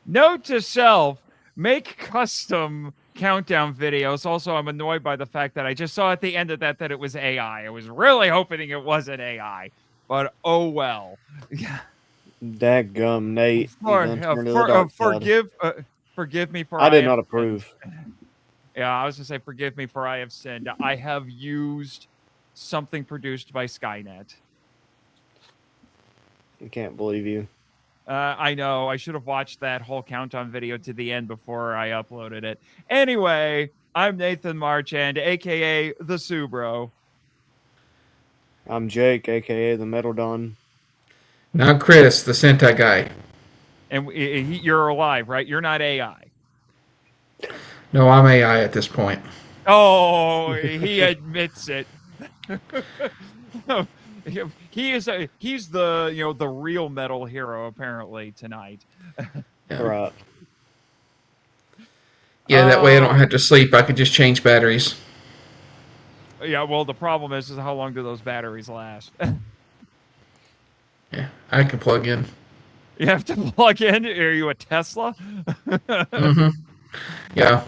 Note to self, make custom countdown videos. Also, I'm annoyed by the fact that I just saw at the end of that it was AI. I was really hoping it wasn't AI, but oh well. Dadgum, Nate. Forgive me for I did not approve. Yeah, I was gonna say forgive me for I have sinned. I have used something produced by Skynet. I can't believe you. I know. I should have watched that whole countdown video to the end before I uploaded it. Anyway, I'm Nathan Marchand, a.k.a. the TsuBro. I'm Jake, a.k.a. the Metal Don. And I'm Chris, the Sentai Guy. And you're alive, right? You're not AI. No, I'm AI at this point. Oh, he admits it. He's the the real metal hero apparently tonight. Yeah. Right. Yeah, that way I don't have to sleep. I could just change batteries. Yeah, well, the problem is how long do those batteries last? Yeah, I can plug in. You have to plug in? Are you a Tesla? Mm-hmm. Yeah.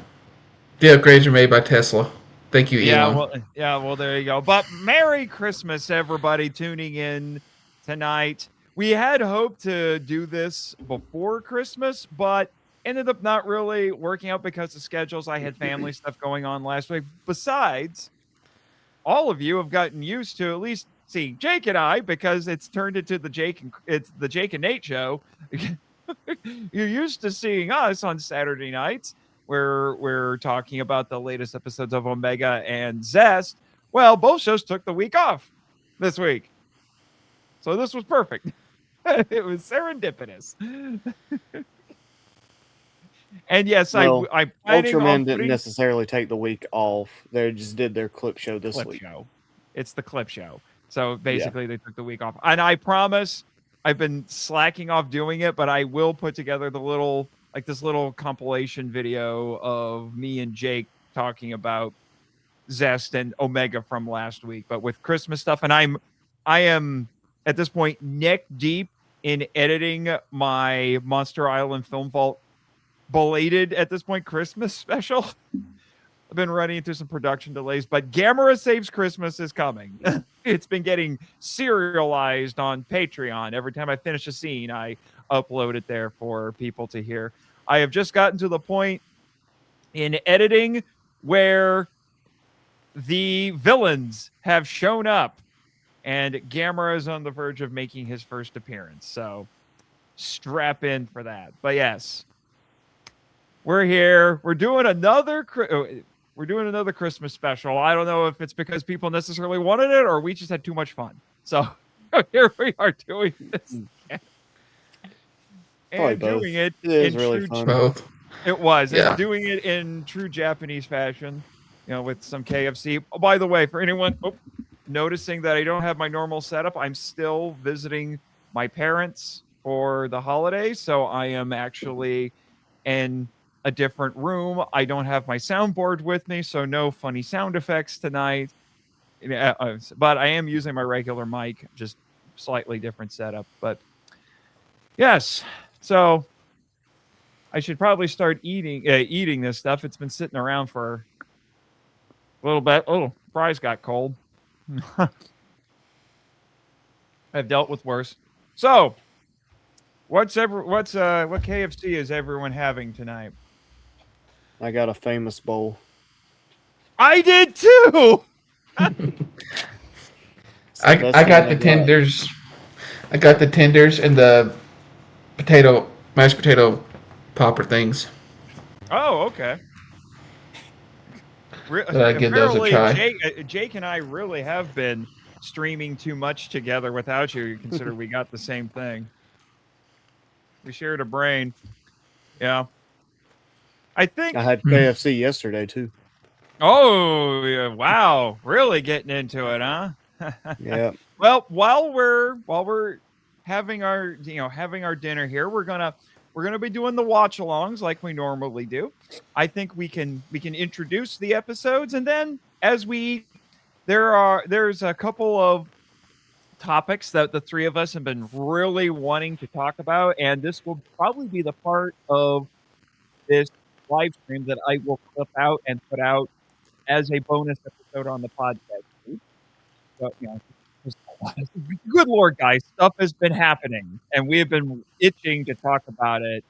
The upgrades are made by Tesla. Thank you, Elon. Well, there you go. But Merry Christmas, everybody tuning in tonight. We had hoped to do this before Christmas, but ended up not really working out because of schedules. I had family stuff going on last week. Besides, all of you have gotten used to at least seeing Jake and I, because it's turned into the Jake and Nate show. You're used to seeing us on Saturday nights where we're talking about the latest episodes of Omega and Zest. Well, both shows took the week off this week. So this was perfect. It was serendipitous. And yes, well, I'm Ultraman didn't necessarily take the week off. They just did their clip show this week. It's the clip show. So basically they took the week off. And I promise I've been slacking off doing it, but I will put together this little compilation video of me and Jake talking about Zest and Omega from last week, but with Christmas stuff. And I am at this point neck deep in editing my Monster Island Film Vault belated at this point Christmas special. I've been running into some production delays, but Gamera Saves Christmas is coming. It's been getting serialized on Patreon. Every time I finish a scene, I upload it there for people to hear. I have just gotten to the point in editing where the villains have shown up and Gamera is on the verge of making his first appearance. So strap in for that. But yes, we're here. We're doing another Christmas special. I don't know if it's because people necessarily wanted it or we just had too much fun. So here we are doing this. And doing it in really fun. It was. Yeah. And doing it in true Japanese fashion, with some KFC. Oh, by the way, for anyone noticing that I don't have my normal setup, I'm still visiting my parents for the holidays. So I am actually in a different room. I don't have my soundboard with me, so no funny sound effects tonight. But I am using my regular mic, just slightly different setup. But yes, so I should probably start eating this stuff. It's been sitting around for a little bit. Oh, fries got cold. I've dealt with worse. So, what KFC is everyone having tonight? I got a famous bowl. I did too. I got the tenders. I got the tenders and the mashed potato popper things. Oh, okay. I give those a try. Jake and I really have been streaming too much together without you. You consider we got the same thing. We shared a brain. Yeah. I think. I had KFC yesterday too. Oh, yeah, wow! Really getting into it, huh? Yeah. Well, while we're having our having our dinner here, we're gonna be doing the watch alongs like we normally do. I think we can introduce the episodes, and then as we there's a couple of topics that the three of us have been really wanting to talk about, and this will probably be the part of this live stream that I will clip out and put out as a bonus episode on the podcast. So, just- good Lord, guys, stuff has been happening, and we have been itching to talk about it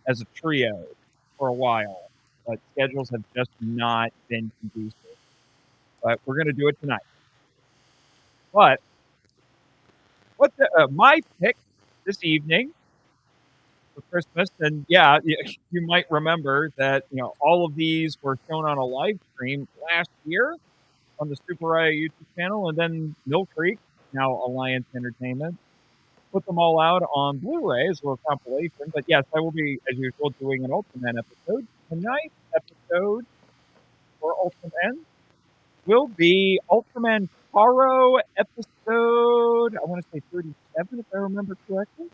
as a trio for a while, but schedules have just not been conducive. But we're going to do it tonight. But my pick this evening for Christmas, and yeah, you might remember that all of these were shown on a live stream last year on the Super Raya YouTube channel, and then Mill Creek, now Alliance Entertainment, put them all out on Blu-ray as a little compilation. But yes, I will be, as usual, doing an Ultraman episode. Tonight's episode for Ultraman will be Ultraman Taro episode, I want to say 37, if I remember correctly.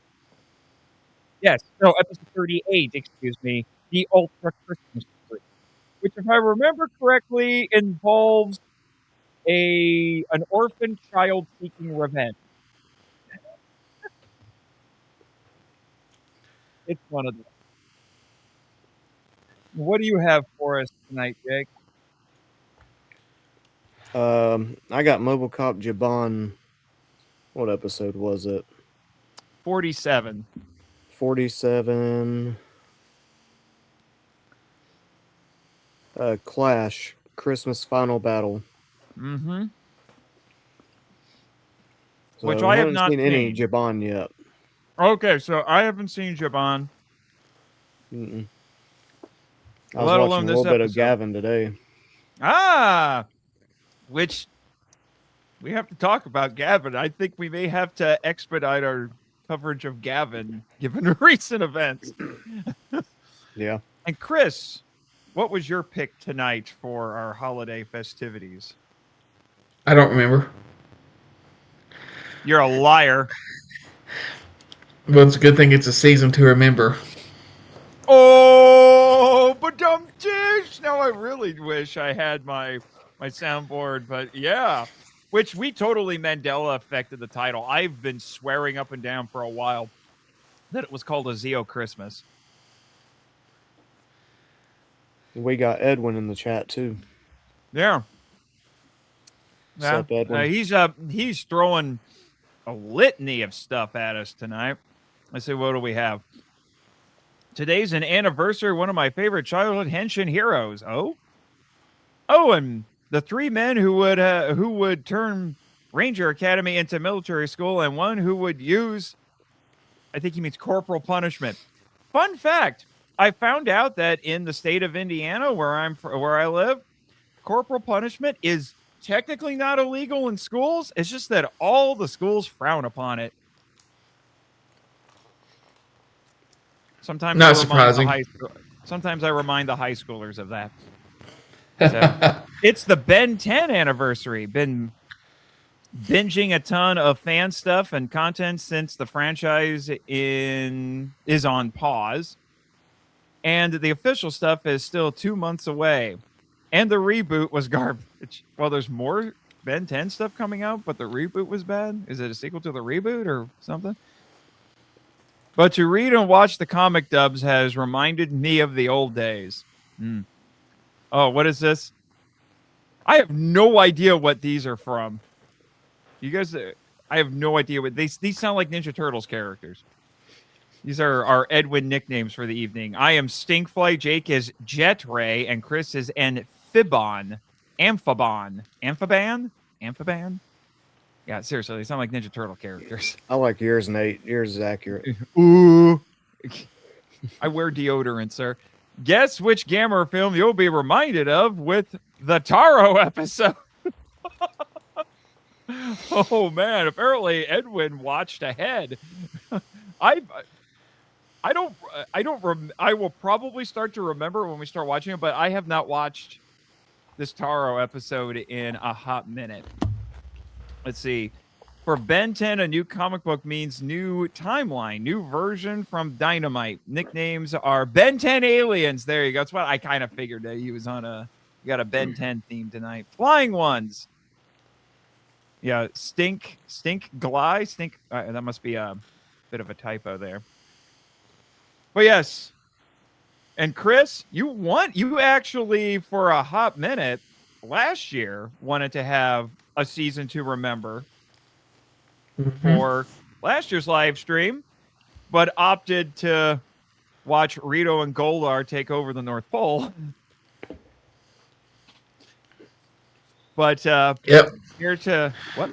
Yes, no, episode 38, excuse me, the Ultra Christmas Tree, which, if I remember correctly, involves an orphan child seeking revenge. It's one of them. What do you have for us tonight, Jake? I got Mobile Cop Jiban. What episode was it? 47. 47. Clash. Christmas Final Battle. Mm-hmm. So Which I have haven't not seen any seen. Jiban yet. Okay, so I haven't seen Jiban. Mm-mm. I Let was alone watching a this little bit of episode. Gavin today. Ah! Which we have to talk about Gavin. I think we may have to expedite our coverage of Gavin, given recent events. Yeah. And Chris, what was your pick tonight for our holiday festivities? I don't remember. You're a liar. Well, it's a good thing it's a season to remember. Oh, but dumb dish. Now I really wish I had my soundboard, but yeah. Which we totally Mandela affected the title. I've been swearing up and down for a while that it was called a Zeo Christmas. We got Edwin in the chat too. Yeah. What's up, Edwin? He's throwing a litany of stuff at us tonight. Let's see, what do we have? Today's an anniversary of one of my favorite childhood Henshin heroes. Oh, and the three men who would turn Ranger Academy into military school, and one who would use, I think he means corporal punishment. Fun fact: I found out that in the state of Indiana, where I live, corporal punishment is technically not illegal in schools. It's just that all the schools frown upon it. Sometimes Not surprising. Sometimes I remind the high schoolers of that. So, it's the Ben 10 anniversary. Been binging a ton of fan stuff and content since the franchise is on pause. And the official stuff is still 2 months away. And the reboot was garbage. Well, there's more Ben 10 stuff coming out, but the reboot was bad. Is it a sequel to the reboot or something? But to read and watch the comic dubs has reminded me of the old days. Oh, what is this? I have no idea what these are from. You guys, I have no idea what these sound like Ninja Turtles characters. These are our Edwin nicknames for the evening. I am Stinkfly, Jake is Jet Ray, and Chris is Amphiban. Yeah, seriously, they sound like Ninja Turtle characters. I like yours, Nate. Yours is accurate. Ooh. I wear deodorant, sir. Guess which Gamera film you'll be reminded of with the Taro episode. Oh, man. Apparently, Edwin watched ahead. I will probably start to remember when we start watching it, but I have not watched this Taro episode in a hot minute. Let's see. For Ben 10, a new comic book means new timeline, new version from Dynamite. Nicknames are Ben 10 Aliens. There you go. That's what I kind of figured that he was on you got a Ben 10 theme tonight. Flying Ones. Yeah, Stink Gly. That must be a bit of a typo there. But yes. And Chris, you actually, for a hot minute last year, wanted to have a season to remember for last year's live stream, but opted to watch Rito and Goldar take over the North Pole. But yep. Here to what?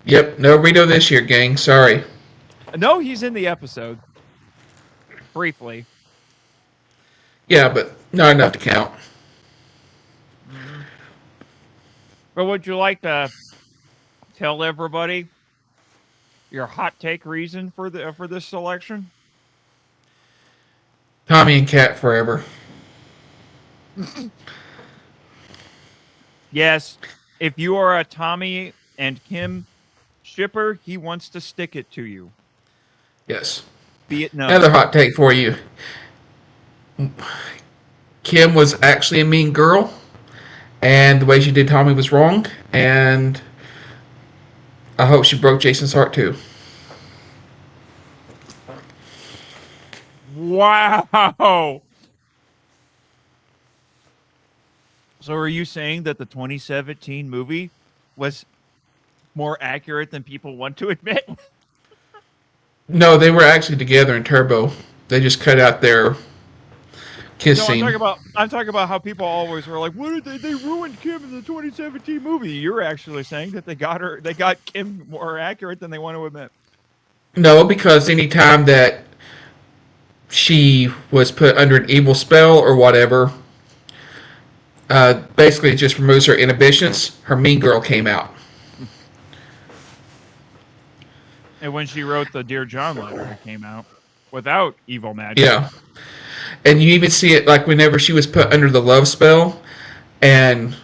Yep, no Rito this year, gang. Sorry. No, he's in the episode. Briefly. Yeah, but not enough to count. Mm-hmm. But would you like to tell everybody your hot take reason for this selection? Tommy and Kat forever. Yes, if you are a Tommy and Kim shipper, he wants to stick it to you. Yes. Be it known. Another hot take for you. Kim was actually a mean girl, and the way she did Tommy was wrong, and I hope she broke Jason's heart too. Wow. So are you saying that the 2017 movie was more accurate than people want to admit? No, they were actually together in Turbo. They just cut out their kiss scene. I'm talking about how people always were like, "What did they ruined Kim in the 2017 movie?" You're actually saying that they got Kim more accurate than they want to admit. No, because anytime that she was put under an evil spell or whatever, basically it just removes her inhibitions. Her mean girl came out. And when she wrote the Dear John letter, it came out without evil magic. Yeah. And you even see it like whenever she was put under the love spell and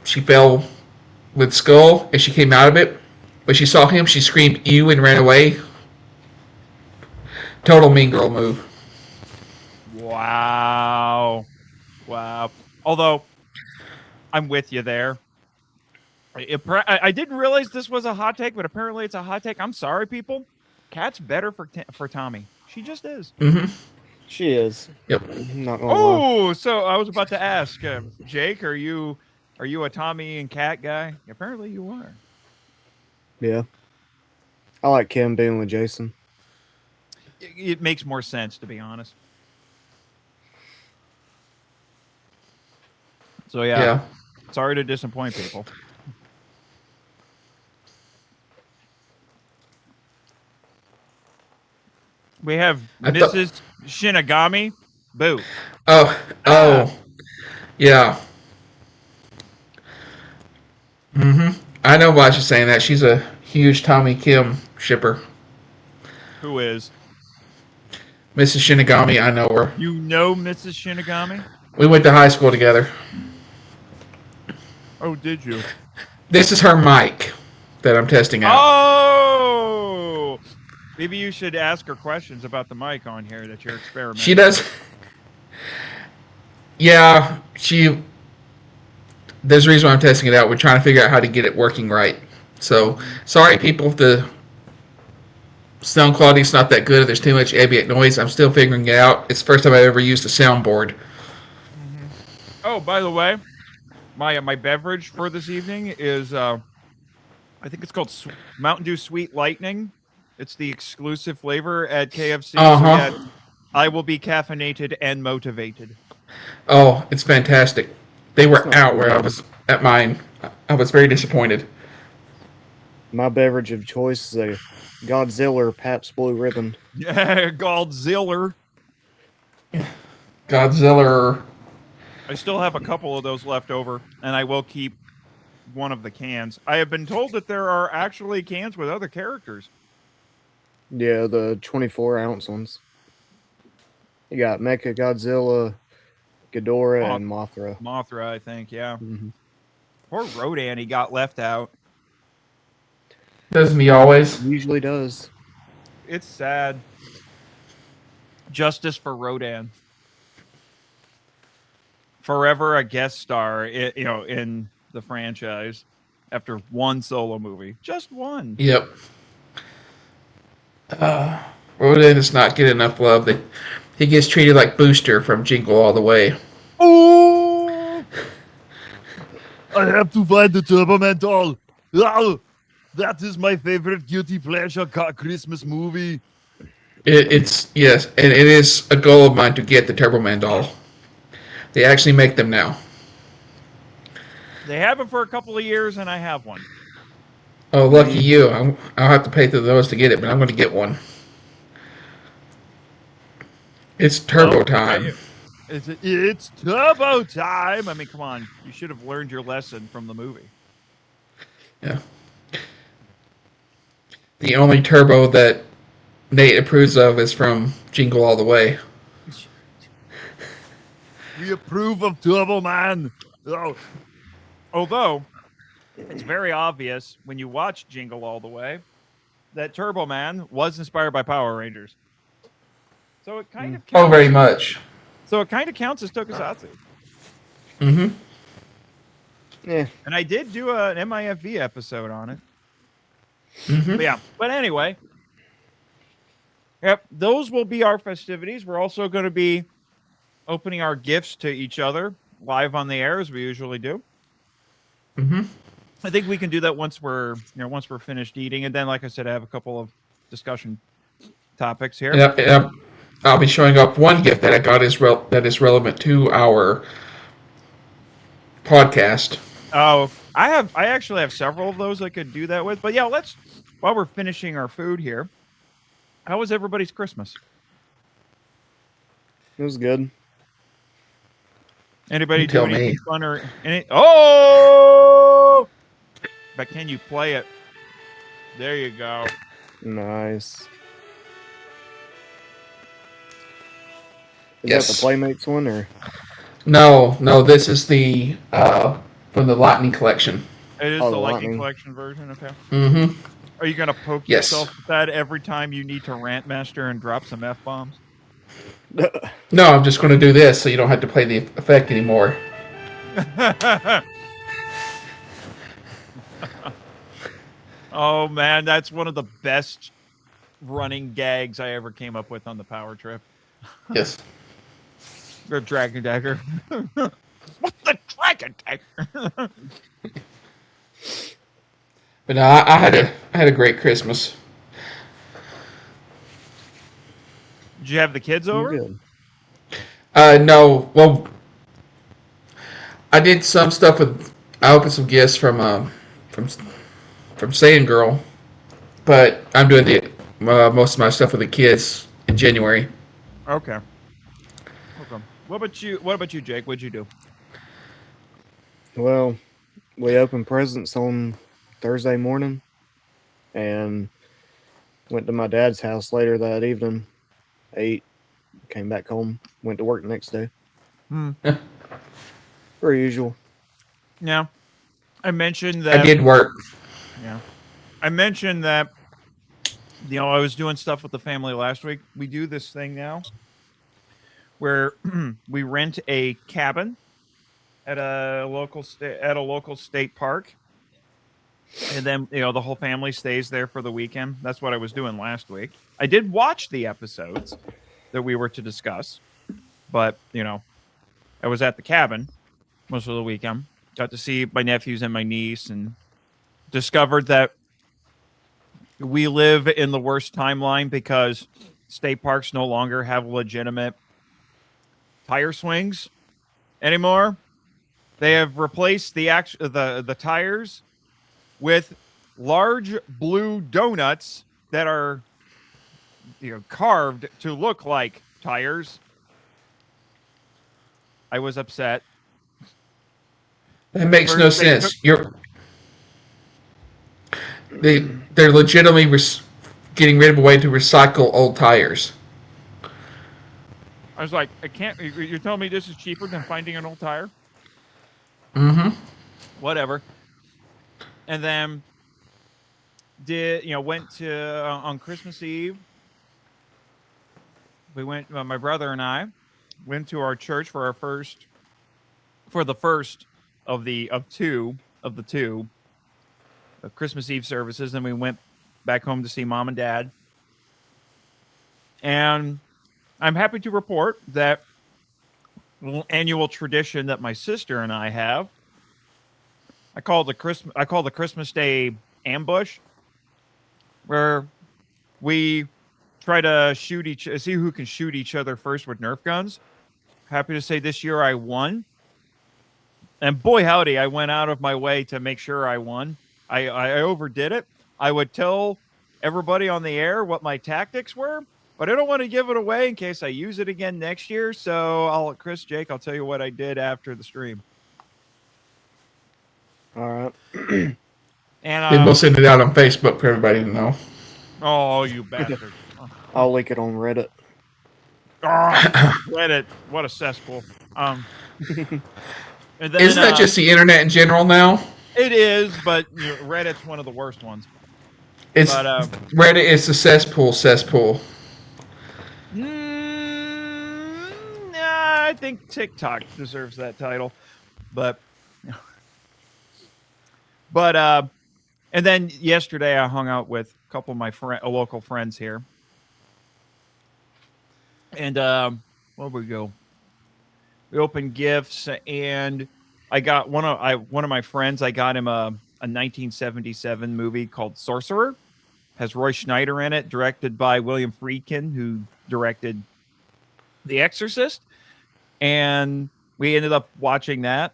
she fell with Skull and she came out of it. When she saw him, she screamed "ew" and ran away. Total mean girl move. Wow. Although, I'm with you there. I didn't realize this was a hot take, but apparently it's a hot take. I'm sorry, people. Kat's better for Tommy. She just is. Mm-hmm. She is. Yep. Not gonna lie. So I was about to ask, Jake, are you a Tommy and Kat guy? Apparently you are. Yeah. I like Kim being with Jason. It makes more sense, to be honest. So yeah. Sorry to disappoint people. We have Mrs. Shinigami. Boo. Oh. Yeah. Mm-hmm. I know why she's saying that. She's a huge Tommy Kim shipper. Who is? Mrs. Shinigami, I know her. You know Mrs. Shinigami? We went to high school together. Oh, did you? This is her mic that I'm testing out. Oh! Maybe you should ask her questions about the mic on here that you're experimenting. She does. Yeah, there's a reason why I'm testing it out. We're trying to figure out how to get it working right. So, sorry, people, if the sound quality is not that good, if there's too much ambient noise, I'm still figuring it out. It's the first time I've ever used a soundboard. Mm-hmm. Oh, by the way, my beverage for this evening is, I think it's called Mountain Dew Sweet Lightning. It's the exclusive flavor at KFC. Uh-huh. So I will be caffeinated and motivated. Oh, it's fantastic. They were out where I was at mine. I was very disappointed. My beverage of choice is a Godzilla Pabst Blue Ribbon. Yeah, Godzilla. Godzilla. I still have a couple of those left over, and I will keep one of the cans. I have been told that there are actually cans with other characters. Yeah, the 24-ounce ones. You got Mecha Godzilla, Ghidorah, and Mothra. Mothra, I think. Yeah. Mm-hmm. Poor Rodan, he got left out. Doesn't he always? Usually does. It's sad. Justice for Rodan. Forever a guest star, in the franchise after one solo movie. Just one. Yep. Rodan does not get enough love. He gets treated like Booster from Jingle All the Way. Oh! I have to find the Ultraman Taro. Oh, that is my favorite guilty pleasure Christmas movie. It's yes, and it is a goal of mine to get the Turbo Man doll. They actually make them now. They have it for a couple of years, and I have one. Oh, lucky you! I'll have to pay through those to get it, but I'm going to get one. It's Turbo time. It's Turbo time. I mean, come on. You should have learned your lesson from the movie. Yeah. The only Turbo that Nate approves of is from Jingle All the Way. We approve of Turbo Man. Oh. Although, it's very obvious when you watch Jingle All the Way that Turbo Man was inspired by Power Rangers. So it kind of counts. Oh, very much. So it kind of counts as tokusatsu. Mm-hmm. Yeah. And I did do an MIFV episode on it. Mm-hmm. But yeah. But anyway. Yep. Those will be our festivities. We're also going to be opening our gifts to each other live on the air as we usually do. Mm-hmm. I think we can do that once we're finished eating. And then, like I said, I have a couple of discussion topics here. Yep. I'll be showing up one gift that I got that is relevant to our podcast. Oh, I actually have several of those I could do that with. But yeah, while we're finishing our food here, how was everybody's Christmas? It was good. Anybody do Tell anything me. fun or any? Oh! But can you play it? There you go. Nice. Is Yes. that the Playmates one, or? No, this is the from the Lightning Collection. It is Oh, the the Lightning Lightning. Collection version. Okay. Mm-hmm. Are you gonna poke Yes. yourself with that every time you need to rant master and drop some F-bombs? No, I'm just going to do this so you don't have to play the effect anymore. Oh man, that's one of the best running gags I ever came up with on the power trip. Yes. The Dragon Dagger. What's the Dragon Dagger? But no, I had a great Christmas. Did you have the kids over? Good. No, well, I did some stuff I opened some gifts from Saiyan Girl, but I'm doing most of my stuff with the kids in January. Okay. What about you, Jake? What'd you do? Well, we opened presents on Thursday morning and went to my dad's house later that evening. Ate, came back home, went to work the next day. Per usual. Yeah. I mentioned that. I did work. Yeah. I mentioned that, I was doing stuff with the family last week. We do this thing now where we rent a cabin at a local state park. And then, the whole family stays there for the weekend. That's what I was doing last week. I did watch the episodes that we were to discuss, but, I was at the cabin most of the weekend. Got to see my nephews and my niece and discovered that we live in the worst timeline because state parks no longer have legitimate tire swings anymore. They have replaced the tires with large blue donuts that are carved to look like tires. I was upset. That makes no sense. They're legitimately getting rid of a way to recycle old tires. I was like, I can't. You're telling me this is cheaper than finding an old tire? Mm-hmm. Whatever. And then went to on Christmas Eve. We went. My brother and I went to our church for the first of the two Christmas Eve services. Then we went back home to see mom and dad. And I'm happy to report that annual tradition that my sister and I have. I call the Christmas Day ambush, where we try to see who can shoot each other first with Nerf guns. Happy to say this year I won. And boy, howdy, I went out of my way to make sure I won. I overdid it. I would tell everybody on the air what my tactics were, but I don't want to give it away in case I use it again next year. So Jake, I'll tell you what I did after the stream. All right. And we'll send it out on Facebook for everybody to know. Oh, you bastard. I'll link it on Reddit. Oh, Reddit. What a cesspool. And then, isn't that just the internet in general now? It is, but Reddit's one of the worst ones. Reddit is the cesspool. I think TikTok deserves that title, but and then yesterday I hung out with a couple of my local friends here, and where did we go? We opened gifts, and I got one of my friends. I got him a 1977 movie called Sorcerer. Has Roy Schneider in it, directed by William Friedkin, who directed The Exorcist. And we ended up watching that,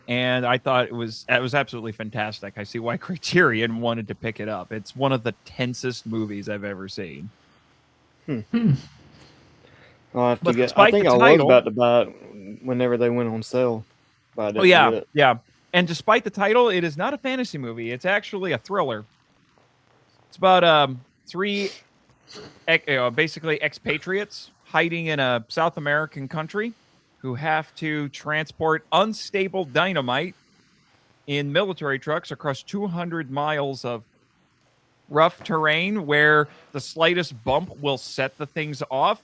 and I thought it was absolutely fantastic. I see why Criterion wanted to pick it up. It's one of the tensest movies I've ever seen. I'll have to get. I think I was about to buy it whenever they went on sale. But yeah. And despite the title, it is not a fantasy movie. It's actually a thriller. It's about three basically expatriates hiding in a South American country who have to transport unstable dynamite in military trucks across 200 miles of rough terrain where the slightest bump will set the things off.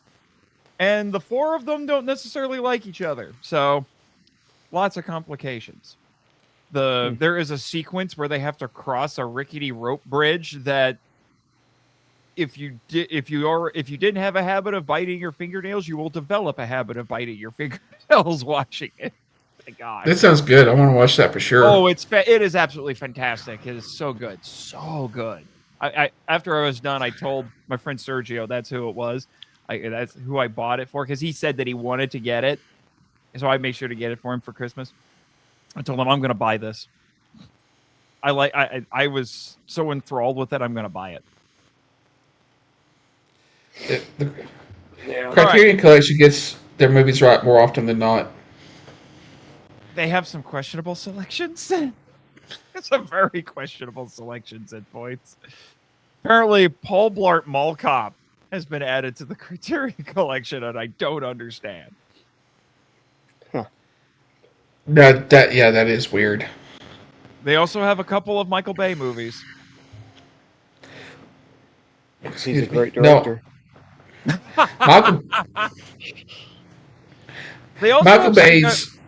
And the four of them don't necessarily like each other. So lots of complications. There is a sequence where they have to cross a rickety rope bridge that if you didn't have a habit of biting your fingernails, you will develop a habit of biting your fingernails watching it. My God, that sounds good. I want to watch that for sure. Oh, it is absolutely fantastic. It is so good, so good. I after I was done, I told my friend Sergio that's who it was. That's who I bought it for because he said that he wanted to get it, so I made sure to get it for him for Christmas. I told him I'm going to buy this. I was so enthralled with it. I'm going to buy it. Criterion Collection gets their movies right more often than not. They have some questionable selections. Some very questionable selections at points. Apparently, Paul Blart Mall Cop has been added to the Criterion Collection, and I don't understand. Huh. That is weird. They also have a couple of Michael Bay movies. He's a great director. No. Michael Bay's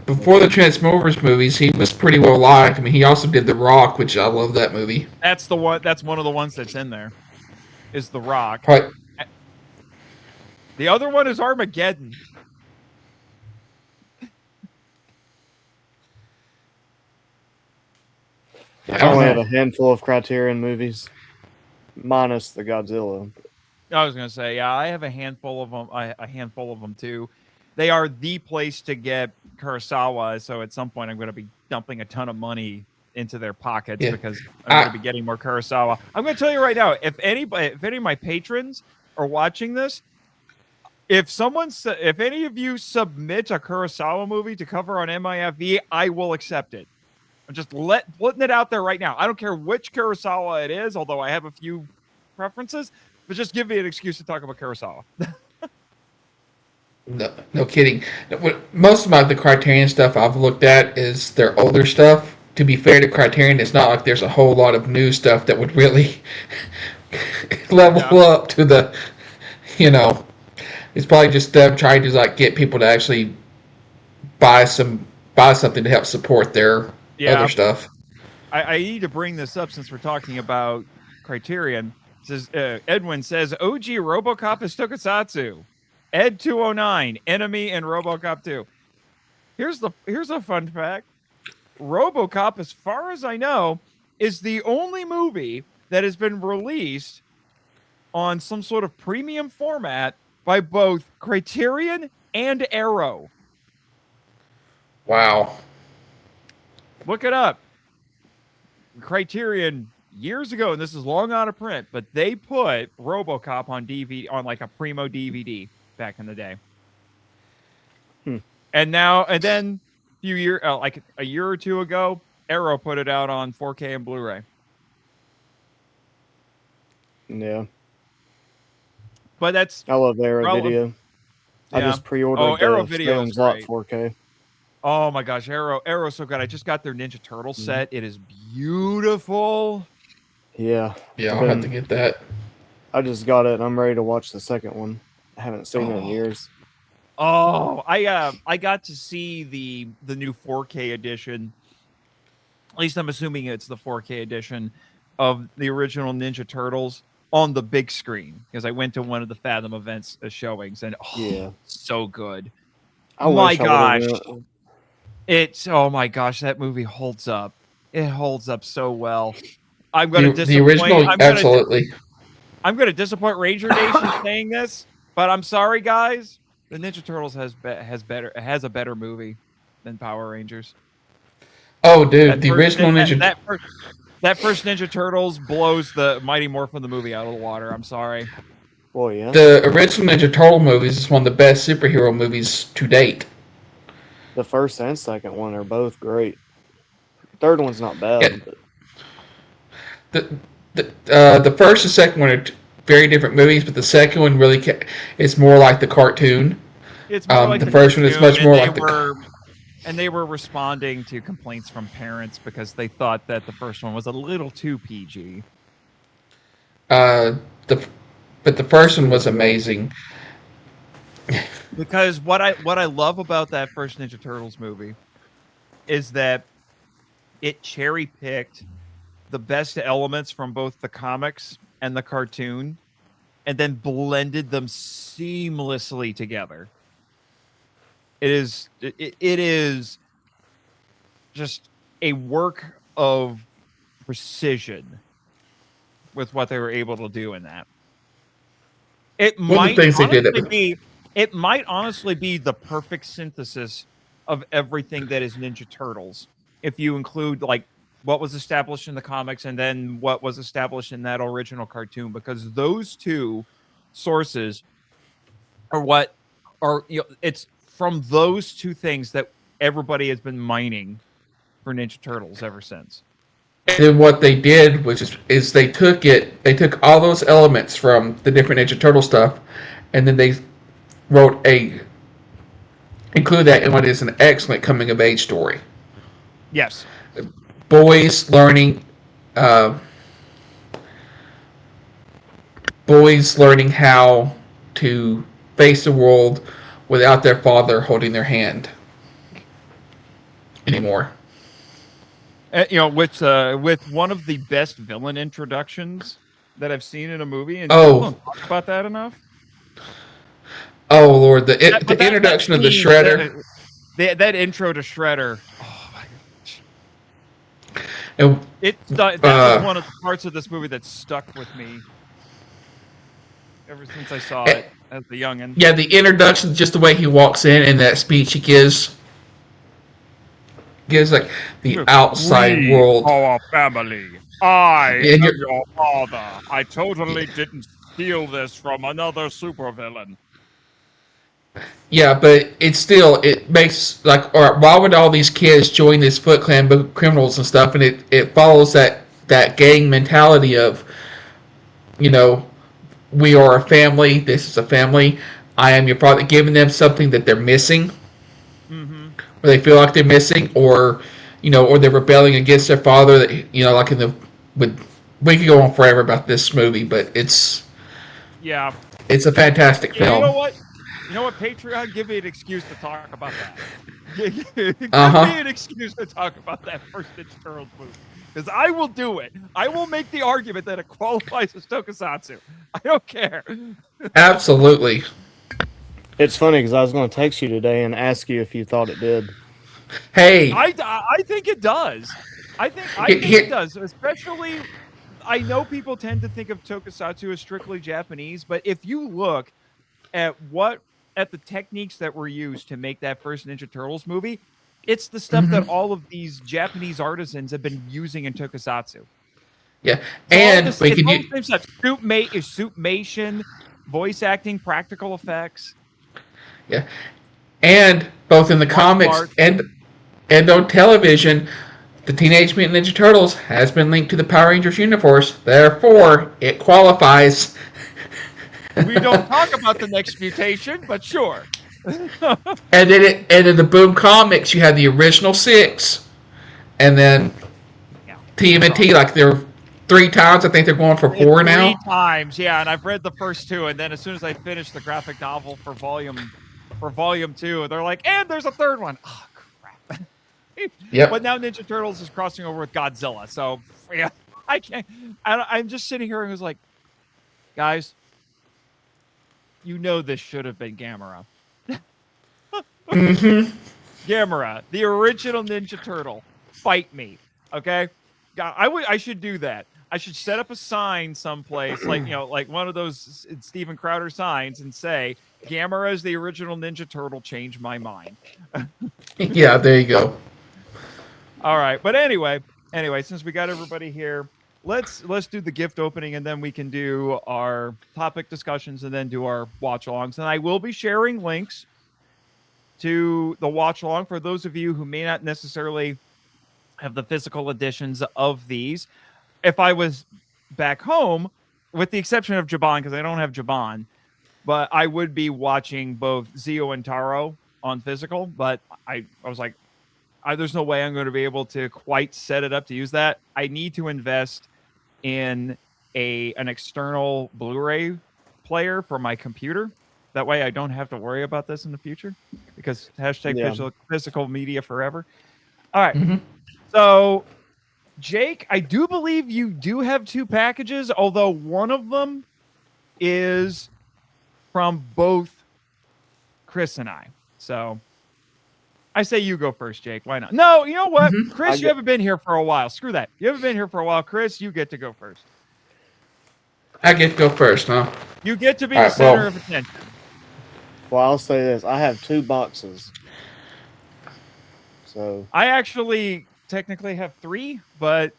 before the Transformers movies, he was pretty well liked. I mean, he also did The Rock, which I love that movie. That's the one. That's one of the ones that's in there. Is The Rock. Right. The other one is Armageddon. I only have a handful of Criterion movies, minus the Godzilla. I was going to say, yeah, I have a handful of them. A handful of them too. They are the place to get Kurosawa. So at some point, I'm going to be dumping a ton of money into their pockets because I'm going to be getting more Kurosawa. I'm going to tell you right now, if any of my patrons are watching this, if any of you submit a Kurosawa movie to cover on MIFV, I will accept it. I'm just putting it out there right now. I don't care which Kurosawa it is, although I have a few preferences, but just give me an excuse to talk about Kurosawa. No kidding. Most of the Criterion stuff I've looked at is their older stuff. To be fair to Criterion, it's not like there's a whole lot of new stuff that would really level up to the, it's probably just them trying to like get people to actually buy something to help support their other stuff. I need to bring this up since we're talking about Criterion. It says Edwin says OG RoboCop is tokusatsu. Ed 209, Enemy and RoboCop 2. Here's a fun fact. RoboCop, as far as I know, is the only movie that has been released on some sort of premium format by both Criterion and Arrow. Wow. Look it up. Criterion years ago, and this is long out of print, but they put RoboCop on DVD, on like a Primo DVD back in the day. And then a year or two ago, Arrow put it out on 4K and Blu-ray. Yeah. But I love Arrow Video. Yeah. I just pre-ordered Arrow Video is Lot 4K. Oh my gosh, Arrow's so good. I just got their Ninja Turtle set. It is beautiful. Yeah. Yeah, I'll have to get that. I just got it and I'm ready to watch the second one. I haven't seen it in years. Oh, I got to see the new 4K edition. At least I'm assuming it's the 4K edition of the original Ninja Turtles on the big screen because I went to one of the Fathom events showings and so good. Oh my gosh. Oh my gosh, that movie holds up. It holds up so well. I'm going to disappoint. The original, absolutely. I'm going to disappoint Ranger Nation saying this, but I'm sorry, guys. The Ninja Turtles has a better movie than Power Rangers. Oh, dude, the original Ninja. That first Ninja Turtles blows the Mighty Morphin the movie out of the water. I'm sorry. Oh yeah. The original Ninja Turtle movies is one of the best superhero movies to date. The first and second one are both great. The third one's not bad. Yeah. The first and second one are very different movies, but the second one really is more like the cartoon. It's more like the first one is much more like and they were responding to complaints from parents because they thought that the first one was a little too PG. But the first one was amazing. Because what I love about that first Ninja Turtles movie is that it cherry picked the best elements from both the comics and the cartoon and then blended them seamlessly together. It is just a work of precision with what they were able to do in that. It might honestly be the perfect synthesis of everything that is Ninja Turtles. If you include like what was established in the comics and then what was established in that original cartoon, because those two sources are it's from those two things that everybody has been mining for Ninja Turtles ever since. And then what they did is they took all those elements from the different Ninja Turtle stuff, and then they include that in what is an excellent coming of age story. Yes. Boys learning how to face the world without their father holding their hand anymore. With one of the best villain introductions that I've seen in a movie, and people don't talk about that enough. Oh Lord, the introduction of the Shredder. That intro to Shredder. Oh my gosh. That was one of the parts of this movie that stuck with me ever since I saw it as a youngin'. Yeah, the introduction, just the way he walks in and that speech he gives like the outside world. Our family. I am your father. I totally didn't steal this from another supervillain. Yeah, but it makes like, or why would all these kids join this Foot Clan criminals and stuff? And it follows that gang mentality of, you know, we are a family. This is a family. I am your father. Giving them something that they're missing, Mm-hmm. or they feel like they're missing, or or they're rebelling against their father. That like in the with we could go on forever about this movie, but Yeah. it's a fantastic You know film. what? You know what, Patreon? Give me an excuse to talk about that. Give me Uh-huh. an excuse to talk about that first Ninja Turtles movie. Because I will do it. I will make the argument that it qualifies as tokusatsu. I don't care. Absolutely. It's funny because I was going to text you today and ask you if you thought it did. Hey, I think it does. I think it does. Especially, I know people tend to think of tokusatsu as strictly Japanese, but if you look at the techniques that were used to make that first Ninja Turtles movie, it's the stuff that all of these Japanese artisans have been using in tokusatsu. yeah, So and it's we all could the same stuff. Suitmation, voice acting, practical effects. yeah, and both in the comics art. and on television, the Teenage Mutant Ninja Turtles has been linked to the Power Rangers universe. Therefore, it qualifies. We don't talk about the next mutation, but sure. And in the Boom comics, you had the original 6, and then TMNT, like they're 3 times. I think they're going for 4 now. 3 times, yeah. And I've read the first 2, and then as soon as I finished the graphic novel for volume 2, they're like, and there's a 3rd one. Oh crap. Yep. But now Ninja Turtles is crossing over with Godzilla, so yeah, I can't. I'm just sitting here and was like, guys, this should have been Gamera. Mm-hmm. Gamera, the original Ninja Turtle. Fight me, okay? I should do that. I should set up a sign someplace, like one of those Steven Crowder signs, and say, "Gamera is the original Ninja Turtle. Change my mind." Yeah, there you go. All right, but anyway, since we got everybody here, let's do the gift opening, and then we can do our topic discussions, and then do our watch alongs. And I will be sharing links to the watch along for those of you who may not necessarily have the physical editions of these. If I was back home, with the exception of Jiban, because I don't have Jiban, but I would be watching both Zio and Taro on physical. But I was like, there's no way I'm going to be able to quite set it up to use that. I need to invest in an external Blu-ray player for my computer. That way I don't have to worry about this in the future, because physical media forever. All right. Mm-hmm. So, Jake, I do believe you do have 2 packages, although one of them is from both Chris and I. So, I say you go first, Jake. Why not? No, you know what? Mm-hmm. Chris, you haven't been here for a while. Screw that. You haven't been here for a while. Chris, you get to go first. I get to go first, huh? You get to be the center of attention. Well, I'll say this. I have 2 boxes. So I actually technically have 3, but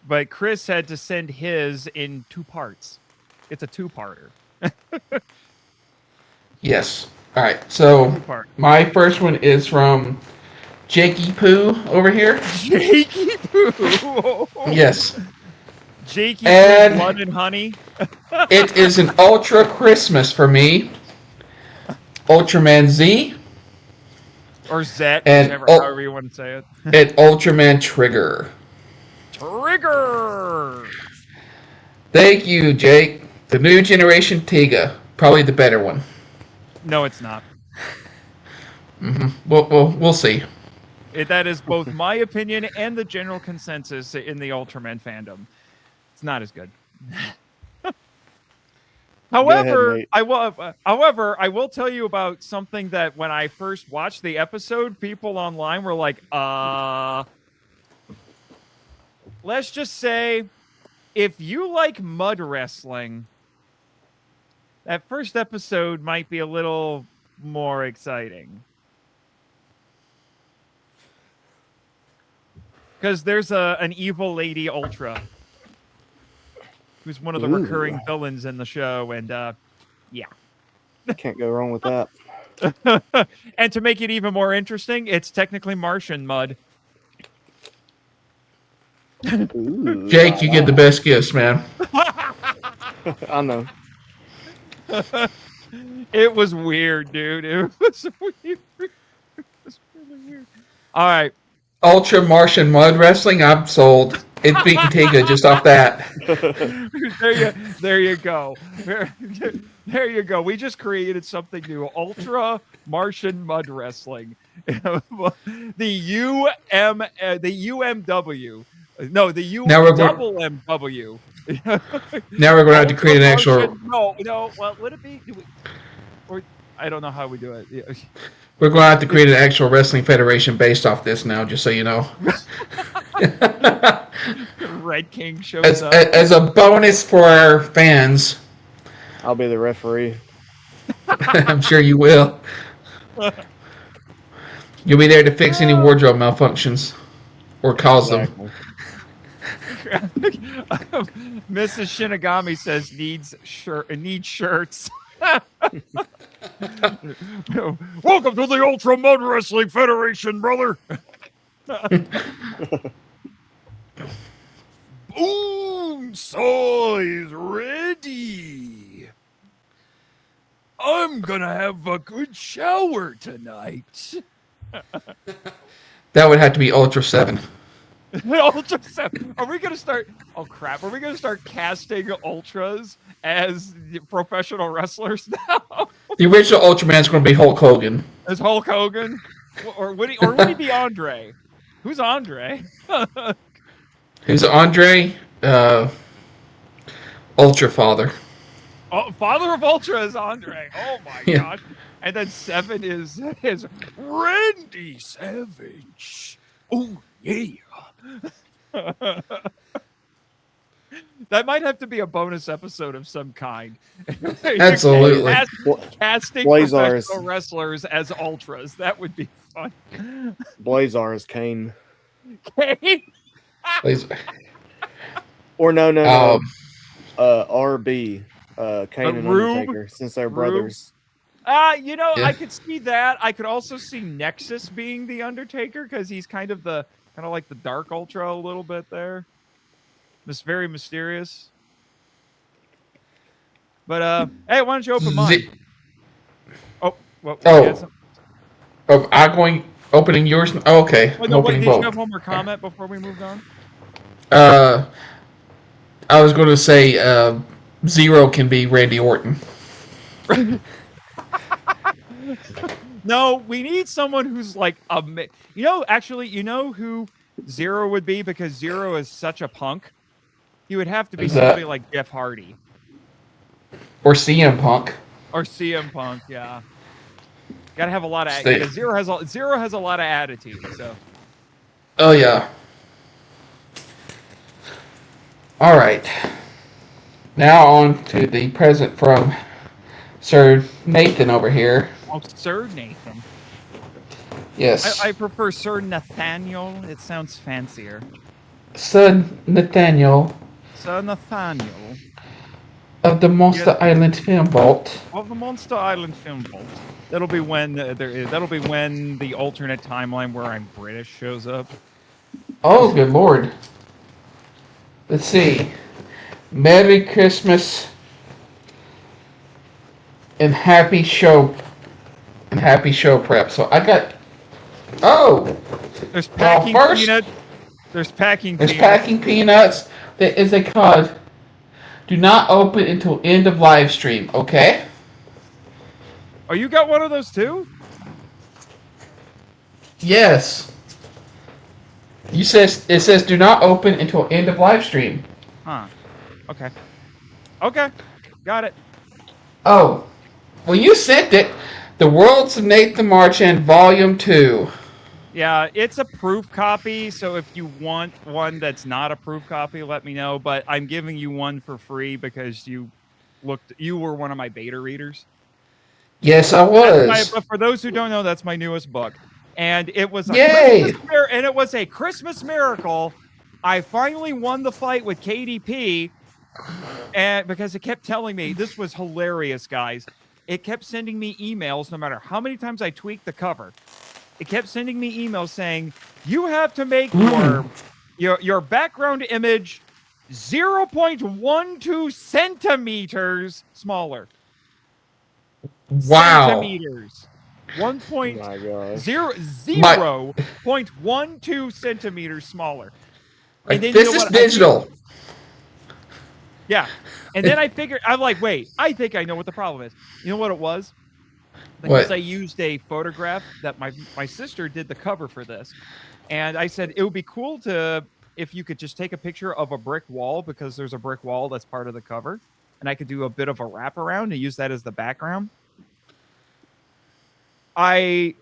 but Chris had to send his in 2 parts. It's a 2-parter. Yes. All right. So my first one is from Jakey Poo over here. Jakey Poo. Yes. Jakey Poo, Blood and Honey. It is an Ultra Christmas for me. Ultraman Z. Or Zet, and however you want to say it. And Ultraman Trigger. Trigger! Thank you, Jake. The new generation Tiga. Probably the better one. No, it's not. Mm-hmm. We'll see. That is both my opinion and the general consensus in the Ultraman fandom. It's not as good. However, I will tell you about something that when I first watched the episode, people online were like, let's just say, if you like mud wrestling, that first episode might be a little more exciting. Because there's an evil lady Ultra who's one of the recurring villains in the show, and yeah. Can't go wrong with that. And to make it even more interesting, it's technically Martian mud. Ooh, Jake, you get the best gifts, man. I know. It was weird, dude. It was weird. It was really weird. All right. Ultra Martian Mud Wrestling, I'm sold. It's beating Tiga just off that. There you go. There you go. We just created something new. Ultra Martian Mud Wrestling. The UMW. No, the UMW. Now we're going to have to create an actual. No. Well, would it be? Or I don't know how we do it. Yeah. We're going to have to create an actual wrestling federation based off this now, just so you know. Red King shows up. As a bonus for our fans. I'll be the referee. I'm sure you will. You'll be there to fix any wardrobe malfunctions or cause them. Mrs. Shinigami says needs shirts. Welcome to the Ultra Mud Wrestling Federation, brother. Boom size ready. I'm gonna have a good shower tonight. That would have to be Ultra 7. Ultra 7. Are we gonna start? Oh crap! Are we gonna start casting ultras as professional wrestlers now? The original Ultraman's going to be Hulk Hogan. As Hulk Hogan, or would he be Andre? Who's Andre? Who's Andre? Ultra Father. Oh, Father of Ultra is Andre. Oh my gosh! And then 7 is Randy Savage. Oh yeah. That might have to be a bonus episode of some kind. Absolutely. Casting Blazars. professional wrestlers as ultras. That would be fun. Blazar is Kane. Kane? Or no. RB. Kane and Undertaker, since they're brothers. I could see that. I could also see Nexus being the Undertaker because he's kind of like the Dark Ultra a little bit there. This very mysterious. But hey, why don't you open mine? I'm going opening yours. Oh, okay. Did you have one more comment before we moved on? I was going to say Zero can be Randy Orton. No, we need someone who's like you know who Zero would be, because Zero is such a punk. He would have to be somebody like Jeff Hardy. Or CM Punk. Yeah. Gotta have a lot of because Zero has a lot of attitude, so. Oh yeah. Alright. Now on to the present from Sir Nathan over here. Oh, Sir Nathan. Yes. I prefer Sir Nathaniel. It sounds fancier. Sir Nathaniel. Sir Nathaniel. Of the Monster Island Film Vault. Of the Monster Island Film Vault. That'll be when the alternate timeline where I'm British shows up. Oh, good lord. Let's see. Merry Christmas and happy show prep. So I got. Oh. There's packing peanuts. There's packing peanuts. There is a card. Do not open until end of live stream, okay? Oh, you got one of those too? Yes. It says do not open until end of live stream. Huh. Okay. Okay. Got it. Oh. Well, you sent it. The Worlds of Nathan Marchand Volume 2. Yeah, it's a proof copy, so if you want one that's not a proof copy, let me know. But I'm giving you one for free because you were one of my beta readers. Yes, I was. But for those who don't know, that's my newest book. And it was a Christmas miracle. I finally won the fight with KDP, and because it kept telling me, this was hilarious, guys. it kept sending me emails no matter how many times I tweaked the cover. It kept sending me emails saying, you have to make your background image 0.12 centimeters smaller. Wow. Centimeters. Oh my gosh. 0.12 centimeters smaller. Like, And then this is digital. Yeah. And then I figured, I'm like, wait, I think I know what the problem is. You know what it was? Because What? I used a photograph that my sister did the cover for this. And I said, it would be cool if you could just take a picture of a brick wall, because there's a brick wall that's part of the cover. And I could do a bit of a wraparound and use that as the background. When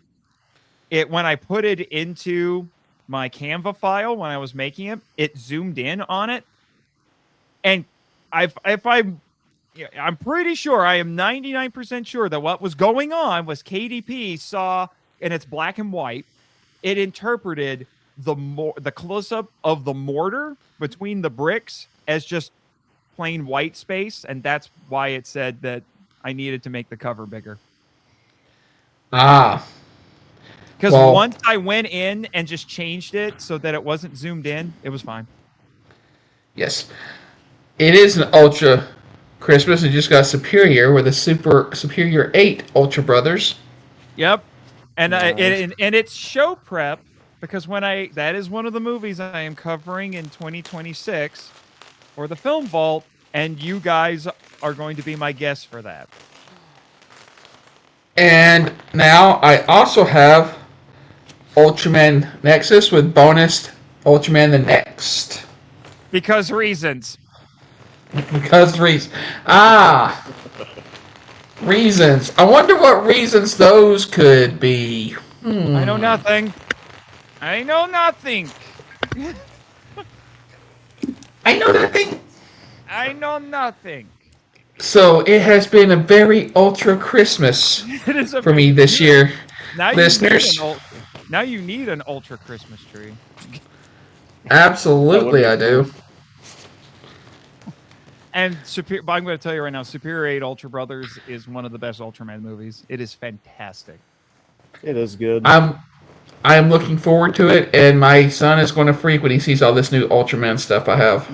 I put it into my Canva file when I was making it, it zoomed in on it. And I'm pretty sure, I am 99% sure that what was going on was KDP saw, and it's black and white, it interpreted the close-up of the mortar between the bricks as just plain white space, and that's why it said that I needed to make the cover bigger. Ah. Because once I went in and just changed it so that it wasn't zoomed in, it was fine. Yes. It is an Ultra Christmas. It just got Superior with a Superior 8 Ultra Brothers. Yep. And Nice. and it's show prep, because that is one of the movies I am covering in 2026 for the Film Vault, and you guys are going to be my guests for that. And now I also have Ultraman Nexus with bonus Ultraman the Next. Because reasons. Because reasons. Reasons. I wonder what reasons those could be. I know nothing. I know nothing. I know nothing. I know nothing. So it has been a very Ultra Christmas for me this year, listeners. Now you need an Ultra Christmas tree. Absolutely, I do. And but I'm going to tell you right now, Superior 8 Ultra Brothers is one of the best Ultraman movies. It is fantastic. It is good. I am looking forward to it, and my son is going to freak when he sees all this new Ultraman stuff I have.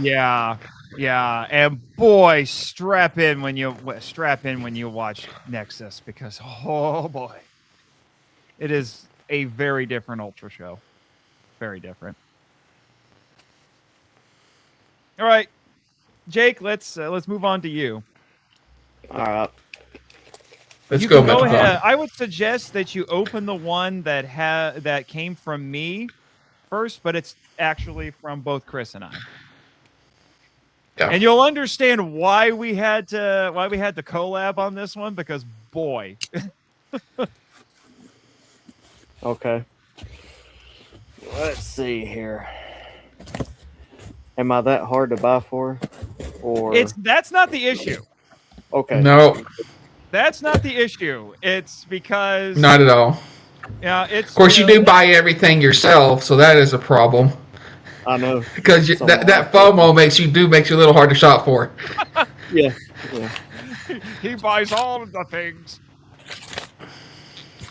Yeah, and boy, strap in when you watch Nexus, because oh boy, it is a very different Ultra show. Very different. All right, Jake, let's move on to you. All right. Let's go ahead. I would suggest that you open the one that came from me first, but it's actually from both Chris and I. Yeah. And you'll understand why we had to collab on this one, because boy. Okay. Let's see here. Am I that hard to buy for? Or that's not the issue. Okay. No. That's not the issue. It's because not at all. Yeah, it's of course you do buy everything yourself, so that is a problem. I know. Because that FOMO makes you a little hard to shop for. Yeah. He buys all of the things.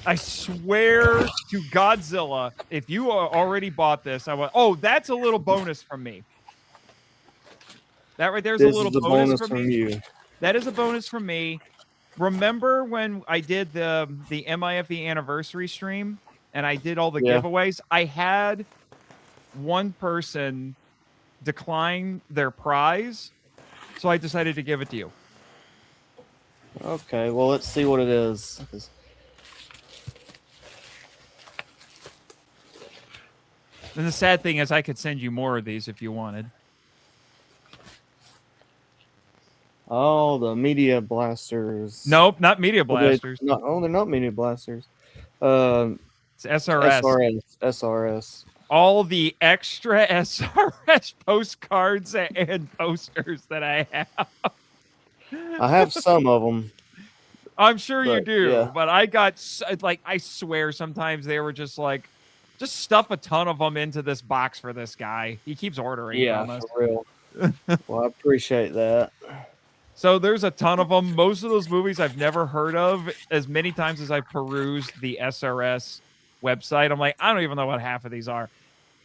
I swear to Godzilla, if you already bought this, I went, oh, that's a little bonus from me. That right there's a little bonus from me. You. That is a bonus from me. Remember when I did the MIFE anniversary stream and I did all the giveaways? I had one person decline their prize, so I decided to give it to you. Okay, well, let's see what it is. And the sad thing is I could send you more of these if you wanted. Oh, the Media Blasters. Nope, not Media Blasters. They're not Media Blasters. It's SRS. SRS. All the extra SRS postcards and posters that I have. I have some of them. I'm sure you do, but I got, I swear sometimes they were just like, just stuff a ton of them into this box for this guy. He keeps ordering from us. For real. Well, I appreciate that. So there's a ton of them. Most of those movies I've never heard of. As many times as I've perused the SRS website, I'm like, I don't even know what half of these are.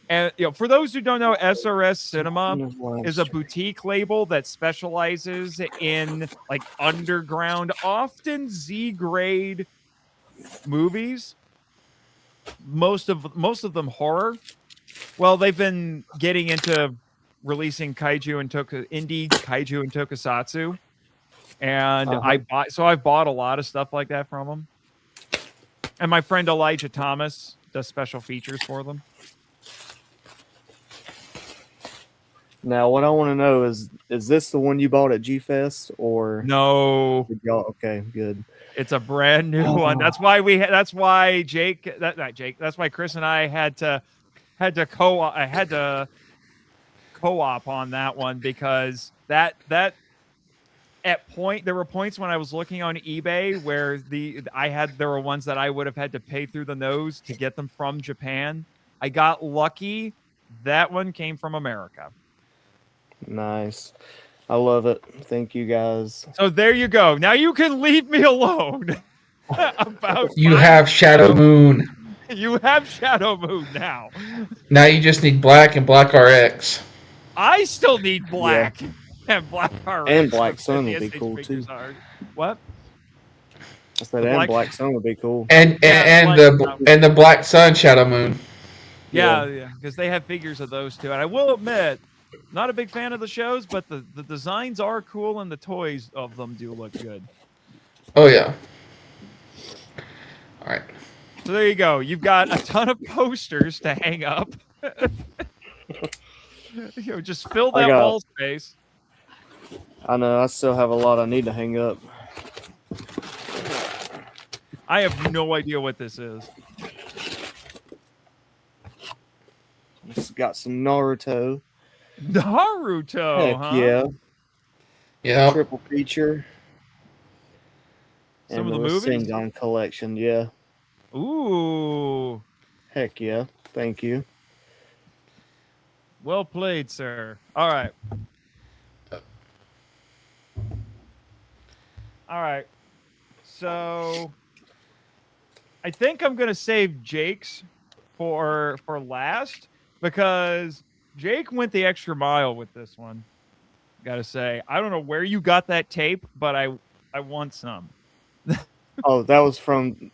And for those who don't know, SRS Cinema is a boutique label that specializes in like underground, often Z grade movies. Most of them horror. Well, they've been getting into releasing kaiju and indie kaiju and tokusatsu, and I've bought a lot of stuff like that from them. And my friend Elijah Thomas does special features for them. Now, what I want to know is this the one you bought at G Fest or no? Okay, good. It's a brand new one. That's why that's why Chris and I had to co-op on that one, because there were points when I was looking on eBay where there were ones that I would have had to pay through the nose to get them from Japan. I got lucky. That one came from America. Nice. I love it. Thank you guys. So there you go. Now you can leave me alone. You have Shadow Moon. You have Shadow Moon now. Now you just need Black and Black RX. I still need Black and Black RX. And Black Sun would be cool too. What? I said, and Black Sun would be cool. And the Black Sun Shadow Moon. Yeah, because they have figures of those two. And I will admit, not a big fan of the shows, but the designs are cool and the toys of them do look good. Oh, yeah. All right. So there you go. You've got a ton of posters to hang up. Just fill that wall space. I know. I still have a lot I need to hang up. I have no idea what this is. It's got some Naruto. Naruto, Heck yeah. Yeah. Triple feature. Some and of the movies? Sentai collection, yeah. Ooh. Heck yeah. Thank you. Well played, sir. All right. All right. So I think I'm going to save Jake's for last, because Jake went the extra mile with this one. Gotta say, I don't know where you got that tape, but I want some. Oh,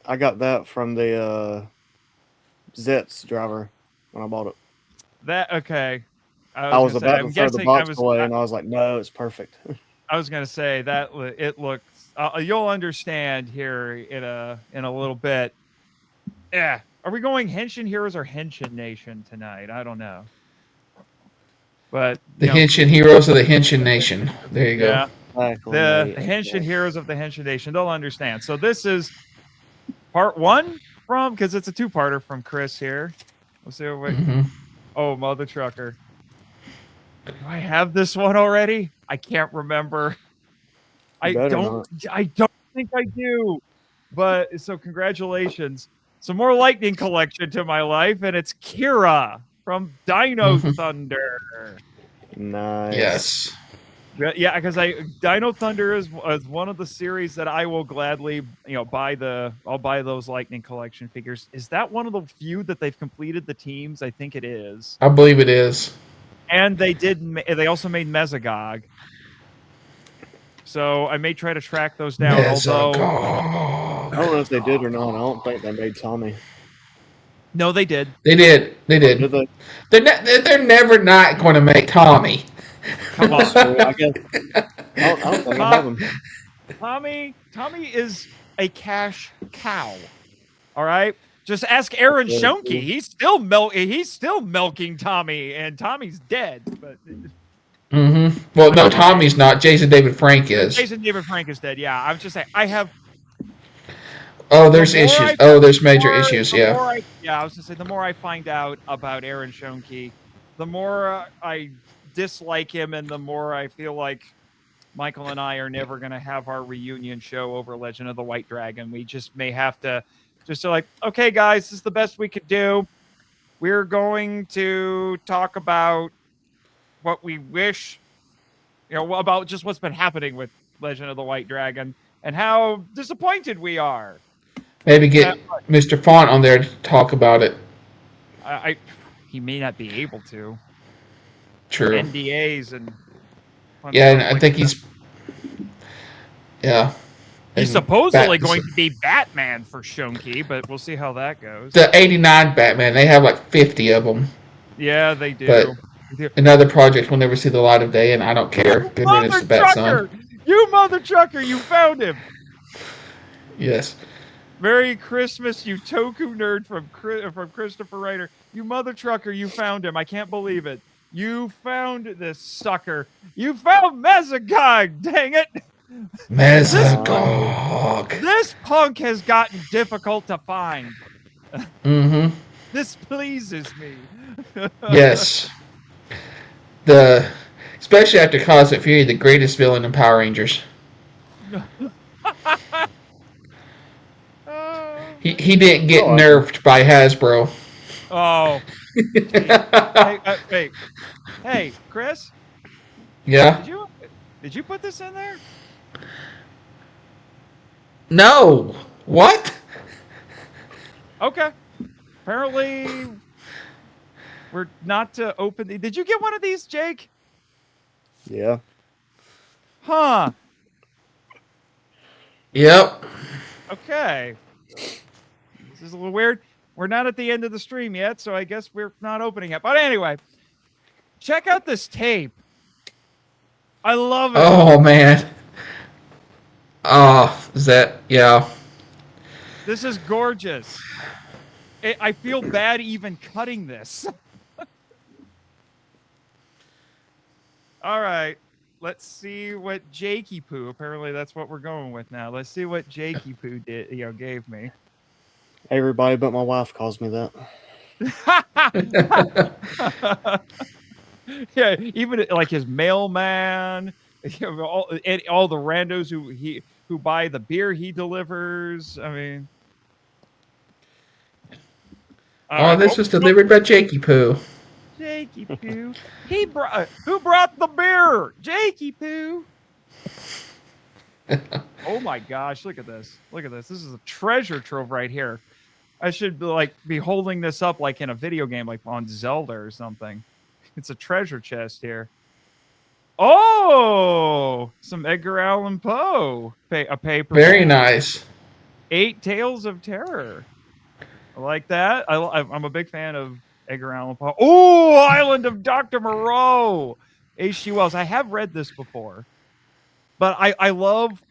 I got that from the Zets driver when I bought it. Okay. I was about to throw the box away, and I was like, no, it's perfect. I was gonna say that it looks. You'll understand here in a little bit. Yeah. Are we going Henshin Heroes or Henshin Nation tonight? I don't know. But the Henshin Heroes of the Henshin Nation. There you go. Yeah. The Henshin Heroes of the Henshin Nation. They'll understand. So this is part one because it's a two-parter from Chris here. Let's see what Oh, Mother Trucker. Do I have this one already? I can't remember. I don't think I do. But so congratulations. Some more Lightning Collection to my life, and it's Kira from Dino Thunder. Nice. Yes. Yeah, because Dino Thunder is one of the series that I will gladly, I'll buy those Lightning Collection figures. Is that one of the few that they've completed the teams? I think it is. I believe it is. And they also made Mesogog. So I may try to track those down. Although I don't know if they did or not. I don't think they made Tommy. No, they did. They did. Did they? They're never not going to make Tommy. Come on. I guess. I don't think I have him. Tommy is a cash cow. All right. Just ask Aaron Shonke. He's still milking Tommy, and Tommy's dead. But well, no, Tommy's not. Jason David Frank is. Jason David Frank is dead. Yeah, I'm just saying. I have. Oh, there's issues. There's major issues. Yeah. I was gonna say, the more I find out about Aaron Shonke, the more I dislike him, and the more I feel like Michael and I are never gonna have our reunion show over Legend of the White Dragon. We just may have to just like, okay, guys, this is the best we could do. We're going to talk about what we wish, about just what's been happening with Legend of the White Dragon and how disappointed we are. Maybe get Mr. Font on there to talk about it. He may not be able to. True. NDAs and yeah, and I think he's He's supposedly going to be Batman for Shonky, but we'll see how that goes. The '89 Batman, they have like 50 of them. Yeah, they do. But another project will never see the light of day, and I don't care. Good riddance to Bat-Son. You mother trucker, you found him. Yes. Merry Christmas, you toku nerd from Christopher Ryder. You mother trucker, you found him. I can't believe it. You found this sucker. You found Mezagog, dang it. Mezagog. This punk has gotten difficult to find. Mm-hmm. This pleases me. Yes. Especially after Cosmic Fury, the greatest villain in Power Rangers. He didn't get nerfed by Hasbro. Oh. Hey, Chris? Yeah? Did you put this in there? No. What? Okay. Apparently, we're not to open. Did you get one of these, Jake? Yeah. Huh. Yep. Okay. This is a little weird. We're not at the end of the stream yet, so I guess we're not opening it. But anyway, check out this tape. I love it. Oh, man. Oh, yeah. This is gorgeous. I feel bad even cutting this. All right. Let's see what Jakey Poo. Apparently that's what we're going with now. Let's see what Jakey Poo gave me. Everybody but my wife calls me that. Yeah, even like his mailman, all the randos who buy the beer he delivers. I mean, this was delivered by Jakey Poo. Jakey Poo. Who brought the beer? Jakey Poo. Oh my gosh! Look at this! Look at this! This is a treasure trove right here. I should be holding this up like in a video game, like on Zelda or something. It's a treasure chest here. Oh, some Edgar Allan Poe. A paper. Very nice. 8 Tales of Terror. I like that. I'm a big fan of Edgar Allan Poe. Oh, Island of Dr. Moreau. H.G. Wells. I have read this before, but I love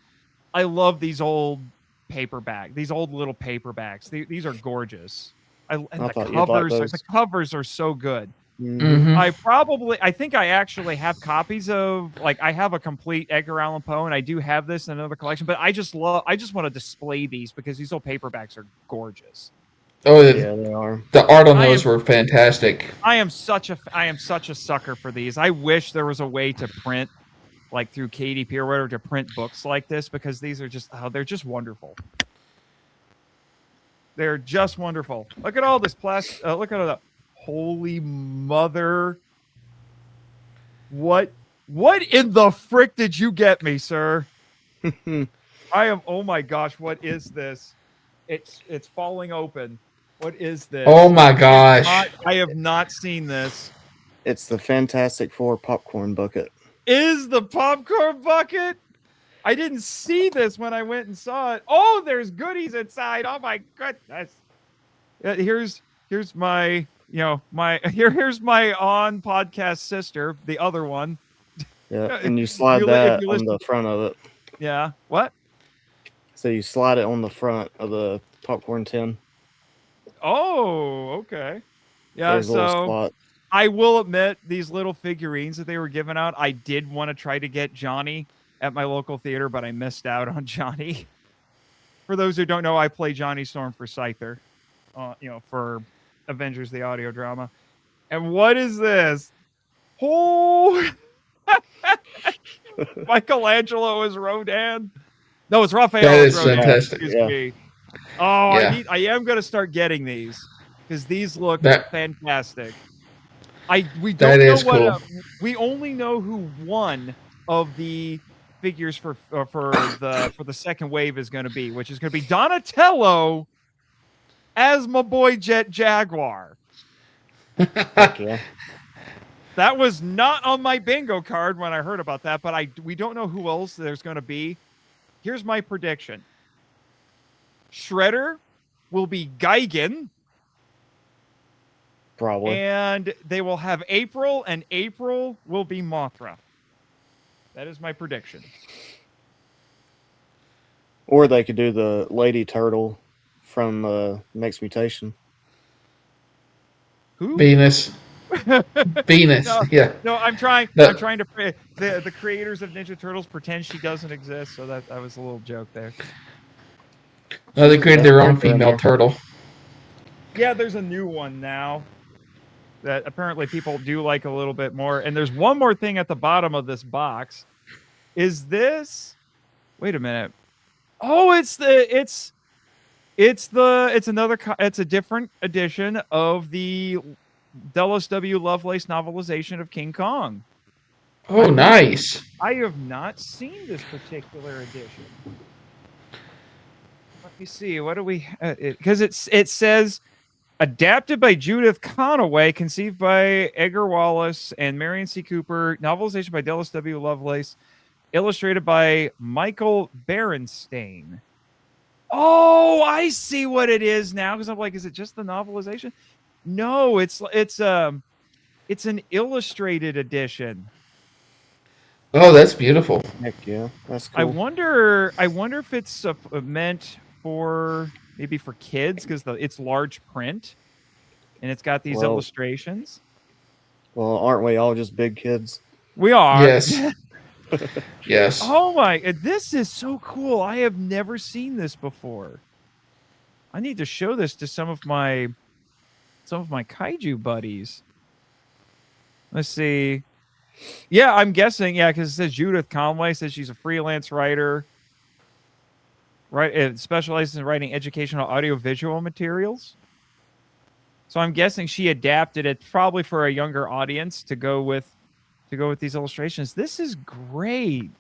these old paperback. These old little paperbacks. These are gorgeous. The covers are so good. Mm-hmm. I think I actually have copies of, I have a complete Edgar Allan Poe, and I do have this in another collection, but I just want to display these because these old paperbacks are gorgeous. Oh, yeah, they are. The art on those were fantastic. I am such a sucker for these. I wish there was a way to print, like through KDP or whatever, to print books like this, because these are just, they're just wonderful. They're just wonderful. Look at all this plastic. Look at all that. Holy mother. What in the frick did you get me, sir? Oh my gosh, what is this? It's falling open. What is this? Oh my gosh. I have not seen this. It's the Fantastic Four popcorn bucket. Is the popcorn bucket? I didn't see this when I went and saw it. Oh, there's goodies inside. Oh my goodness. Here's my here's my on podcast sister, the other one. Yeah, and you slide that on the front of it. Yeah. What? So you slide it on the front of the popcorn tin. Oh, okay. Yeah, so I will admit, these little figurines that they were giving out, I did want to try to get Johnny at my local theater, but I missed out on Johnny. For those who don't know, I play Johnny Storm for Scyther, for Avengers the audio drama. And what is this? Oh, Michelangelo is Rodan. No, it's Raphael. That is fantastic. Yeah. Oh, yeah. I am going to start getting these because these look fantastic. We don't know what. Cool. We only know who won of the figures for the second wave is going to be, which is going to be Donatello as my boy Jet Jaguar. Heck yeah. That was not on my bingo card when I heard about that, but we don't know who else there's going to be. Here's my prediction. Shredder will be Gigan. Probably. And they will have April, and April will be Mothra. That is my prediction. Or they could do the Lady Turtle from Next Mutation. Who? Venus. Venus. No, yeah. No, I'm trying. No. I'm trying to. The creators of Ninja Turtles pretend she doesn't exist, so that was a little joke there. No, they created their own female turtle. Yeah, there's a new one now that apparently people do like a little bit more. And there's one more thing at the bottom of this box. Is this? Wait a minute. Oh, it's a different edition of the Delos W. Lovelace novelization of King Kong. Oh, nice. I have not seen this particular edition. Let me see. What do we? Because it says adapted by Judith Conaway, conceived by Edgar Wallace and Marion C. Cooper, novelization by Delos W. Lovelace, illustrated by Michael Berenstain. Oh, I see what it is now. Because I'm like, is it just the novelization? No, it's an illustrated edition. Oh, that's beautiful. Heck yeah, that's cool. I wonder if it's meant for maybe for kids because it's large print and it's got these illustrations. Well, aren't we all just big kids? We are. Yes. Yes. Oh my! This is so cool. I have never seen this before. I need to show this to some of my kaiju buddies. Let's see. Yeah, I'm guessing. Yeah, because it says Judith Conway says she's a freelance writer. Right, it specializes in writing educational audiovisual materials. So I'm guessing she adapted it probably for a younger audience to go with these illustrations. This is great.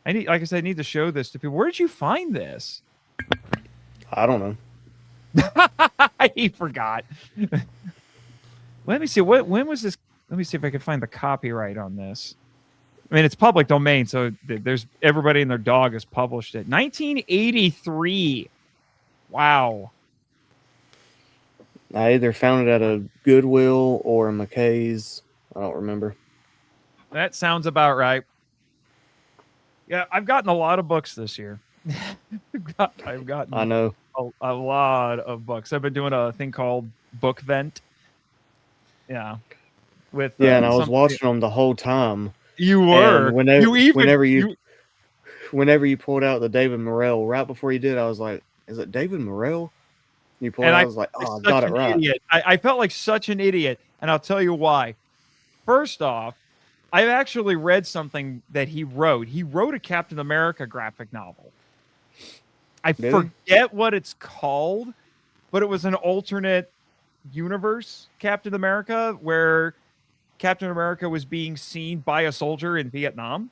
Like I said, I need to show this to people. Where did you find this? I don't know. He forgot. Let me see. When was this? Let me see if I can find the copyright on this. I mean, it's public domain, so there's everybody and their dog has published it. 1983. Wow. I either found it at a Goodwill or a McKay's. I don't remember. That sounds about right. Yeah, I've gotten a lot of books this year. I've gotten I know a lot of books. I've been doing a thing called Book Vent. Yeah. And I was watching them the whole time. You were. Whenever you pulled out the David Morrell right before you did, I was like, "Is it David Morrell?" You pulled it. I was like, "Oh, I got it right." Idiot. I felt like such an idiot, and I'll tell you why. First off, I've actually read something that he wrote. He wrote a Captain America graphic novel. I forget what it's called, but it was an alternate universe Captain America where Captain America was being seen by a soldier in Vietnam.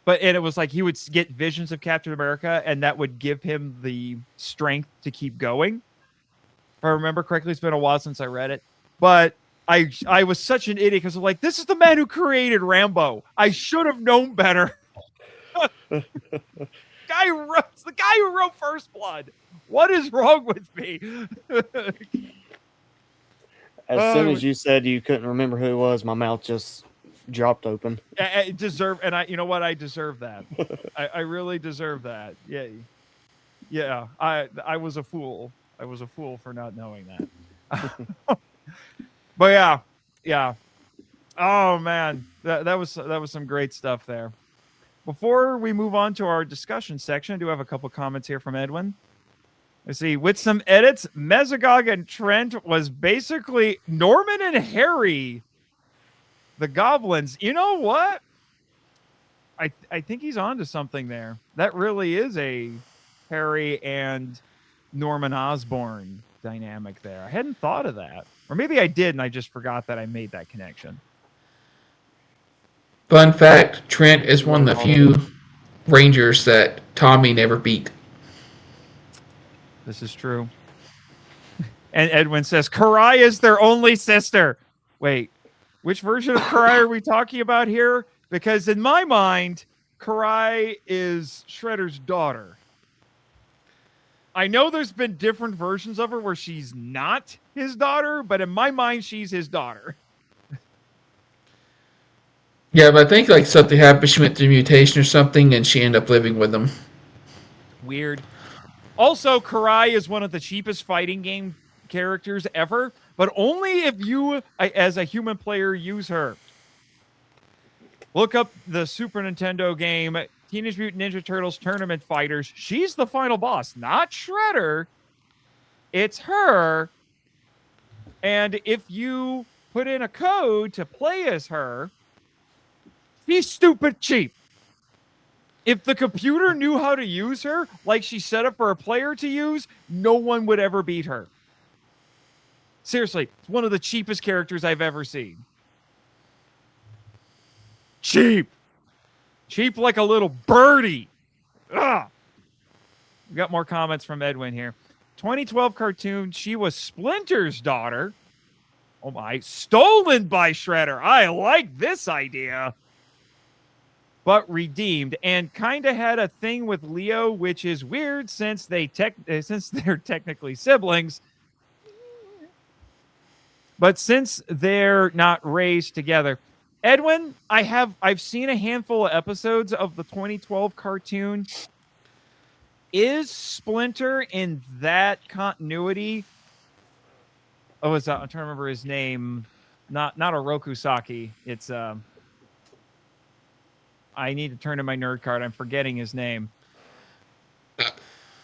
And it was like he would get visions of Captain America, and that would give him the strength to keep going. If I remember correctly, it's been a while since I read it. But I was such an idiot because I'm like, this is the man who created Rambo. I should have known better. The guy who wrote First Blood. What is wrong with me? As soon as you said you couldn't remember who it was, my mouth just dropped open. You know what? I deserve that. I really deserve that. Yeah. I was a fool. I was a fool for not knowing that. But yeah. Oh man, that was some great stuff there. Before we move on to our discussion section, I do have a couple comments here from Edwin. Let's see. With some edits, Mesogog and Trent was basically Norman and Harry, the goblins. You know what? I think he's onto something there. That really is a Harry and Norman Osborn dynamic there. I hadn't thought of that. Or maybe I did, and I just forgot that I made that connection. Fun fact, Trent is one of the few Rangers that Tommy never beat. This is true. And Edwin says, Karai is their only sister. Wait, which version of Karai are we talking about here? Because in my mind, Karai is Shredder's daughter. I know there's been different versions of her where she's not his daughter, but in my mind, she's his daughter. Yeah, but I think like something happened. She went through mutation or something, and she ended up living with them. Weird. Also, Karai is one of the cheapest fighting game characters ever, but only if you, as a human player, use her. Look up the Super Nintendo game Teenage Mutant Ninja Turtles Tournament Fighters. She's the final boss, not Shredder. It's her. And if you put in a code to play as her, she's stupid cheap. If the computer knew how to use her like she set up for a player to use, no one would ever beat her. Seriously, it's one of the cheapest characters I've ever seen. Cheap. Cheap like a little birdie. Ugh. We got more comments from Edwin here. 2012 cartoon, she was Splinter's daughter. Oh my, stolen by Shredder. I like this idea. But redeemed, and kind of had a thing with Leo, which is weird since they're technically siblings. But since they're not raised together, Edwin, I've seen a handful of episodes of the 2012 cartoon. Is Splinter in that continuity? Oh, I'm trying to remember his name. Not Oroku Saki. It's I need to turn to my nerd card. I'm forgetting his name.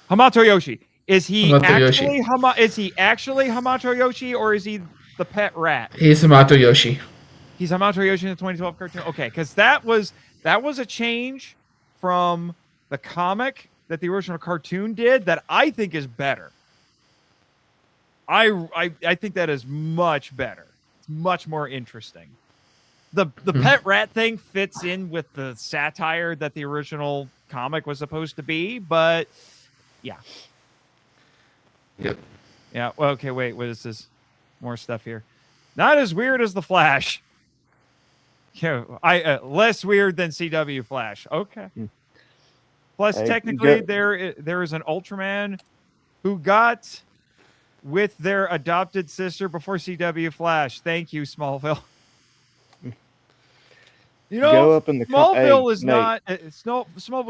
Hamato Yoshi. Is he actually Hamato Yoshi, or is he the pet rat? He's Hamato Yoshi. He's Hamato Yoshi in the 2012 cartoon. Okay, because that was a change from the comic that the original cartoon did that I think is better. I think that is much better. It's much more interesting. The pet rat thing fits in with the satire that the original comic was supposed to be, but yeah. Yep. Yeah. Well, okay, wait. What is this? More stuff here. Not as weird as the Flash. Yeah, less weird than CW Flash. Okay. Plus, technically, there is an Ultraman who got with their adopted sister before CW Flash. Thank you, Smallville. You know, Go up in the Smallville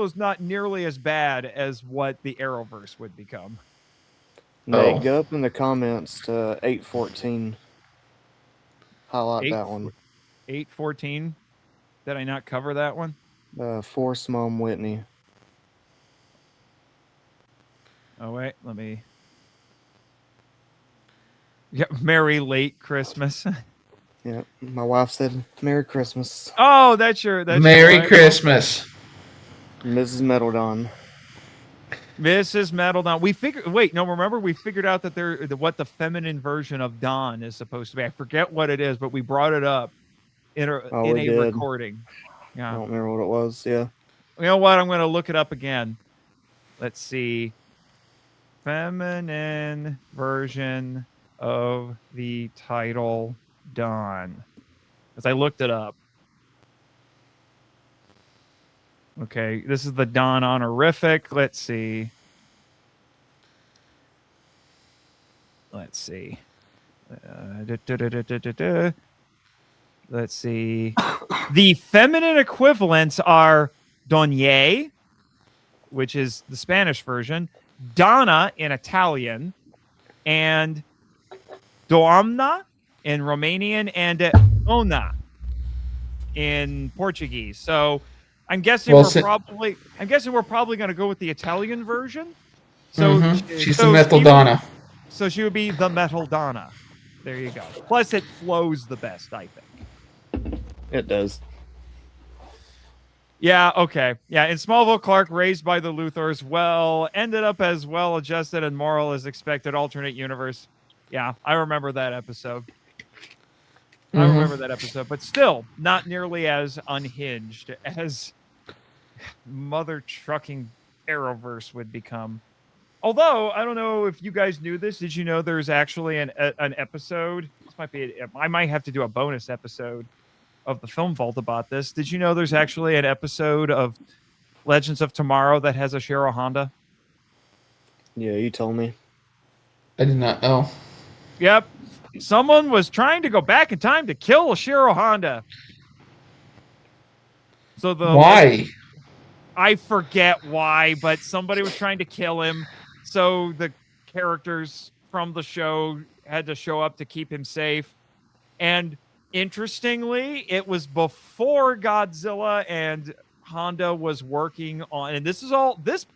is not nearly as bad as what the Arrowverse would become. Nate, go up in the comments to 814. Highlight that one. 814. Did I not cover that one? Force Mom Whitney. Oh wait, let me. Yeah, Merry Late Christmas. Yeah, my wife said Merry Christmas. Oh, that's Merry Christmas. Mrs. Metalldon. Mrs. Metalldon. Remember we figured out that what the feminine version of Dawn is supposed to be. I forget what it is, but we brought it up in a recording. Yeah. I don't remember what it was. Yeah. You know what? I'm going to look it up again. Let's see. Feminine version of the title Dawn. Because I looked it up. Okay, this is the Dawn honorific. Let's see. Let's see. The feminine equivalents are Donye, which is the Spanish version, Donna in Italian, and Doamna in Romanian, and Ona in Portuguese. So I'm guessing we're probably going to go with the Italian version. So she's the Metal Donna. So she would be the Metal Donna. There you go. Plus, it flows the best, I think. It does. Yeah, okay. Yeah, in Smallville, Clark, raised by the Luthors, ended up as well-adjusted and moral as expected alternate universe. Yeah, I remember that episode. I remember that episode, but still not nearly as unhinged as Mother Trucking Arrowverse would become. Although I don't know if you guys knew this. Did you know there's actually an episode? This might be. I might have to do a bonus episode of the Film Vault about this. Did you know there's actually an episode of Legends of Tomorrow that has a Shiro Honda? Yeah, you told me. I did not know. Yep. Someone was trying to go back in time to kill Shiro Honda. So Why? I forget why, but somebody was trying to kill him. So the characters from the show had to show up to keep him safe. And interestingly, it was before Godzilla and Honda was working on, and this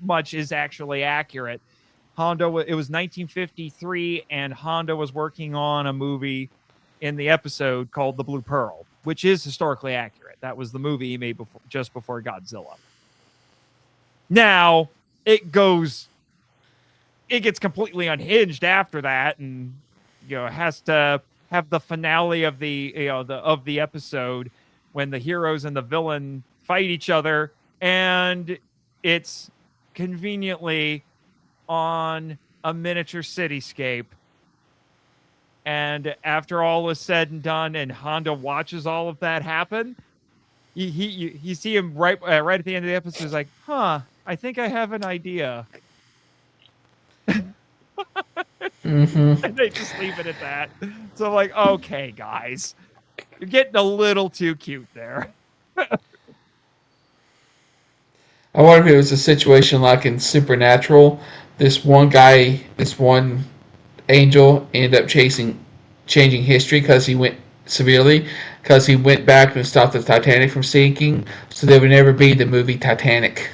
much is actually accurate. It was 1953, and Honda was working on a movie in the episode called The Blue Pearl, which is historically accurate. That was the movie he made just before Godzilla. Now it gets completely unhinged after that, and has to have the finale of the episode when the heroes and the villain fight each other, and it's conveniently on a miniature cityscape. And after all is said and done, and Honda watches all of that happen, you see him right at the end of the episode. He's like, I think I have an idea. And they just leave it at that. So I'm like, okay, guys, you're getting a little too cute there. I wonder if it was a situation like in Supernatural. This one angel ended up changing history because he went back and stopped the Titanic from sinking, so there would never be the movie Titanic.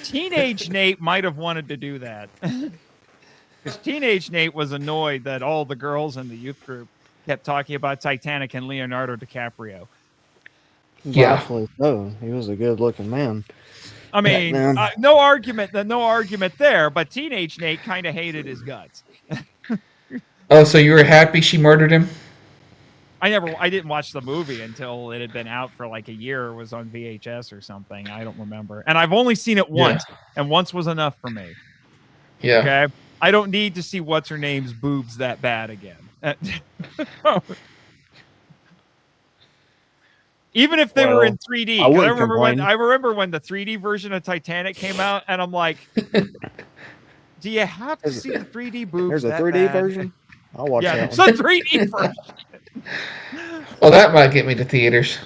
Teenage Nate might have wanted to do that. Because Teenage Nate was annoyed that all the girls in the youth group kept talking about Titanic and Leonardo DiCaprio. Yeah. Rightfully so. He was a good-looking man. I mean, no argument there, but Teenage Nate kind of hated his guts. Oh, so you were happy she murdered him? I didn't watch the movie until it had been out for like a year. It was on VHS or something. I don't remember. And I've only seen it once, and once was enough for me. Yeah. Okay. I don't need to see what's her name's boobs that bad again. Even if they were in 3D. I remember when the 3D version of Titanic came out, and I'm like, do you have to see the 3D boobs? There's a 3D version? I'll watch that one. It's a 3D version. Well, that might get me to theaters.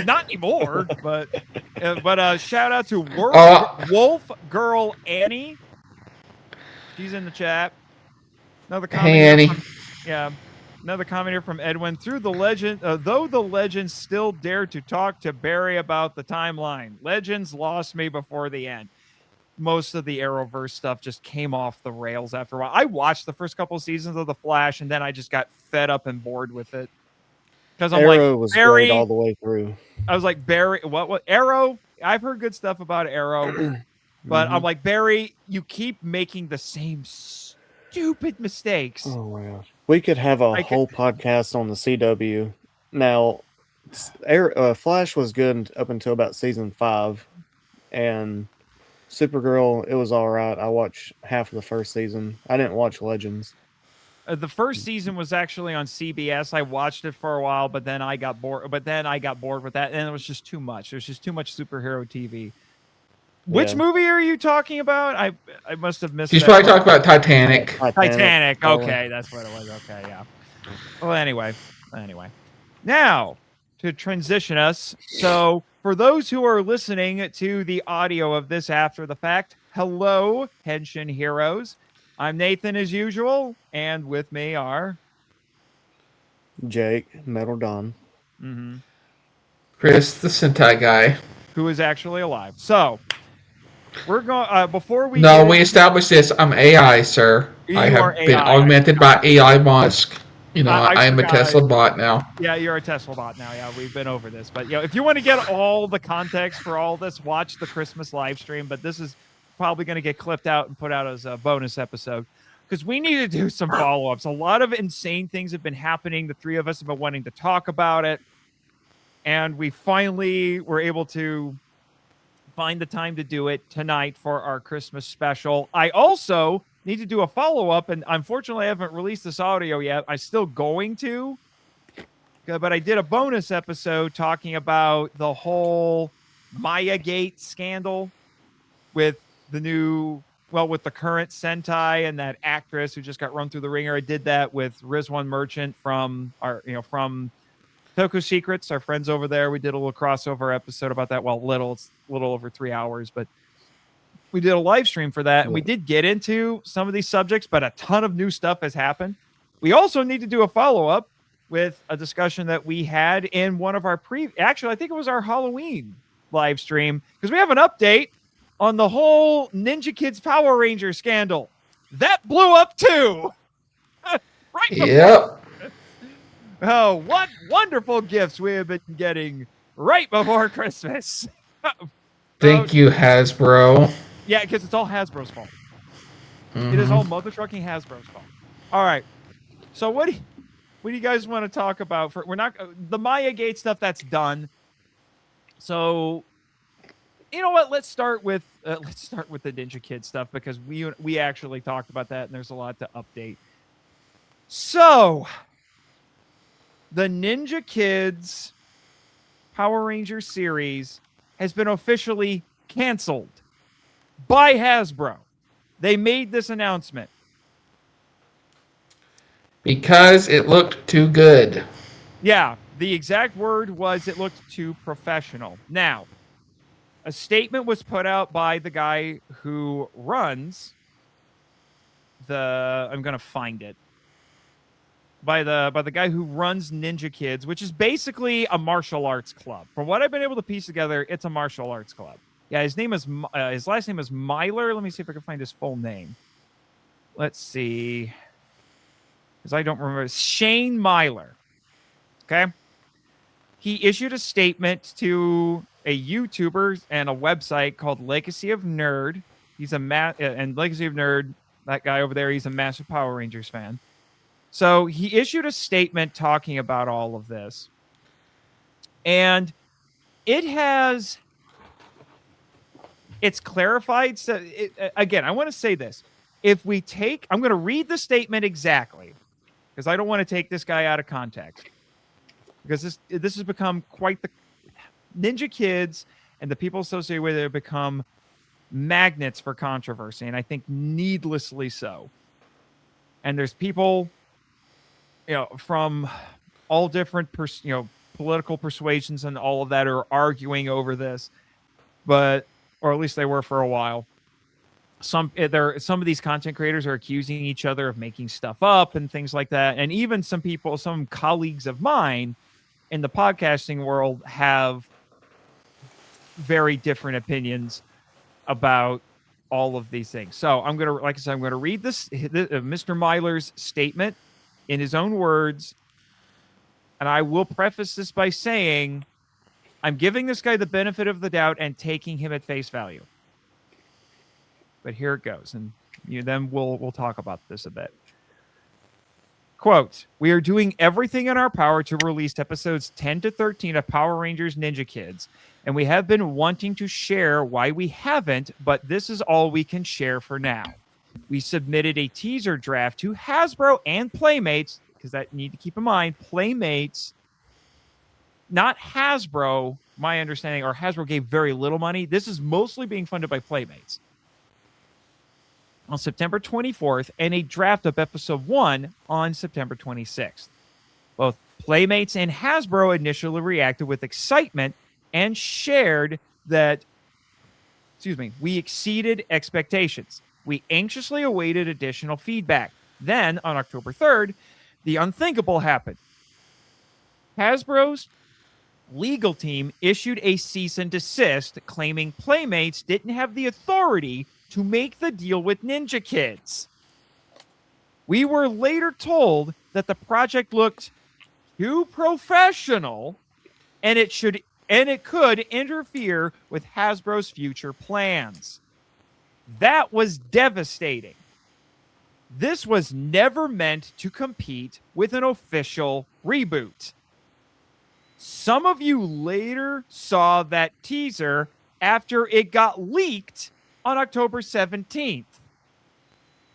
Not anymore, but shout out to Wolf Girl Annie. She's in the chat. Another comment. Hey, Annie. Another comment here from Edwin. Though the Legends still dare to talk to Barry about the timeline, Legends lost me before the end. Most of the Arrowverse stuff just came off the rails after a while. I watched the first couple of seasons of The Flash, and then I just got fed up and bored with it. Because Arrow was great all the way through. I was like, Barry, what Arrow? I've heard good stuff about Arrow, but I'm like, Barry, you keep making the same stupid mistakes. Oh my gosh. We could have a whole podcast on the CW. Now, Flash was good up until about season 5, and Supergirl, it was all right. I watched half of the first season. I didn't watch Legends. The first season was actually on CBS. I watched it for a while, but then I got bored. With that, and it was just too much. There's just too much superhero TV. Which movie are you talking about? I must have missed. He's probably talking about Titanic. Titanic. Okay, that's what it was. Okay, yeah. Well, anyway. Now, to transition us. So, for those who are listening to the audio of this after the fact, hello, Henshin heroes. I'm Nathan as usual, and with me are Jake, Metal Don. Chris, the Sentai Guy. Who is actually alive. So, we're going before we. No, we established this. I'm AI, sir. I have been augmented by AI Musk. I am a Tesla bot now. Yeah, you're a Tesla bot now. Yeah, we've been over this. But if you want to get all the context for all this, watch the Christmas live stream. But this is probably going to get clipped out and put out as a bonus episode. because we need to do some follow-ups. A lot of insane things have been happening. The three of us have been wanting to talk about it, and we finally were able to find the time to do it tonight for our Christmas special. I also need to do a follow-up, and unfortunately I haven't released this audio yet. I'm still going to, but I did a bonus episode talking about the whole Maya Gate scandal with with the current Sentai and that actress who just got run through the ringer. I did that with Rizwan Merchant from from Toku Secrets, our friends over there. We did a little crossover episode about that. Well, it's a little over 3 hours, but we did a live stream for that, and we did get into some of these subjects, but a ton of new stuff has happened. We also need to do a follow-up with a discussion that we had in one of our actually, I think it was our Halloween live stream, because we have an update on the whole Ninja Kids Power Ranger scandal. That blew up too. Right. Yep. Oh, what wonderful gifts we have been getting right before Christmas. Thank you, Hasbro. Yeah, because it's all Hasbro's fault. Mm-hmm. It is all mother trucking Hasbro's fault. All right. So what do you guys want to talk about? We're not the Maya Gate stuff. That's done. So, you know what? Let's start with the Ninja Kid stuff, because we actually talked about that, and there's a lot to update. So, the Ninja Kids Power Ranger series has been officially canceled by Hasbro. They made this announcement. Because it looked too good. Yeah, the exact word was it looked too professional. Now, a statement was put out by the guy who runs I'm going to find it. By the guy who runs Ninja Kids, which is basically a martial arts club. From what I've been able to piece together, it's a martial arts club. Yeah, his last name is Myler. Let me see if I can find his full name. Let's see. Because I don't remember. Shane Myler. Okay? He issued a statement to a YouTuber and a website called Legacy of Nerd. He's and Legacy of Nerd, that guy over there, he's a massive Power Rangers fan. So he issued a statement talking about all of this. And it's clarified. So again, I want to say this. I'm going to read the statement exactly, because I don't want to take this guy out of context. Because this has become quite the Ninja Kids and the people associated with it have become magnets for controversy, and I think needlessly so. And there's people, from all different political persuasions and all of that are arguing over this, or at least they were for a while. Some of these content creators are accusing each other of making stuff up and things like that, and even some colleagues of mine in the podcasting world have very different opinions about all of these things. So I'm going to read this Mr. Myler's statement in his own words, and I will preface this by saying I'm giving this guy the benefit of the doubt and taking him at face value. But here it goes, and then we'll talk about this a bit. Quote, "We are doing everything in our power to release episodes 10 to 13 of Power Rangers Ninja Kids, and we have been wanting to share why we haven't, but this is all we can share for now. We submitted a teaser draft to Hasbro and Playmates," because that need to keep in mind, Playmates, not Hasbro, my understanding, or Hasbro gave very little money. This is mostly being funded by Playmates. On September 24th, and a draft of episode 1 on September 26th. Both Playmates and Hasbro initially reacted with excitement and shared that, we exceeded expectations. We anxiously awaited additional feedback. Then, on October 3rd, the unthinkable happened. Hasbro's legal team issued a cease and desist, claiming Playmates didn't have the authority to make the deal with Ninja Kids. We were later told that the project looked too professional, and it could interfere with Hasbro's future plans. That was devastating. This was never meant to compete with an official reboot. Some of you later saw that teaser after it got leaked on October 17th.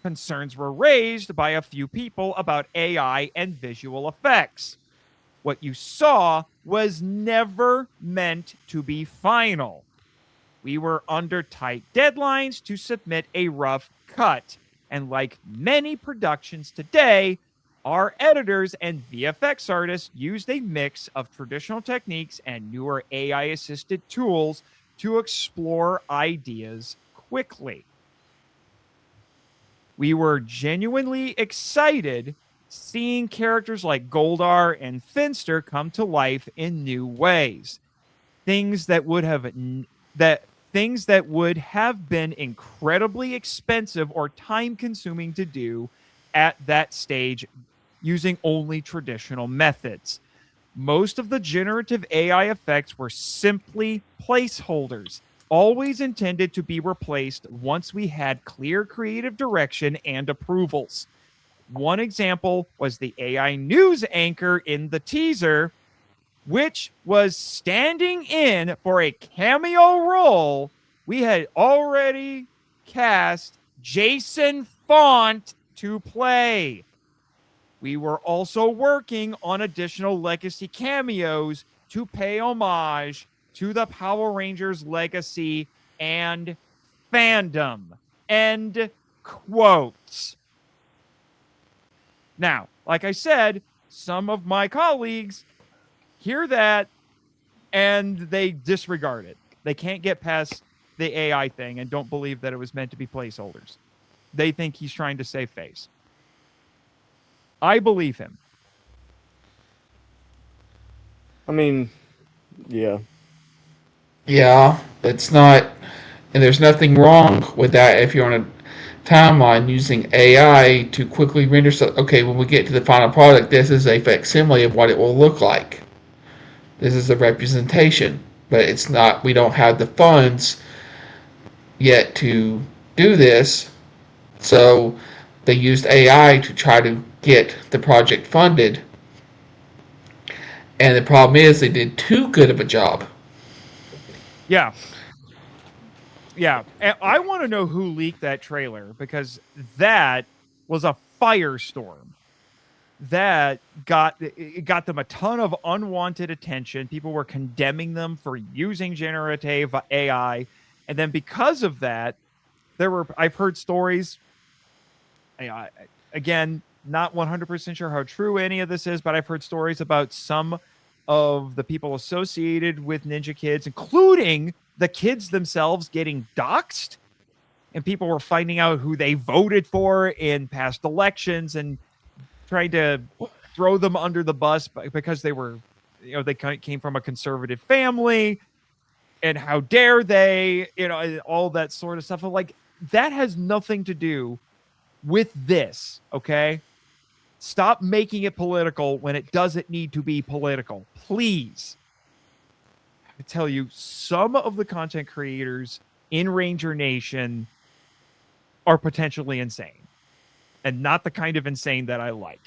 Concerns were raised by a few people about AI and visual effects. What you saw was never meant to be final. We were under tight deadlines to submit a rough cut, and like many productions today, our editors and VFX artists used a mix of traditional techniques and newer AI-assisted tools to explore ideas quickly. We were genuinely excited seeing characters like Goldar and Finster come to life in new ways. Things that would have been incredibly expensive or time-consuming to do at that stage using only traditional methods. Most of the generative AI effects were simply placeholders, always intended to be replaced once we had clear creative direction and approvals. One example was the AI news anchor in the teaser, which was standing in for a cameo role. We had already cast Jason Font to play. We were also working on additional legacy cameos to pay homage to the Power Rangers legacy and fandom. End quotes. Now, like I said, some of my colleagues hear that and they disregard it. They can't get past the AI thing and don't believe that it was meant to be placeholders. They think he's trying to save face. I believe him. I mean, yeah. Yeah, it's not, and there's nothing wrong with that if you're on a timeline using AI to quickly render stuff. Okay, when we get to the final product, this is a facsimile of what it will look like. This is a representation, but it's not, we don't have the funds yet to do this, so they used AI to try to get the project funded, and the problem is they did too good of a job. Yeah. And I want to know who leaked that trailer, because that was a firestorm. That got them a ton of unwanted attention. People were condemning them for using generative AI, and then because of that, I've heard stories. Again, not 100% sure how true any of this is, but I've heard stories about some of the people associated with Ninja Kids, including the kids themselves, getting doxxed, and people were finding out who they voted for in past elections and trying to throw them under the bus because they were, they came from a conservative family, and how dare they, all that sort of stuff. Like, that has nothing to do with this, okay? Stop making it political when it doesn't need to be political. Please. I tell you, some of the content creators in Ranger Nation are potentially insane, and not the kind of insane that I like.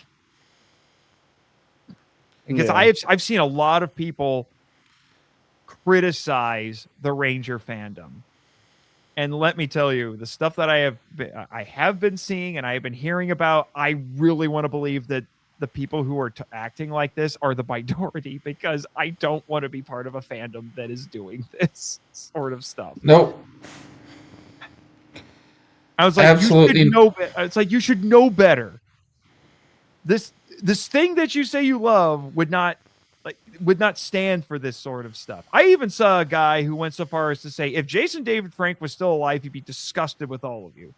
Because I've seen a lot of people criticize the Ranger fandom. And let me tell you, the stuff that I have been seeing and I have been hearing about, I really want to believe that the people who are acting like this are the minority, because I don't want to be part of a fandom that is doing this sort of stuff. Nope. I was like, absolutely. It's like, you should know better. This thing that you say you love would not stand for this sort of stuff. I even saw a guy who went so far as to say, if Jason David Frank was still alive, he'd be disgusted with all of you.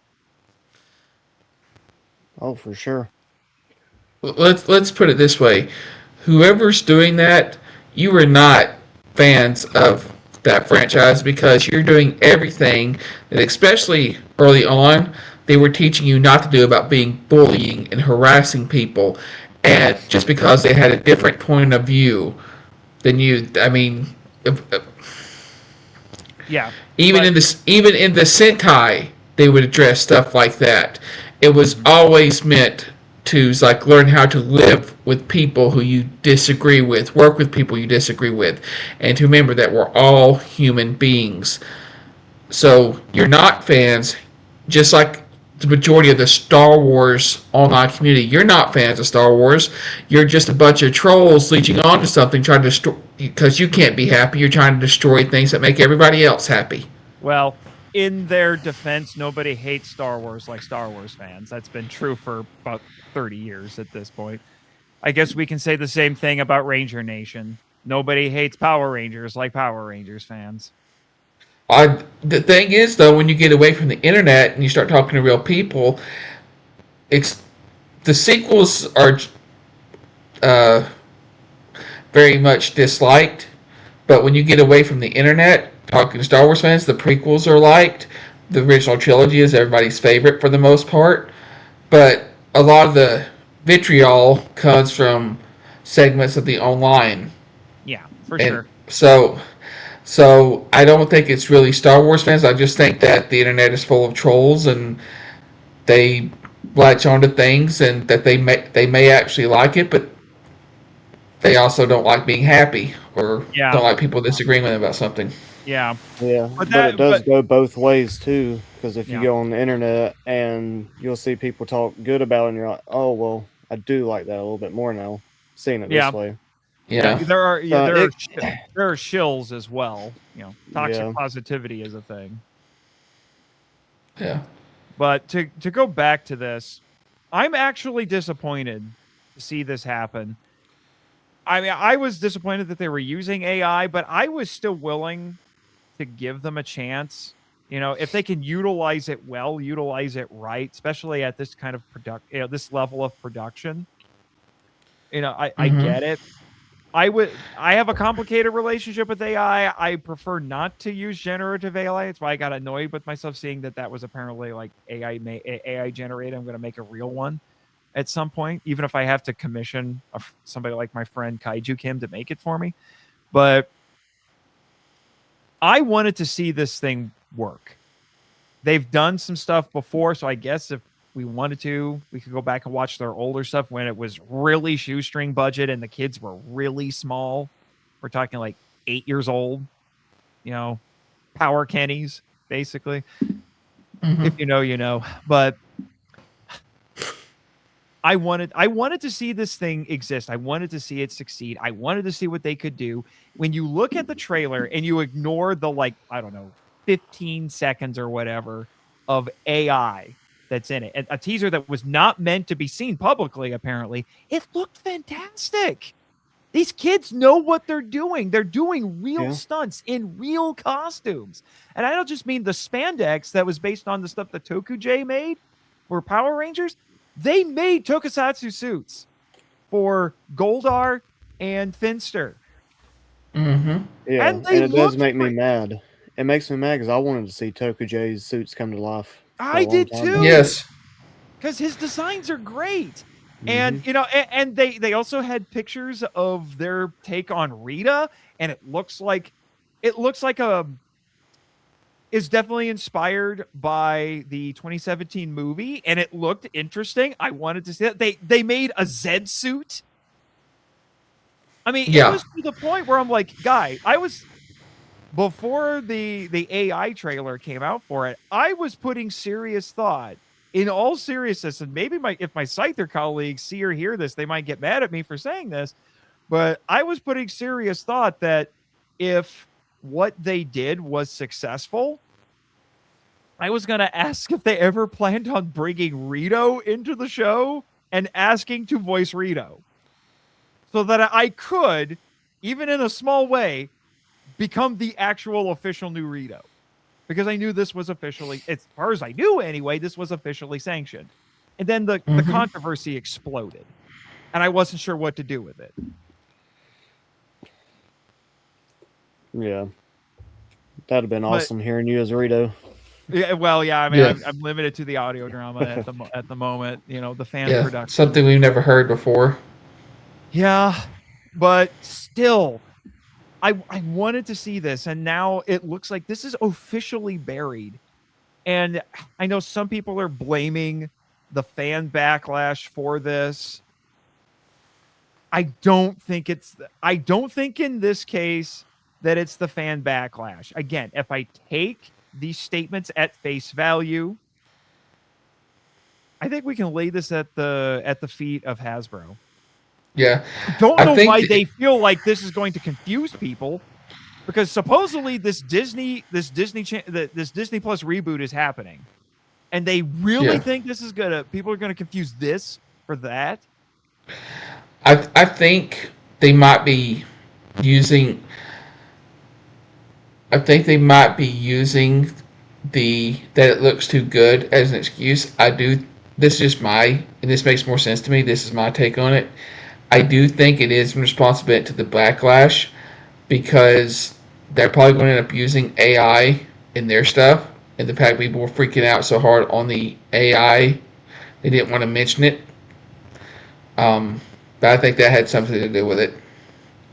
Oh, for sure. Let's put it this way. Whoever's doing that, you are not fans of that franchise, because you're doing everything that, especially early on, they were teaching you not to do about being bullying and harassing people, and just because they had a different point of view than you. I mean, yeah. Even in the Sentai, they would address stuff like that, it was always meant to like learn how to live with people who you disagree with, work with people you disagree with, and to remember that we're all human beings. So you're not fans, just like the majority of the Star Wars online community. You're not fans of Star Wars. You're just a bunch of trolls leeching onto something, trying to destroy because you can't be happy. You're trying to destroy things that make everybody else happy. Well, in their defense, nobody hates Star Wars like Star Wars fans. That's been true for about 30 years at this point. I guess we can say the same thing about Ranger Nation. Nobody hates Power Rangers like Power Rangers fans. The thing is, though, when you get away from the internet and you start talking to real people, the sequels are very much disliked. But when you get away from the internet, talking to Star Wars fans, the prequels are liked. The original trilogy is everybody's favorite for the most part. But a lot of the vitriol comes from segments of the online. Yeah, for sure. So I don't think it's really Star Wars fans. I just think that the internet is full of trolls and they latch onto things and that they may actually like it, but they also don't like being happy or don't like people disagreeing with them about something. Yeah. Yeah, but it does go both ways too. Because if you go on the internet and you'll see people talk good about it, and you're like, oh well, I do like that a little bit more now, seeing it this way. Yeah, there are shills as well. You know, toxic positivity is a thing. Yeah. But to go back to this, I'm actually disappointed to see this happen. I mean, I was disappointed that they were using AI, but I was still willing to give them a chance. You know, if they can utilize it well, utilize it right, especially at this kind of this level of production. You know, I get it. I have a complicated relationship with AI. I prefer not to use generative AI. That's why I got annoyed with myself seeing that was apparently like AI generated. I'm going to make a real one at some point, even if I have to commission somebody like my friend Kaiju Kim to make it for me. But I wanted to see this thing work. They've done some stuff before, so I guess if we wanted to, we could go back and watch their older stuff when it was really shoestring budget and the kids were really small. We're talking like 8 years old, you know, Power Kennys, basically. If you know, you know. But I wanted to see this thing exist. I wanted to see it succeed. I wanted to see what they could do. When you look at the trailer and you ignore the, like, I don't know, 15 seconds or whatever of AI that's in it, a teaser that was not meant to be seen publicly, apparently, it looked fantastic. These kids know what they're doing. They're doing real stunts in real costumes. And I don't just mean the spandex that was based on the stuff that Toku made for Power Rangers. They made tokusatsu suits for Goldar and Finster. Yeah, and it does make me mad. It makes me mad because I wanted to see Tokujay's suits come to life. I did too. Yes, because his designs are great, and you know, and they also had pictures of their take on Rita, and it looks like is definitely inspired by the 2017 movie, and it looked interesting. I wanted to see that. They made a Zed suit. I mean, it was to the point where I'm like, Guy, before the AI trailer came out for it, I was putting serious thought, in all seriousness, and maybe if my Scyther colleagues see or hear this, they might get mad at me for saying this, but I was putting serious thought that if what they did was successful, I was going to ask if they ever planned on bringing Rito into the show and asking to voice Rito, so that I could, even in a small way, become the actual official new Rito, because I knew this was officially, as far as I knew anyway, this was officially sanctioned. And then the controversy exploded, and I wasn't sure what to do with it. Yeah, that'd have been awesome hearing you as Rito. Yeah, well, yeah. I mean, I'm limited to the audio drama at the moment. You know, the fan production, something we've never heard before. Yeah, but still, I wanted to see this, and now it looks like this is officially buried. And I know some people are blaming the fan backlash for this. I don't think in this case that it's the fan backlash. Again, if I take these statements at face value, I think we can lay this at the feet of Hasbro. Yeah. I don't I know think why they feel like this is going to confuse people, because supposedly this Disney Plus reboot is happening, and they really think this is people are gonna confuse this for that. I think they might be using. I think they might be using that it looks too good as an excuse. I do. This is just and this makes more sense to me. This is my take on it. I do think it is in responsibility to the backlash, because they're probably going to end up using AI in their stuff. And the fact people were freaking out so hard on the AI, they didn't want to mention it. But I think that had something to do with it.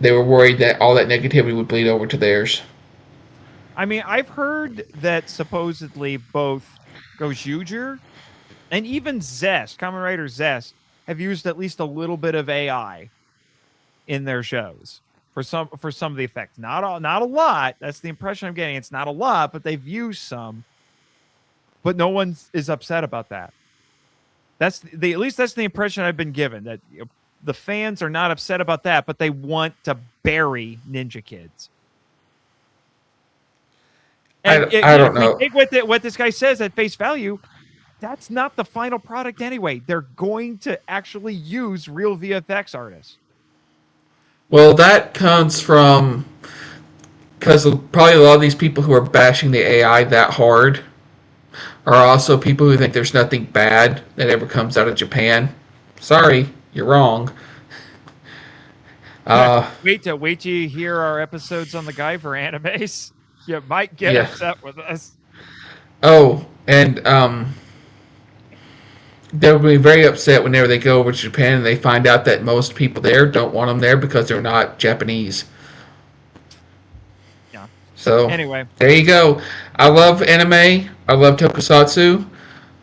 They were worried that all that negativity would bleed over to theirs. I mean, I've heard that supposedly both Gojuger and even Zest, Kamen Rider Zest, have used at least a little bit of AI in their shows for some of the effects. Not a lot. That's the impression I'm getting. It's not a lot, but they've used some. But no one is upset about that. At least that's the impression I've been given, that the fans are not upset about that, but they want to bury Ninja Kids. And I don't know. If we take what this guy says at face value, that's not the final product anyway. They're going to actually use real VFX artists. Well, that comes from, because probably a lot of these people who are bashing the AI that hard are also people who think there's nothing bad that ever comes out of Japan. Sorry, you're wrong. Wait till you hear our episodes on the Guyver animes. You might get upset with us. Oh, and they'll be very upset whenever they go over to Japan and they find out that most people there don't want them there because they're not Japanese. Yeah. So anyway, there you go. I love anime. I love tokusatsu,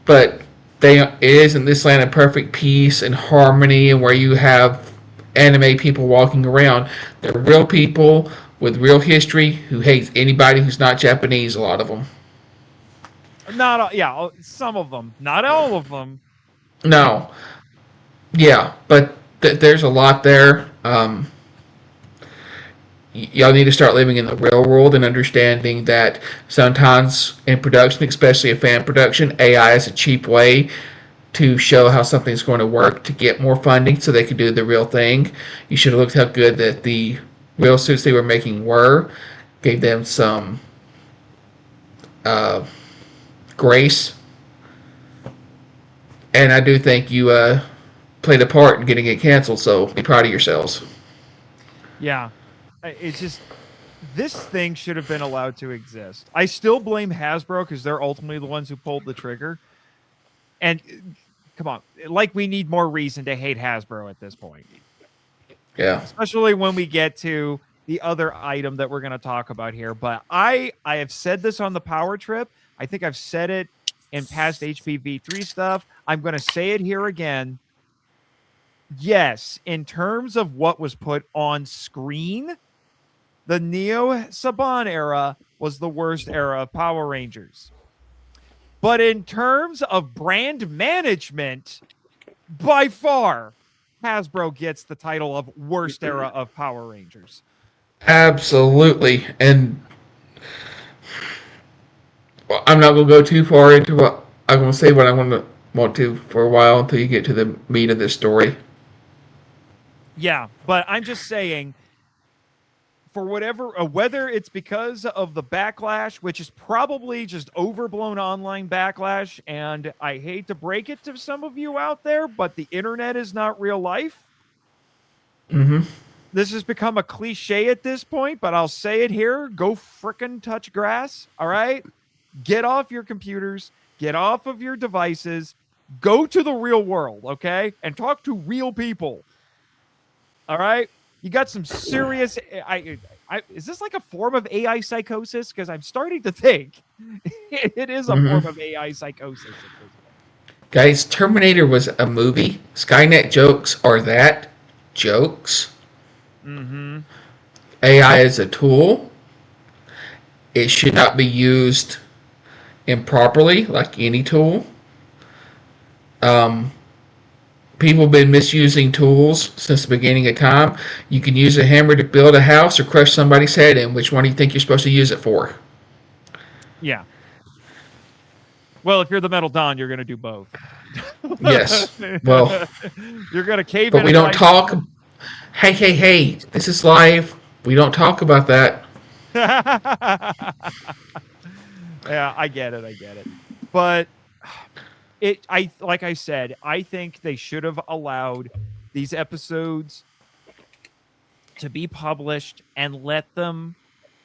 but it is in this land of perfect peace and harmony, and where you have anime people walking around. They're real people with real history who hates anybody who's not Japanese. A lot of them. Some of them, not all of them. No. Yeah, but there's a lot there. Y'all need to start living in the real world and understanding that sometimes in production, especially a fan production, AI is a cheap way to show how something's going to work to get more funding so they can do the real thing. You should have looked how good that the real suits they were making gave them some grace. And I do think you played a part in getting it canceled, so be proud of yourselves. Yeah. It's just, this thing should have been allowed to exist. I still blame Hasbro because they're ultimately the ones who pulled the trigger. And come on, we need more reason to hate Hasbro at this point. Yeah. Especially when we get to the other item that we're going to talk about here. But I have said this on the Power Trip. I think I've said it in past HPV3 stuff. I'm going to say it here again. Yes, in terms of what was put on screen, the Neo Saban era was the worst era of Power Rangers. But in terms of brand management, by far, Hasbro gets the title of worst era of Power Rangers. Absolutely. And I'm not going to go too far into what I'm going to say, what I want to for a while until you get to the meat of this story. Yeah, but I'm just saying, for whether it's because of the backlash, which is probably just overblown online backlash, and I hate to break it to some of you out there, but the internet is not real life. Mm-hmm. This has become a cliche at this point, but I'll say it here. Go frickin' touch grass, all right? Get off your computers. Get off of your devices. Go to the real world, okay? And talk to real people. All right? You got some serious... is this like a form of AI psychosis? Because I'm starting to think it is a form of AI psychosis. Guys, Terminator was a movie. Skynet jokes are that jokes. Mm-hmm. AI is a tool. It should not be used improperly, like any tool. Um, People have been misusing tools since the beginning of time. You can use a hammer to build a house or crush somebody's head in. Which one do you think you're supposed to use it for? Yeah. Well, if you're the Metal Don, you're going to do both. Yes. Well, you're going to cave but in. we don't talk. Hey. This is live. We don't talk about that. Yeah, I get it. But like I said, I think they should have allowed these episodes to be published and let them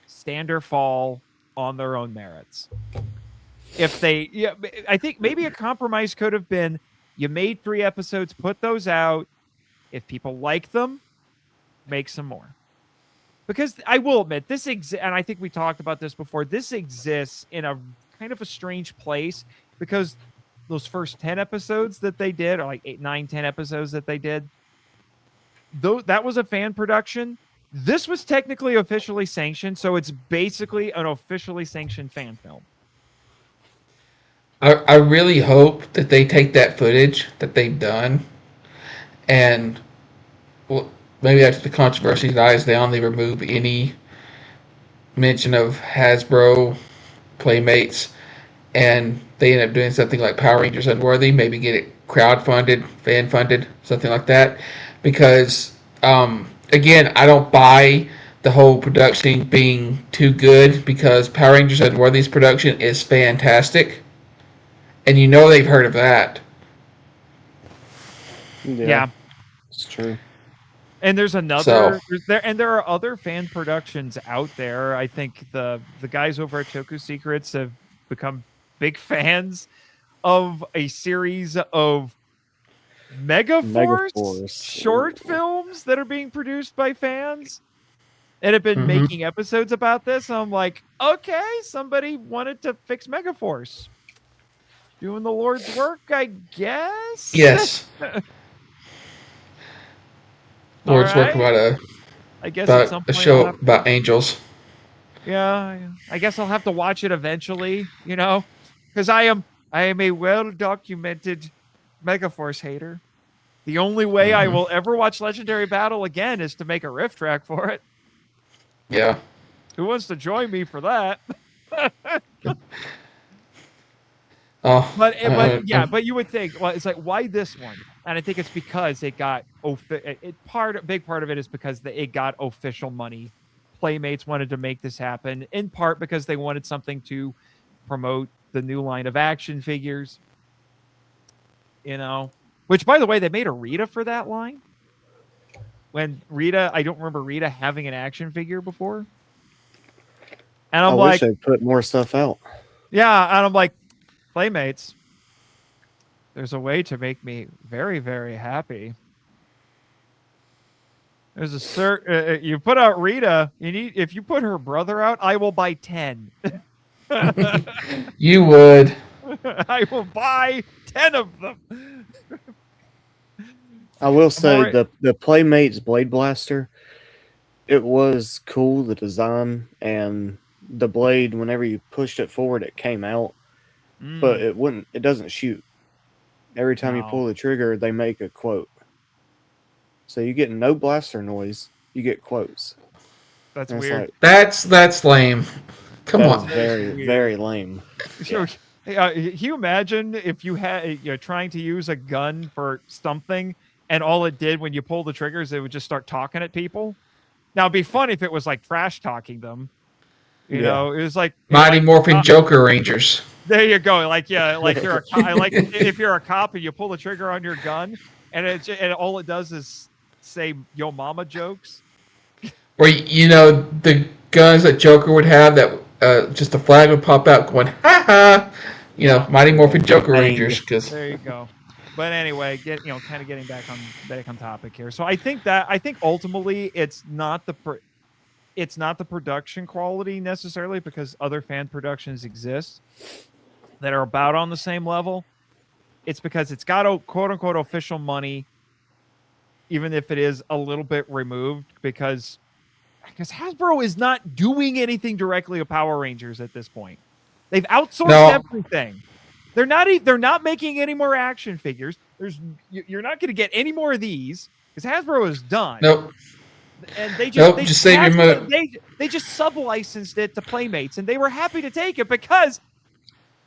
stand or fall on their own merits. If they, yeah, I think maybe a compromise could have been you made 3 episodes, put those out. If people like them, make some more. Because I will admit, and I think we talked about this before, this exists in a kind of a strange place because those first 10 episodes that they did, or like 8, 9, 10 episodes that they did, though that was a fan production. This was technically officially sanctioned, so it's basically an officially sanctioned fan film. I really hope that they take that footage that they've done and, well, maybe after the controversy dies down, they remove any mention of Hasbro Playmates and they end up doing something like Power Rangers Unworthy, maybe get it crowdfunded, fan funded, something like that. Because, again, I don't buy the whole production being too good because Power Rangers Unworthy's production is fantastic. And you know they've heard of that. Yeah. It's true. And there's another there are other fan productions out there. I think the guys over at Toku Secrets have become big fans of a series of Megaforce short films that are being produced by fans and have been making episodes about this. I'm like, okay, somebody wanted to fix Megaforce. Doing the Lord's work, I guess. Yes. Lord's work about a show about angels. Yeah, I guess I'll have to watch it eventually, because I am a well-documented Megaforce hater. The only way I will ever watch Legendary Battle again is to make a riff track for it. Yeah. Who wants to join me for that? But you would think, well, it's like, why this one? And I think it's because it got big part of it is because it got official money. Playmates wanted to make this happen, in part because they wanted something to promote the new line of action figures. Which, by the way, they made a Rita for that line. When Rita, I don't remember Rita having an action figure before. And I wish they'd put more stuff out. Yeah, and I'm like, Playmates, there's a way to make me very, very happy. There's a you put out Rita, if you put her brother out, I will buy 10. You would. I will buy 10 of them. I will say the Playmates Blade Blaster, it was cool, the design, and the blade, whenever you pushed it forward, it came out. But it doesn't shoot. Every time you pull the trigger, they make a quote. So you get no blaster noise, you get quotes. That's weird. Like, that's lame. Come on. Very, very lame. So, can you imagine if you had trying to use a gun for something and all it did when you pull the triggers, it would just start talking at people? Now it'd be fun if it was like trash talking them. You know, it was like Mighty Morphin Joker Rangers. There you go. Like you're if you're a cop and you pull the trigger on your gun and all it does is say "Yo Mama" jokes. Or the guns that Joker would have that just a flag would pop out going ha ha. Mighty Morphin Joker Rangers. There you go. But anyway, kind of getting back on topic here. So I think ultimately it's not the production quality necessarily, because other fan productions exist that are about on the same level. it's because it's got a quote unquote official money, even if it is a little bit removed, because Hasbro is not doing anything directly with Power Rangers at this point. They've outsourced everything. They're not making any more action figures. You're not going to get any more of these because Hasbro is done. Nope. And they just sub-licensed it to Playmates, and they were happy to take it because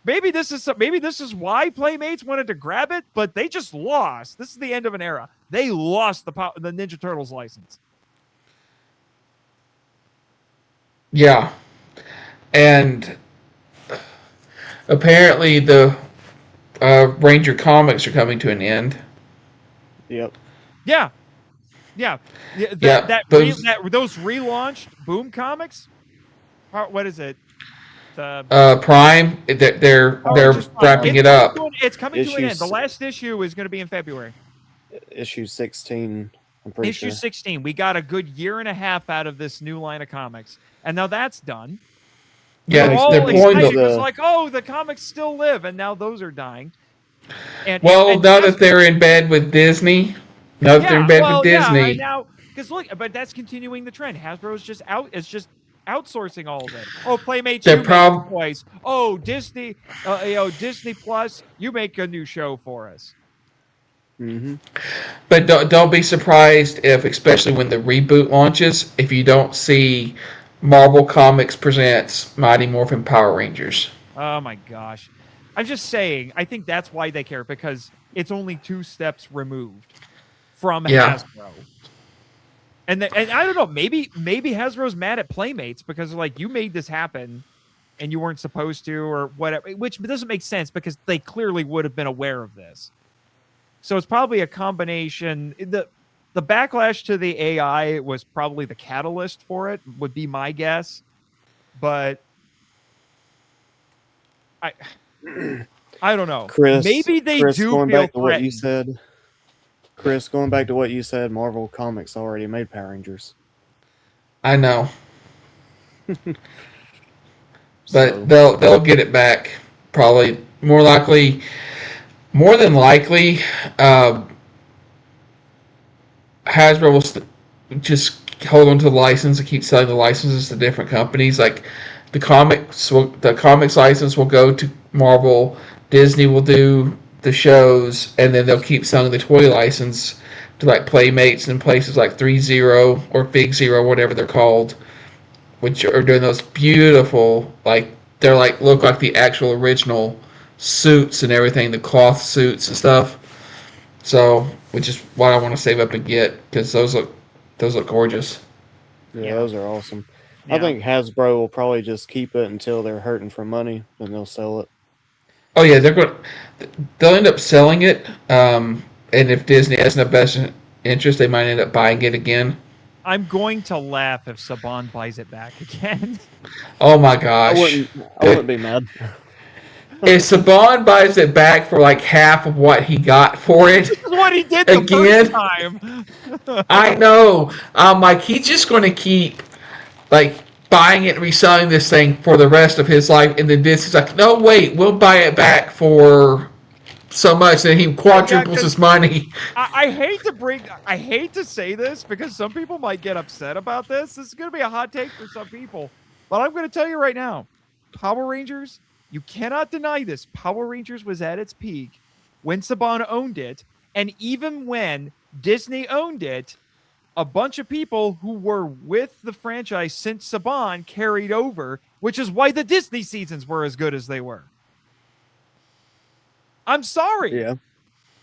maybe this is why Playmates wanted to grab it, but they just lost. This is the end of an era. They lost the Ninja Turtles license. Yeah, and apparently the Ranger comics are coming to an end. Yep. Yeah. Those relaunched Boom comics. What is it? Prime. They're wrapping it up. It's coming to an end. The last issue is going to be in February. Issue 16. I'm pretty sure. Issue 16. We got a good year and a half out of this new line of comics, and now that's done. Yeah, they're pulling it's like, oh, the comics still live, and now those are dying. Now that they're in bed with Disney. Now that they're in bed with Disney. Right now, because look, but that's continuing the trend. Hasbro's just outsourcing all of it. Oh, Playmates, you make toys. Oh, Disney, Disney Plus, you make a new show for us. Mm-hmm. But don't be surprised if, especially when the reboot launches, if you don't see Marvel Comics presents Mighty Morphin Power Rangers. Oh my gosh. I'm just saying, I think that's why they care, because it's only 2 steps removed from Hasbro. And I don't know, maybe Hasbro's mad at Playmates because like, you made this happen and you weren't supposed to, or whatever, which doesn't make sense because they clearly would have been aware of this. So it's probably a combination. The backlash to the AI was probably the catalyst for it, would be my guess. But I don't know. Chris, maybe they do going feel back to what you said. Chris, going back to what you said, Marvel Comics already made Power Rangers. I know. But they'll get it back. Probably more than likely, Hasbro will just hold on to the license and keep selling the licenses to different companies. Like the comics license will go to Marvel. Disney will do the shows, and then they'll keep selling the toy license to like Playmates and places like 3-0 or Big Zero, whatever they're called, which are doing those beautiful, like they're like look like the actual original suits and everything, the cloth suits and stuff. So, which is what I want to save up and get because those look gorgeous. Yeah, those are awesome. Yeah. I think Hasbro will probably just keep it until they're hurting for money, then they'll sell it. Oh yeah, they'll end up selling it, and if Disney has no best interest, they might end up buying it again. I'm going to laugh if Saban buys it back again. Oh my gosh. I wouldn't be mad. If Saban buys it back for like half of what he got for it, this is what he did the first time. I know. I'm like, he's just going to keep like buying it and reselling this thing for the rest of his life, and then Disney's like, no, wait, we'll buy it back for so much, and he quadruples his money. I hate to say this because some people might get upset about this. This is going to be a hot take for some people, but I'm going to tell you right now, Power Rangers, you cannot deny this. Power Rangers was at its peak when Saban owned it, and even when Disney owned it, a bunch of people who were with the franchise since Saban carried over, which is why the Disney seasons were as good as they were. I'm sorry. Yeah.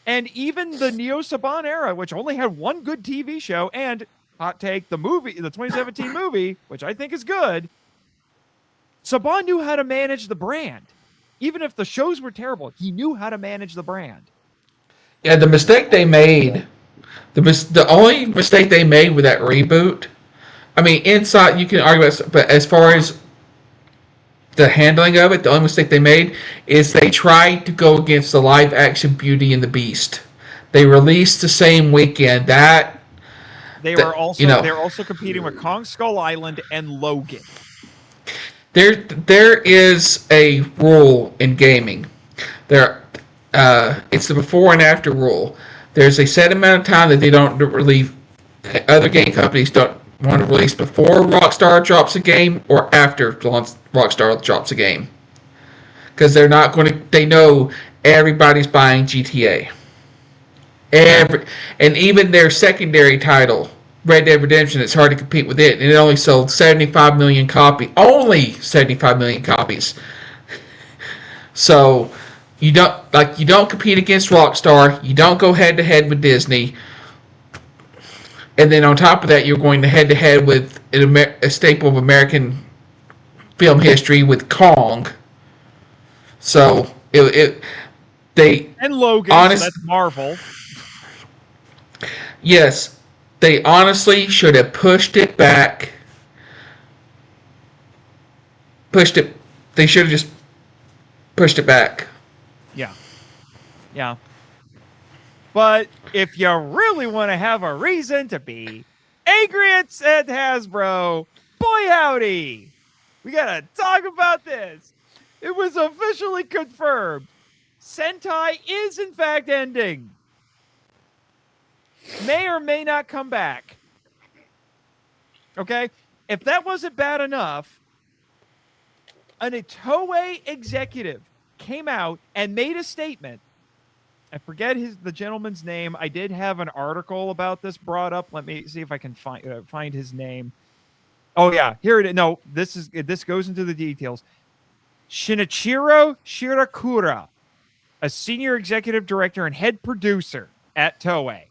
And even the Neo Saban era, which only had one good TV show, and hot take, the 2017 movie, which I think is good, Saban knew how to manage the brand. Even if the shows were terrible, he knew how to manage the brand. Yeah, the mistake they made, the only mistake they made with that reboot, I mean, inside you can argue about, but as far as the handling of it, the only mistake they made is they tried to go against the live action Beauty and the Beast. They released the same weekend. They were also competing with Kong Skull Island and Logan. There is a rule in gaming. It's the before and after rule. There's a set amount of time that they don't release. Other game companies don't want to release before Rockstar drops a game or after Rockstar drops a game, because they're not going to. They know everybody's buying GTA. And even their secondary title, Red Dead Redemption, it's hard to compete with it. And it only sold 75 million copies. Only 75 million copies. So you don't compete against Rockstar. You don't go head to head with Disney. And then on top of that, you're going head to head with a staple of American film history with Kong. So they and Logan. So that's Marvel. Yes, they honestly should have pushed it back. They should have just pushed it back. Yeah. But if you really want to have a reason to be angry at Hasbro, boy howdy, we gotta talk about this. It was officially confirmed. Sentai is in fact ending. May or may not come back. Okay? If that wasn't bad enough, an Toei executive came out and made a statement. I forget the gentleman's name. I did have an article about this brought up. Let me see if I can find his name. Oh yeah, here it is. No, this goes into the details. Shinichiro Shirakura, a senior executive director and head producer at Toei.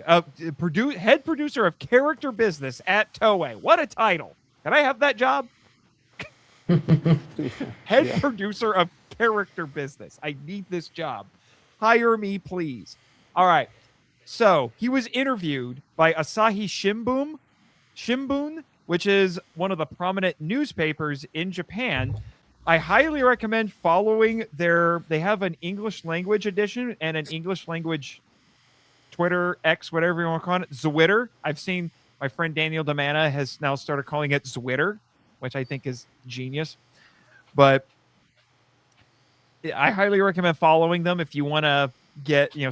Head producer of character business at Toei. What a title. Can I have that job? Head producer of character business. I need this job. Hire me, please. All right. So he was interviewed by Asahi Shimbun, which is one of the prominent newspapers in Japan. I highly recommend following they have an English language edition and an English language Twitter, X, whatever you want to call it, Zwitter. I've seen my friend Daniel Damana has now started calling it Zwitter, which I think is genius. But I highly recommend following them if you want to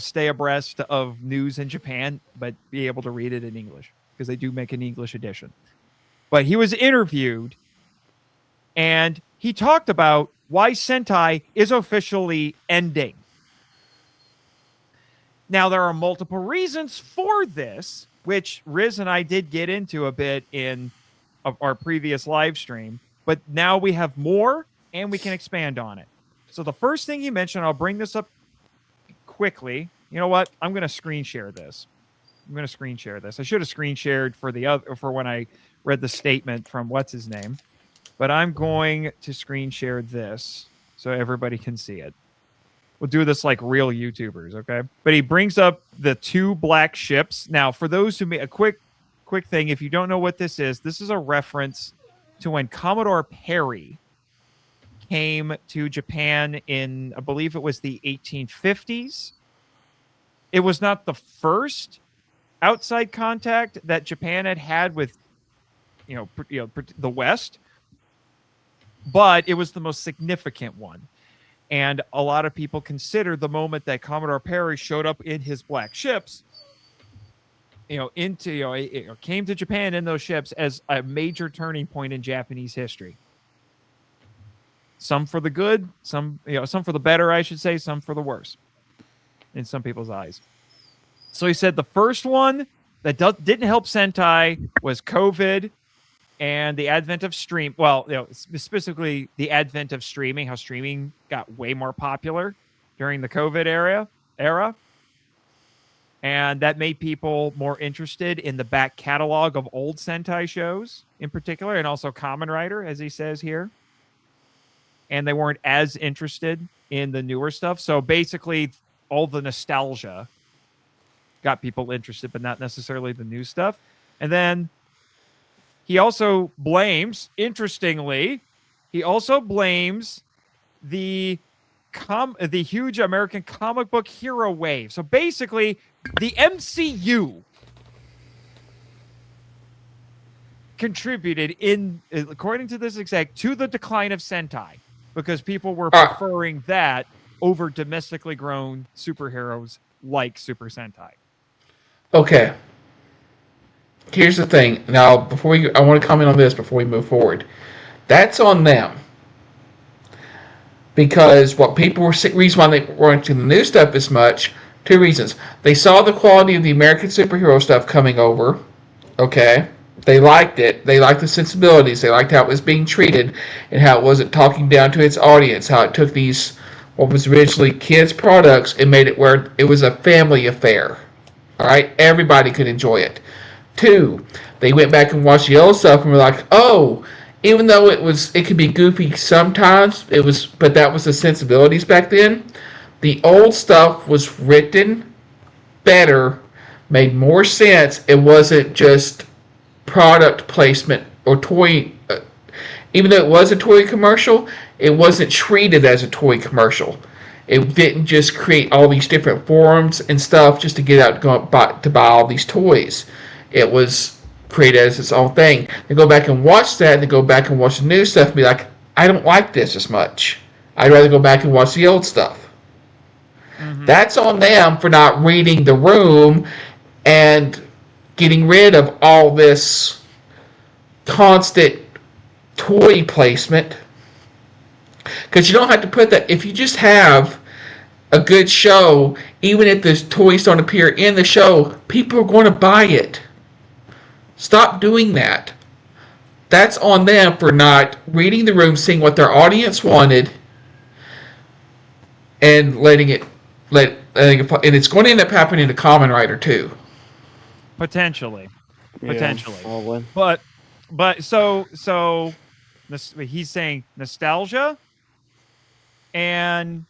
stay abreast of news in Japan, but be able to read it in English, because they do make an English edition. But he was interviewed, and he talked about why Sentai is officially ending. Now, there are multiple reasons for this, which Riz and I did get into a bit in our previous live stream, but now we have more, and we can expand on it. So the first thing he mentioned, I'll bring this up quickly. You know what? I'm going to screen share this. I should have screen shared for when I read the statement from what's his name, but I'm going to screen share this so everybody can see it. We'll do this like real YouTubers, okay? But he brings up the two black ships. Now, for those who a quick thing, if you don't know what this is a reference to when Commodore Perry came to Japan in, I believe it was the 1850s. It was not the first outside contact that Japan had with, the West, but it was the most significant one. And a lot of people consider the moment that Commodore Perry showed up in his black ships, came to Japan in those ships as a major turning point in Japanese history. Some for the good, some for the better, I should say, some for the worse in some people's eyes. So he said the first one that didn't help Sentai was COVID and the advent of stream. Well, specifically the advent of streaming, how streaming got way more popular during the COVID era. And that made people more interested in the back catalog of old Sentai shows in particular, and also Kamen Rider, as he says here. And they weren't as interested in the newer stuff. So basically, all the nostalgia got people interested, but not necessarily the new stuff. And then he also blames, interestingly, the huge American comic book hero wave. So basically, the MCU contributed, according to this exec, to the decline of Sentai, because people were preferring that over domestically grown superheroes like Super Sentai. Okay. Here's the thing. Now, I want to comment on this before we move forward. That's on them. Because reason why they weren't into the new stuff as much, two reasons. They saw the quality of the American superhero stuff coming over. Okay. They liked it. They liked the sensibilities. They liked how it was being treated and how it wasn't talking down to its audience. How it took these, what was originally kids' products and made it where it was a family affair. All right? Everybody could enjoy it. Two, they went back and watched the old stuff and were like, oh, even though it could be goofy sometimes, but that was the sensibilities back then. The old stuff was written better, made more sense. It wasn't just product placement or toy. Even though it was a toy commercial, it wasn't treated as a toy commercial. It didn't just create all these different forums and stuff just to get out to buy all these toys. It was created as its own thing. They go back and watch that, and they go back and watch the new stuff and be like, I don't like this as much. I'd rather go back and watch the old stuff. Mm-hmm. That's on them for not reading the room and getting rid of all this constant toy placement. Because you don't have to put that. If you just have a good show, even if the toys don't appear in the show, people are going to buy it. Stop doing that. That's on them for not reading the room, seeing what their audience wanted, and letting it. And it's going to end up happening to Kamen Rider too. Potentially. Probably. But so he's saying nostalgia and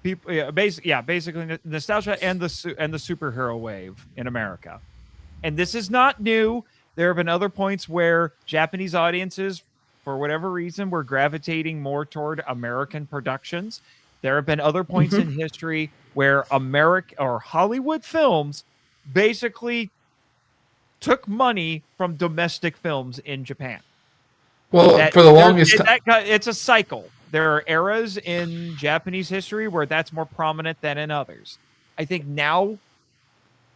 people, basically nostalgia and the superhero wave in America. And this is not new. There have been other points where Japanese audiences, for whatever reason, were gravitating more toward American productions. There have been other points in history where Hollywood films basically took money from domestic films in Japan. Well, for the longest time, it's a cycle. There are eras in Japanese history where that's more prominent than in others. I think now,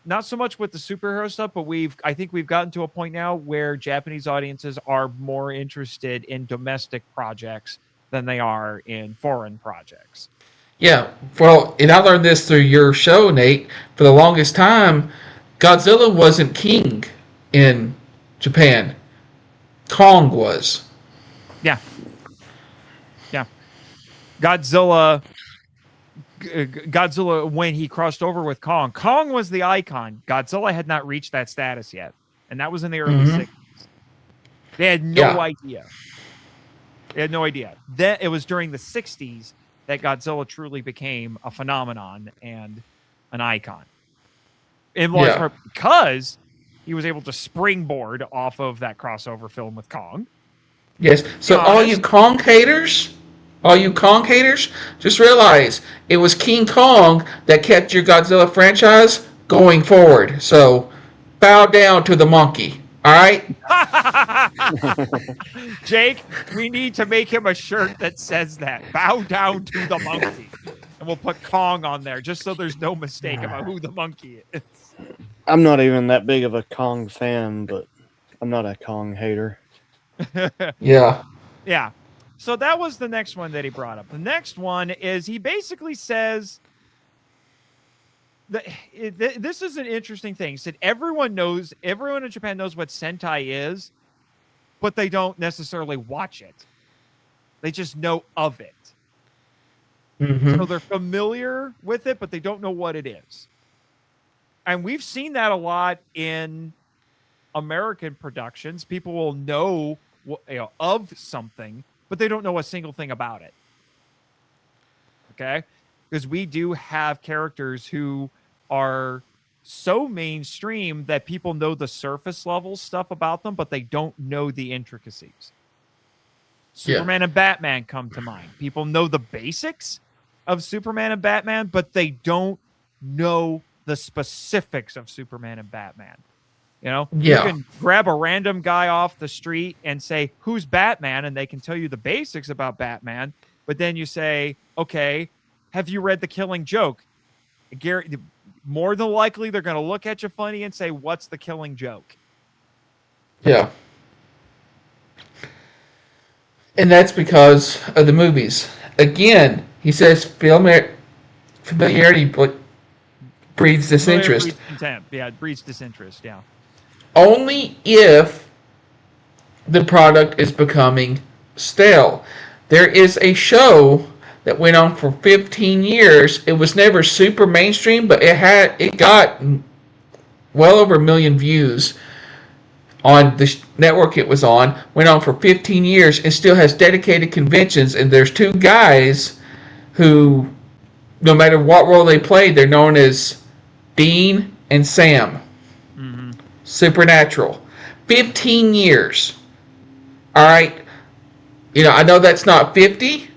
not so much with the superhero stuff, but I think we've gotten to a point now where Japanese audiences are more interested in domestic projects than they are in foreign projects. Yeah, well, and I learned this through your show, Nate. For the longest time, Godzilla wasn't king in Japan. Kong was. Yeah. Godzilla, when he crossed over with Kong was the icon. Godzilla had not reached that status yet. And that was in the early 60s. They had no idea. Then it was during the 60s that Godzilla truly became a phenomenon and an icon. In large part because he was able to springboard off of that crossover film with Kong. Yes. So all you Kong haters, just realize it was King Kong that kept your Godzilla franchise going forward. So bow down to the monkey. All right? Jake, we need to make him a shirt that says that. Bow down to the monkey. And we'll put Kong on there just so there's no mistake about who the monkey is. I'm not even that big of a Kong fan, but I'm not a Kong hater. Yeah. Yeah. So that was the next one that he brought up. The next one is he basically says this is an interesting thing. He said everyone in Japan knows what Sentai is, but they don't necessarily watch it. They just know of it. So they're familiar with it, but they don't know what it is. And we've seen that a lot in American productions. People will know of something, but they don't know a single thing about it. Okay? Because we do have characters who are so mainstream that people know the surface level stuff about them, but they don't know the intricacies. Superman and Batman come to mind. People know the basics of Superman and Batman, but they don't know the specifics of Superman and Batman. You know, you can grab a random guy off the street and say, who's Batman? And they can tell you the basics about Batman. But then you say, okay, have you read The Killing Joke? Gary, more than likely, they're going to look at you funny and say, what's the killing joke? Yeah. And that's because of the movies. Again, he says familiarity breeds disinterest. Breeds contempt. Yeah, it breeds disinterest. Yeah. Only if the product is becoming stale. There is a show that went on for 15 years. It was never super mainstream, but it got well over 1 million views on the network it was on. Went on for 15 years and still has dedicated conventions. And there's two guys who, no matter what role they play, they're known as Dean and Sam. Mm-hmm. Supernatural. 15 years. All right. I know that's not 50,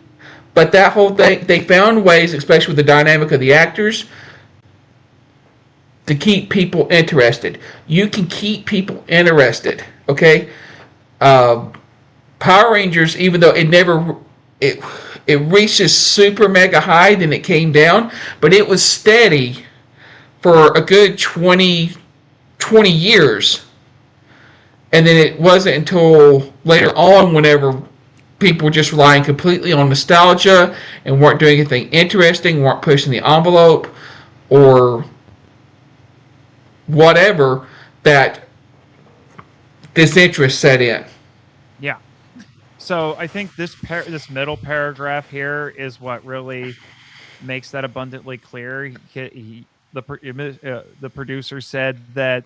but that whole thing, they found ways, especially with the dynamic of the actors, to keep people interested. You can keep people interested, okay? Power Rangers, even though it reached a super mega high, then it came down, but it was steady for a good 20 years. And then it wasn't until later on, whenever people were just relying completely on nostalgia and weren't doing anything interesting, weren't pushing the envelope, or whatever, that disinterest set in. Yeah. So I think this middle paragraph here is what really makes that abundantly clear. The producer said that,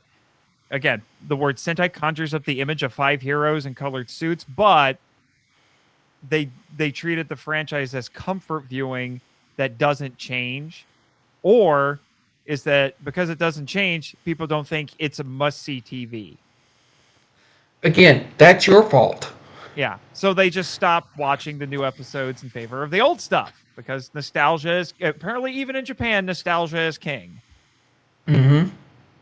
again, the word Sentai conjures up the image of 5 heroes in colored suits, but they treated the franchise as comfort viewing that doesn't change, or is that because it doesn't change, people don't think it's a must-see TV. Again, that's your fault. Yeah, so they just stopped watching the new episodes in favor of the old stuff because nostalgia is, apparently even in Japan, nostalgia is king. Mm-hmm.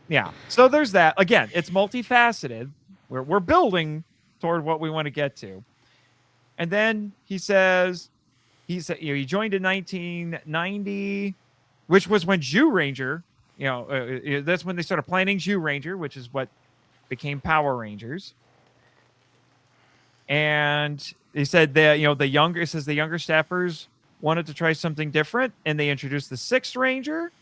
Yeah, so there's that. Again, it's multifaceted. We're building toward what we want to get to. And then he says, he joined in 1990, which was when Zyuranger, that's when they started planning Zyuranger, which is what became Power Rangers. And he said that, the younger staffers wanted to try something different, and they introduced the 6th Ranger,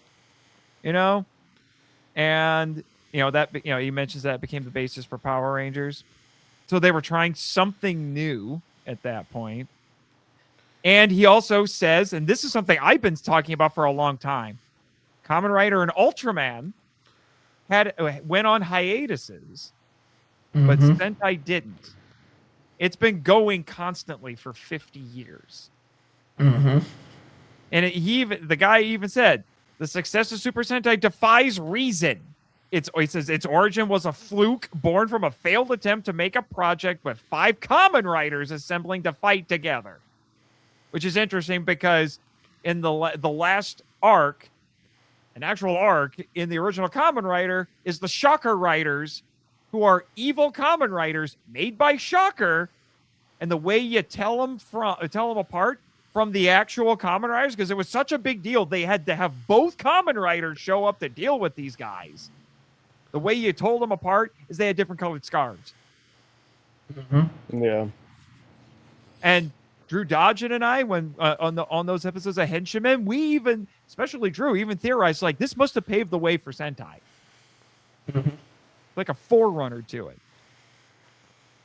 and he mentions that became the basis for Power Rangers. So they were trying something new at that point. And he also says, and this is something I've been talking about for a long time, Kamen Rider and Ultraman went on hiatuses, but Sentai didn't. It's been going constantly for 50 years. Mm-hmm. And the guy even said, the success of Super Sentai defies reason. He says its origin was a fluke born from a failed attempt to make a project with 5 Kamen Riders assembling to fight together. Which is interesting because in the last arc, an actual arc in the original Kamen Rider is the Shocker Riders, who are evil Kamen Riders made by Shocker, and the way you tell them apart from the actual Kamen Riders, because it was such a big deal, they had to have both Kamen Riders show up to deal with these guys. The way you told them apart is they had different colored scarves. Mm-hmm. Yeah. And Drew Dodgen and I, when on those episodes of Henshin, we even, especially Drew, even theorized like this must have paved the way for Sentai. Mm-hmm. Like a forerunner to it.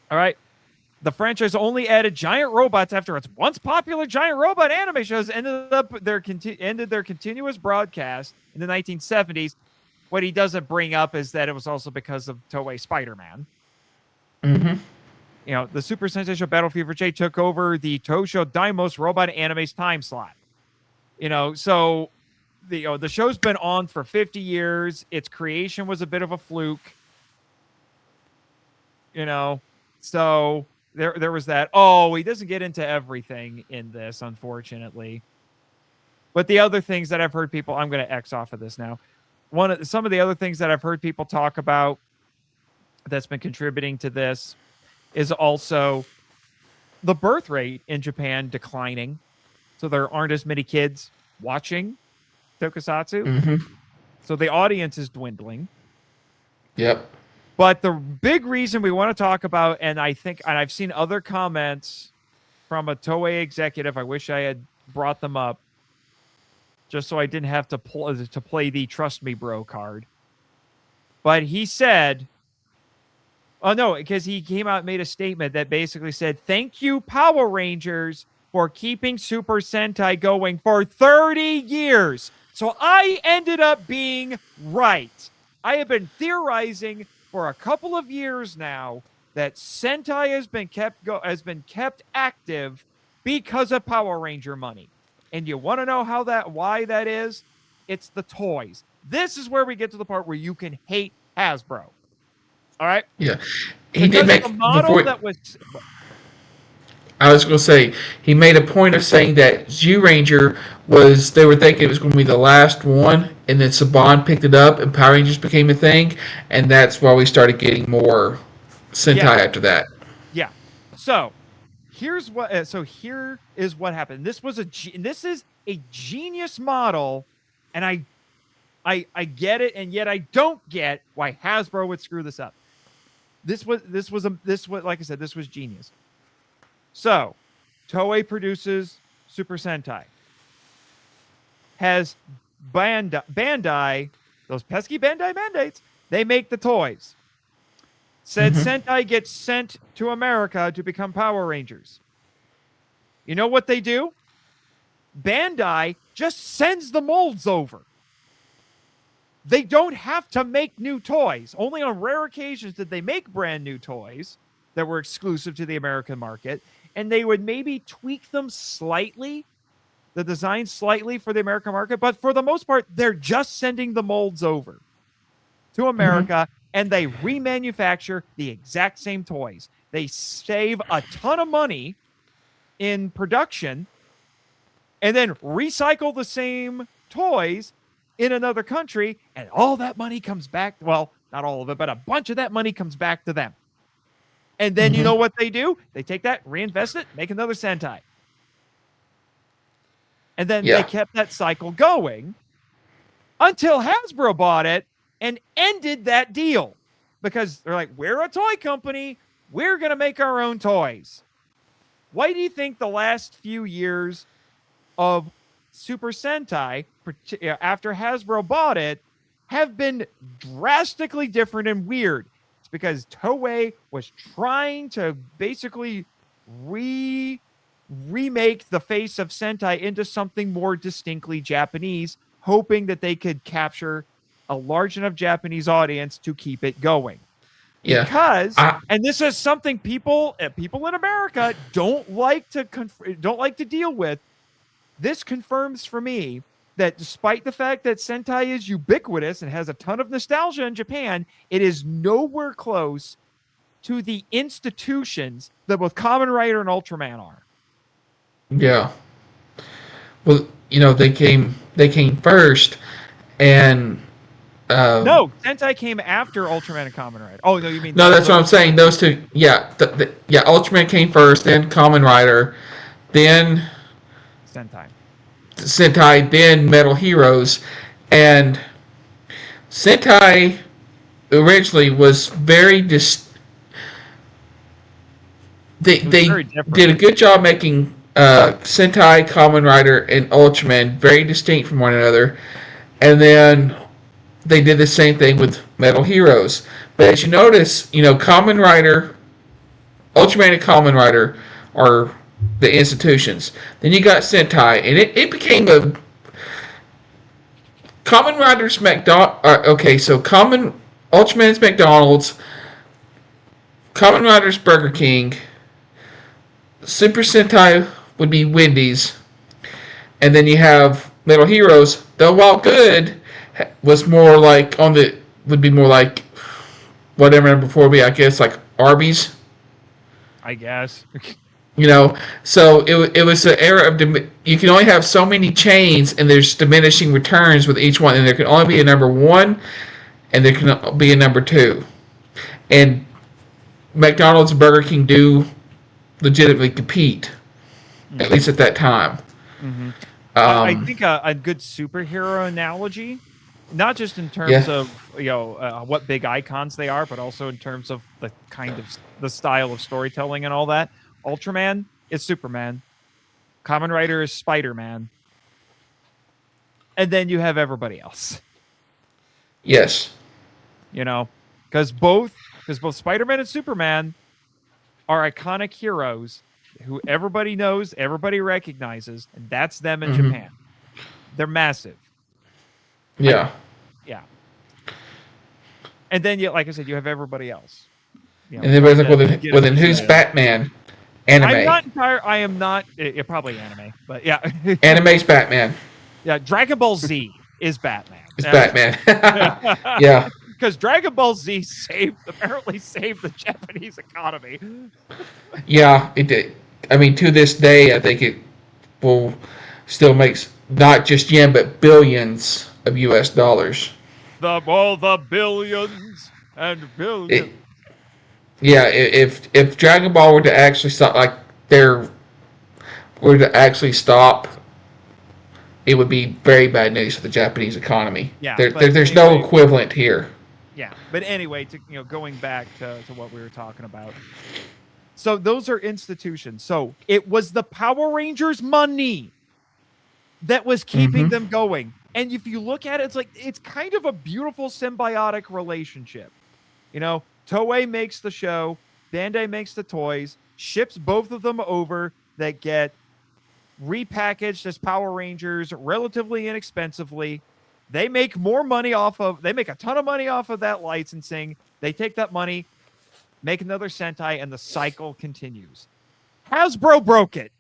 All right. The franchise only added giant robots after its once popular giant robot anime shows ended their continuous broadcast in the 1970s. What he doesn't bring up is that it was also because of Toei Spider-Man. Mm-hmm. The Super Sentai Show Battle Fever J took over the Tosho Daimos robot anime's time slot. So the show's been on for 50 years. Its creation was a bit of a fluke. So there was that. Oh, he doesn't get into everything in this, unfortunately. But the other things that I've heard people, I'm going to X off of this now. Some of the other things that I've heard people talk about that's been contributing to this is also the birth rate in Japan declining. So there aren't as many kids watching tokusatsu. Mm-hmm. So the audience is dwindling. Yep. But the big reason we want to talk about, and I've seen other comments from a Toei executive, I wish I had brought them up, just so I didn't have to play the "Trust Me, Bro" card. But he said, oh no, because he came out and made a statement that basically said, "Thank you, Power Rangers, for keeping Super Sentai going for 30 years." So I ended up being right. I have been theorizing for a couple of years now that Sentai has been kept active because of Power Ranger money. And you want to know why that is? It's the toys. This is where we get to the part where you can hate Hasbro. All right? Yeah. He Because did make the model that was. I was going to say, he made a point of saying that Zyuranger they were thinking it was going to be the last one, and then Saban picked it up, and Power Rangers became a thing, and that's why we started getting more Sentai after that. Yeah. So, here is what happened. This is a genius model, and I get it, and yet I don't get why Hasbro would screw this up. This was like I said, this was genius. So, Toei produces Super Sentai. Has Bandai, those pesky Bandai mandates, they make the toys. Said Sentai gets sent to America to become Power Rangers. You know what they do? Bandai just sends the molds over. They don't have to make new toys. Only on rare occasions did they make brand new toys that were exclusive to the American market. And they would maybe tweak them slightly, the design slightly for the American market. But for the most part, they're just sending the molds over to America, and they remanufacture the exact same toys. They save a ton of money in production and then recycle the same toys in another country, and all that money comes back. Well, not all of it, but a bunch of that money comes back to them. And then you know what they do? They take that, reinvest it, make another Sentai. And then they kept that cycle going until Hasbro bought it and ended that deal. Because they're like, we're a toy company. We're going to make our own toys. Why do you think the last few years of Super Sentai, after Hasbro bought it, have been drastically different and weird? It's because Toei was trying to basically remake the face of Sentai into something more distinctly Japanese, hoping that they could capture a large enough Japanese audience to keep it going. Yeah. Because, and this is something people in America don't like to deal with. This confirms for me that despite the fact that Sentai is ubiquitous and has a ton of nostalgia in Japan, it is nowhere close to the institutions that both Kamen Rider and Ultraman are. Yeah. Well, they came first, and no, Sentai came after Ultraman and Kamen Rider. Oh no, you mean no? That's what I'm saying. Those two, yeah, Ultraman came first, then Kamen Rider, then Sentai, then Metal Heroes, and Sentai originally was very They did a good job making Sentai, Kamen Rider, and Ultraman very distinct from one another, and then they did the same thing with Metal Heroes. But as you notice, Kamen Rider, Ultraman, and Kamen Rider are the institutions. Then you got Sentai, and it became a Kamen Rider's Ultraman's McDonald's, Kamen Rider's Burger King, Super Sentai would be Wendy's, and then you have Metal Heroes. Though while good, was more like would be more like whatever before me. I guess like Arby's. I guess. So it was an era of you can only have so many chains, and there's diminishing returns with each one, and there can only be a number one, and there can be a number two, and McDonald's and Burger King do legitimately compete, at least at that time. I think a good superhero analogy, not just in terms of what big icons they are, but also in terms of the kind of the style of storytelling and all that. Ultraman is Superman, Kamen Rider is Spider-Man, and then you have everybody else. Yes. Because both Spider-Man and Superman are iconic heroes who everybody knows, everybody recognizes, and that's them in Japan. They're massive. Yeah. Yeah. And then, like I said, you have everybody else. And everybody's like, well, then who's Batman? Anime. I am not. Probably anime, but yeah. Anime's Batman. Yeah, Dragon Ball Z is Batman. It's Batman. Yeah. Because Dragon Ball Z apparently saved the Japanese economy. Yeah, it did. I mean, to this day, I think it will still makes not just yen, but billions of US dollars. The billions and billions. If Dragon Ball were to actually stop, it would be very bad news for the Japanese economy. Yeah, there's no equivalent here. Yeah, but anyway, going back to what we were talking about. So those are institutions. So it was the Power Rangers money that was keeping them going. And if you look at it, it's kind of a beautiful symbiotic relationship. Toei makes the show, Bandai makes the toys, ships both of them over that get repackaged as Power Rangers relatively inexpensively. They make they make a ton of money off of that licensing. They take that money, make another Sentai, and the cycle continues. Hasbro broke it.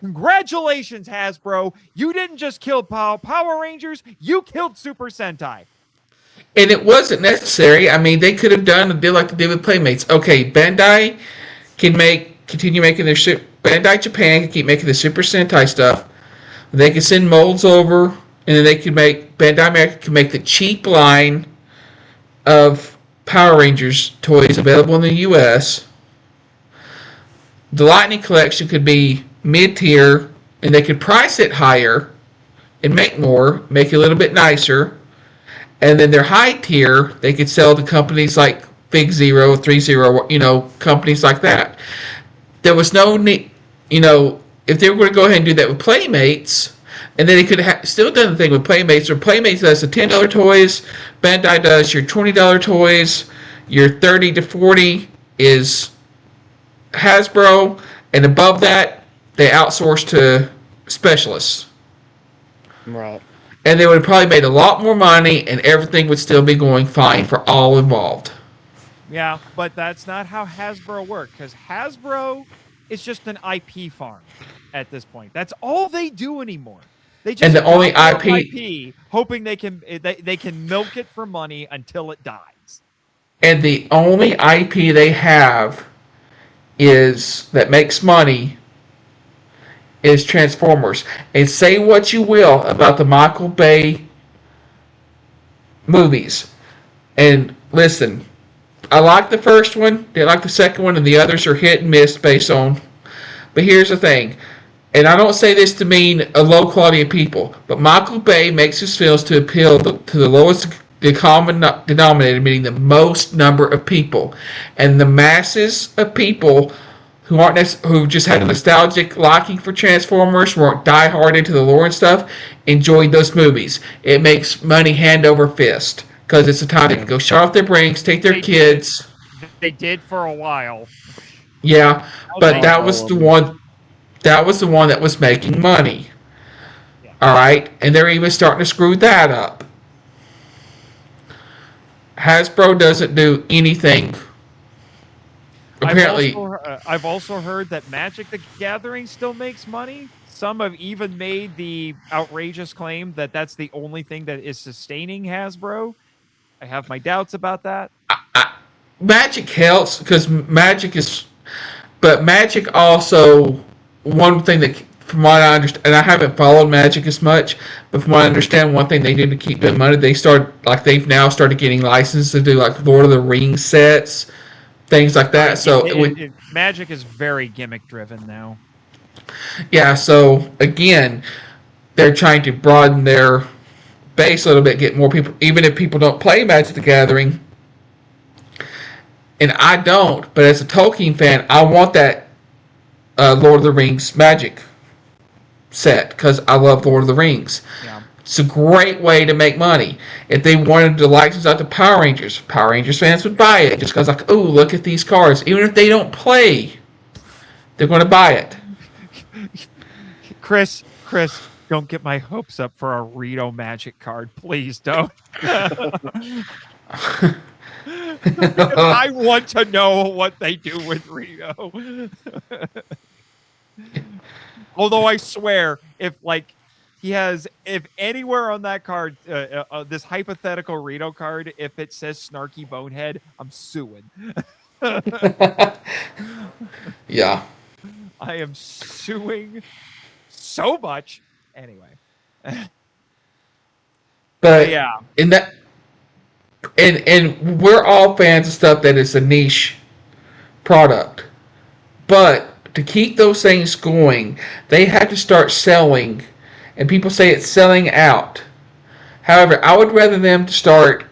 Congratulations, Hasbro. You didn't just kill Power Rangers, you killed Super Sentai. And it wasn't necessary. I mean, they could have done a deal like they did with Playmates. Okay, Bandai can continue making their shit. Bandai Japan can keep making the Super Sentai stuff. They can send molds over, and then Bandai America can make the cheap line of Power Rangers toys available in the U.S. The Lightning Collection could be mid-tier, and they could price it higher and make more, make it a little bit nicer. And then their high tier, they could sell to companies like Big Zero, 3-0, companies like that. There was no need, if they were going to go ahead and do that with Playmates, and then they could have still done the thing with Playmates, or Playmates does the $10 toys, Bandai does your $20 toys, your $30 to $40 is Hasbro, and above that, they outsource to specialists. Right. And they would have probably made a lot more money, and everything would still be going fine for all involved. Yeah, but that's not how Hasbro works, because Hasbro is just an IP farm at this point. That's all they do anymore. They just only IP, hoping they can milk it for money until it dies. And the only IP they have that makes money is Transformers. And say what you will about the Michael Bay movies. And listen, I like the first one, didn't like the second one, and the others are hit and miss based on. But here's the thing, and I don't say this to mean a low quality of people, but Michael Bay makes his films to appeal to the lowest common denominator, meaning the most number of people. And the masses of people who just had a nostalgic liking for Transformers, weren't diehard into the lore and stuff, enjoyed those movies. It makes money hand over fist, because it's a time they can go shut off their brains, take their kids. They did for a while. Yeah, but that was the one that was making money. Yeah. All right, and they're even starting to screw that up. Hasbro doesn't do anything. Apparently, I've also heard that Magic the Gathering still makes money. Some have even made the outrageous claim that that's the only thing that is sustaining Hasbro. I have my doubts about that. Magic helps because Magic also, one thing that, from what I understand, and I haven't followed Magic as much, but from what I understand, one thing they do to keep their money, they've now started getting licensed to do like Lord of the Rings sets, things like that. So Magic is very gimmick driven now. Yeah, so again, they're trying to broaden their base a little bit, get more people, even if people don't play Magic the Gathering. And I don't, but as a Tolkien fan, I want that Lord of the Rings Magic set because I love Lord of the Rings. Yeah. It's a great way to make money. If they wanted to license out to Power Rangers fans would buy it just because, like, oh, look at these cards. Even if they don't play, they're going to buy it. Chris, don't get my hopes up for a Rito Magic card. Please don't. Because I want to know what they do with Rito. Although I swear, if anywhere on that card, this hypothetical Rito card, if it says Snarky Bonehead, I'm suing. Yeah. I am suing so much. Anyway. But yeah. in that, and we're all fans of stuff that is a niche product. But to keep those things going, they have to start selling, and people say it's selling out. However, I would rather them to start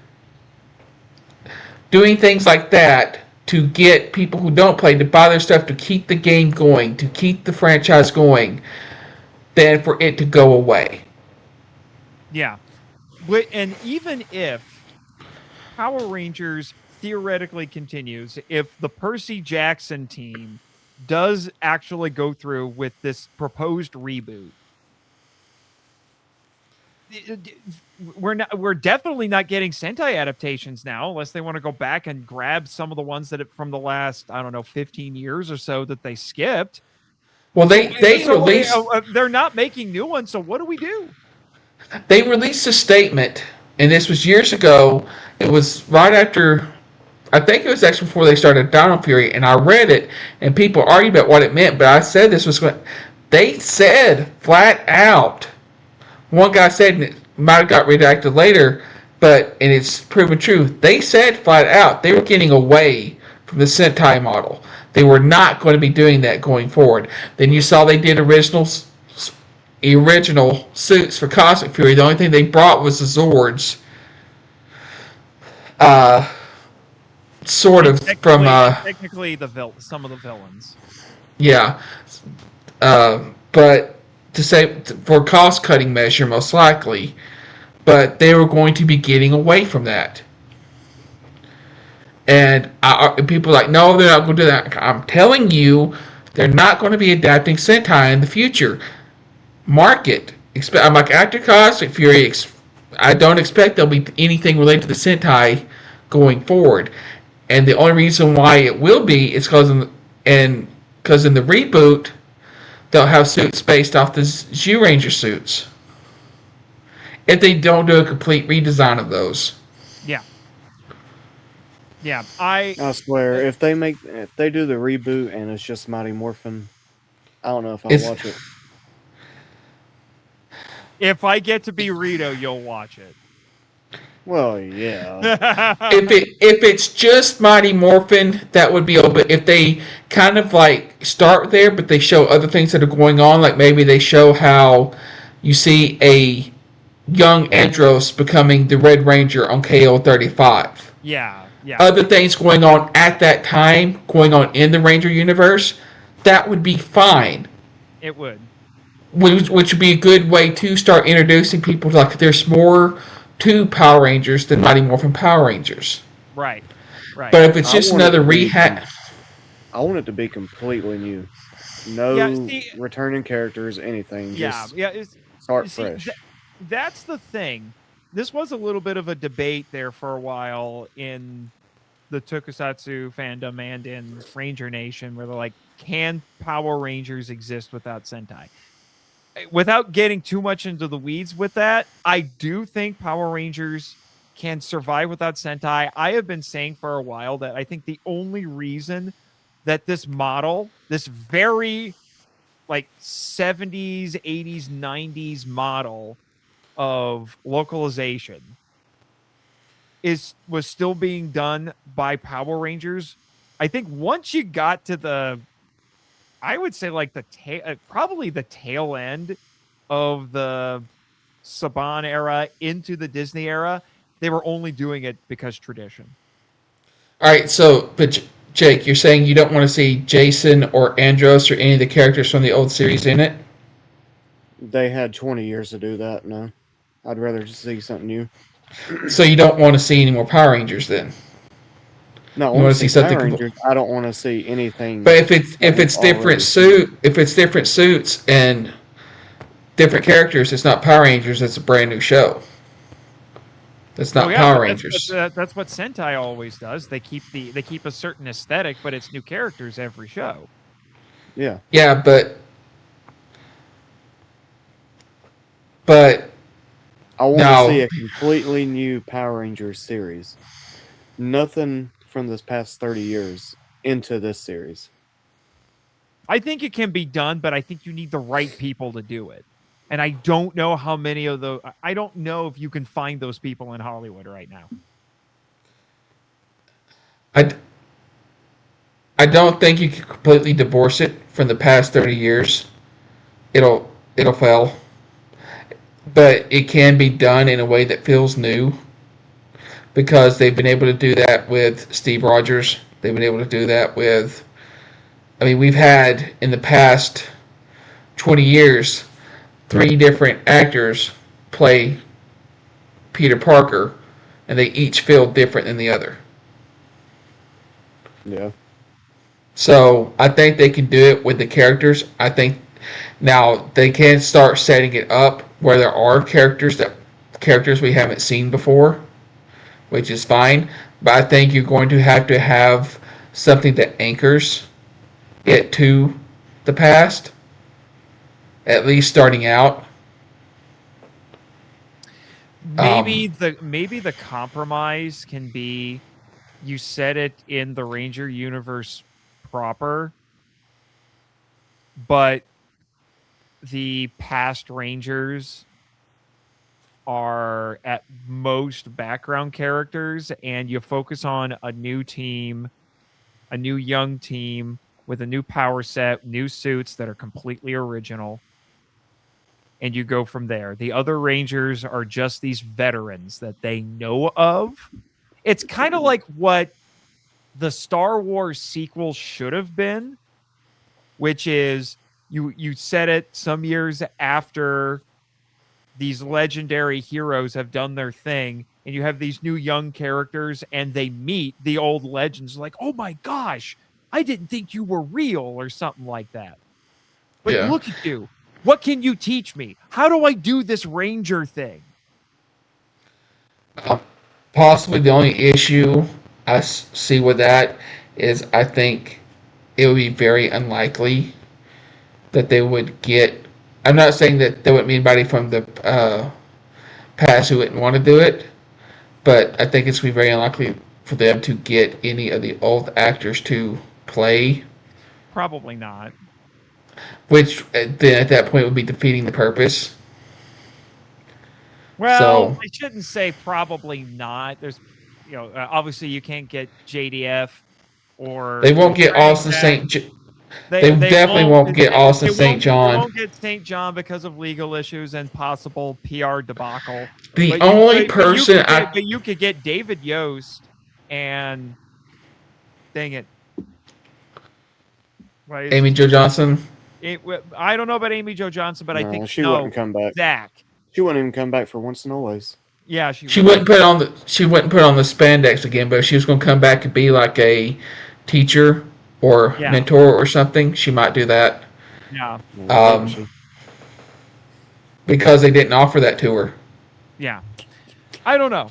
doing things like that to get people who don't play to buy their stuff to keep the game going, to keep the franchise going, than for it to go away. Yeah. But, and even if Power Rangers theoretically continues, if the Percy Jackson team does actually go through with this proposed reboot, we're definitely not getting Sentai adaptations now, unless they want to go back and grab some of the ones from the last, I don't know, 15 years or so that they skipped. Well, released. They're not making new ones, so what do we do? They released a statement, and this was years ago. It was right after, I think it was actually before they started Dino Fury, and I read it, and people argued about what it meant, but I said this was what they said flat out. One guy said, and it might have got redacted later, and it's proven true, they said flat out they were getting away from the Sentai model. They were not going to be doing that going forward. Then you saw they did original suits for Cosmic Fury. The only thing they brought was the Zords. Sort of from technically some of the villains. Yeah, but to say for cost cutting measure most likely, but they were going to be getting away from that. And people are like, no, they're not going to do that. I'm telling you, they're not going to be adapting Sentai in the future. Market. I'm like, after Cosmic Fury, I don't expect there'll be anything related to the Sentai going forward. And the only reason why it will be is because in the reboot, they'll have suits based off the Zyuranger suits. If they don't do a complete redesign of those. Yeah. Yeah, I swear, if they do the reboot and it's just Mighty Morphin, I don't know if I'll watch it. If I get to be Rito, you'll watch it. Well, yeah. if it's just Mighty Morphin, that would be open. If they kind of like start there, but they show other things that are going on, like maybe they show how you see a young Andros becoming the Red Ranger on KO-35. Yeah. Other things going on at that time, going on in the Ranger universe, that would be fine. It would. Which would be a good way to start introducing people to, like, there's more to Power Rangers than Mighty Morphin Power Rangers. Right. But if it's just another rehash, I want it to be completely new. No returning characters, anything. Just start fresh. That's the thing. This was a little bit of a debate there for a while in the tokusatsu fandom and in Ranger Nation, where they're like, can Power Rangers exist without Sentai? Without getting too much into the weeds with that, I do think Power Rangers can survive without Sentai. I have been saying for a while that I think the only reason that this model, this very like 70s, 80s, 90s model of localization was still being done by Power Rangers. I think once you got to the I would say like probably the tail end of the Saban era into the Disney era. They were only doing it because tradition. All right, so but Jake, you're saying you don't want to see Jason or Andros or any of the characters from the old series in it? They had 20 years to do that. No, I'd rather just see something new. So you don't want to see any more Power Rangers then? No, I You want want to to see see something? Power Rangers. I don't want to see anything. But if it's different already if it's different suits and different characters, it's not Power Rangers. It's a brand new show. That's not Power Rangers. That's what Sentai always does. They keep a certain aesthetic, but it's new characters every show. Yeah. Yeah, but I want no. to see a completely new Power Rangers series. Nothing from this past 30 years into this series. I think it can be done, but I think you need the right people to do it. And I don't know how many of those. I don't know if you can find those people in Hollywood right now. I don't think you can completely divorce it from the past 30 years. It'll fail. But it can be done in a way that feels new. Because they've been able to do that with Steve Rogers. They've been able to do that with... I mean, we've had, in the past 20 years, 3 different actors play Peter Parker, and they each feel different than the other. Yeah. So I think they can do it with the characters. I think now they can start setting it up where there are characters we haven't seen before, which is fine. But I think you're going to have something that anchors it to the past, at least starting out. Maybe the compromise can be you set it in the Ranger universe proper, but the past Rangers are at most background characters, and you focus on a new team, a new young team with a new power set, new suits that are completely original, and you go from there. The other Rangers are just these veterans that they know of. It's kind of like what the Star Wars sequel should have been, which is you set it some years after these legendary heroes have done their thing, and you have these new young characters, and they meet the old legends like, oh my gosh, I didn't think you were real, or something like that. But Yeah. Look at you. What can you teach me? How do I do this Ranger thing? Possibly the only issue I see with that is I think it would be very unlikely that they would get... I'm not saying that there wouldn't be anybody from the past who wouldn't want to do it, but I think it's going to be very unlikely for them to get any of the old actors to play. Probably not. Which then at that point would be defeating the purpose. Well, So, I shouldn't say probably not. There's, obviously you can't get JDF or they won't get Training Austin Jack. St. They definitely won't get Austin St. John. They won't get St. John because of legal issues and possible PR debacle. The only person but you could get David Yost and dang it, Amy Jo Johnson. I don't know about Amy Jo Johnson, but I think she wouldn't come back. Zach. She wouldn't even come back for Once and Always. Yeah, she wouldn't put on the spandex again, but if she was going to come back and be like a teacher or mentor or something, she might do that. Yeah. Because they didn't offer that to her. Yeah. I don't know.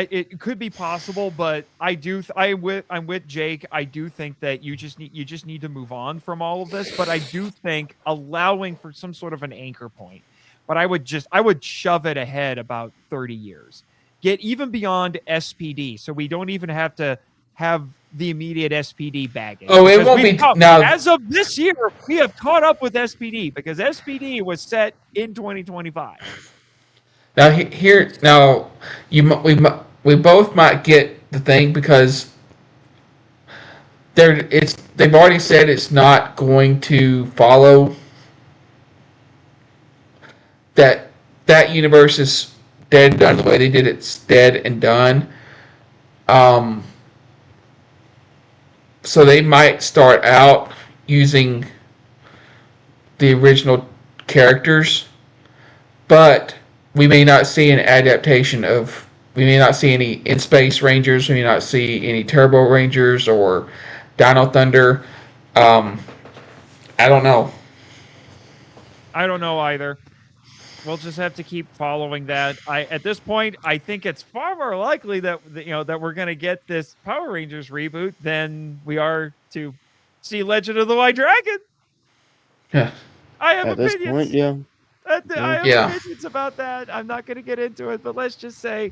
It could be possible, but I'm with Jake. I do think that you just need to move on from all of this. But I do think allowing for some sort of an anchor point. But I would shove it ahead about 30 years. Get even beyond SPD, so we don't even have to have the immediate SPD baggage. Oh, it won't be now. As of this year, we have caught up with SPD because SPD was set in 2025. Now we both might get the thing because they've already said it's not going to follow that universe is dead and done the way they did it's dead and done. So they might start out using the original characters, but we may not see an adaptation of. We may not see any In Space Rangers. We may not see any Turbo Rangers or Dino Thunder. I don't know. I don't know either. We'll just have to keep following that. At this point, I think it's far more likely that that we're going to get this Power Rangers reboot than we are to see Legend of the White Dragon. Yeah. I have At opinions. this point, yeah. I have opinions about that. I'm not going to get into it, but let's just say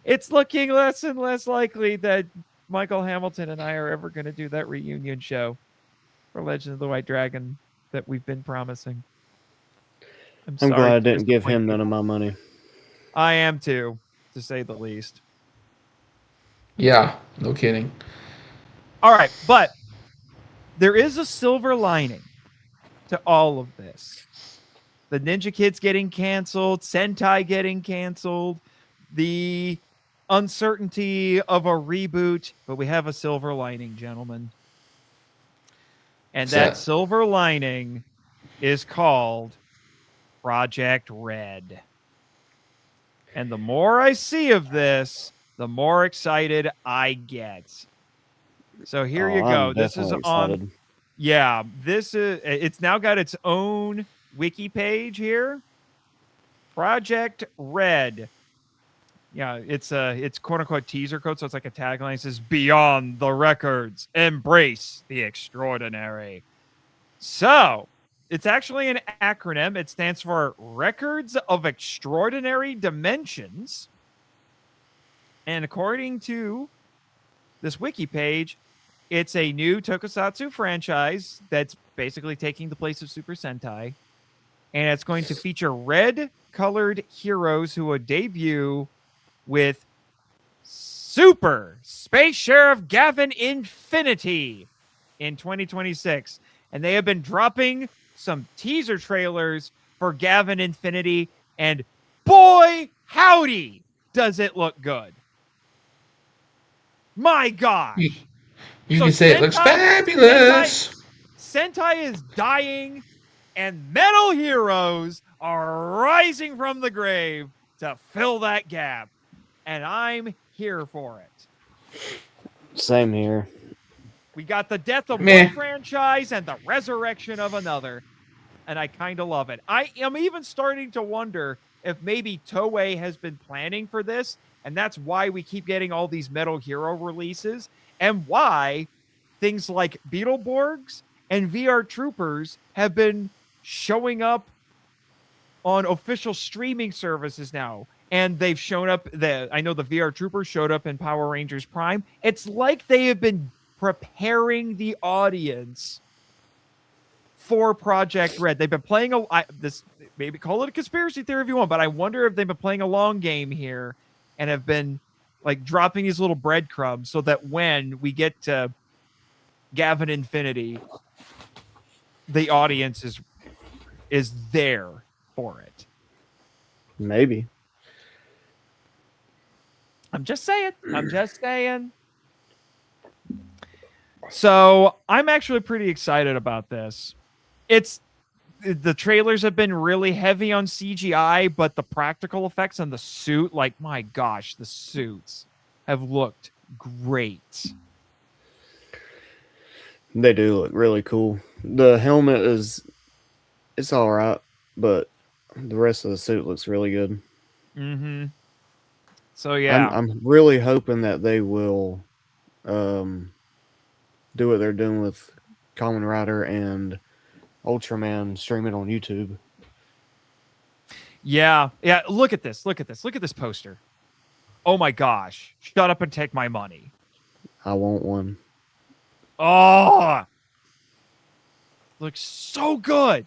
it's looking less and less likely that Michael Hamilton and I are ever going to do that reunion show for Legend of the White Dragon that we've been promising. I'm glad I to didn't give disappoint him none of people. my money. I am too, to say the least. Yeah, no kidding. All right, but there is a silver lining to all of this. The Ninja Kids getting canceled, Sentai getting canceled, the uncertainty of a reboot, but we have a silver lining, gentlemen. And that silver lining is called Project Red. And the more I see of this, the more excited I get. So here you go. I'm This is definitely on. excited. Yeah, it's now got its own wiki page here. Project Red. Yeah, it's quote unquote teaser code, so it's like a tagline. It says "Beyond the Records, Embrace the Extraordinary." So it's actually an acronym. It stands for Records of Extraordinary Dimensions. And according to this wiki page, it's a new tokusatsu franchise that's basically taking the place of Super Sentai. And it's going to feature red-colored heroes who will debut with Super Space Sheriff Gavin Infinity in 2026. And they have been dropping some teaser trailers for Gavin Infinity, and boy, howdy, does it look good. My gosh. You can say it looks fabulous. Sentai is dying, and metal heroes are rising from the grave to fill that gap. And I'm here for it. Same here. We got the death of one franchise and the resurrection of another. And I kind of love it. I am even starting to wonder if maybe Toei has been planning for this, and that's why we keep getting all these Metal Hero releases, and why things like Beetleborgs and VR Troopers have been showing up on official streaming services now. And they've shown up, I know the VR Troopers showed up in Power Rangers Prime. It's like they have been preparing the audience for Project Red. They've been playing this, maybe call it a conspiracy theory if you want, but I wonder if they've been playing a long game here and have been like dropping these little breadcrumbs so that when we get to Gavin Infinity, the audience is there for it. Maybe. I'm just saying. So I'm actually pretty excited about this. The trailers have been really heavy on CGI, but the practical effects on the suit, like, my gosh, the suits have looked great. They do look really cool. The helmet it's all right, but the rest of the suit looks really good. Mm-hmm. So yeah, I'm really hoping that they will do what they're doing with Kamen Rider and Ultraman, stream it on YouTube. Yeah. Look at this. Look at this poster. Oh my gosh! Shut up and take my money. I want one. Oh, looks so good.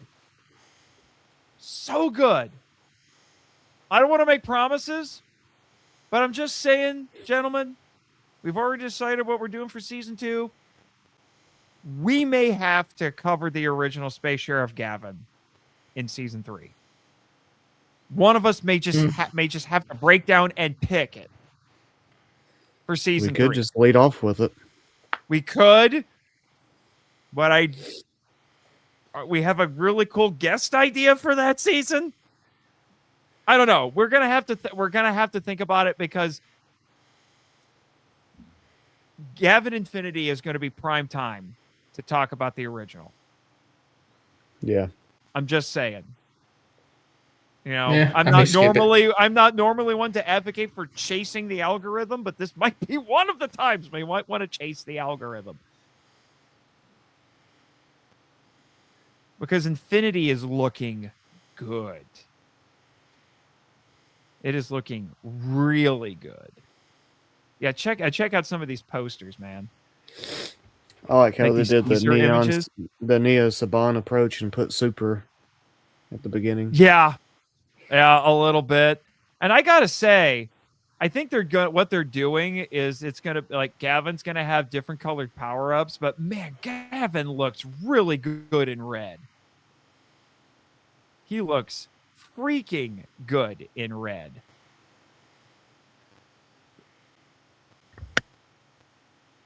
So good. I don't want to make promises, but I'm just saying, gentlemen, we've already decided what we're doing for season 2. we may have to cover the original Space Sheriff Gavin in season 3. One of us may just have to break down and pick it for season 3. We could just lead off with it. We could, but we have a really cool guest idea for that season. I don't know. We're gonna have to think about it, because Gavin Infinity is going to be prime time to talk about the original. Yeah, I'm just saying. You know, Yeah, I'm not normally one to advocate for chasing the algorithm, but this might be one of the times we might want to chase the algorithm. Because Infinity is looking good. It is looking really good. Yeah, check out some of these posters, man. I like how they did the images. the Neo Saban approach and put Super at the beginning. Yeah, a little bit. And I gotta say, I think what they're doing is it's gonna, like, Gavin's gonna have different colored power ups, but man, Gavin looks really good in red. He looks freaking good in red.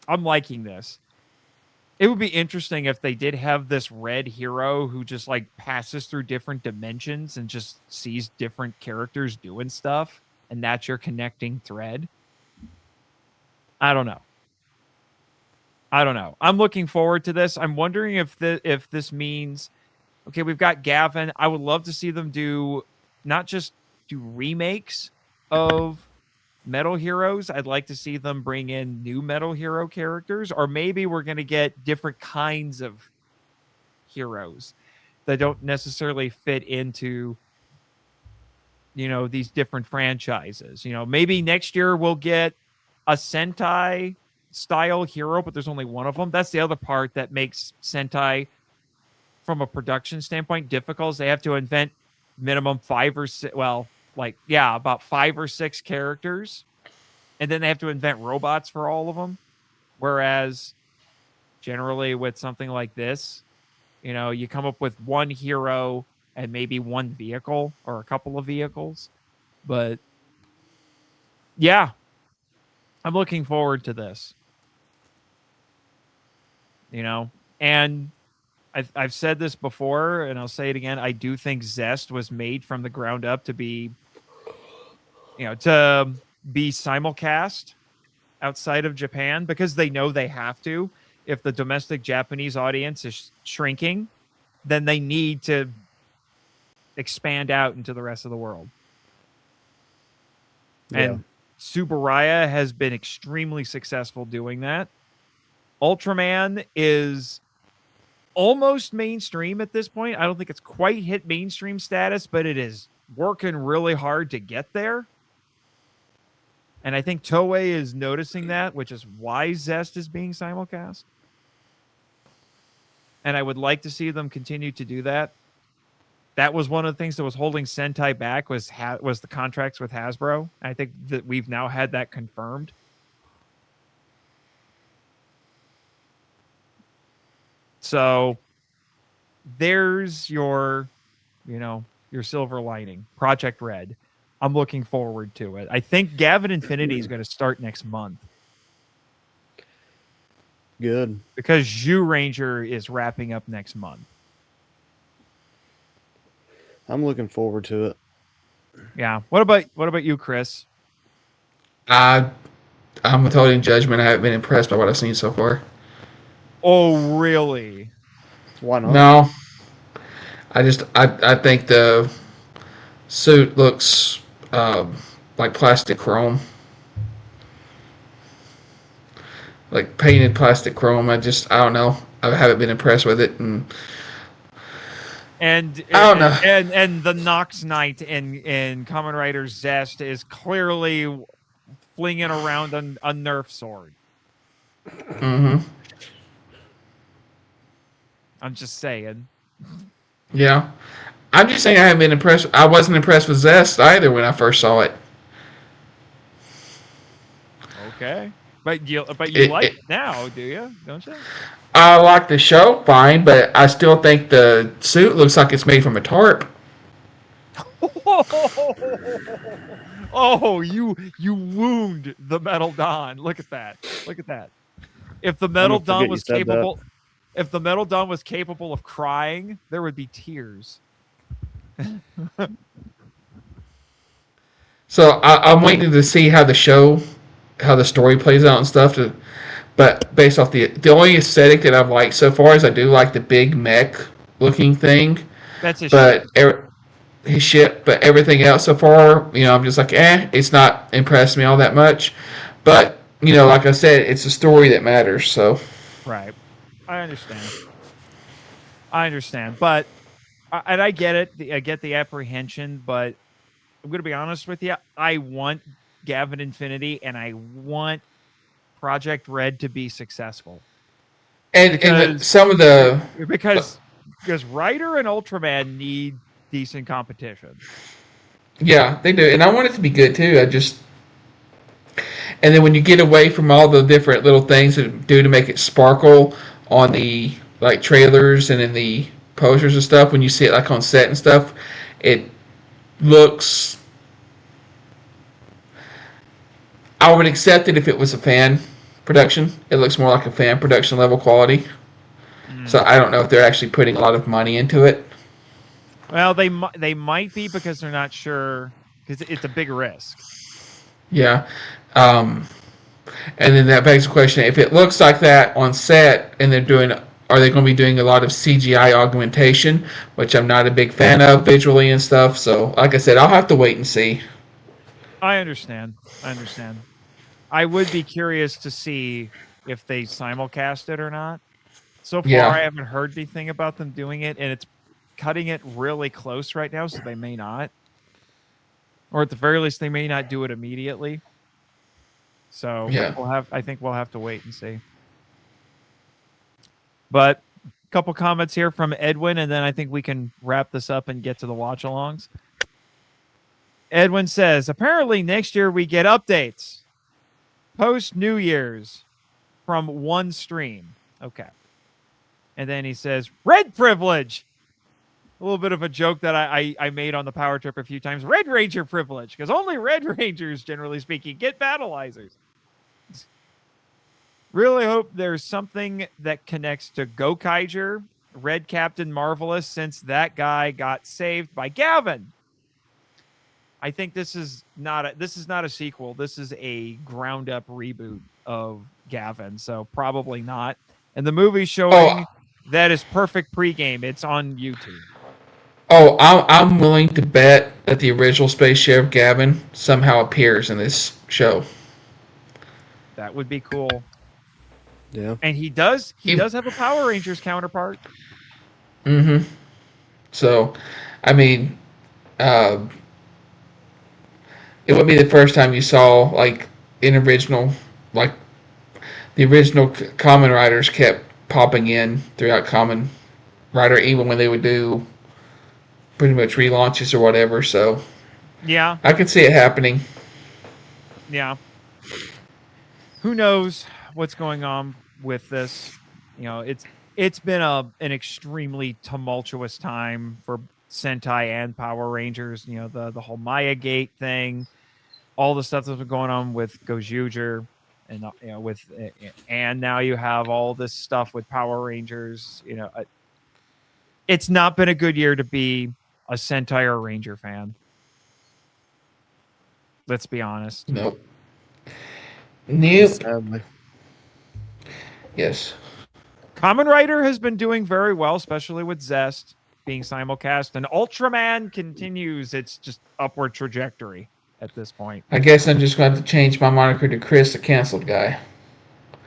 I'm liking this. It would be interesting if they did have this red hero who just, like, passes through different dimensions and just sees different characters doing stuff, and that's your connecting thread. I don't know. I'm looking forward to this. I'm wondering if this means, okay, we've got Gavin. I would love to see them not just do remakes of Metal Heroes. I'd like to see them bring in new Metal Hero characters, or maybe we're going to get different kinds of heroes that don't necessarily fit into, these different franchises. Maybe next year we'll get a Sentai style hero, but there's only one of them. That's the other part that makes Sentai, from a production standpoint, difficult. Is they have to invent minimum 5 or 6, about 5 or 6 characters, and then they have to invent robots for all of them. Whereas generally with something like this, you come up with one hero and maybe one vehicle or a couple of vehicles. But yeah, I'm looking forward to this. And I've said this before, and I'll say it again. I do think Zest was made from the ground up to be, to be simulcast outside of Japan, because they know they have to. If the domestic Japanese audience is shrinking, then they need to expand out into the rest of the world. Yeah. And Tsuburaya has been extremely successful doing that. Ultraman is almost mainstream at this point. I don't think it's quite hit mainstream status, but it is working really hard to get there. And I think Toei is noticing that, which is why Zest is being simulcast. And I would like to see them continue to do that. That was one of the things that was holding Sentai back, was the contracts with Hasbro. I think that we've now had that confirmed. So there's your silver lining. Project Red. I'm looking forward to it. I think Gavin Infinity is going to start next month. Good. Because Zyuranger is wrapping up next month. I'm looking forward to it. Yeah. What about you, Chris? I'm withholding judgment. I haven't been impressed by what I've seen so far. Oh, really? Why not? No. I think the suit looks like plastic chrome. Like painted plastic chrome. I don't know. I haven't been impressed with it, and I don't know. And the Nox Knight in Kamen Rider Zest is clearly flinging around a Nerf sword. Mm-hmm. I'm just saying. Yeah. I'm just saying I haven't been impressed. I wasn't impressed with Zest either when I first saw it. Okay. But you like it now, do you? Don't you? I like the show fine, but I still think the suit looks like it's made from a tarp. Oh, you wound the Metal Don. Look at that. Look at that. If the Metal Don was capable, if the Metal Don was capable of crying, there would be tears. So I'm waiting to see how the story plays out and stuff. But based off the only aesthetic that I've liked so far is I do like the big mech looking thing. That's his ship. His ship, but everything else so far, I'm just like, it's not impressed me all that much. But like I said, it's a story that matters. So, right, I understand, but and I get it. I get the apprehension, but I'm going to be honest with you. I want Gavin Infinity, and I want Project Red to be successful. Because Ryder and Ultraman need decent competition. Yeah, they do, and I want it to be good too. And then when you get away from all the different little things that do to make it sparkle on the trailers and in the posters and stuff, when you see it on set and stuff, it looks. I would accept it if it was a fan production. It looks more like a fan production level quality. So I don't know if they're actually putting a lot of money into it. Well, they might be because they're not sure because it's a big risk. Yeah. And then that begs the question, if it looks like that on set and are they going to be doing a lot of CGI augmentation, which I'm not a big fan of visually and stuff. So like I said, I'll have to wait and see. I understand. I would be curious to see if they simulcast it or not. So far, I haven't heard anything about them doing it, and it's cutting it really close right now, so they may not. Or at the very least, they may not do it immediately. So I think we'll have to wait and see. But a couple comments here from Edwin, and then I think we can wrap this up and get to the watch-alongs. Edwin says, apparently next year we get updates. Post New Year's from one stream. Okay. And then he says, red privilege. A little bit of a joke that I made on the Power Trip a few times. Red Ranger privilege, because only Red Rangers, generally speaking, get battleizers. Really hope there's something that connects to Gokaiger, Red Captain Marvelous, since that guy got saved by Gavin. I think this is not a sequel. This is a ground up reboot of Gavin, so probably not. And the movie showing that is perfect pregame. It's on YouTube. Oh, I'm willing to bet that the original Space Sheriff Gavin somehow appears in this show. That would be cool. Yeah. And he does have a Power Rangers counterpart. Mm-hmm. So, I mean, it would be the first time you saw the original Kamen Riders kept popping in throughout Kamen Rider, even when they would do pretty much relaunches or whatever. So yeah, I could see it happening. Yeah. Who knows what's going on with this? It's been an extremely tumultuous time for Sentai and Power Rangers. The whole Maya Gate thing, all the stuff that's been going on with Gojuger, and and now you have all this stuff with Power Rangers. It's not been a good year to be a Sentai or Ranger fan. Let's be honest. Nope. Sadly. Yes. Kamen Rider has been doing very well, especially with Zest being simulcast, and Ultraman continues its just upward trajectory at this point. I guess I'm just going to have to change my moniker to Chris, the canceled guy.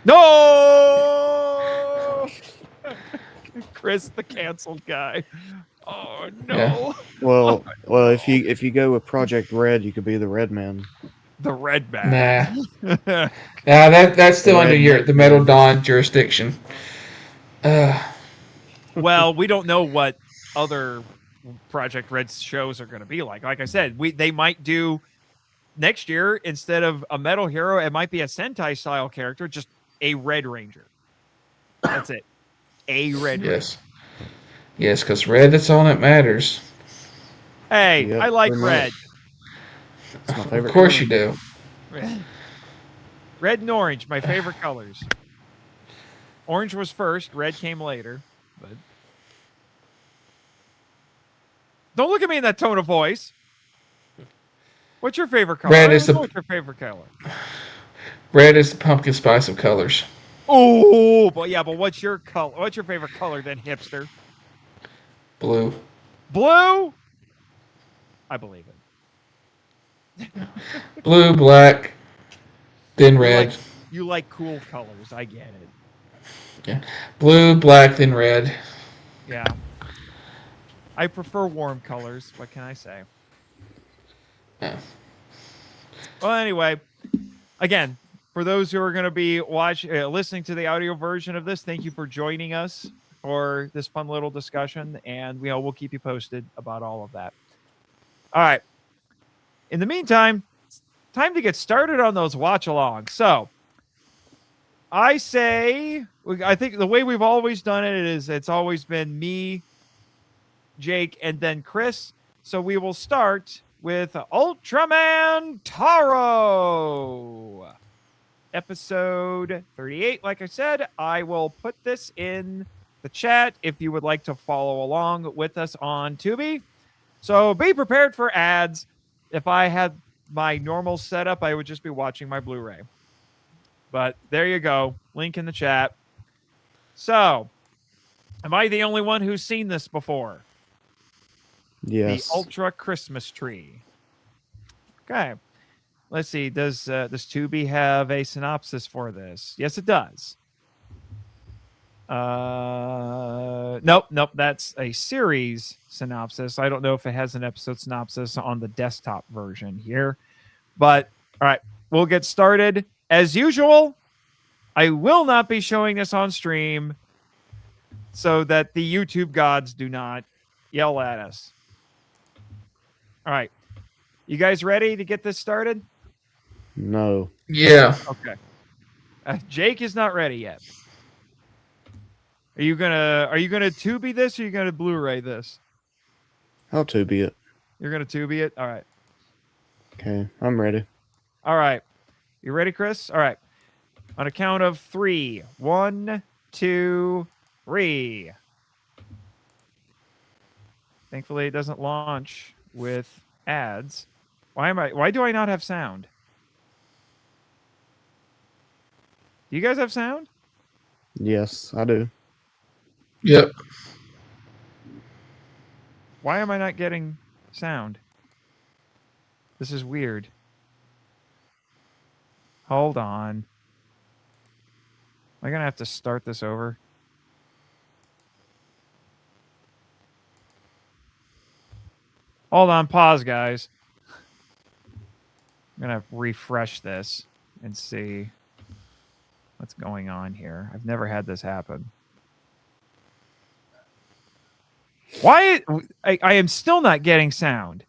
No! Chris, the canceled guy. Oh no! Yeah. Well, if you go with Project Red, you could be the Red Man. The Red Man. Nah, that's still under the Metal Dawn jurisdiction. Well, we don't know what other Project Red shows are going to be like. Like I said, they might do next year, instead of a Metal Hero, it might be a Sentai style character, just a Red Ranger. That's it. a red ring. Yes, because red, that's all that matters. Hey, Yep, I like pretty red. much. It's my Of favorite course color. you do. Red and orange, my favorite colors. Orange was first, red came later. But don't look at me in that tone of voice. What's your favorite color? Red is What's the your favorite color? pumpkin spice of colors. Oh, but yeah, but what's your color? What's your favorite color then, hipster? Blue. Blue? I believe it. Blue, black, then red. You like cool colors. I get it. Yeah. Blue, black, then red. Yeah. I prefer warm colors. What can I say? Yeah. Well, anyway, again, for those who are going to be listening to the audio version of this, thank you for joining us for this fun little discussion, and we'll keep you posted about all of that. All right. In the meantime, it's time to get started on those watch-alongs. So, I think the way we've always done it is it's always been me, Jake, and then Chris. So we will start with Ultraman Taro. Episode 38. Like I said, I will put this in the chat if you would like to follow along with us on Tubi. So be prepared for ads. If I had my normal setup, I would just be watching my Blu-ray. But there you go. Link in the chat. So, am I the only one who's seen this before? Yes. The Ultra Christmas Tree. Okay. Let's see. Does Tubi have a synopsis for this? Yes, it does. Nope. That's a series synopsis. I don't know if it has an episode synopsis on the desktop version here. But, all right. We'll get started. As usual, I will not be showing this on stream so that the YouTube gods do not yell at us. All right. You guys ready to get this started? No. Yeah. Okay. Jake is not ready yet. Are you gonna Tubi this or are you gonna Blu-ray this? I'll Tubi it. You're gonna Tubi it? All right. Okay, I'm ready. All right. You ready, Chris? All right. On a count of 3. 1, 2, 3. Thankfully, it doesn't launch with ads. Why do I not have sound? Do you guys have sound? Yes, I do. Yep. Why am I not getting sound? This is weird. Hold on. Am I going to have to start this over? Hold on. Pause, guys. I'm going to refresh this and see what's going on here. I've never had this happen. Why? I am still not getting sound.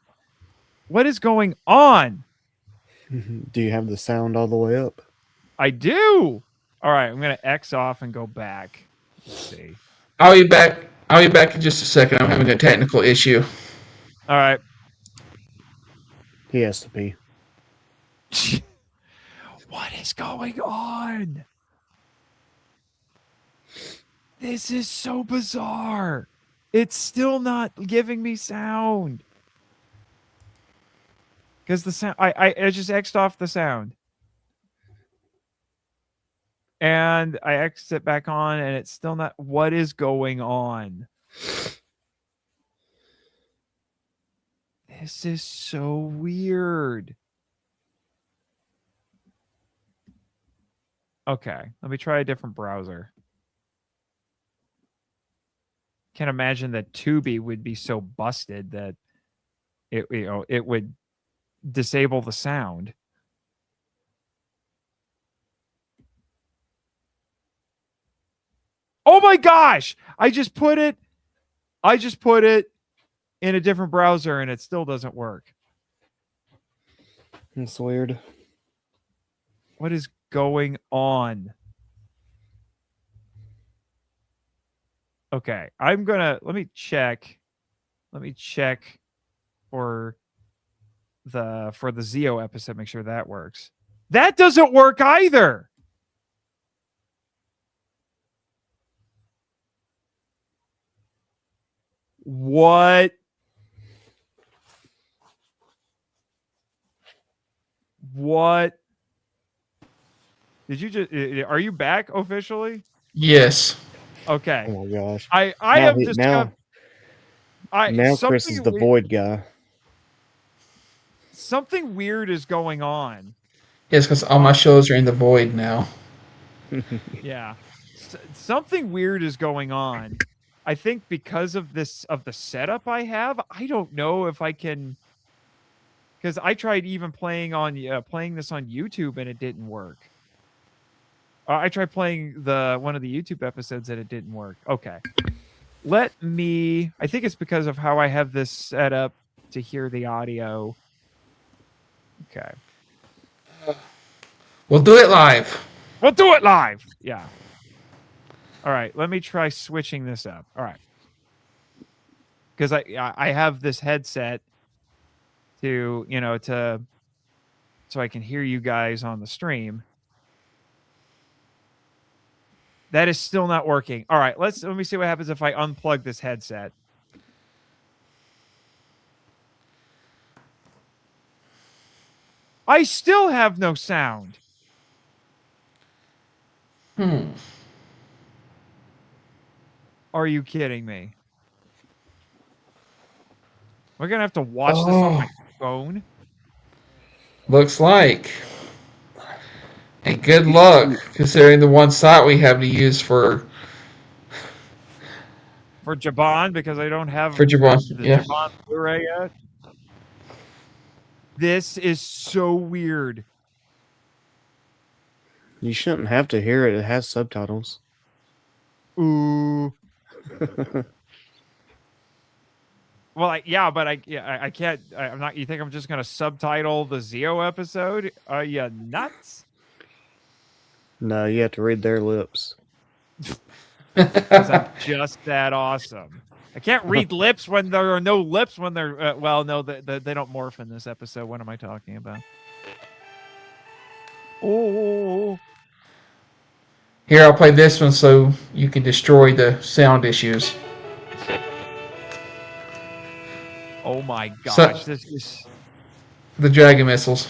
What is going on? Do you have the sound all the way up? I do. All right, I'm going to X off and go back. Let's see. I'll be back. I'll be back in just a second. I'm having a technical issue. All right. He has to be. What is going on? This is so bizarre. It's still not giving me sound. Because the sound, I just X'd off the sound. And I X'd it back on and it's still not. What is going on? This is so weird. Okay, let me try a different browser. Can't imagine that Tubi would be so busted that it would disable the sound. Oh my gosh! I just put it in a different browser and it still doesn't work. That's weird. What is going on? Okay, let me check. Let me check for the Zeo episode. Make sure that works. That doesn't work either. What? What? Did you just? Are you back officially? Yes. Okay. Oh my gosh! I Now have he- discovered. now Chris is the void guy. Something weird is going on. Yes, because all my shows are in the void now. Yeah. Something weird is going on. I think because of the setup I have, I don't know if I can, because I tried even playing this on YouTube and it didn't work. I tried playing one of the YouTube episodes and it didn't work. Okay. I think it's because of how I have this set up to hear the audio. Okay. We'll do it live. We'll do it live. Yeah. All right. Let me try switching this up. All right. Because I have this headset to, so I can hear you guys on the stream. That is still not working. All right. Let me see what happens if I unplug this headset. I still have no sound. Are you kidding me? We're going to have to watch this on my phone. Looks like. And good luck, considering the one site we have to use for Jiban, because I don't have for Jiban. the Yeah. Jiban Blu-ray yet. This is so weird. You shouldn't have to hear it. It has subtitles. Ooh. Well, I can't. I'm not. You think I'm just gonna subtitle the Zeo episode? Are you nuts? No, you have to read their lips. Because I'm just that awesome. I can't read lips when there are no lips. When they're no, they don't morph in this episode. What am I talking about? Oh. Here, I'll play this one so you can destroy the sound issues. Oh my gosh! This is the dragon missiles.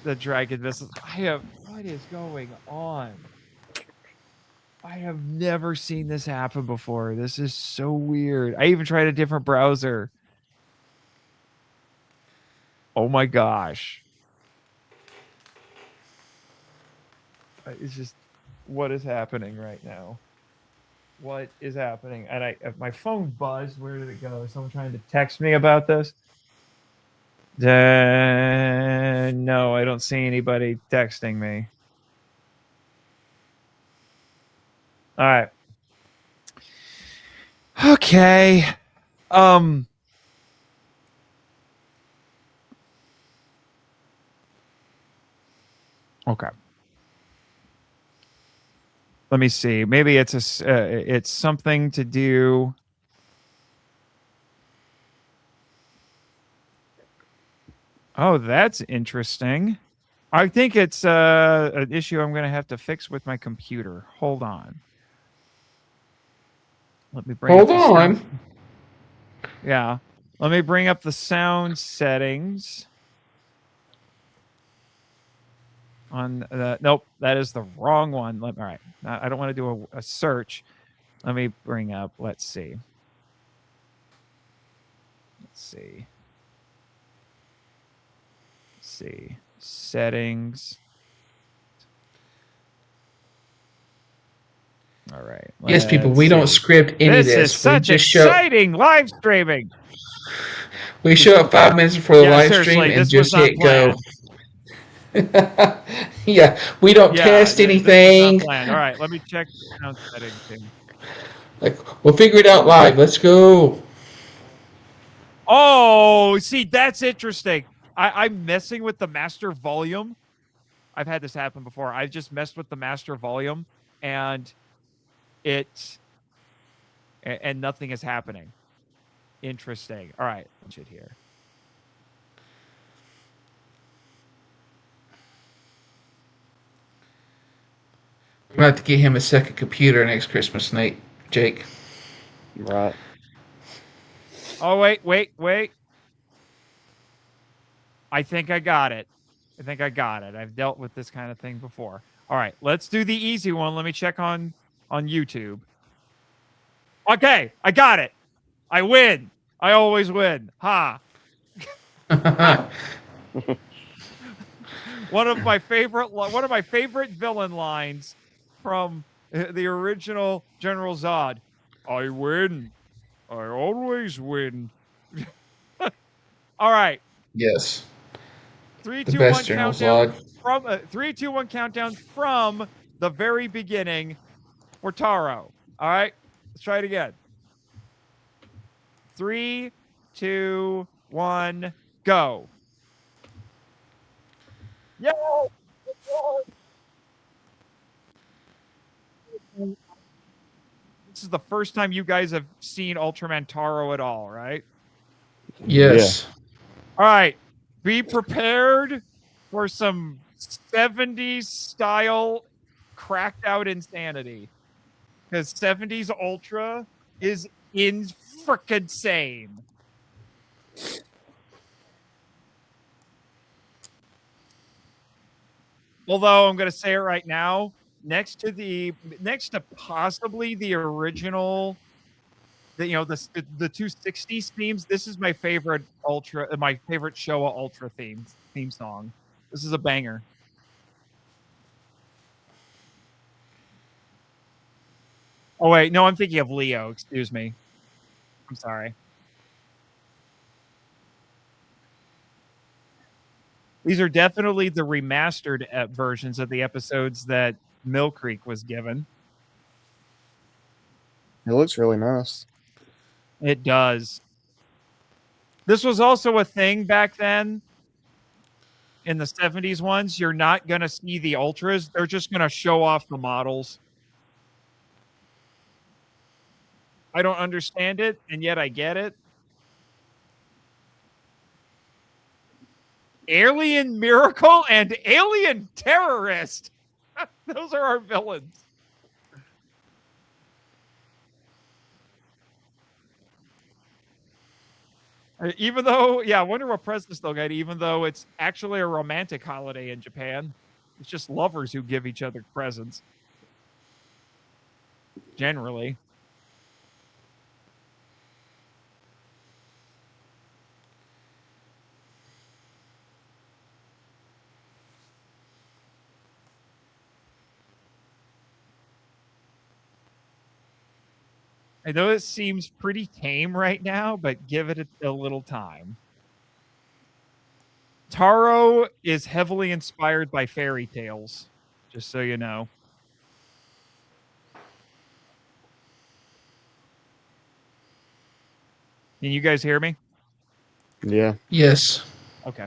The dragon missiles. What is going on? I have never seen this happen before. This is so weird. I even tried a different browser. Oh my gosh. It's just, what is happening right now? What is happening? And my phone buzzed. Where did it go? Someone trying to text me about this? No, I don't see anybody texting me. All right. Okay. Okay. Let me see. Maybe it's it's something to do. Oh, that's interesting. I think it's an issue I'm going to have to fix with my computer. Hold on. Let me bring Hold on. Yeah. Let me bring up the sound settings. Nope, that is the wrong one. All right. I don't want to do a search. Let me bring up, let's see. Settings. All right. Yes, people, we don't script any of this. This is such exciting live streaming. We show up 5 minutes before the live stream and just hit go. Yeah, we don't test anything. All right, let me check the sound settings. Like, we'll figure it out live. Let's go. Oh, see, that's interesting. I'm messing with the master volume. I've had this happen before. I've just messed with the master volume, and it and nothing is happening. Interesting. All right, shit here. I'm going to have to get him a second computer next Christmas, Jake. Right. Oh, wait. I think I got it. I've dealt with this kind of thing before. All right, let's do the easy one. Let me check on YouTube. Okay, I got it. I win. I always win. Ha. One of my favorite villain lines from the original General Zod. I win. I always win. All right. Yes. 3, The 2, best 1 General countdown Zod. from 3, 2, 1 countdown from the very beginning for Taro. All right, let's try it again. 3, 2, 1, go. Yeah. This is the first time you guys have seen Ultraman Taro at all, right? Yes. All right. Be prepared for some 70s style cracked out insanity. Because 70s Ultra is frickin' sane. Although I'm going to say it right now, next to possibly the original, the 260s themes, this is my favorite Showa Ultra theme song. This is a banger. Oh wait, no, I'm thinking of Leo. Excuse me. I'm sorry. These are definitely the remastered versions of the episodes that Mill Creek was given. It looks really nice. It does. This was also a thing back then. In the 70s ones, you're not going to see the Ultras. They're just going to show off the models. I don't understand it, and yet I get it. Alien Miracle and Alien Terrorist. Those are our villains. Even though, I wonder what presents they'll get, even though it's actually a romantic holiday in Japan. It's just lovers who give each other presents. Generally. I know it seems pretty tame right now, but give it a little time. Taro is heavily inspired by fairy tales, just so you know. Can you guys hear me? Yeah. Yes. Okay.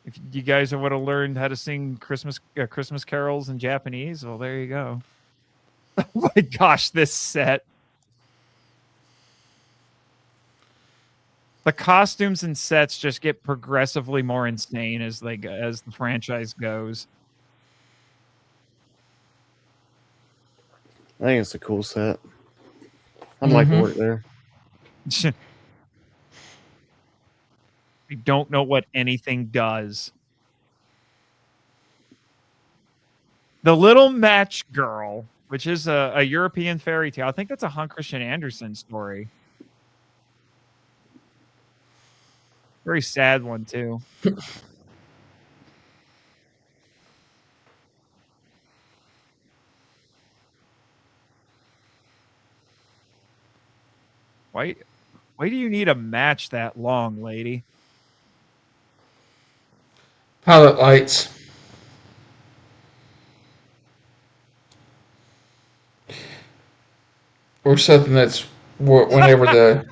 If you guys would have learned how to sing Christmas carols in Japanese, well, there you go. Oh my gosh, this set. The costumes and sets just get progressively more insane as the franchise goes. I think it's a cool set. I'd like to work there. I don't know what anything does. The Little Match Girl, which is a European fairy tale. I think that's a Hans Christian Andersen story. Very sad one, too. Why do you need a match that long, lady? Pilot lights. Or something that's whenever the...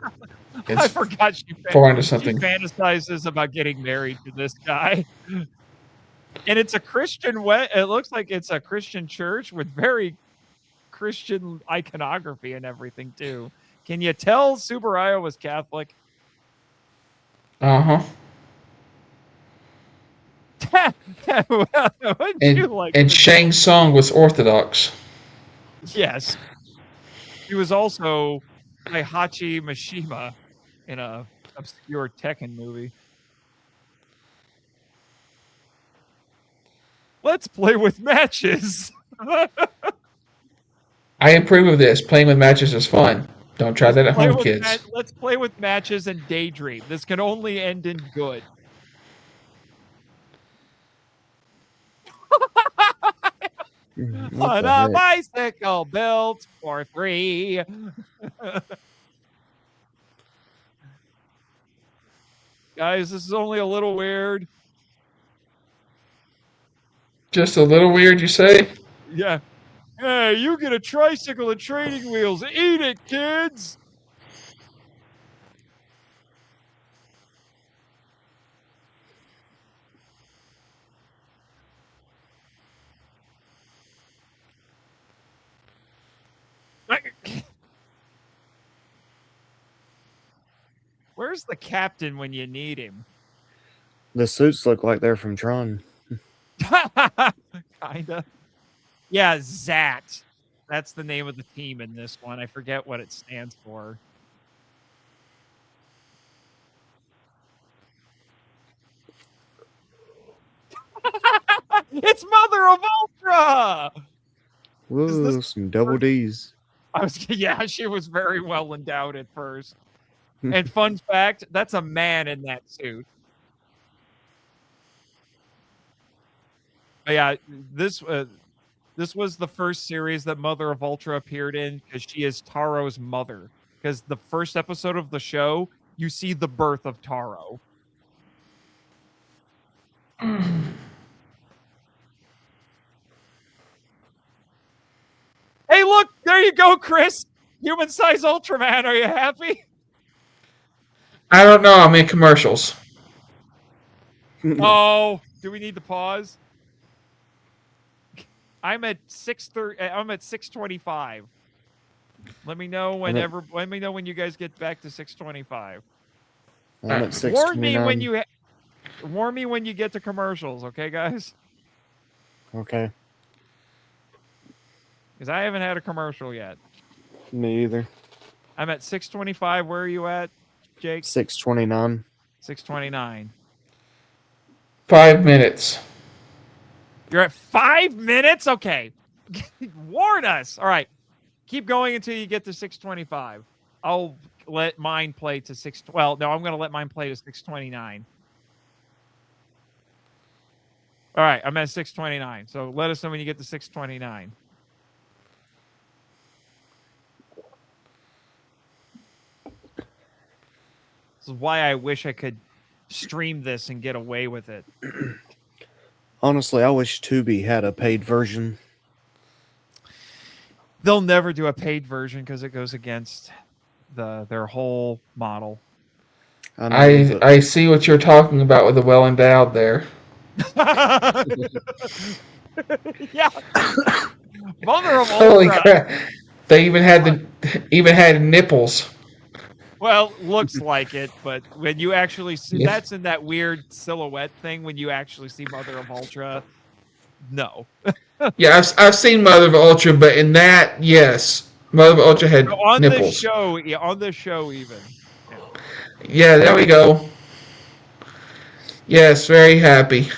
I forgot she far into something. She fantasizes about getting married to this guy. And it's a Christian it looks like it's a Christian church with very Christian iconography and everything too. Can you tell TsuBro was Catholic? Uh-huh. Wouldn't you like And to Shang Tsung was Orthodox. Yes. He was also Hachi Mishima in a obscure Tekken movie. Let's play with matches. I approve of this. Playing with matches is fun. Don't try that at home, kids. Let's play with matches and daydream. This can only end in good. On a bicycle built for 3. Guys, this is only a little weird. Just a little weird, you say? Yeah. Hey, you get a tricycle and training wheels. Eat it, kids. Where's the captain when you need him? The suits look like they're from Tron. Kinda. Yeah, Zat. That's the name of the team in this one. I forget what it stands for. It's Mother of Ultra! Whoa, some double D's. Yeah, she was very well endowed at first. And fun fact, that's a man in that suit. But yeah, this was the first series that Mother of Ultra appeared in because she is Taro's mother. Because the first episode of the show, you see the birth of Taro. Hey, look, there you go, Chris. Human-sized Ultraman. Are you happy? I don't know. I'm in commercials. Oh, do we need to pause? I'm at 6:30. I'm at 6:25. Let me know whenever. Let me know when you guys get back to 6:25. I'm at 6:29. Warn me when you get to commercials, okay, guys? Okay. Because I haven't had a commercial yet. Me either. I'm at 6:25. Where are you at, Jake? 6:29. 6:29. 5 minutes. You're at 5 minutes? Okay. Warn us. All right. Keep going until you get to 6:25. I'll let mine play to 6. Well, no, I'm going to let mine play to 6:29. All right. I'm at 6:29. So let us know when you get to 6:29. This is why I wish I could stream this and get away with it. Honestly, I wish Tubi had a paid version. They'll never do a paid version because it goes against their whole model. I see what you're talking about with the well endowed there. Yeah. Mother of Holy Ultra. crap! They even had nipples. Well, looks like it, but when you actually see, Yeah. that's in that weird silhouette thing. When you actually see Mother of Ultra, no. Yeah, I've seen Mother of Ultra, but in that, yes, Mother of Ultra had on nipples. On the show, even. Yeah, there we go. Yes, very happy.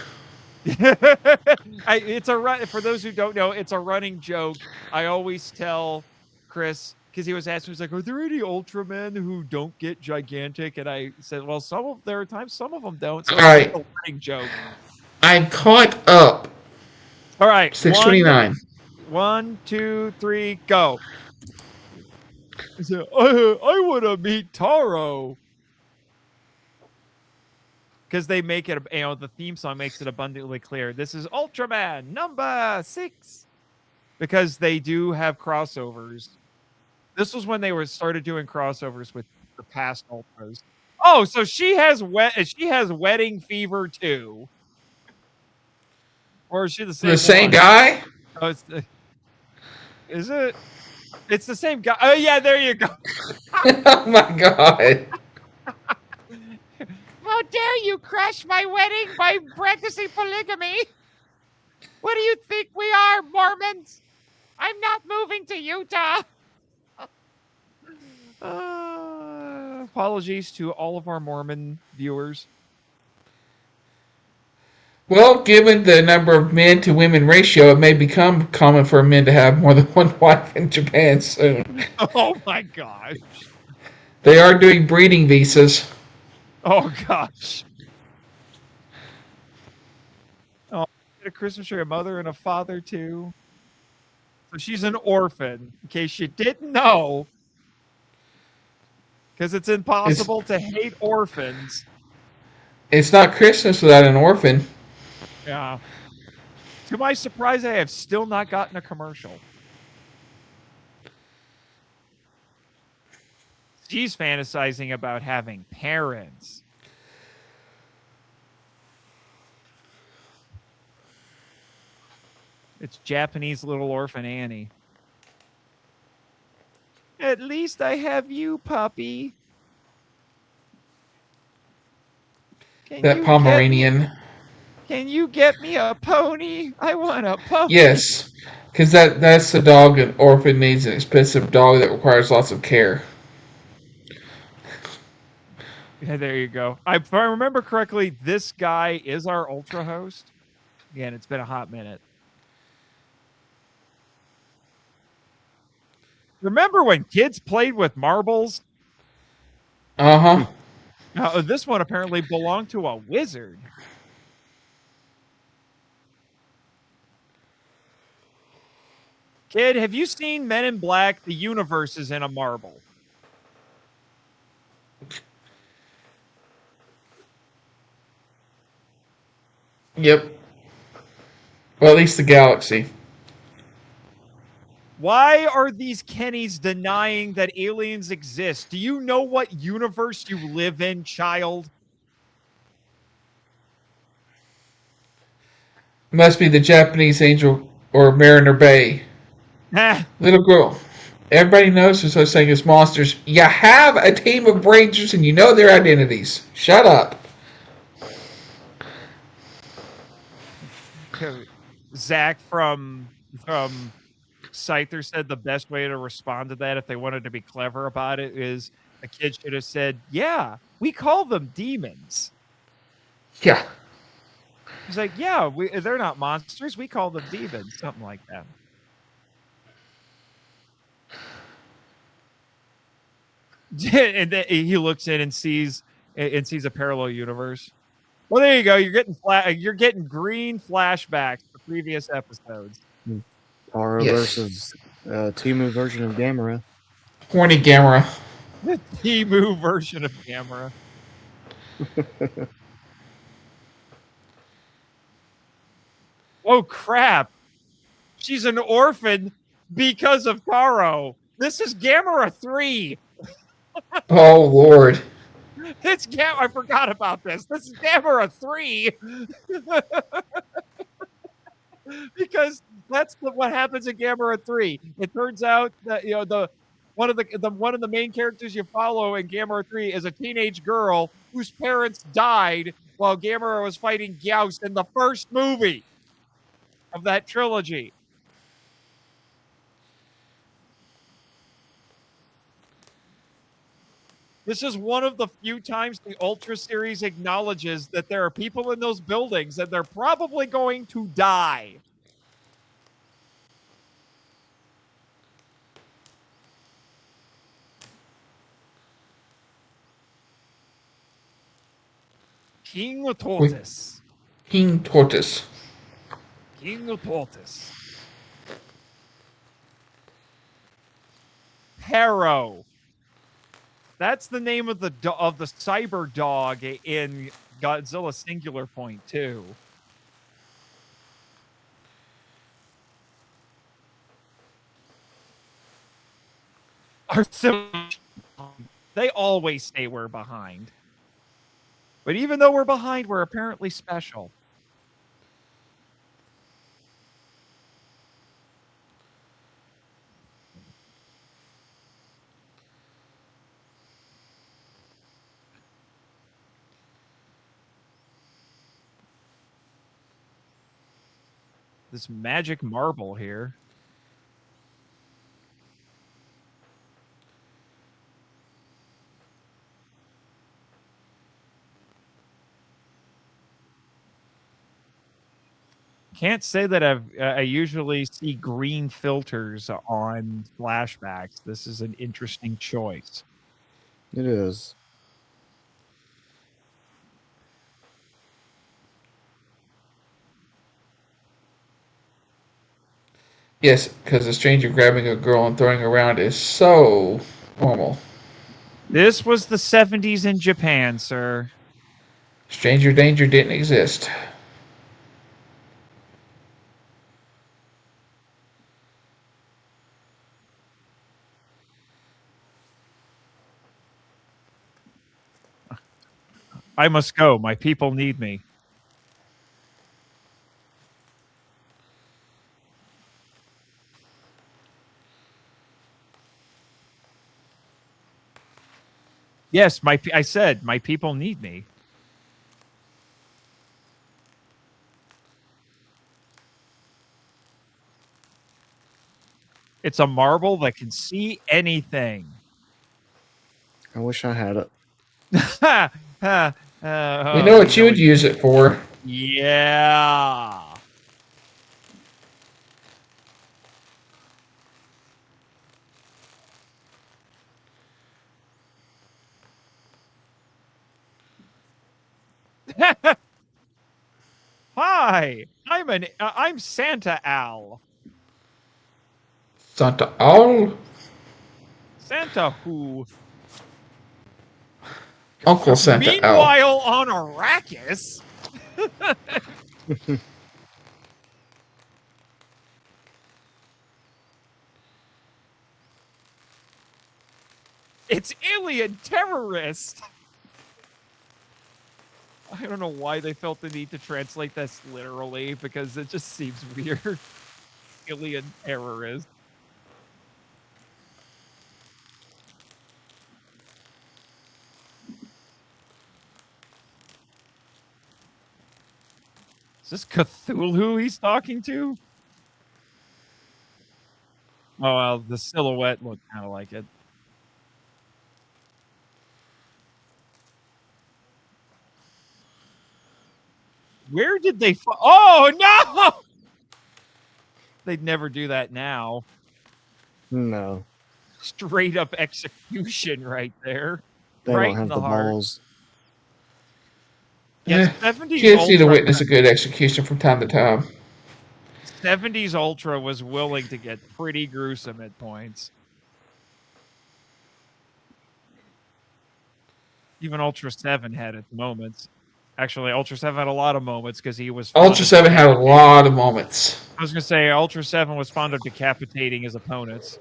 It's a for those who don't know, it's a running joke. I always tell Chris, because he was asking, he's like, "Are there any Ultramen who don't get gigantic?" And I said, "Well, there are times some of them don't." So Alright. it's a running joke. I'm caught up. All right, 6:29. 1, 2, 3, go. So, I want to meet Taro. Because they make it, the theme song makes it abundantly clear. This is Ultraman number 6. Because they do have crossovers. This was when they started doing crossovers with the past Ultras. Oh, so she has wedding fever too. Or is she the same The same one? guy? Oh, is it? It's the same guy. Oh, yeah, there you go. Oh my god. How dare you crash my wedding by practicing polygamy? What do you think we are, Mormons? I'm not moving to Utah. Apologies to all of our Mormon viewers. Well, given the number of men to women ratio, it may become common for men to have more than one wife in Japan soon. Oh my gosh. They are doing breeding visas. Oh gosh. Oh, a Christmas tree, a mother and a father too. So she's an orphan, in case you didn't know. Because it's impossible to hate orphans. It's not Christmas without an orphan. Yeah. To my surprise, I have still not gotten a commercial. She's fantasizing about having parents. It's Japanese little orphan Annie. At least I have you, puppy. That Pomeranian. Can you get me a pony? I want a pony. Yes, because that's the dog an orphan needs, an expensive dog that requires lots of care. Yeah, there you go. If I remember correctly, this guy is our Ultra host. Again, it's been a hot minute. Remember when kids played with marbles? Uh-huh. This one apparently belonged to a wizard. Kid, have you seen Men in Black? The universe is in a marble. Yep. Well, at least the galaxy. Why are these Kennys denying that aliens exist? Do you know what universe you live in, child? Must be the Japanese Angel or Mariner Bay. Little girl. Everybody knows there's such thing as monsters. You have a team of rangers and you know their identities. Shut up. Zach from Scyther said the best way to respond to that, if they wanted to be clever about it, is a kid should have said, "Yeah, we call them demons." Yeah. He's like, "Yeah, they're not monsters. We call them demons." Something like that. And then he looks in and sees a parallel universe. Well, there you go. You're getting green flashbacks to previous episodes. Taro versus Timu version of Gamera. Horny Gamera. The Timu version of Gamera. Oh crap! She's an orphan because of Taro. This is Gamera 3. Oh Lord. It's I forgot about this. This is Gamera 3. Because that's what happens in Gamera 3. It turns out that one of the main characters you follow in Gamera 3 is a teenage girl whose parents died while Gamera was fighting Gyaos in the first movie of that trilogy. This is one of the few times the Ultra series acknowledges that there are people in those buildings and they're probably going to die. King Tortoise. King Tortoise. King Tortoise. Taro. That's the name of the cyber dog in Godzilla Singular Point 2. They always say we're behind. But even though we're behind, we're apparently special. this magic marble here. Can't say that I usually see green filters on flashbacks. This is an interesting choice. It is. Yes, because a stranger grabbing a girl and throwing her around is so normal. This was the 70s in Japan, sir. Stranger danger didn't exist. I must go. My people need me. Yes, I said my people need me. It's a marble that can see anything. I wish I had it. We know what you would use it for. Yeah. Hi, I'm Santa Al. Santa Owl? Santa who? Uncle Santa Owl. Meanwhile, on Arrakis. It's alien terrorist. I don't know why they felt the need to translate this literally, because it just seems weird. Alien terrorist. Is this Cthulhu he's talking to? Oh, well, the silhouette looked kind of like it. Where did they? Oh no! They'd never do that now. No. Straight up execution right there. They right don't have in the the heart. balls. Yeah, 70s Kids need to Ultra, witness a good execution from time to time. 70s Ultra was willing to get pretty gruesome at points. Even Ultra 7 had its moments. Actually, Ultra 7 had a lot of moments because he was. Ultra 7 had a lot of moments. I was going to say, Ultra 7 was fond of decapitating his opponents.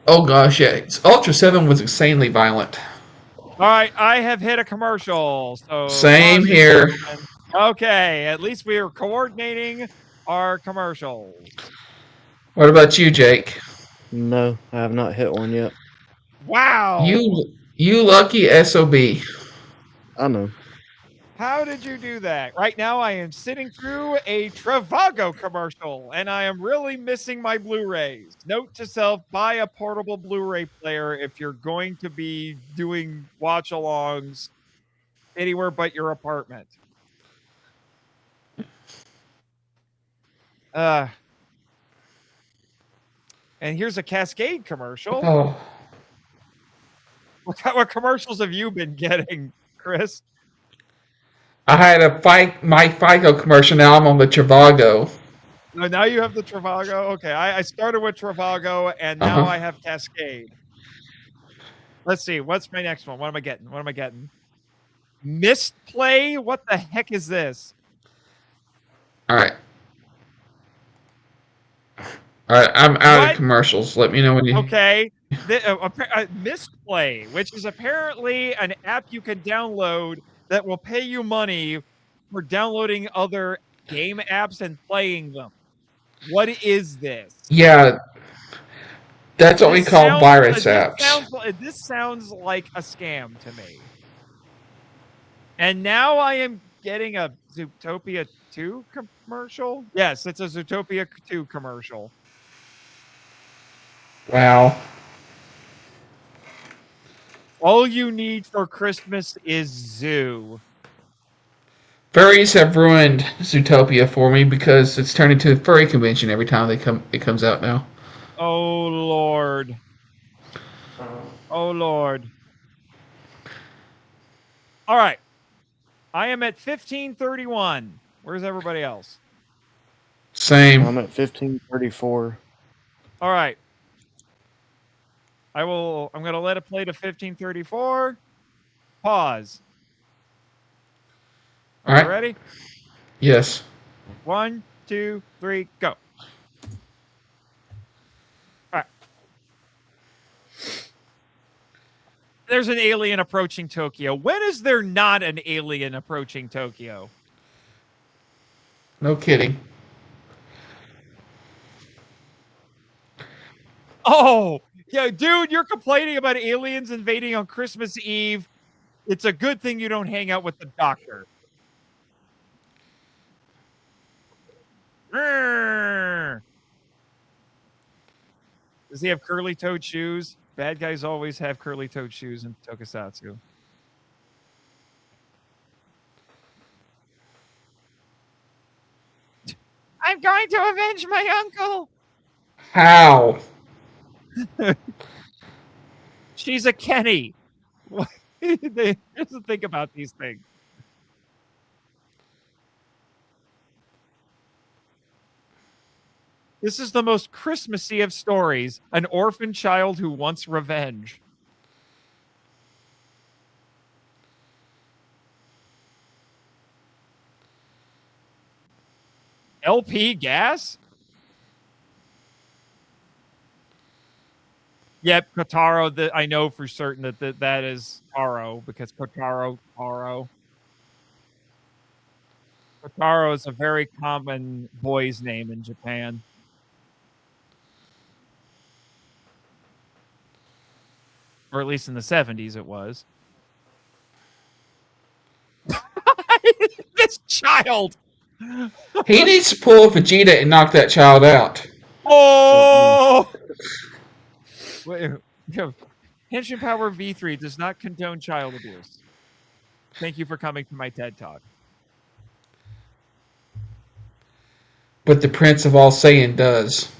Oh gosh, yeah. Ultra 7 was insanely violent. All right, I have hit a commercial. So Same here. Okay, at least we are coordinating our commercials. What about you, Jake? No, I have not hit one yet. Wow. You lucky SOB. I know. How did you do that? Right now, I am sitting through a Travago commercial, and I am really missing my Blu-rays. Note to self, buy a portable Blu-ray player if you're going to be doing watch-alongs anywhere but your apartment. And here's a Cascade commercial. Oh. What commercials have you been getting, Chris? I had my FICO commercial. Now I'm on the Travago. No, now you have the Travago. Okay, I started with Travago, and now I have Cascade. Let's see. What's my next one? What am I getting? What am I getting? Misplay? What the heck is this? All right. I'm out of commercials. Let me know when you. Okay. Misplay, which is apparently an app you can download that will pay you money for downloading other game apps and playing them. What is this? Yeah, that's what we call virus apps. This sounds like a scam to me. And now I am getting a Zootopia 2 commercial? Yes, it's a Zootopia 2 commercial. Wow. All you need for Christmas is zoo. Furries have ruined Zootopia for me because it's turned into a furry convention every time it comes out now. Oh Lord. Oh Lord. All right. I am at 1531. Where's everybody else? Same. I'm at 1534. All right. I'm going to let it play to 1534. Pause. Are All you right. ready? Yes. 1, 2, 3, go. All right. There's an alien approaching Tokyo. When is there not an alien approaching Tokyo? No kidding. Oh, yeah, dude, you're complaining about aliens invading on Christmas Eve. It's a good thing you don't hang out with the doctor. Does he have curly-toed shoes? Bad guys always have curly-toed shoes in tokusatsu. I'm going to avenge my uncle. How? She's a Kenny. They just think about these things. This is the most Christmassy of stories. An orphan child who wants revenge. LP gas? Yep, Kotaro. I know for certain that is Taro because Kotaro. Kotaro is a very common boy's name in Japan. Or at least in the 70s it was. This child! He needs to pull Vegeta and knock that child out. Oh! Wait, Henshin Power V3 does not condone child abuse. Thank you for coming to my TED Talk. But the Prince of All Saiyan does.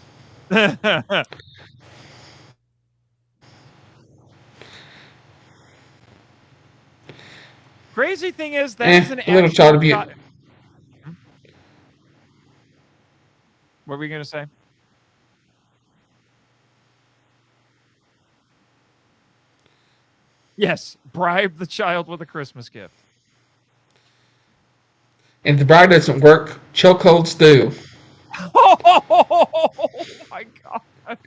Crazy thing is that is an a little actual child abuse. What were we going to say? Yes, bribe the child with a Christmas gift. And if the bribe doesn't work, chokeholds do. Oh my God.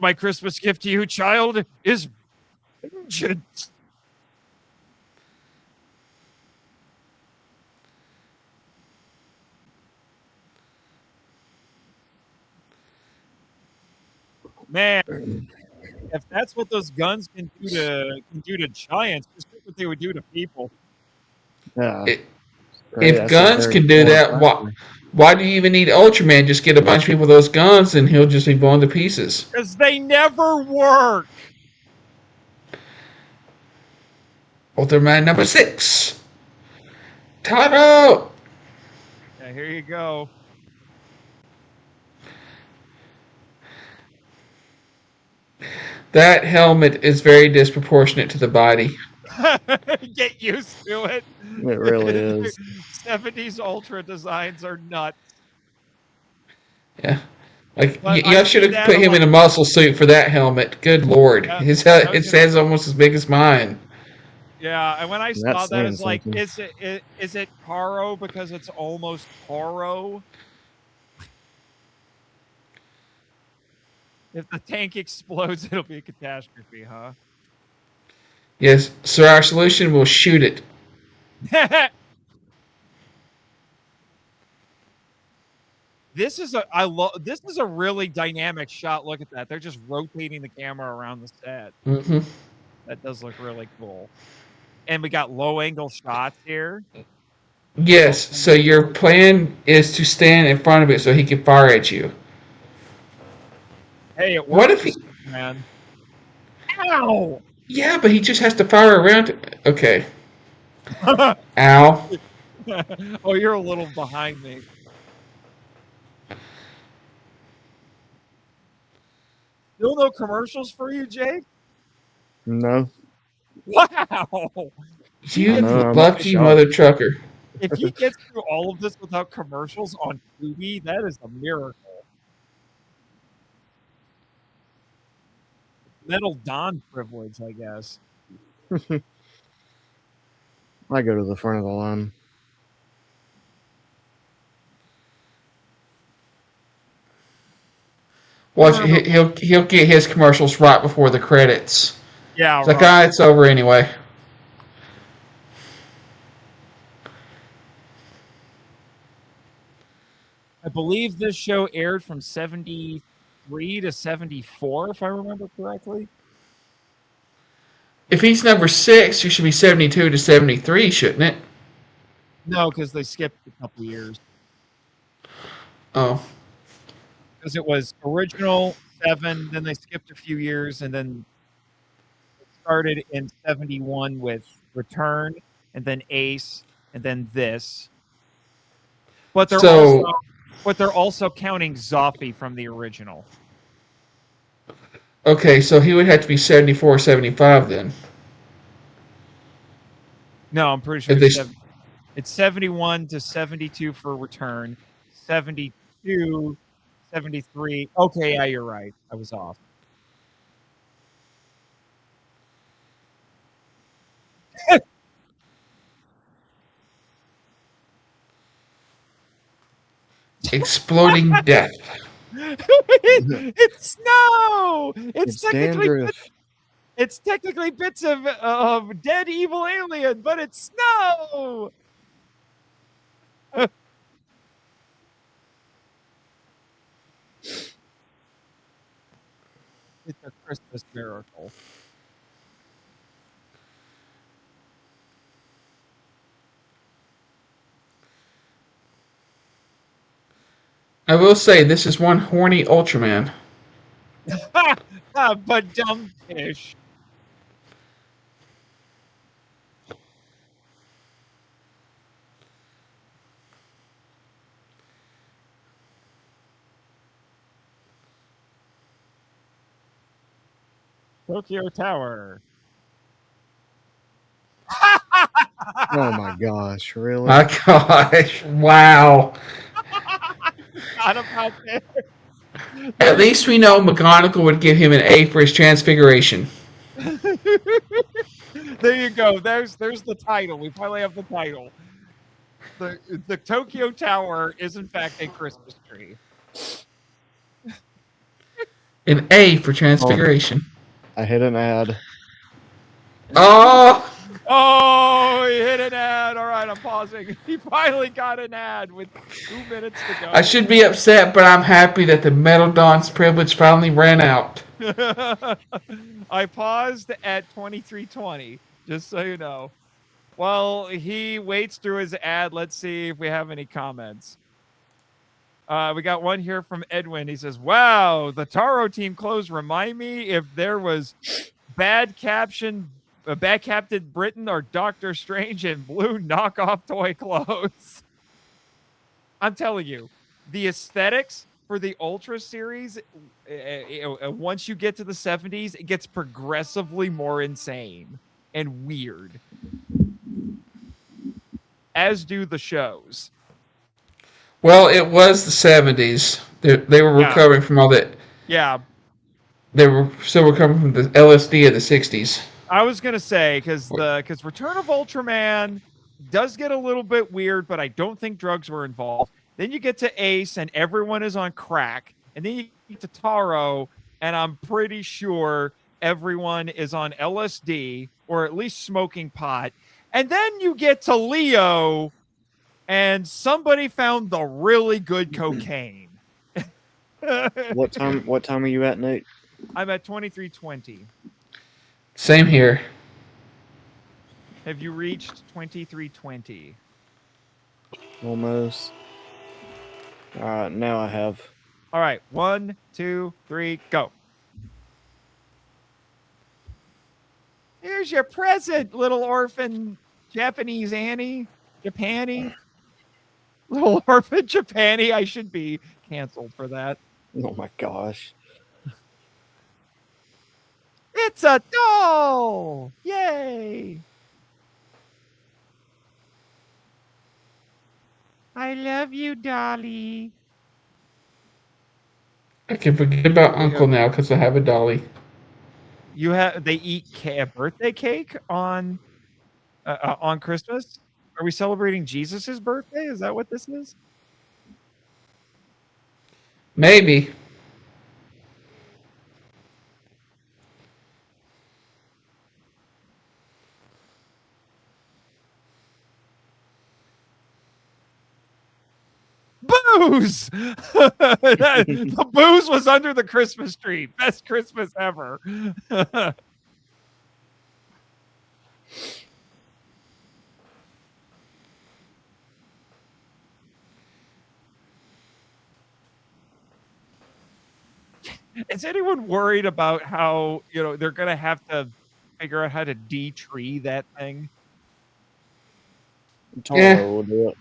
My Christmas gift to you, child, is vengeance. Man, if that's what those guns can do to giants, just think what they would do to people. Yeah. If guns can do that, why do you even need Ultraman? Just get a bunch of people with those guns and he'll just be blown to pieces. Because they never work. Ultraman number 6. Taro! Yeah, here you go. That helmet is very disproportionate to the body. Get used to it. It really is. 70s Ultra designs are nuts. Yeah. Like, y'all should have put him in a muscle suit for that helmet. Good Lord. Yeah, His head's almost as big as mine. Yeah, and when I saw that, it's like, something. is it Taro because it's almost Taro? If the tank explodes, it'll be a catastrophe, huh? Yes, so our solution will shoot it. This is a really dynamic shot. Look at that. They're just rotating the camera around the set. Mm-hmm. That does look really cool. And we got low angle shots here. Yes, so your plan is to stand in front of it so he can fire at you. Hey, it worked. What if he... Man. Ow! Yeah, but he just has to fire around it. Okay. Ow. Oh, you're a little behind me. Still no commercials for you, Jake? No. Wow! You lucky mother trucker. If he gets through all of this without commercials on Tubi, that is a miracle. Metal Don privilege, I guess. I go to the front of the line. Watch, he'll get his commercials right before the credits. Yeah, it's like, it's over anyway. I believe this show aired from 73 to 74, if I remember correctly. If he's number 6, you should be 72 to 73, shouldn't it? No, because they skipped a couple years. Oh. Because it was original 7, then they skipped a few years, and then it started in 71 with Return, and then Ace, and then this. But they're also counting Zoffy from the original. Okay, so he would have to be 74 or 75 then. No, I'm pretty sure it's 71 to 72 for Return, 72, 73. Okay, yeah, you're right. I was off. Exploding death. It's snow. It's technically dandruff. It's technically bits of dead evil alien, but it's snow. It's a Christmas miracle. I will say, this is one horny Ultraman. But dumb fish. Tokyo Tower. Oh my gosh, really? My gosh, wow. Not about this. At least we know McGonagall would give him an A for his transfiguration. There you go. There's the title. We finally have the title. The Tokyo Tower is in fact a Christmas tree. An A for transfiguration. I hit an ad. Oh! Oh, he hit an ad. All right, I'm pausing. He finally got an ad with 2 minutes to go. I should be upset, but I'm happy that the Metal Don's privilege finally ran out. I paused at 23:20, just so you know. While he waits through his ad, let's see if we have any comments. We got one here from Edwin. He says, wow, the Taro team clothes remind me if there was bad Captain Britain or Doctor Strange in blue knockoff toy clothes. I'm telling you, the aesthetics for the Ultra series, once you get to the 70s, it gets progressively more insane and weird. As do the shows. Well, it was the 70s. They were recovering from all that. Yeah. They were still recovering from the LSD of the 60s. I was going to say, because Return of Ultraman does get a little bit weird, but I don't think drugs were involved. Then you get to Ace, and everyone is on crack. And then you get to Taro, and I'm pretty sure everyone is on LSD, or at least smoking pot. And then you get to Leo, and somebody found the really good cocaine. What time are you at, Nate? I'm at 23:20. Same here. Have you reached 2320? Almost. All right, now I have. All right, 1, 2, 3, go. Here's your present, little orphan Japanese Annie. Japani. Little orphan Japani. I should be canceled for that. Oh my gosh. It's a doll! Yay! I love you, Dolly. I can forget about Uncle now because I have a dolly. They eat a birthday cake on Christmas? Are we celebrating Jesus's birthday? Is that what this is? Maybe. Booze! The booze was under the Christmas tree. Best Christmas ever. Is anyone worried about how, they're going to have to figure out how to de-tree that thing? Taro will do it.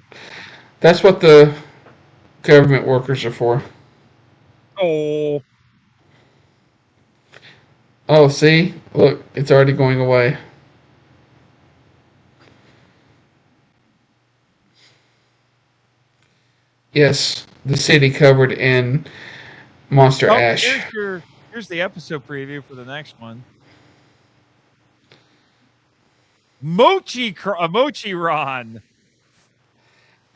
That's what the government workers are for. Oh. Oh, see? Look, it's already going away. Yes, the city covered in monster ash. Here's the episode preview for the next one. Mochi Ron.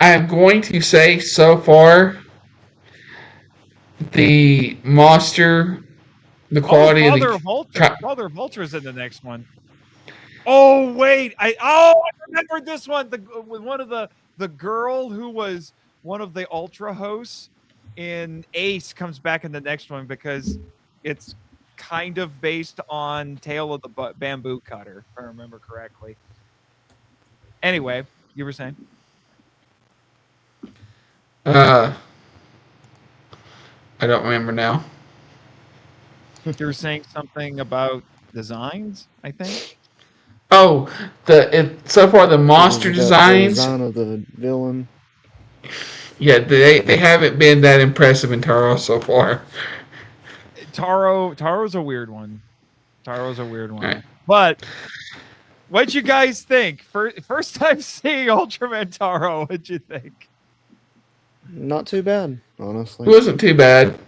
I am going to say so far, the monster, the quality of the Father Vulture's in the next one. Oh wait, I remembered this one. With one of the girl who was one of the Ultra hosts in Ace comes back in the next one because it's kind of based on Tale of the Bamboo Cutter, if I remember correctly. Anyway, you were saying? I don't remember now. You were saying something about designs, I think. Oh, so far the monster designs. The design of the villain. Yeah, they haven't been that impressive in Taro so far. Taro's a weird one. Right. But what'd you guys think? First time seeing Ultraman Taro, what'd you think? Not too bad, honestly. It wasn't too bad.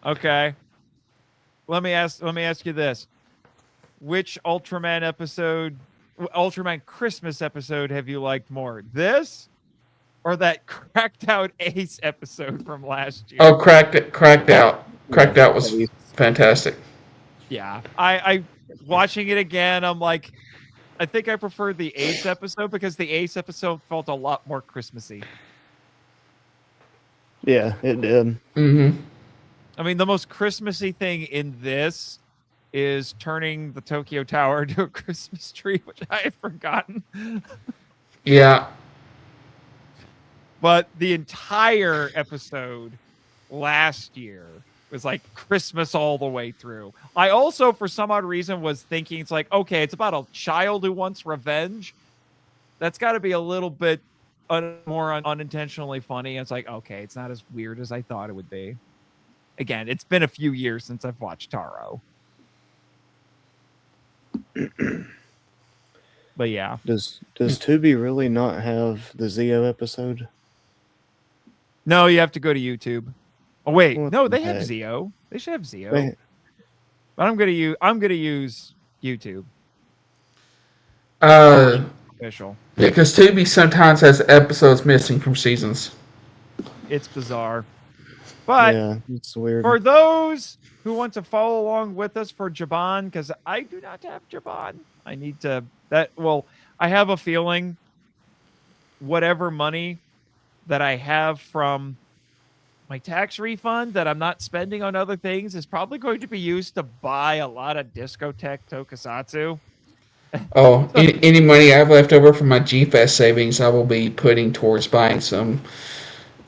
Okay. Let me ask you this. Which Ultraman Christmas episode have you liked more? This or that cracked out Ace episode from last year? Oh, cracked out. Cracked out was fantastic. Yeah. I watching it again, I'm like, I think I prefer the Ace episode because the Ace episode felt a lot more Christmassy. Yeah, it did. Mm-hmm. I mean, the most Christmassy thing in this is turning the Tokyo Tower into a Christmas tree, which I had forgotten. Yeah. But the entire episode last year was like Christmas all the way through. I also, for some odd reason, was thinking it's like, okay, it's about a child who wants revenge. That's got to be a little bit more unintentionally funny. It's like, okay, it's not as weird as I thought it would be. Again, it's been a few years since I've watched Taro. But yeah. Does Tubi really not have the Zio episode? No, you have to go to YouTube. Oh wait, What no, the they have heck? Zio. They should have Zio. But I'm gonna use YouTube. Official. Yeah, because Tubi sometimes has episodes missing from seasons. It's bizarre. But yeah, it's weird. For those who want to follow along with us for Jiban, because I do not have Jiban. I need to I have a feeling whatever money that I have from my tax refund that I'm not spending on other things is probably going to be used to buy a lot of discotheque tokusatsu. Oh, any money I have left over from my G-Fest savings, I will be putting towards buying some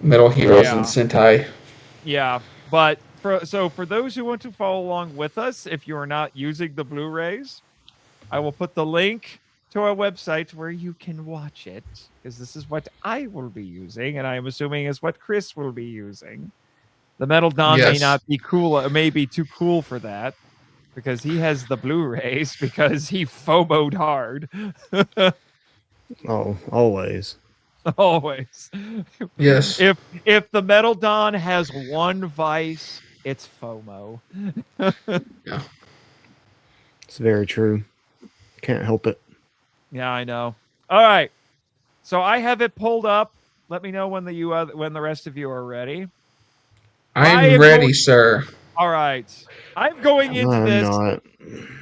Metal Heroes and Sentai. Yeah, but for those who want to follow along with us, if you are not using the Blu-rays, I will put the link to our website where you can watch it, because this is what I will be using, and I am assuming is what Chris will be using. The Metal Don may Yes. not be cool, it may be too cool for that, because he has the Blu-rays, because he FOMO'd hard. Oh, always. Always. Yes. If the Metal Don has one vice, it's FOMO. Yeah. It's very true. Can't help it. Yeah, I know. All right. So I have it pulled up. Let me know when the rest of you are ready. I am ready, sir. All right. I'm going into I'm this. not.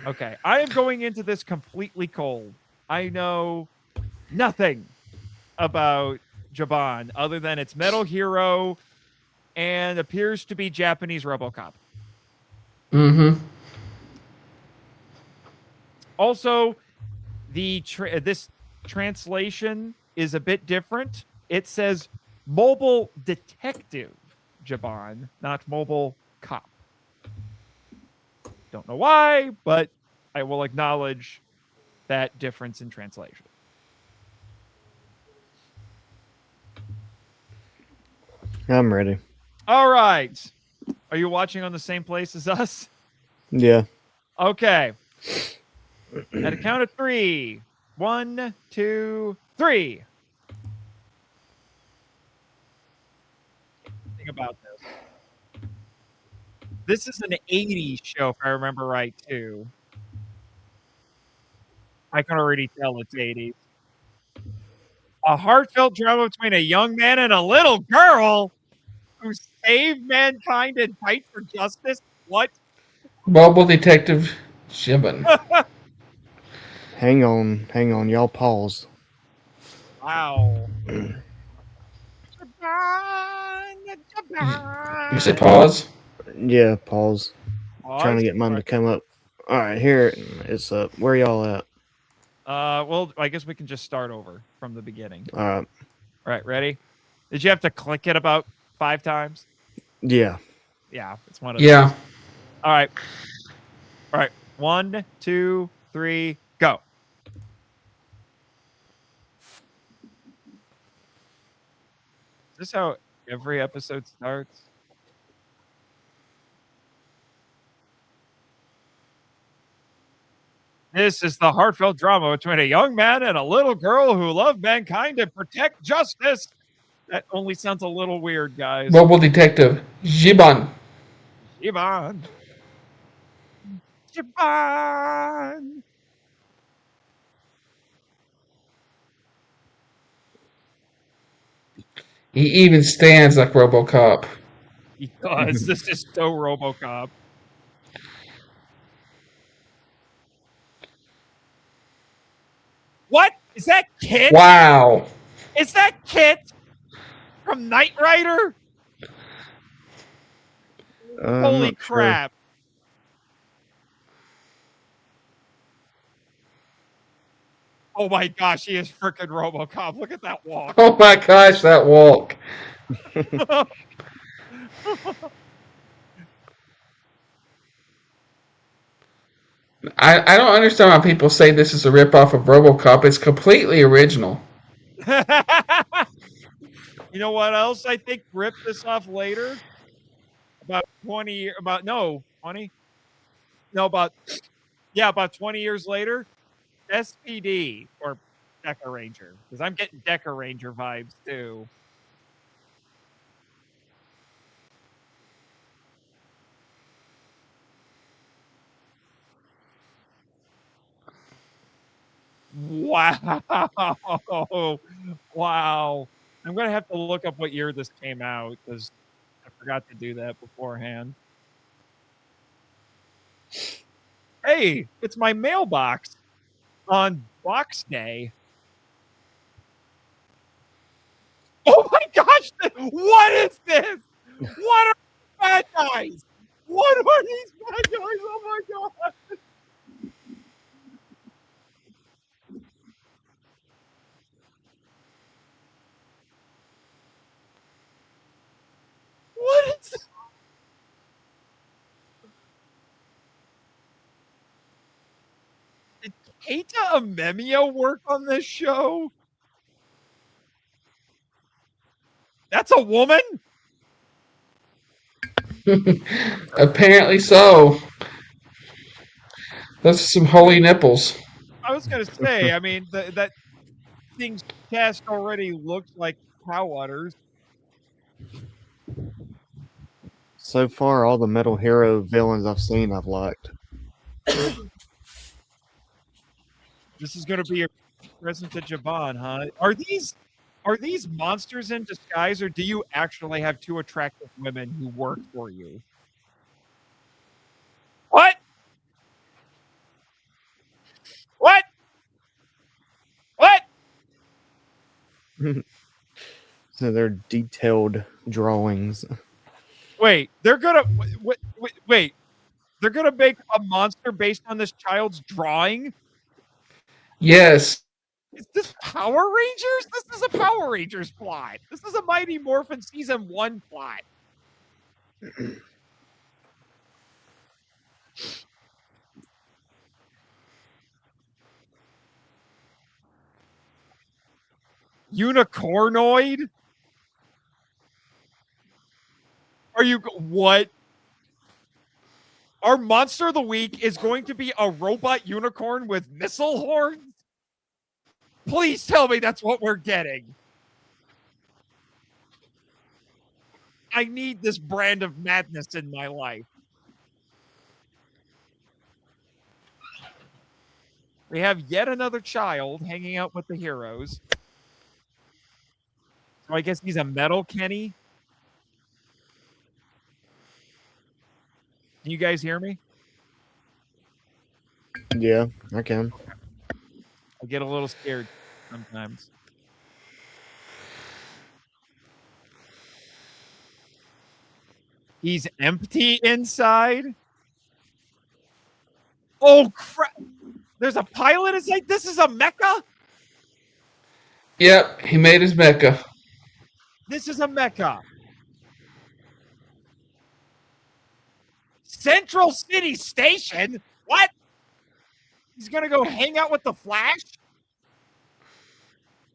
Okay. I am going into this completely cold. I know nothing about Jiban other than it's Metal Hero and appears to be Japanese RoboCop. Mm-hmm. Also, this translation is a bit different. It says mobile detective Jiban, not mobile cop. Don't know why, but I will acknowledge that difference in translation. I'm ready. All right. Are you watching on the same place as us? Yeah. Okay. At a count of 3. 1, 2, 3. Think about this. This is an 80s show, if I remember right, too. I can already tell it's 80s. A heartfelt drama between a young man and a little girl who save mankind and fight for justice. What? Mobile Detective Jiban. Hang on. Y'all pause. Wow. You said pause? Yeah, pause. Pause? Trying to get mine to come up. All right, here it's up. Where y'all at? Well, I guess we can just start over from the beginning. All right. All right, ready? Did you have to click it about 5 times? Yeah. Yeah, it's one of those. Yeah. All right. 1, 2, 3, go. Is this how every episode starts? This is the heartfelt drama between a young man and a little girl who love mankind and protect justice. That only sounds a little weird, guys. Mobile Detective Jiban. Jiban. Jiban. He even stands like RoboCop. Because this is so RoboCop. What? Is that Kit? Wow. Is that Kit from Knight Rider? Holy crap. Sure. Oh my gosh, he is freaking RoboCop. Look at that walk. Oh my gosh, that walk. I don't understand why people say this is a ripoff of RoboCop. It's completely original. You know what else I think ripped this off later? About 20 years, about 20 years later, SPD or Deca Ranger, because I'm getting Deca Ranger vibes too. Wow. Wow. I'm going to have to look up what year this came out because I forgot to do that beforehand. Hey, it's my mailbox on Box Day. Oh my gosh! What is this? What are these bad guys? What are these bad guys? Oh my god! What is? Did Keita Amemiya work on this show? That's a woman? Apparently so. Those are some holy nipples. I was gonna say, I mean, that thing's chest already looks like cow udders. So far, all the Metal Hero villains I've seen, I've liked. This is gonna be a present to Jiban, huh? Are these monsters in disguise, or do you actually have two attractive women who work for you? What? What? What? So they're detailed drawings. Wait, they're gonna wait. They're gonna make a monster based on this child's drawing? Yes. Is this Power Rangers? This is a Power Rangers plot. This is a Mighty Morphin Season 1 plot. Unicornoid? Are you what? Our monster of the week is going to be a robot unicorn with missile horns? Please tell me that's what we're getting. I need this brand of madness in my life. We have yet another child hanging out with the heroes. So I guess he's a metal Kenny. Can you guys hear me? Yeah, I can. I get a little scared sometimes. He's empty inside. Oh crap! There's a pilot inside. This is a mecha. Yep, he made his mecha. This is a mecha. Central City Station. What? He's gonna go hang out with the Flash?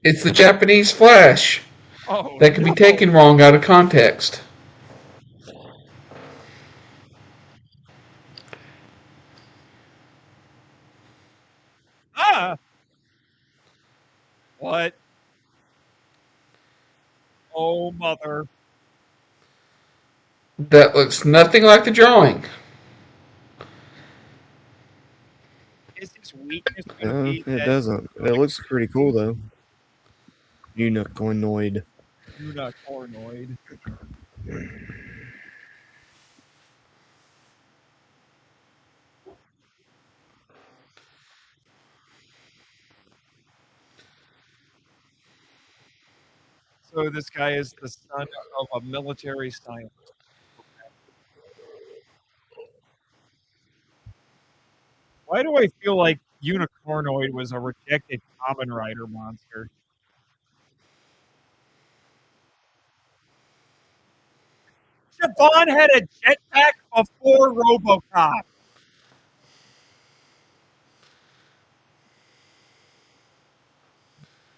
It's the Japanese Flash. Oh, That can be taken wrong out of context. Ah! What? Oh, mother. That looks nothing like the drawing. Is his weakness gonna be It that doesn't. It looks pretty cool though. Unicornoid. unicornoid? So this guy is the son of a military scientist. Why do I feel like Unicornoid was a rejected Kamen Rider monster? Jiban had a jetpack before RoboCop.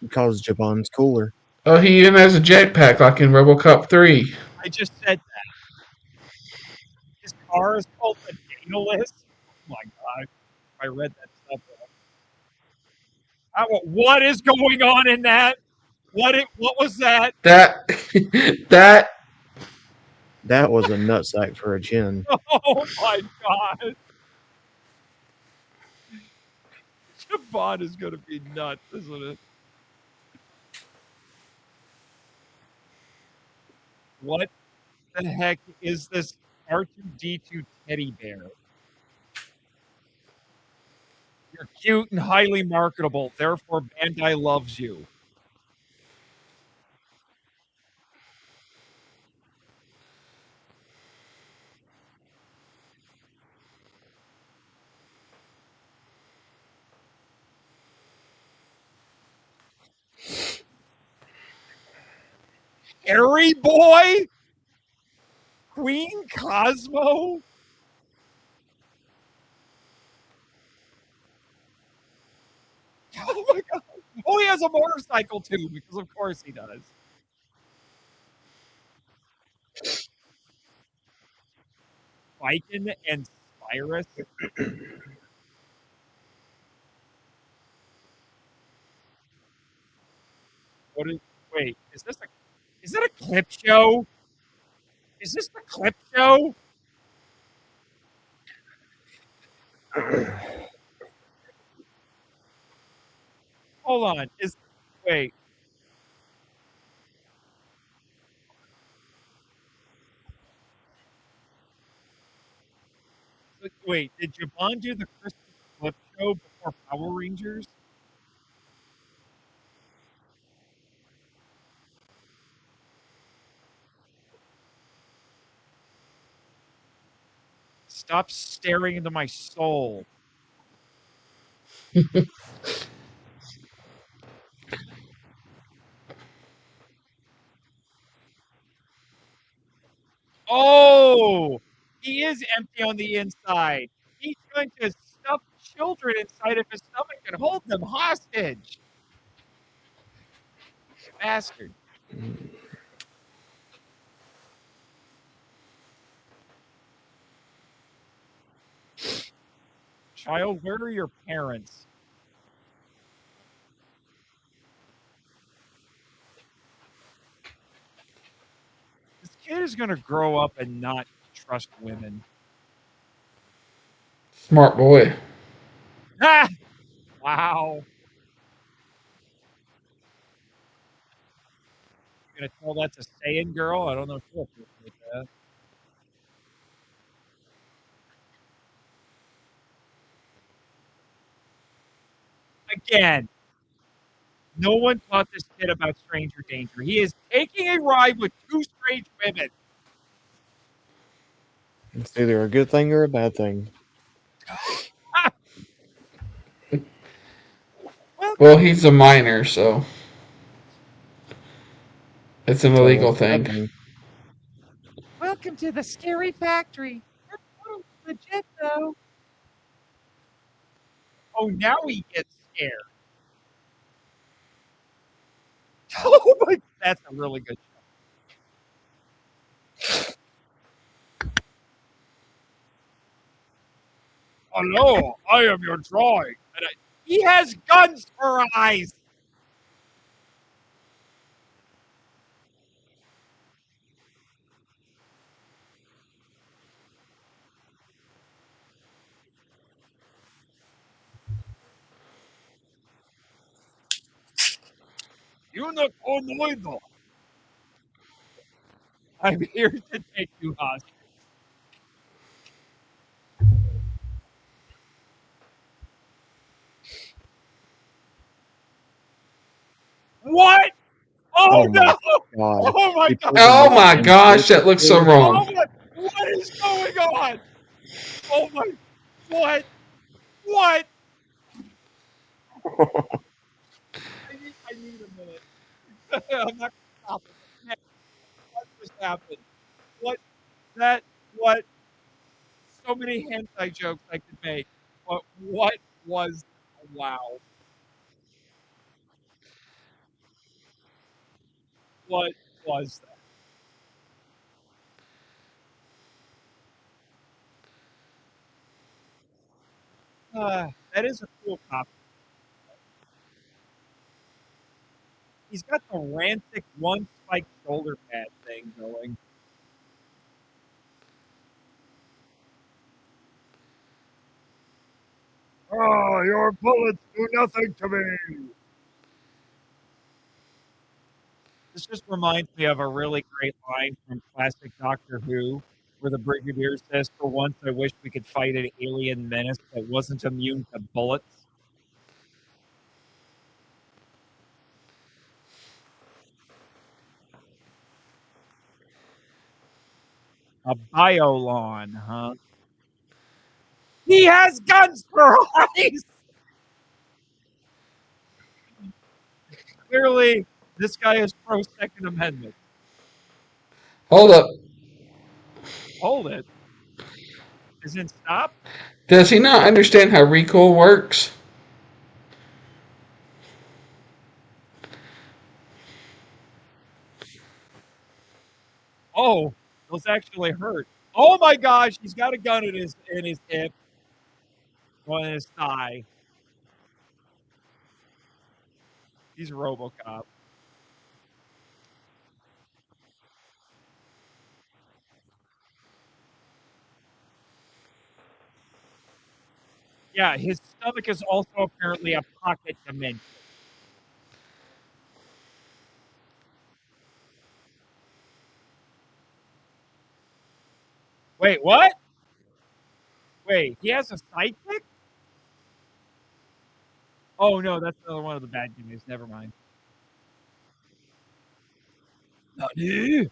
Because Japan's cooler. Oh, he even has a jetpack like in RoboCop 3. I just said that. His car is called the Daedalus. Oh my god. I read that stuff. What is going on in that? What was that? That That was a nutsack for a chin. Oh my god. Jiban is gonna be nuts, isn't it? What the heck is this R2D2 teddy bear? You're cute and highly marketable, therefore Bandai loves you. Scary Boy? Queen Cosmo? Oh my god. Oh, he has a motorcycle too, because of course he does. Viking and Spirus. What is wait, is it a clip show? Is this the clip show? Hold on. Wait. Wait, did Jiban do the Christmas clip show before Power Rangers? Stop staring into my soul. Oh, he is empty on the inside. He's trying to stuff children inside of his stomach and hold them hostage. Bastard. Child, where are your parents? This kid is going to grow up and not trust women. Smart boy. Ah! Wow. You're going to tell that to Saiyan girl? I don't know if she'll appreciate that. Again, no one taught this kid about stranger danger. He is taking a ride with two strange women. It's either a good thing or a bad thing. Well, he's a minor, so it's an illegal it's a bad thing. Welcome to the scary factory. That's totally legit, though. Oh, now he gets scared. Oh my! That's a really good show. Hello, I am your drawing. He has guns for eyes. Unicornoidal. I'm here to take you hostage. What? Oh, Oh no! God. Oh my god! Oh my gosh, that looks so wrong. Oh what is going on? Oh my! What? What? I need a minute. I'm not gonna stop it. Man, what just happened? What? That? What? So many hentai jokes I could make. What was? Wow. What was that? That is a cool copy. He's got the rancid one spike shoulder pad thing going. Oh, your bullets do nothing to me. This just reminds me of a really great line from classic Doctor Who, where the Brigadier says, "For once, I wish we could fight an alien menace that wasn't immune to bullets." A biolon, huh? He has guns for eyes! Clearly, this guy is pro Second Amendment. Hold up. Hold it. Is it stop? Does he not understand how recoil works? Oh, those actually hurt. Oh my gosh, he's got a gun in his hip, on his thigh. He's RoboCop. Yeah, his stomach is also apparently a pocket dimension. Wait, what? Wait, he has a sidekick? Oh no, that's another one of the bad guys. Never mind. Nani?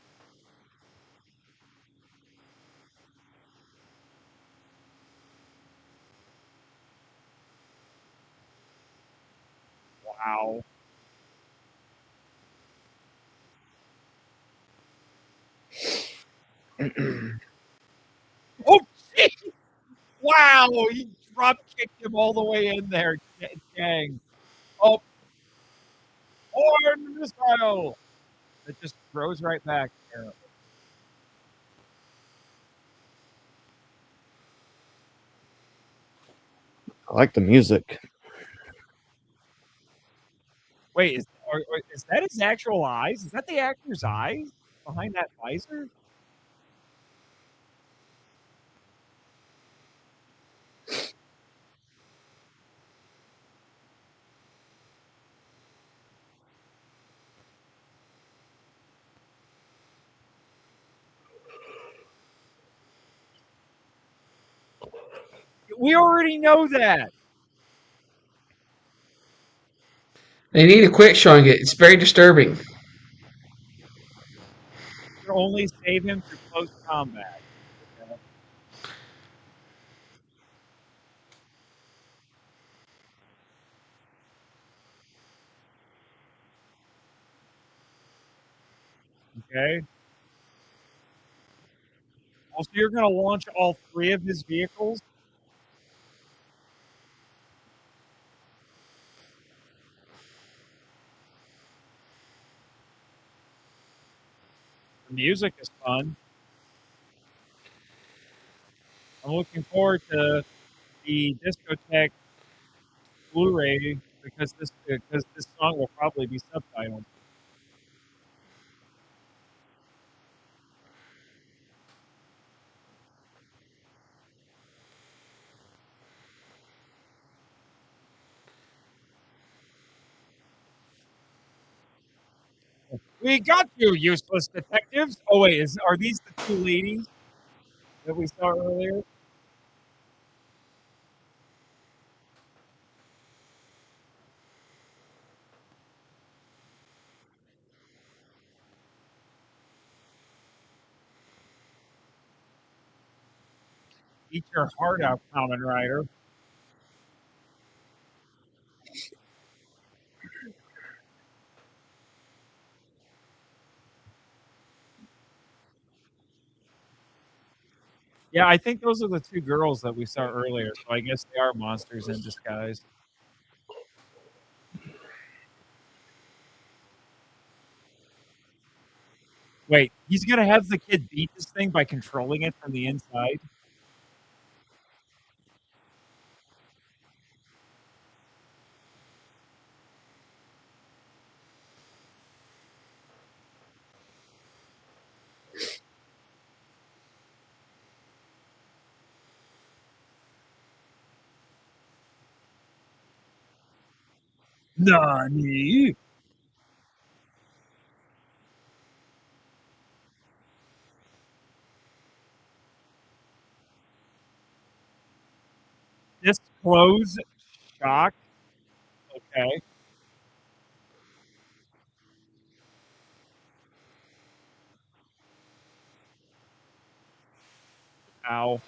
Wow. Oh, geez. Wow, he drop kicked him all the way in there. Dang. Oh, horn missile. It just throws right back. Apparently. I like the music. Wait, is that his actual eyes? Is that the actor's eyes behind that visor? We already know that. They need to quit showing it. It's very disturbing. You can only save him through close combat. Okay. Okay. Also, you're going to launch all 3 of his vehicles? The music is fun. I'm looking forward to the discotheque Blu-ray because this song will probably be subtitled. We got you, useless detectives. Oh wait, are these the 2 ladies that we saw earlier? Eat your heart out, Kamen Rider. Yeah, I think those are the 2 girls that we saw earlier. So I guess they are monsters in disguise. Wait, he's gonna have the kid beat this thing by controlling it from the inside? Nani? Disclose shock? Okay. Ow.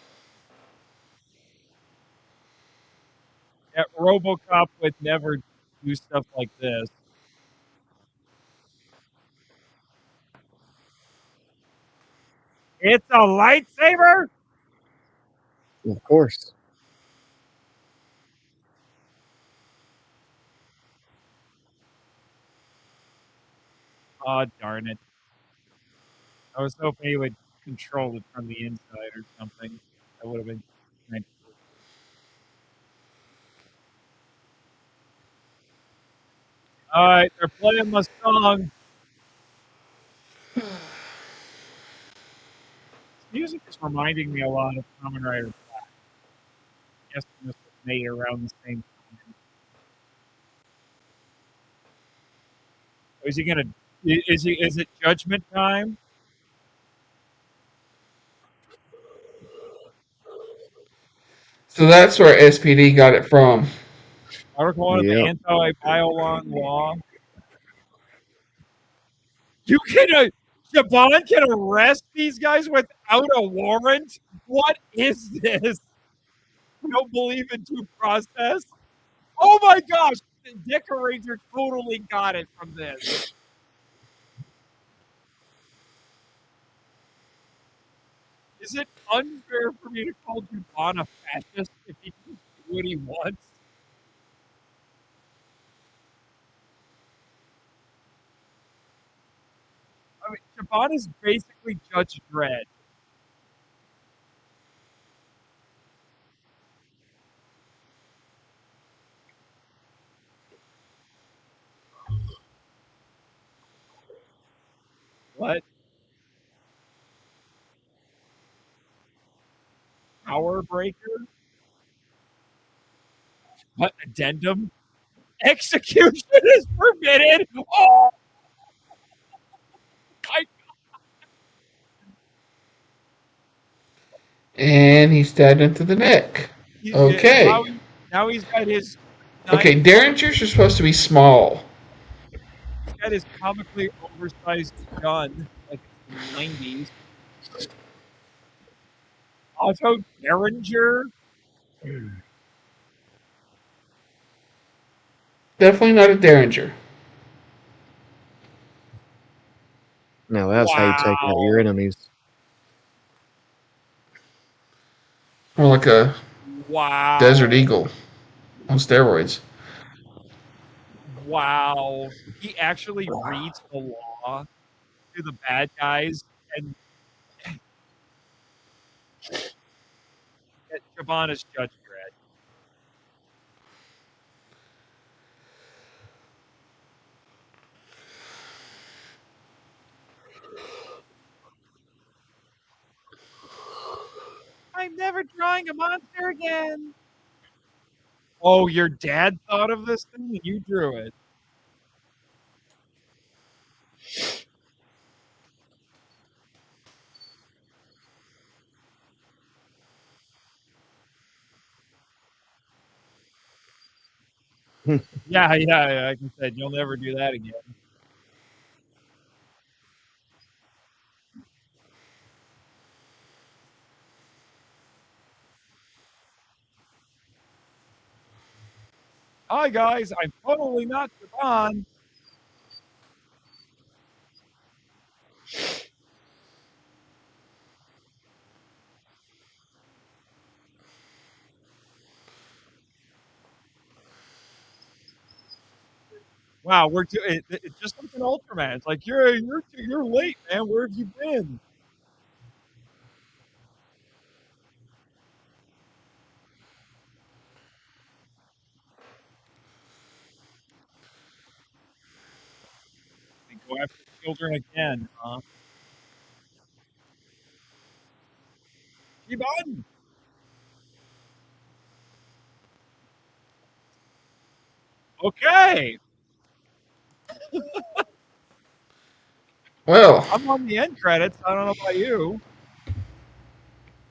Yeah, RoboCop would never do stuff like this. It's a lightsaber? Of course. Oh, darn it. I was hoping he would control it from the inside or something. That would have been kind of cool. Alright, they're playing my song. This music is reminding me a lot of Kamen Rider Black. I guess this was made around the same time. Is he gonna? Is it Judgment Time? So that's where SPD got it from. Article 1 of the Yep. Anti-Biolon Law. You can, Jiban can arrest these guys without a warrant? What is this? You don't believe in due process? Oh my gosh! The Decorator totally got it from this. Is it unfair for me to call Jiban a fascist if he can do what he wants? I mean, Jiban is basically Judge Dredd. What? Power Breaker? What? Addendum? Execution is permitted? Oh my And he stabbed him to the neck. Okay. Now he's got his Okay, Derringers are supposed to be small. he's got his comically oversized gun, like it's the 90s. Otto Derringer? Definitely not a Derringer. Now that's how you take out your enemies. More like a Wow. Desert Eagle on steroids. Wow. He actually reads the law to the bad guys and Jiban is Judge Dredd. I'm never drawing a monster again. Oh, your dad thought of this thing and you drew it. Yeah, like I said, you'll never do that again. Hi guys, I'm totally not Jiban. Wow, we're doing it's just like an Ultraman. It's like you're late, man. Where have you been? They go after children again, huh? Jiban. Okay. Well, I'm on the end credits. I don't know about you.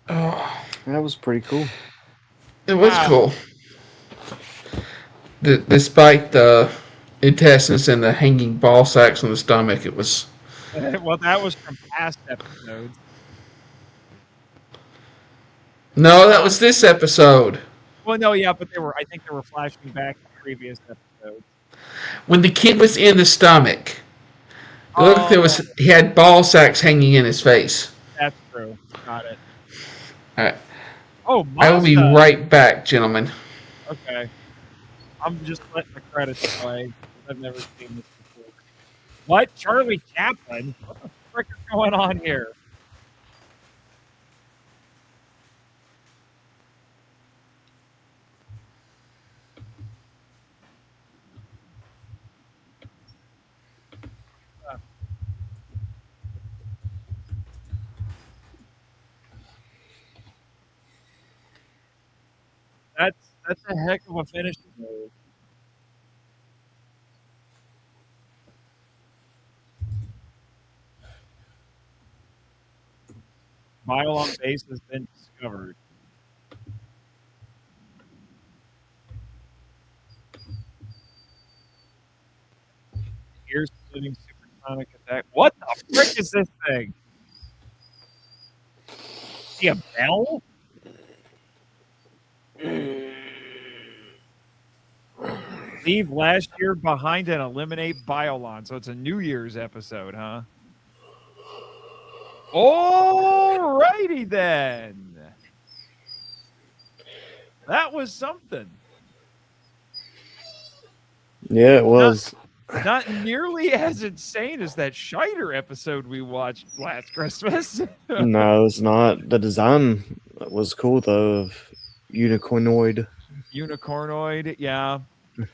That was pretty cool. It was Wow. cool. Despite the intestines and the hanging ball sacks on the stomach, it was. Well, that was from past episodes. No, that was this episode. Well, no, yeah, but I think they were flashing back to previous episodes. When the kid was in the stomach, it looked like he had ball sacks hanging in his face. That's true. Got it. All right. Oh, I will be Mazda. right back, gentlemen. Okay. I'm just letting the credits play. I've never seen this before. What? Charlie Chaplin? What the frick is going on here? That's a heck of a finishing move. Mile on base has been discovered. Here's splitting supersonic attack. What the frick is this thing? See a bell? Leave last year behind and eliminate Biolon. So it's a New Year's episode, huh? Alrighty then. That was something. Yeah, it was. Not nearly as insane as that Scheider episode we watched last Christmas. No, it's not. The design was cool though. Of Unicornoid. Unicornoid, yeah.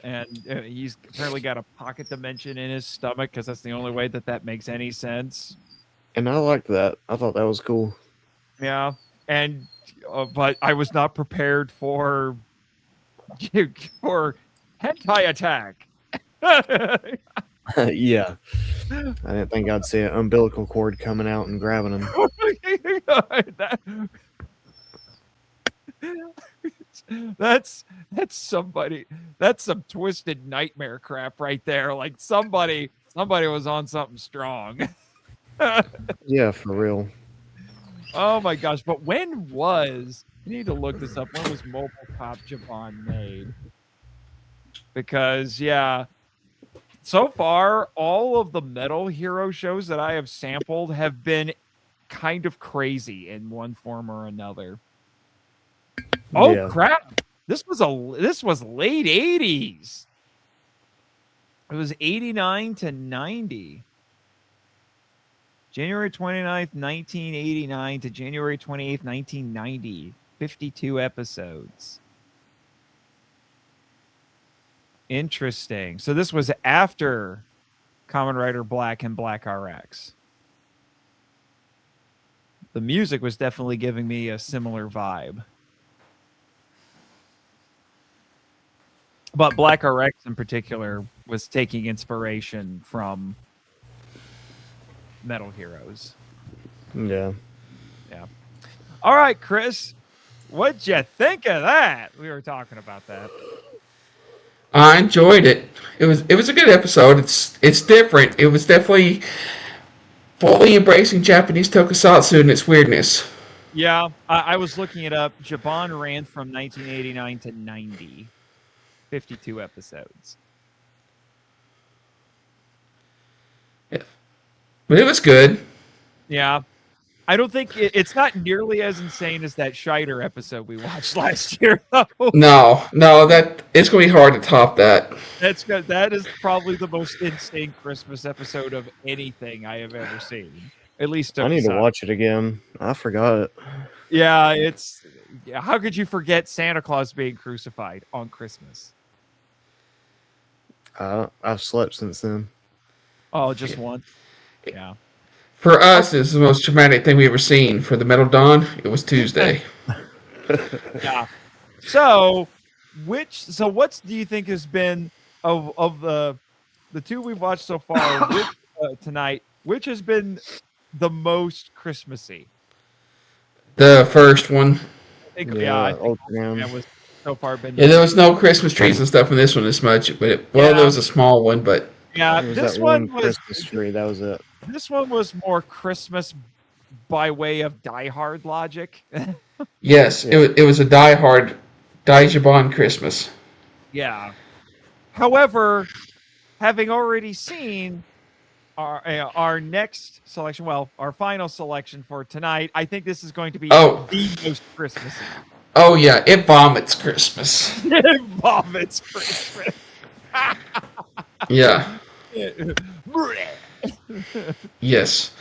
And he's apparently got a pocket dimension in his stomach because that's the only way that makes any sense. And I liked that. I thought that was cool. Yeah. And but I was not prepared for hentai attack. Yeah. I didn't think I'd see an umbilical cord coming out and grabbing him. That's somebody. That's some twisted nightmare crap right there. Like somebody was on something strong. Yeah, for real. Oh my gosh! But when was? You need to look this up. When was Mobile Cop Jiban made? Because yeah, so far all of the Metal Hero shows that I have sampled have been kind of crazy in one form or another. Oh Yeah. crap! This was late 80s. It was 89 to 90. January 29th, 1989 to January 28th, 1990. 52 episodes. Interesting. So this was after Kamen Rider Black and Black RX. The music was definitely giving me a similar vibe. But Black RX in particular was taking inspiration from Metal Heroes. Yeah. Yeah. All right, Chris. What'd you think of that? We were talking about that. I enjoyed it. It was a good episode. It's different. It was definitely fully embracing Japanese tokusatsu and its weirdness. Yeah, I was looking it up. Jiban ran from 1989 to 90. 52 episodes. Yeah. But it was good. Yeah. I don't think it's not nearly as insane as that Scheider episode we watched last year. No, that it's gonna be hard to top that. That's good. That is probably the most insane Christmas episode of anything I have ever seen. At least I need to watch it again. I forgot it. Yeah, how could you forget Santa Claus being crucified on Christmas? I've slept since then. Oh, just once? Yeah. For us, it's the most traumatic thing we ever seen. For the Metal Dawn, it was Tuesday. Yeah. So, what do you think has been of the two we've watched so far tonight? Which has been the most Christmassy? The first one. I think Ultraman. that was so far been. Yeah, there was no Christmas trees and stuff in this one as much, but there was a small one, but yeah, this one was Christmas tree. That was it. This one was more Christmas by way of Die Hard logic. yes, it was a die-hard, Jiban Christmas. Yeah. However, having already seen our next selection, well, our final selection for tonight. I think this is going to be Oh. the most Christmassy. Oh yeah, it vomits Christmas. It vomits Christmas. Yeah. Yes.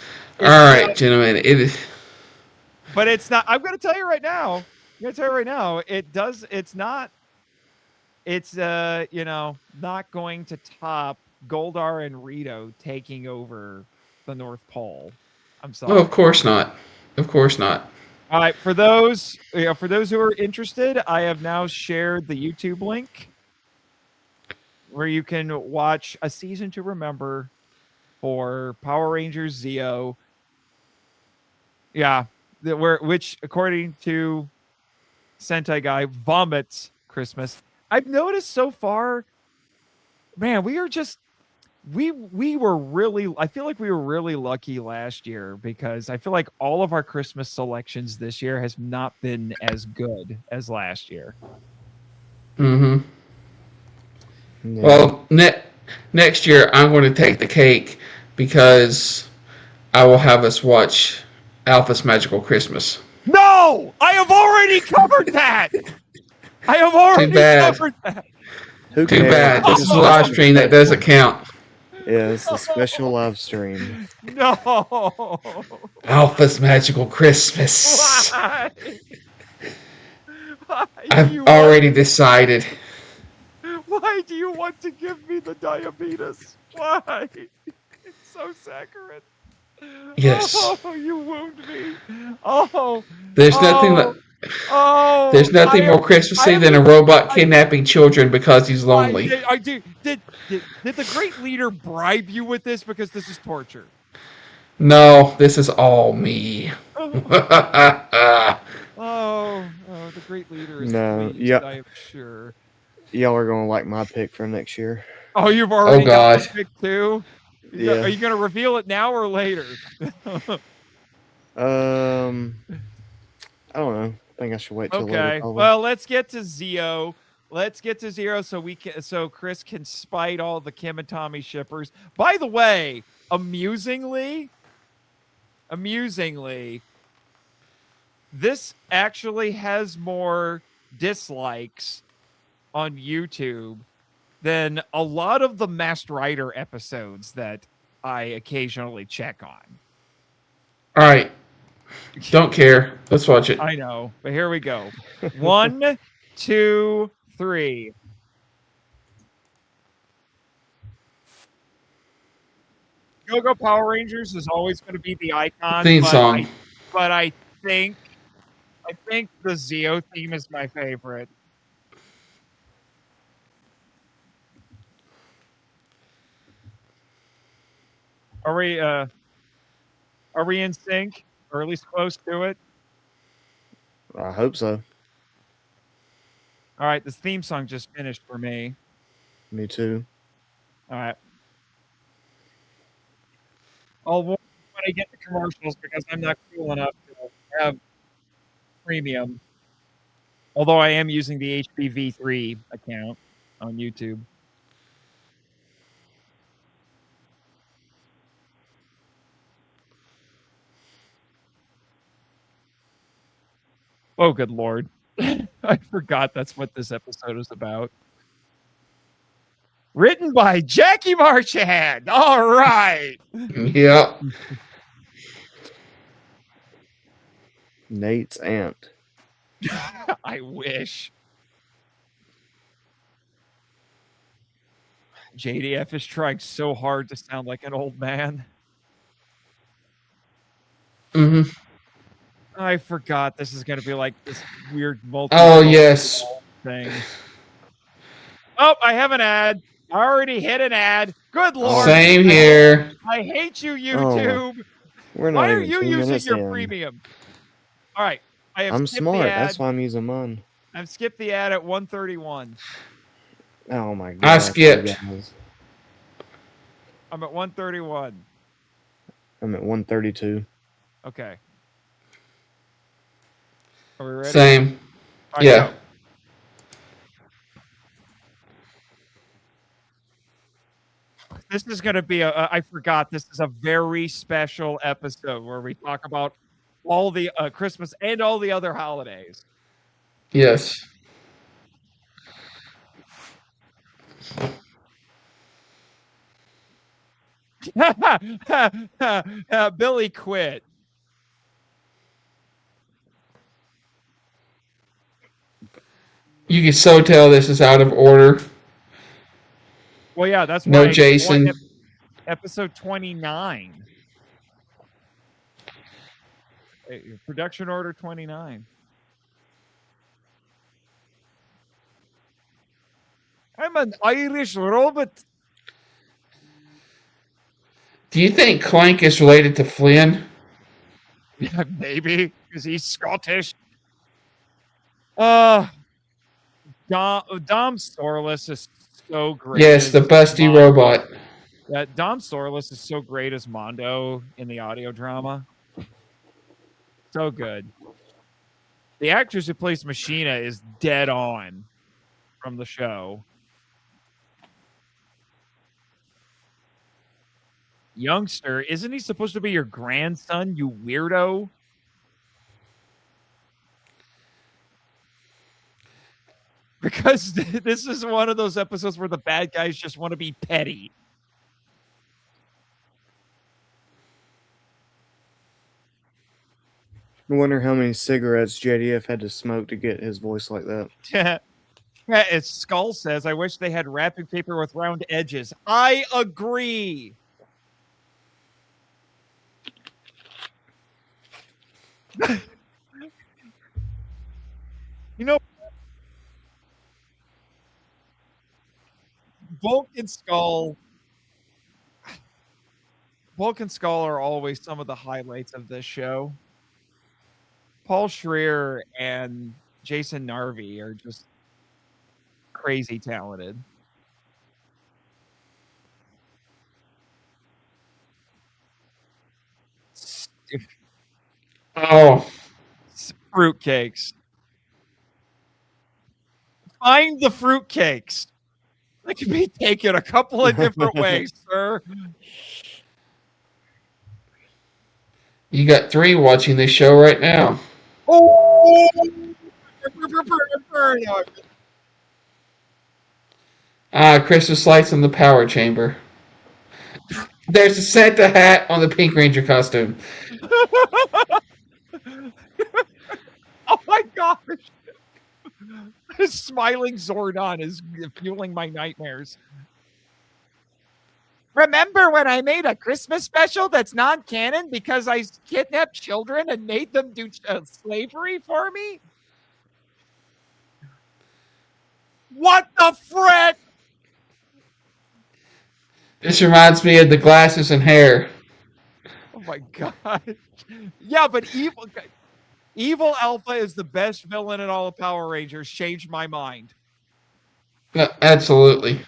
All right, gentlemen. It is. But it's not. I'm going to tell you right now. It does. It's not. It's not going to top Goldar and Rito taking over the North Pole. I'm sorry. Oh, of course not. Of course not. All right, for those who are interested, I have now shared the YouTube link where you can watch A Season to Remember for Power Rangers Zeo. Yeah, which according to Sentai Guy vomits Christmas. I've noticed so far, man, we were really, I feel like we were really lucky last year because I feel like all of our Christmas selections this year has not been as good as last year. Mm-hmm. Yeah. Well, next year I'm going to take the cake because I will have us watch Alpha's Magical Christmas. No! I have already covered that! I have already covered that! Who Too cares? bad. This is a live stream. That doesn't count. Yeah, it's a special live stream. No! Alpha's Magical Christmas. Why? I've already decided. Why do you want to give me the diabetes? Why? It's so saccharine. Yes. Oh, you wound me. Oh. There's nothing. Oh. There's nothing more Christmassy than a robot kidnapping children because he's lonely. Did the great leader bribe you with this? Because this is torture. No, this is all me. The great leader is pleased, yeah. I am sure. Y'all are gonna like my pick for next year. Oh, you've already got God. my pick too? Yeah. Are you gonna reveal it now or later? I don't know. I think I should wait till later. Okay. Probably. Well, let's get to Zeo. So Chris can spite all the Kim and Tommy shippers. By the way, amusingly, this actually has more dislikes on YouTube than a lot of the Masked Rider episodes that I occasionally check on. All right. Don't care. Let's watch it. I know, but here we go. 1, 2, 3. Go-Go Power Rangers is always going to be the icon. Theme song. But I think the Zeo theme is my favorite. Are we in sync? Or at least close to it? I hope so. All right, this theme song just finished for me. Me too. All right. I'll warn you when I get the commercials because I'm not cool enough to have premium. Although I am using the HPV3 account on YouTube. Oh, good Lord. I forgot that's what this episode is about. Written by Jackie Marchand. All right. Yep. Nate's aunt. I wish. JDF is trying so hard to sound like an old man. Mm-hmm. I forgot this is going to be like this weird yes. thing. Oh, I have an ad. I already hit an ad. Good Lord. Same here. I hate you, YouTube. We're not Why are even you 2 using minutes your in. premium? All right. I'm smart. That's why I'm using mine. I've skipped the ad at 131. Oh my god. I skipped. I'm at 131. I'm at 132. Okay. Are we ready? Same. Right, Yeah. go. This is going to be I forgot, this is a very special episode where we talk about all the Christmas and all the other holidays. Yes. Billy quit. You can so tell this is out of order. Well, yeah, that's No why Jason. episode 29. Production order 29. I'm an Irish robot. Do you think Clank is related to Flynn? Yeah, maybe, because he's Scottish. Dom Storless is so great. Yes, the busty Mondo. robot. Yeah, Dom Storless is so great as Mondo in the audio drama. So good. The actress who plays Machina is dead on from the show. Youngster, isn't he supposed to be your grandson, you weirdo? Because this is one of those episodes where the bad guys just want to be petty. I wonder how many cigarettes JDF had to smoke to get his voice like that. As Skull says, I wish they had wrapping paper with round edges. I agree. You know, Bulk and Skull are always some of the highlights of this show. Paul Schreier and Jason Narvi are just crazy talented. Oh. Fruitcakes. Find the fruitcakes. They can be taken a couple of different ways, sir. You got 3 watching this show right now. Oh! Christmas lights in the power chamber. There's a Santa hat on the Pink Ranger costume. Oh my gosh! Smiling Zordon is fueling my nightmares. Remember when I made a Christmas special that's non-canon because I kidnapped children and made them do slavery for me? What the frick? This reminds me of the glasses and hair. Oh my god. Yeah, but Evil Alpha is the best villain in all of Power Rangers. Changed my mind. Absolutely.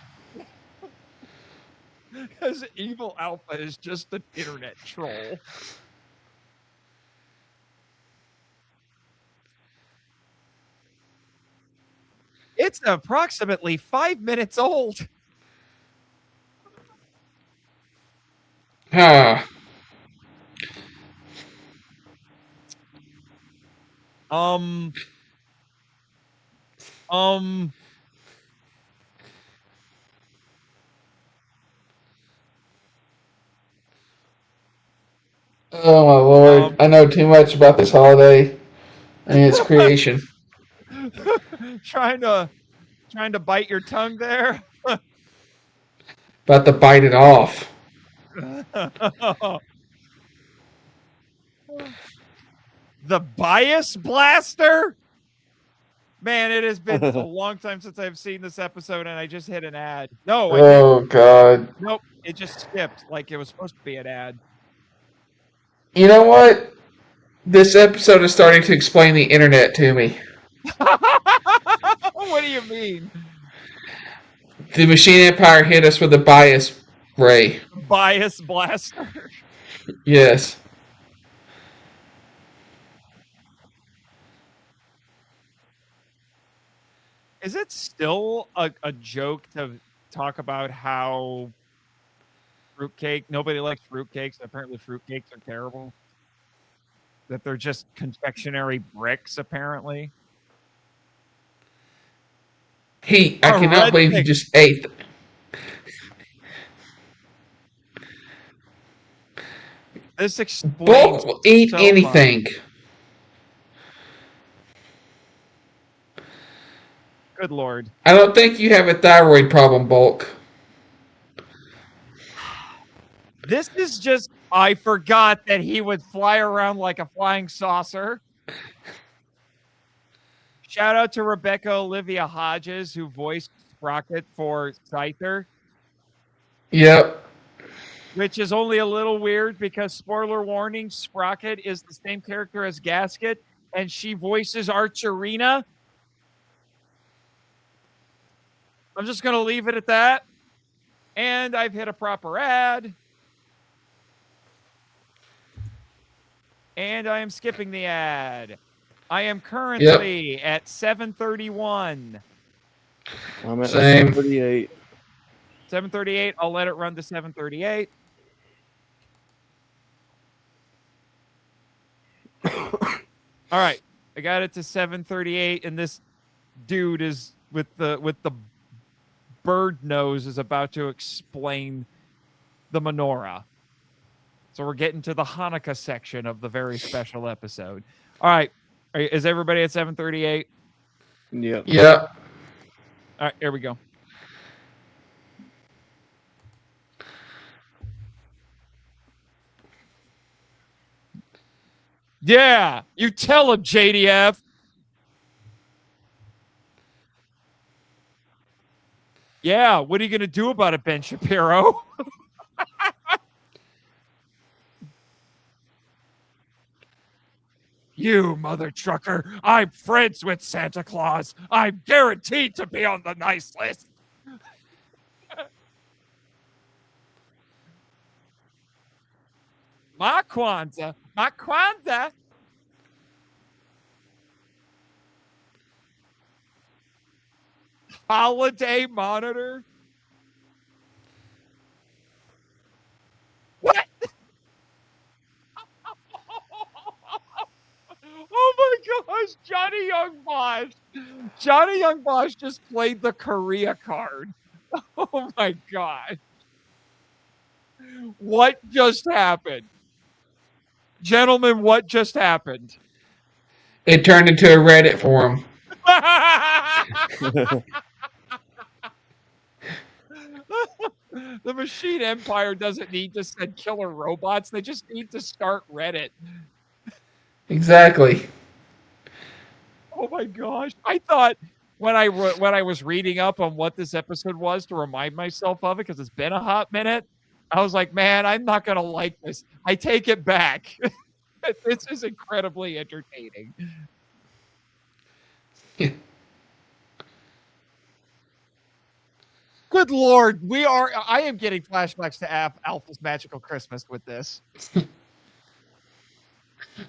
Because Evil Alpha is just an internet troll. It's approximately 5 minutes old. Ah. Oh my lord! I know too much about this holiday and its creation. trying to bite your tongue there. About to bite it off. The Bias Blaster? Man, it has been a long time since I've seen this episode, and I just hit an ad. No, I didn't. God. Nope, it just skipped like it was supposed to be an ad. You know what? This episode is starting to explain the internet to me. What do you mean? The Machine Empire hit us with a bias ray. Bias Blaster? Yes. Is it still a joke to talk about how fruitcake. Nobody likes fruitcakes. Apparently, fruitcakes are terrible. That they're just confectionery bricks, apparently. I A cannot red believe you thing. just ate. This explains Bulk will eat so much. anything. Good Lord. I don't think you have a thyroid problem, Bulk. This is just, I forgot that he would fly around like a flying saucer. Shout out to Rebecca Olivia Hodges, who voiced Sprocket for Scyther. Yep. Which is only a little weird because, spoiler warning, Sprocket is the same character as Gasket, and she voices Archerina. I'm just going to leave it at that. And I've hit a proper ad. And I am skipping the ad. I am currently at 7:31. I'm at Same. 7:38. 7:38. I'll let it run to 7:38. All right. I got it to 7:38, and this dude is with the bird nose is about to explain the menorah. So we're getting to the Hanukkah section of the very special episode. All right. Is everybody at 7:38? Yep. Yep. All right, here we go. Yeah, you tell him, JDF. Yeah, what are you going to do about it, Ben Shapiro? You mother trucker, I'm friends with Santa Claus. I'm guaranteed to be on the nice list. My Kwanzaa. Holiday monitor? What? Oh my gosh, Johnny Young Bosch. Johnny Young Bosch just played the Korea card. Oh my god. What just happened? Gentlemen, what just happened? It turned into a Reddit forum. The Machine Empire doesn't need to send killer robots. They just need to start Reddit. Exactly. Oh my gosh. I thought when I was reading up on what this episode was to remind myself of it, because it's been a hot minute, I was like, man, I'm not going to like this. I take it back. This is incredibly entertaining. Good Lord, I am getting flashbacks to Alpha's Magical Christmas with this.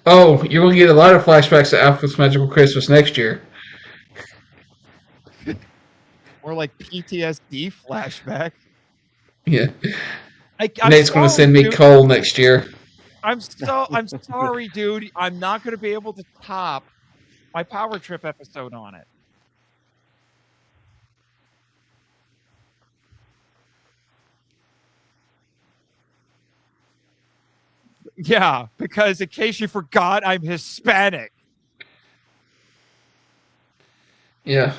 Oh, you're going to get a lot of flashbacks to Alpha's Magical Christmas next year. Or like PTSD flashback. Yeah. sorry, Nate's going to send me coal next year. I'm sorry, dude. I'm not going to be able to top my Power Trip episode on it. Yeah, because in case you forgot, I'm Hispanic. Yeah.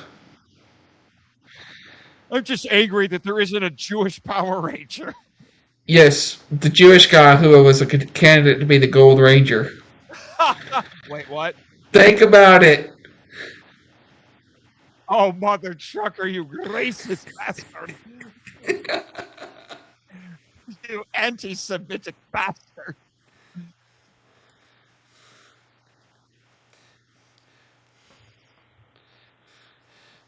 I'm just angry that there isn't a Jewish Power Ranger. Yes, the Jewish guy who was a candidate to be the Gold Ranger. Wait, what? Think about it. Oh, mother trucker, you racist bastard. You anti-Semitic bastard.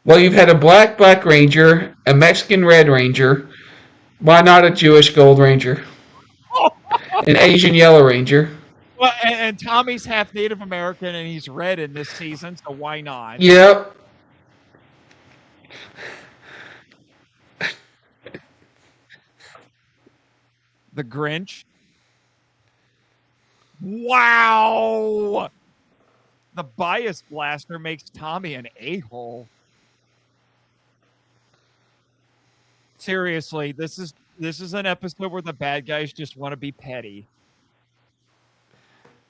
Well, you've had a black Ranger, a Mexican Red Ranger. Why not a Jewish Gold Ranger? An Asian Yellow Ranger. Well, and Tommy's half Native American and he's red in this season, so why not? Yep. The Grinch. Wow. The bias blaster makes Tommy an a-hole. Seriously, this is an episode where the bad guys just want to be petty.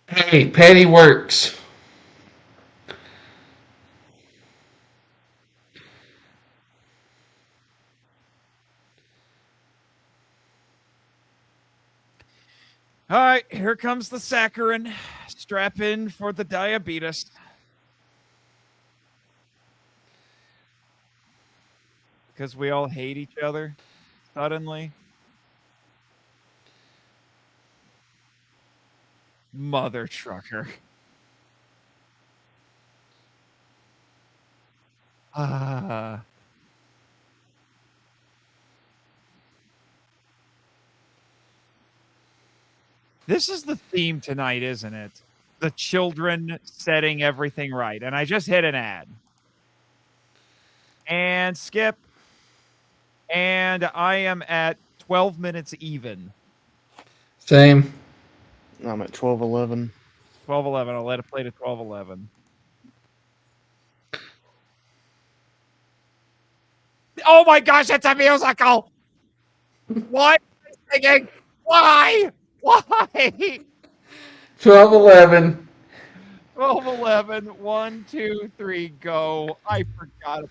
Hey, petty works. All right, here comes the saccharin. Strap in for the diabetes. Because we all hate each other suddenly. Mother trucker. Ah. This is the theme tonight, isn't it? The children setting everything right. And I just hit an ad. And skip. And I am at 12 minutes even. Same. I'm at 12:11. 12:11. I'll let it play to 12:11. Oh my gosh, it's a musical! Why am I singing? Why? Why? 12:11. 12:11. 1, 2, 3, go. I forgot.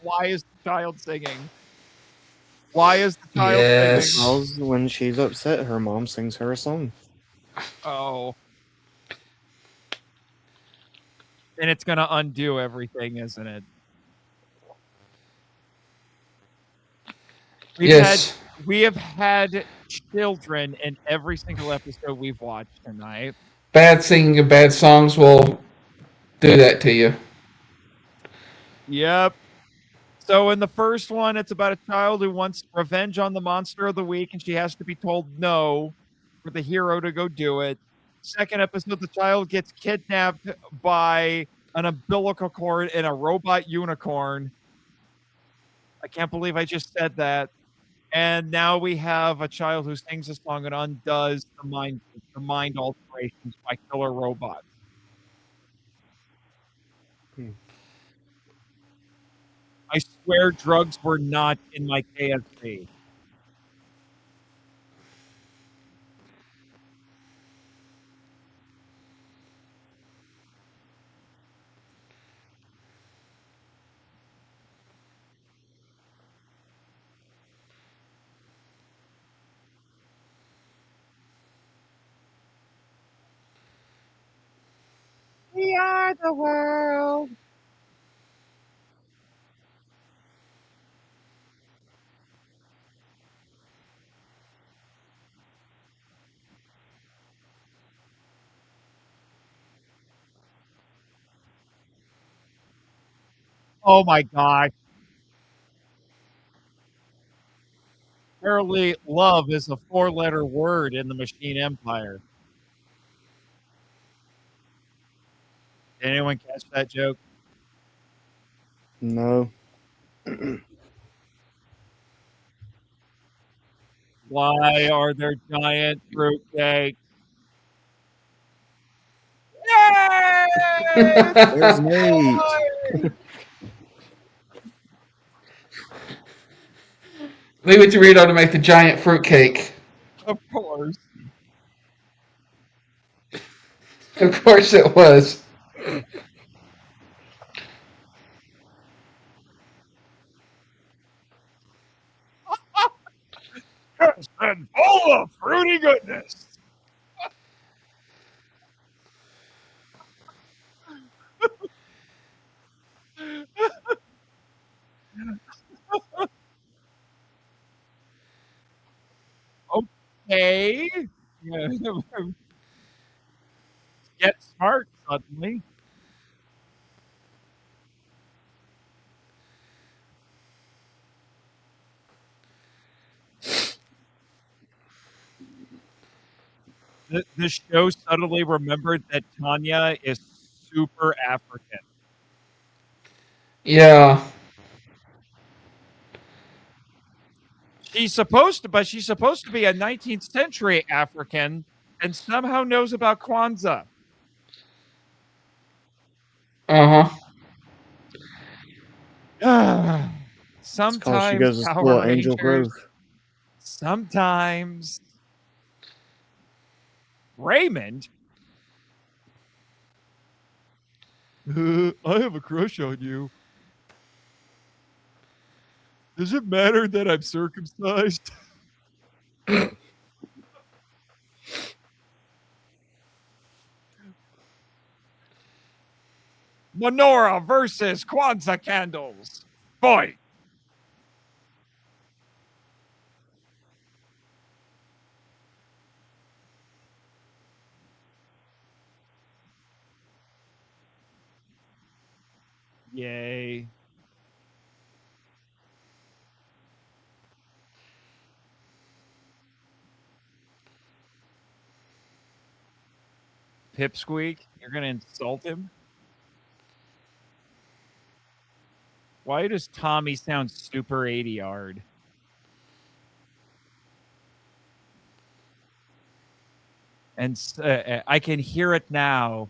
Why is the child singing? Why is the child Yes. singing? Because when she's upset, her mom sings her a song. Oh. And it's going to undo everything, isn't it? We have had children in every single episode we've watched tonight. Bad singing and bad songs will do that to you. Yep. So in the first one, it's about a child who wants revenge on the monster of the week, and she has to be told no for the hero to go do it. Second episode, the child gets kidnapped by an umbilical cord and a robot unicorn. I can't believe I just said that. And now we have a child who sings a song and undoes the mind alterations by killer robots. I swear drugs were not in my KFC. We are the world. Oh my gosh. Apparently, love is a 4-letter word in the Machine Empire. Did anyone catch that joke? No. Why are there giant fruitcakes? Yay! There's Nate. Leave it to Rito to make the giant fruitcake. Of course. Of course it was. And full of fruity goodness. Okay. Get smart suddenly. This show suddenly remembered that Tanya is super African. Yeah. She's supposed to be a 19th century African and somehow knows about Kwanzaa. Sometimes she goes to school Power at Angel Rangers, Grove. sometimes Raymond. I have a crush on you. Does it matter that I'm circumcised? Menorah versus Kwanzaa candles. Fight. Yay. Pipsqueak, you're going to insult him? Why does Tommy sound super 80-yard? And I can hear it now.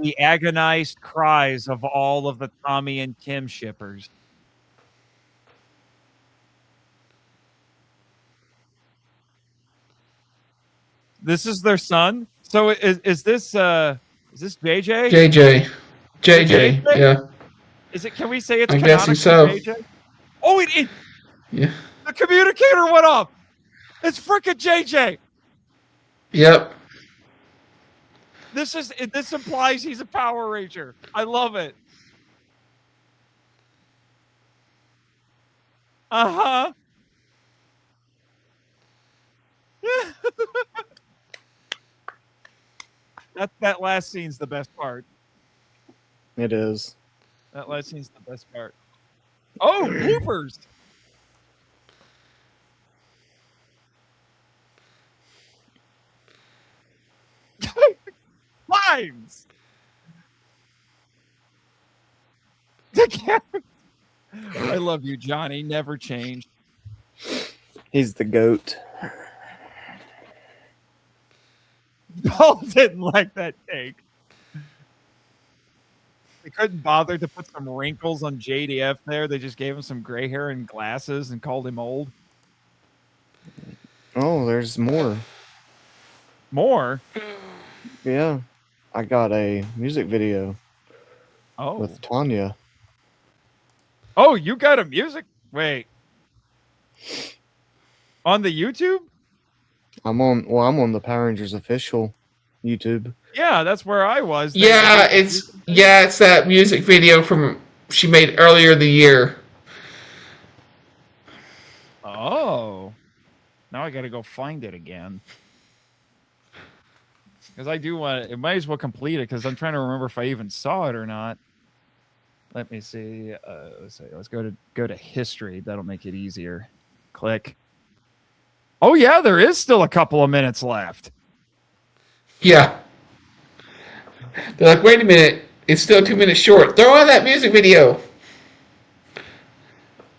The agonized cries of all of the Tommy and Kim shippers. This is their son? So is this JJ? JJ, yeah. Is it? Can we say it's I'm guessing so. JJ? Oh, it Yeah. The communicator went off. It's freaking JJ. Yep. This implies he's a Power Ranger. I love it. Uh-huh. That last scene's the best part. It is. That last scene's the best part. Oh, bloopers. Lines. I love you, Johnny. Never change. He's the goat. Paul didn't like that take. They couldn't bother to put some wrinkles on JDF there. They just gave him some gray hair and glasses and called him old. Oh, there's more. More? Yeah. I got a music video. Oh. With Tanya. Oh, you got a music? Wait. On the YouTube? I'm on the Power Rangers official YouTube. Yeah, that's where I was. Yeah, it's that music video she made earlier the year. Oh. Now I got to go find it again. Because I do want it. Might as well complete it because I'm trying to remember if I even saw it or not. Let me see. Let's go to history. That'll make it easier. Click. Oh yeah, there is still a couple of minutes left. Yeah. They're like, wait a minute, it's still 2 minutes short. Throw on that music video.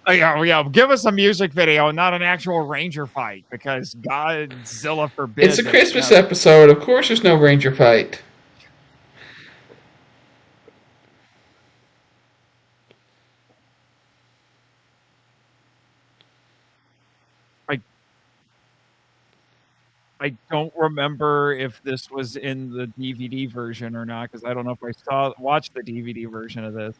Oh, yeah, give us a music video, not an actual Ranger fight, because Godzilla forbid. It's a Christmas episode. Of course there's no Ranger fight. I don't remember if this was in the DVD version or not, because I don't know if I watched the DVD version of this.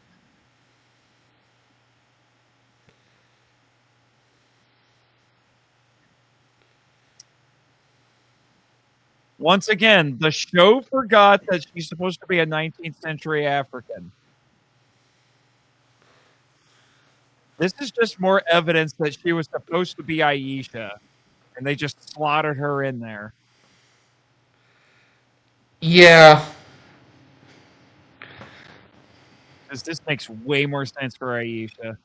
Once again, the show forgot that she's supposed to be a 19th century African. This is just more evidence that she was supposed to be Aisha, and they just slaughtered her in there. Yeah. Because this makes way more sense for Aisha.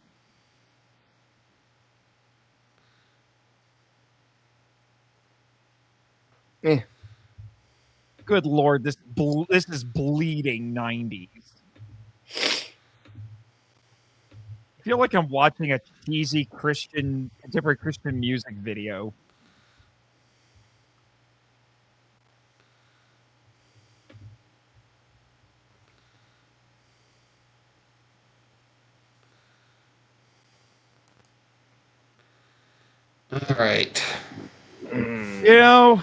Eh. Good Lord, this is bleeding 90s. feel like I'm watching a cheesy contemporary Christian music video. All right. You know,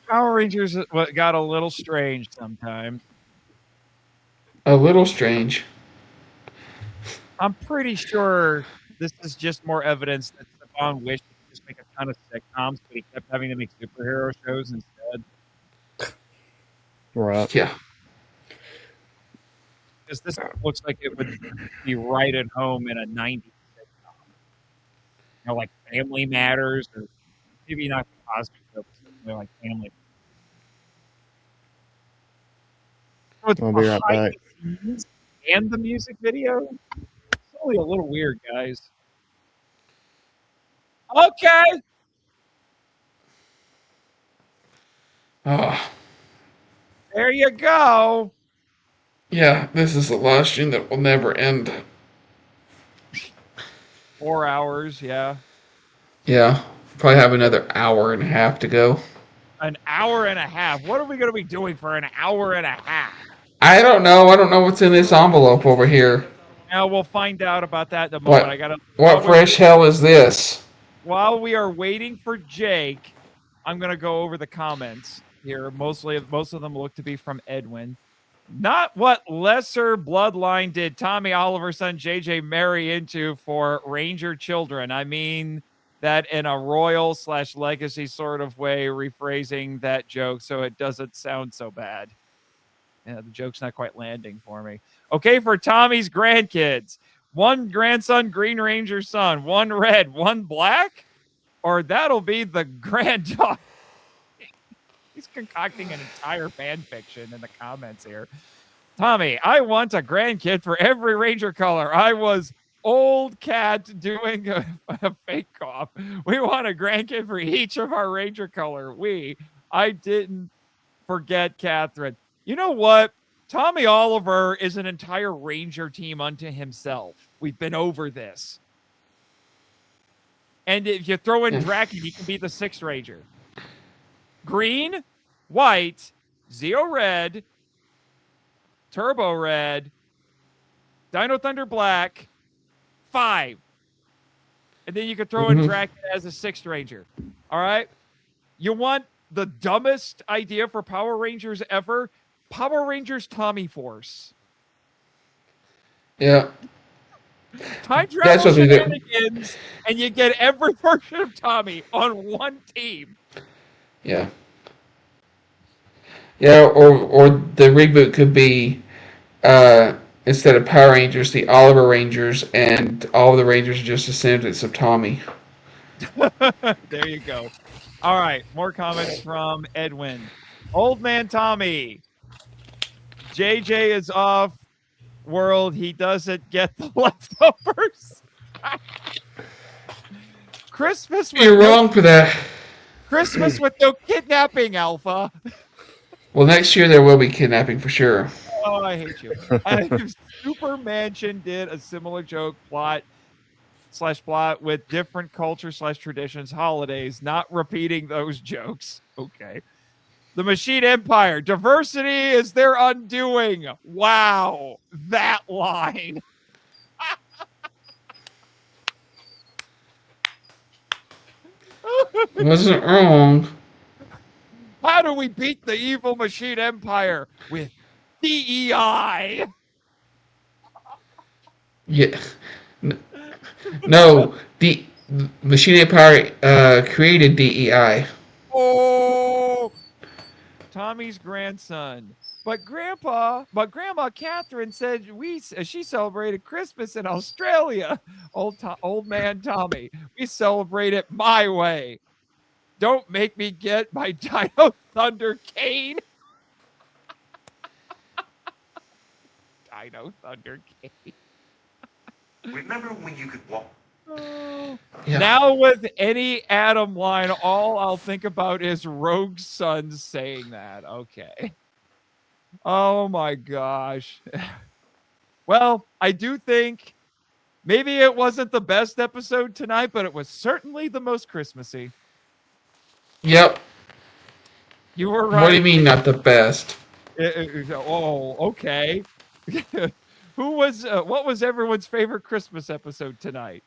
Power Rangers got a little strange sometimes. A little strange. I'm pretty sure this is just more evidence that Saban wished he could just make a ton of sitcoms, but he kept having to make superhero shows instead. Right. Yeah. Because this looks like it would be right at home in a 90s sitcom. You know, like Family Matters, or maybe not the Cosby Show, but something like Family. So it's I'll be right behind back. the scenes and the music video. It's only a little weird, guys. Okay. Oh. There you go. Yeah, this is a live stream that will never end. 4 hours, yeah. Yeah. Probably have another hour and a half to go. An hour and a half. What are we going to be doing for an hour and a half? I don't know. I don't know what's in this envelope over here. Now we'll find out about that in a moment. What fresh hell is this? While we are waiting for Jake, I'm going to go over the comments here. Most of them look to be from Edwin. Not what lesser bloodline did Tommy Oliver's son JJ marry into for Ranger children. I mean that in a royal/legacy sort of way, rephrasing that joke so it doesn't sound so bad. Yeah, the joke's not quite landing for me. Okay, for Tommy's grandkids. One grandson, Green Ranger son. One red, one black? Or that'll be the granddaughter. He's concocting an entire fan fiction in the comments here. Tommy, I want a grandkid for every Ranger color. I was old cat doing a fake cough. We want a grandkid for each of our Ranger color. I didn't forget Catherine. You know what? Tommy Oliver is an entire Ranger team unto himself. We've been over this. And if you throw in Draken, he can be the 6th Ranger. Green, white, Zeo red, Turbo red, Dino Thunder black, 5. And then you could throw in Draken as a 6th Ranger. All right? You want the dumbest idea for Power Rangers ever? Power Rangers Tommy Force. Yeah. Time travel shenanigans, and you get every version of Tommy on one team. Yeah. Yeah, or the reboot could be instead of Power Rangers, the Oliver Rangers, and all the Rangers are just descendants of Tommy. There you go. All right, more comments from Edwin. Old Man Tommy. JJ is off world. He doesn't get the leftovers. Christmas. You're wrong for that. Christmas with no kidnapping, Alpha. Well, next year there will be kidnapping for sure. Oh, I hate you. Super Mansion did a similar joke plot with different culture/traditions, holidays, not repeating those jokes. Okay. The Machine Empire. Diversity is their undoing. Wow. That line. Wasn't wrong. How do we beat the evil Machine Empire? With DEI. Yeah. No, the Machine Empire created DEI. Oh, Tommy's grandson. But Grandma Catherine said she celebrated Christmas in Australia. Old man Tommy, we celebrate it my way. Don't make me get my Dino Thunder cane. Dino Thunder cane. Remember when you could walk? Oh. Yeah. Now with any Adam line, all I'll think about is Rogue's son saying that. Okay. Oh my gosh. Well, I do think Maybe it wasn't the best episode tonight, but it was certainly the most Christmassy. Yep. You were right. What do you mean not the best? Oh, okay. What was everyone's favorite Christmas episode tonight?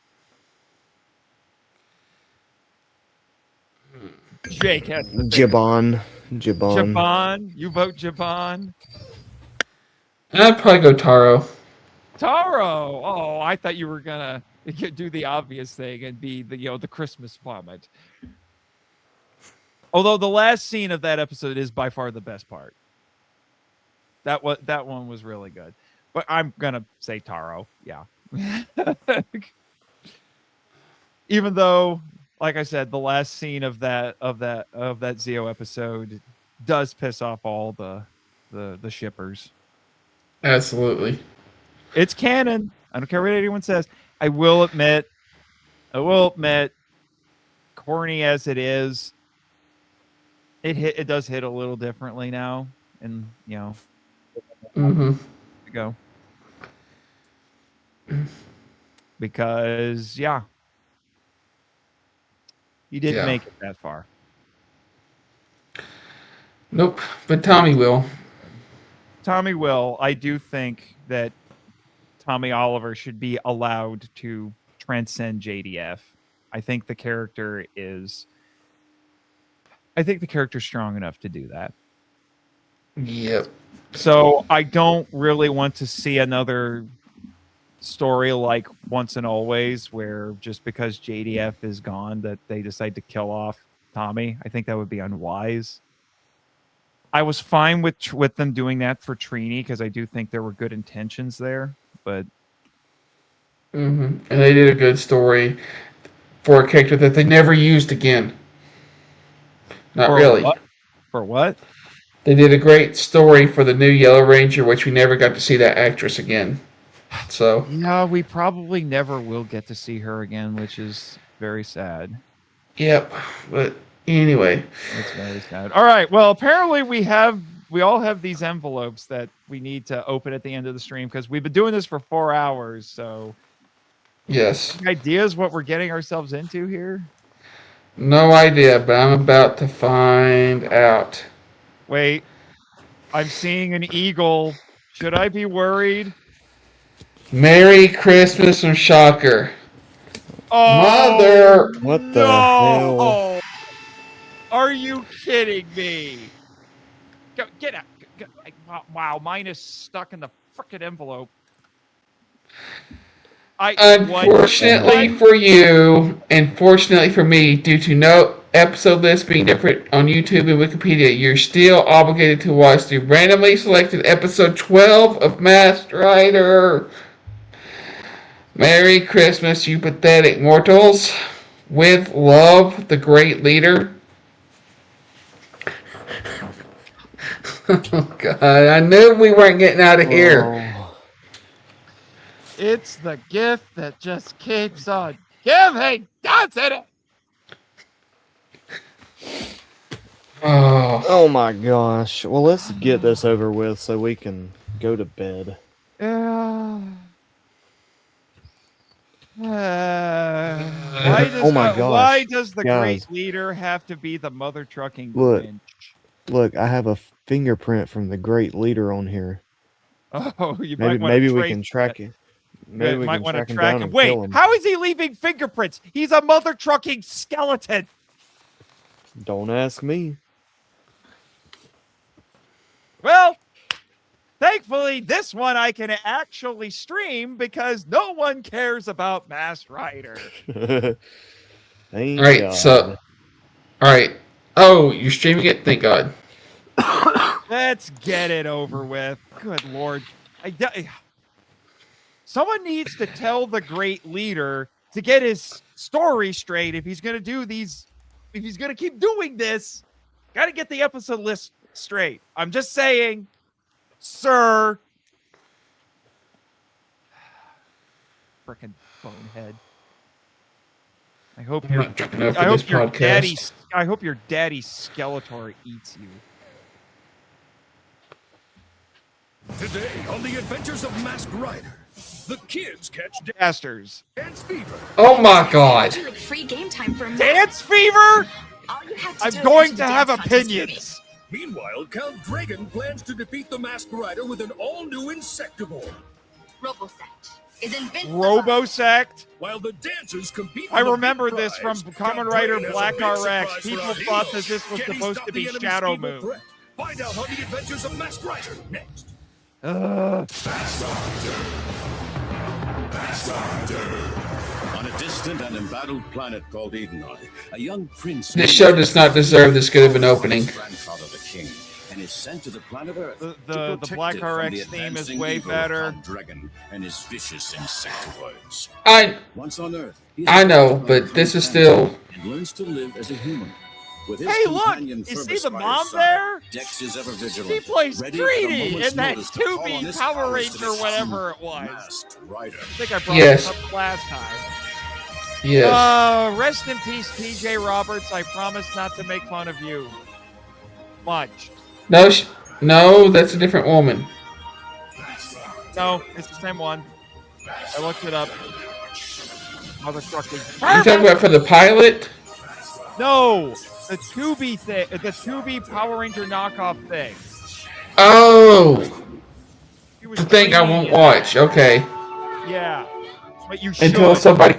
Jake has the Jiban. Jiban. You vote Jiban. I'd probably go Taro. Taro. Oh, I thought you were gonna do the obvious thing and be the Christmas vomit. Although the last scene of that episode is by far the best part. That one was really good. But I'm gonna say Taro. Yeah. Even though, like I said, the last scene of that Zeo episode does piss off all the shippers. Absolutely. It's canon. I don't care what anyone says. I will admit, corny as it is, it does hit a little differently now, and Mm-hmm. go because you didn't make it that far. Nope, but Tommy will. Tommy will. I do think that Tommy Oliver should be allowed to transcend JDF. I think the character is strong enough to do that. Yep. So I don't really want to see another story like Once and Always, where just because JDF is gone that they decide to kill off Tommy. I think that would be unwise. I was fine with them doing that for Trini because I do think there were good intentions there, but And they did a good story for a character that they never used again. Not really. What? For what? They did a great story for the new Yellow Ranger, which we never got to see that actress again. So yeah, we probably never will get to see her again, which is very sad. Yep, but anyway, it's very sad. All right, well, apparently we all have these envelopes that we need to open at the end of the stream because we've been doing this for 4 hours. So, yes, any ideas what we're getting ourselves into here? No idea, but I'm about to find out. Wait, I'm seeing an eagle. Should I be worried? Merry Christmas from Shocker. Oh, Mother! What the hell? Are you kidding me? Get out. Wow, mine is stuck in the frickin' envelope. Unfortunately for you, and fortunately for me, due to no episode list being different on YouTube and Wikipedia, you're still obligated to watch the randomly selected episode 12 of Masked Rider. Merry Christmas, you pathetic mortals. With love, the great leader. Oh, God, I knew we weren't getting out of here. It's the gift that just keeps on giving, doesn't it? Oh my gosh. Well, let's get this over with so we can go to bed. Why does the great leader have to be the mother trucking Grinch? Look, I have a fingerprint from the great leader on here. Oh, maybe we can track it. Maybe we might can want to track him track down him. and Wait, kill him. how is he leaving fingerprints? He's a mother trucking skeleton. Don't ask me. Well, thankfully, this one I can actually stream because no one cares about Masked Rider. Thank Alright, God. Alright. Oh, you're streaming it? Thank God. Let's get it over with. Good Lord. Someone needs to tell the great leader to get his story straight if he's going to do these. If he's going to keep doing this, got to get the episode list straight. I'm just saying, sir. Frickin' bonehead. I hope your daddy Skeletor eats you. Today on the Adventures of Masked Rider, The kids catch Dasters. dance fever. Oh my god. Like free game time for a month. Dance fever? All you have to I'm do is going enter to the have dance contest with me. opinions. Meanwhile, Count Dragon plans to defeat the Masked Rider with an all-new Insectable. Robosect is invincible. Robosect. While the dancers compete. I for the remember big this prize, from Kamen Count Rider Dragon has a Black big RX. surprise for People our thought heroes. that this was Can he supposed stop to be the enemy's Shadow evil Moon. threat? Find out how the adventures of Masked Rider next. On a distant and embattled planet called Edenoi, a young prince. This show does not deserve this good of an opening. His grandfather, the king, and is sent to the planet Earth. The Black RX theme is way better. Dragon and his vicious insectoids. I Once on Earth, he I is know, but this is still. and learns to live as a human. With his Hey, look! companion You see Phoebus the by mom his side, there? Dex is ever vigilant. She plays ready at a Greedy moment's in that notice to call on 2B his Power powers to Ranger, defeat whatever it was. Masked Rider. I think I brought Yes. this up last time. Yes. Rest in peace, PJ Roberts. I promise not to make fun of you. Much. No, no, that's a different woman. No, it's the same one. I looked it up. Motherfucking. You talking about for the pilot? No, the 2B thing, the 2B Power Ranger knockoff thing. Oh, He was the thing I training won't in watch. that. Okay. Yeah, but you should. Until somebody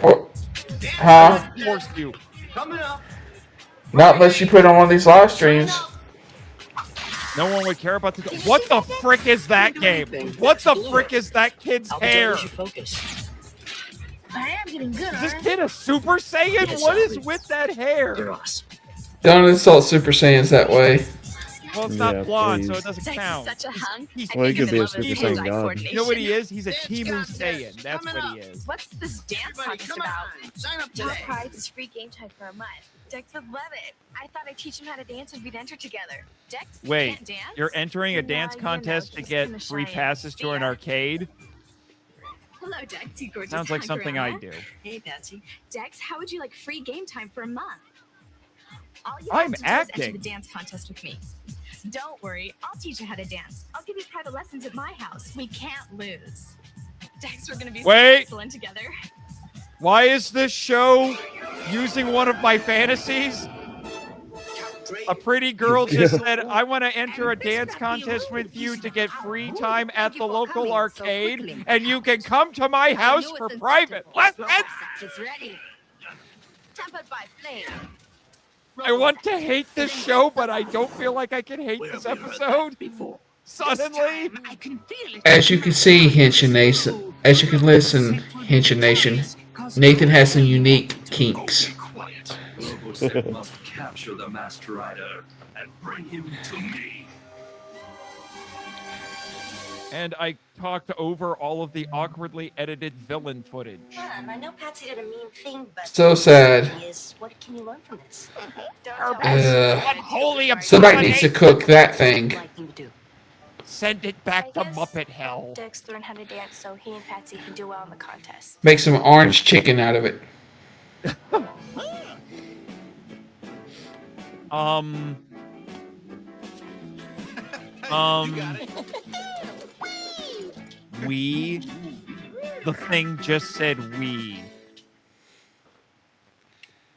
huh? Forced you. Not unless you put it on one of these live streams. No one would care about the. What the frick is that game? What the frick is that kid's hair? I am getting good. Is this kid a Super Saiyan? What is with that hair? Don't insult Super Saiyans that way. Well, it's Yeah, not blonde, so please. it doesn't Dex count. is such a hunk. Well, he could be a Super Super Saiyan god. You know what he is? He's a Timu Saiyan. That's what he is. What's this dance contest about? Your prize is free game time for a month. Dex would love it. I thought I'd teach him how to dance and we'd enter together. Dex, Wait, can't dance? you're entering a Nah, dance you know, contest to he's get kinda free shy. passes to an Yeah. arcade? Hello, Dex. You gorgeous. Sounds like something I grandma. do. Hey, Patsy. Dex, how would you like free game time for a month? All you I'm have to do is enter acting. the dance contest with me. Don't worry, I'll teach you how to dance. I'll give you private lessons at my house. We can't lose. Dex, we're gonna be so Wait. excellent together. Why is this show using one of my fantasies? A pretty girl just said, I want to enter a dance contest with you to get free time at the local arcade, and you can come to my house for private lessons. It's ready. Tempered by flame. I want to hate this show, but I don't feel like I can hate this episode. Suddenly. I can feel it. As you can see, Henshin Nation, as you can listen, Henshin Nation, Nathan has some unique kinks. Robosect must capture the Masked Rider and bring him to me. And I talked over all of the awkwardly edited villain footage. I know Patsy did a mean thing, but So sad. what can you learn from this? Unholy Somebody needs to cook that thing. Like you do. Send it back to I guess Muppet Hell. Dex learned how to dance so he and Patsy can do well in the contest. Make some orange chicken out of it. We. The thing just said we.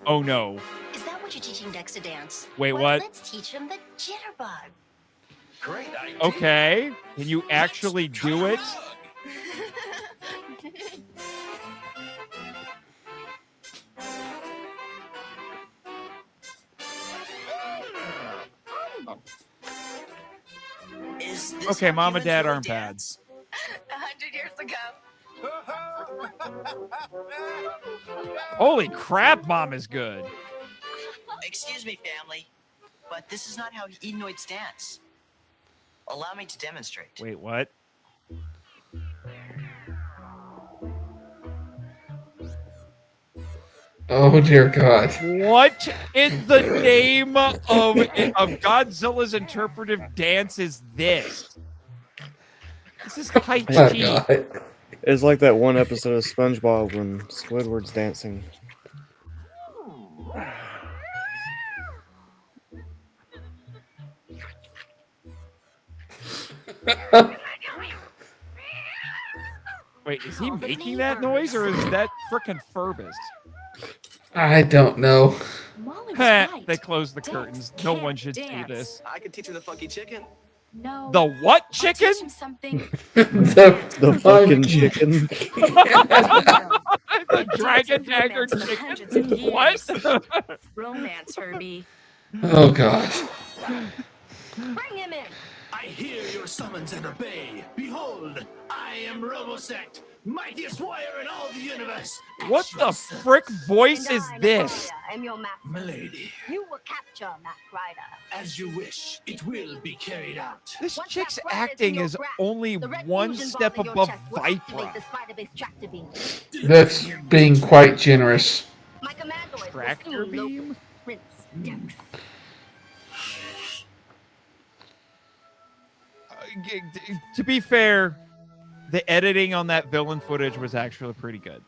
Oh no. Is that what you're teaching Dex to dance? Wait, Well, what? Let's teach him the jitterbug. Great idea. Okay. Can you actually do it? Is this Okay, how Mom and humans Dad really aren't bad. dance? 100 years ago. Holy crap, Mom is good. Excuse me, family, but this is not how Edenoids dance. Allow me to demonstrate. Wait, what? Oh dear God. What in the name of Godzilla's interpretive dance is this? This is Tai Oh Chi. God. It's like that one episode of SpongeBob when Squidward's dancing. Wait, Wait, is he making that noise or is that frickin' Furbus? I don't know. They closed the curtains. No one should see this. I can teach her the funky chicken. No. The what chicken? I'll teach him something. The fucking chicken. The dragon dagger chicken. What? Romance, Herbie. Oh gosh. Bring him in. I hear your summons and obey. Behold, I am Robosect, mightiest warrior in all the universe. What the frick voice is this? I'm your master. Milady, You will capture Mask Rider. as you wish, it will be carried out. This Once chick's that thread acting in is your grasp, only the red one fusion step bomb in your above chest will activate Viper. the spider-based tractor beam. That's being quite generous. My commandoid Tractor will soon beam? locate Prince Dex. To be fair, the editing on that villain footage was actually pretty good.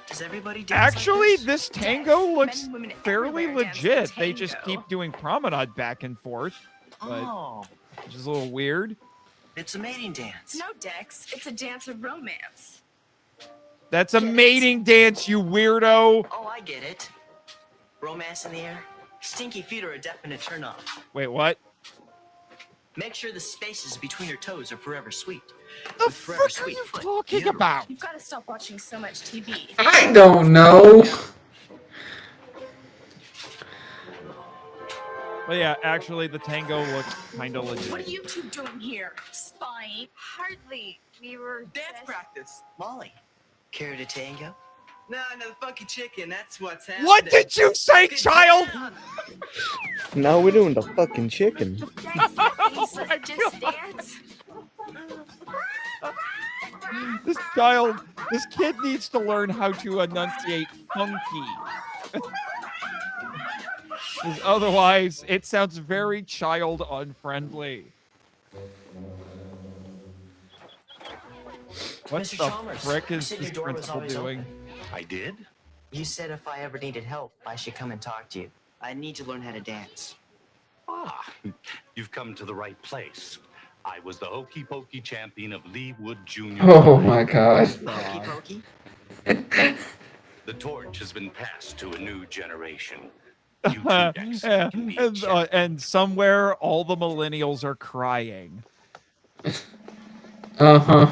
Does everybody dance like Actually, this? this tango looks Men, women, fairly everywhere dance the legit. They just tango. keep doing promenade back and forth, Oh, which is a little weird. it's a mating dance. No, Dex. It's a dance of romance. That's a mating dance, you weirdo. Oh, I get it. Romance in the air. Stinky feet are a definite turnoff. Wait, what? Make sure the spaces between your toes are forever sweet. The With forever frick are sweet you foot, talking you- about? You've got to stop watching so much TV. I don't know. But yeah, actually, the tango looks kind of What are legit. you two doing here? Spying? Hardly. We were Dance just- practice. Molly, care to tango? No, the funky chicken. That's what's happening. What did you say, child? No, we're doing the fucking chicken. my Just dance. This kid needs to learn how to enunciate funky. 'Cause otherwise, it sounds very child unfriendly. What Mr. the Chalmers, frick you is said this your door was principal always doing? open. I did? You said if I ever needed help, I should come and talk to you. I need to learn how to dance. Ah, you've come to the right place. I was the hokey pokey champion of Leewood Junior. Oh my god. Hokey pokey? The torch has been passed to a new generation. You too, Dex, Yeah, can be a and, champion. and somewhere all the millennials are crying. Uh-huh.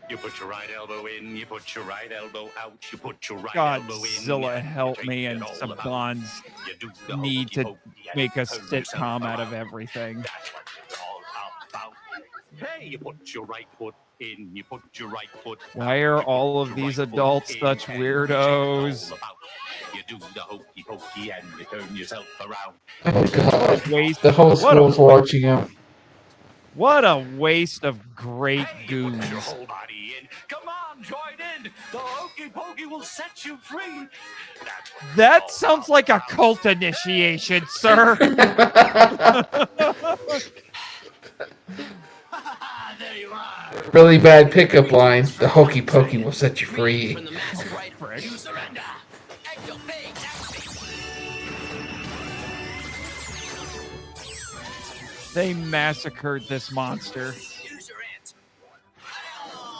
You put your right elbow in, you put your right elbow out, you put your right elbow in. Godzilla and help take me it and all some about. blondes You do the need hokey to pokey and make a you turn yourself sitcom out of around. everything. That's what it's all about. Hey, you put your right foot in, you put your right foot out, Why are you put all of your these right foot adults in, such and you shake it all weirdos? about. You do the hokey pokey and you turn yourself around. Oh god. Waste. The whole What school's a, watching him. what a waste of great Hey, you put your goons. whole body in. Come on, join in. The hokey pokey will set you free. That's what it's That all sounds like a about. cult initiation, sir. There you are. Really bad pickup line. The hokey pokey will set you free. From the mask rider, Frick. you surrender. They massacred this monster.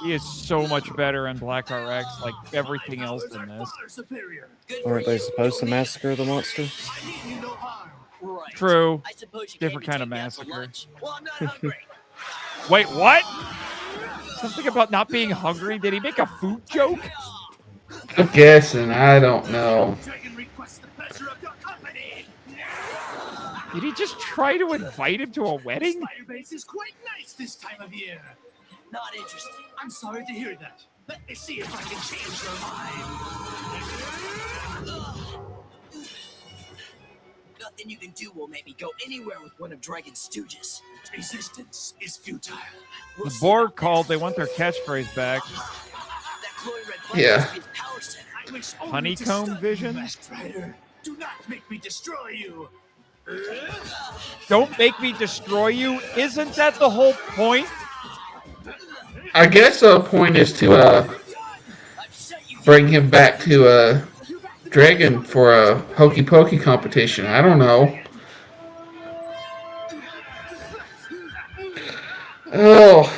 He is so much better in Black RX, like everything else in this. Aren't they supposed to massacre the monster? Right. True. I suppose you Different came to kind of take me out for massacre. lunch. Well, I'm not hungry. Wait, what? Something about not being hungry? Did he make a food joke? I'm guessing. I don't know. Dragon requests the pleasure of your company. Did he just try to invite him to a wedding? Spider base is quite nice this time of year. Not interesting. I'm sorry to hear that. Let me see if I can change your mind. Nothing you can do will make me go anywhere with one of Dragon's stooges. Resistance is futile. The board called. They want their catchphrase back. That glowing red flame Yeah. must be his power center. I wish only Honeycomb to stun vision? you, Masked Rider. Do not make me destroy you. Don't make me destroy you. Isn't that the whole point? I guess the point is to bring him back to Dragon for a hokey pokey competition. I don't know. Oh,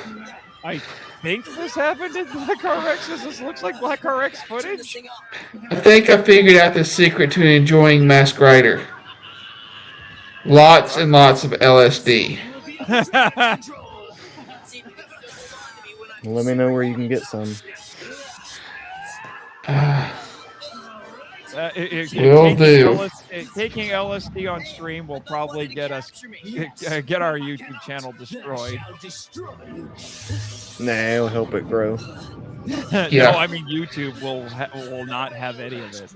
I think this happened in Black RX. This looks like Black RX footage. I think I figured out the secret to enjoying Mask Rider. Lots and lots of LSD. Let me know where you can get some. Will do. Taking LSD on stream will probably get our YouTube channel destroyed. Nah, it'll help it grow. Yeah. No, I mean YouTube will not have any of it.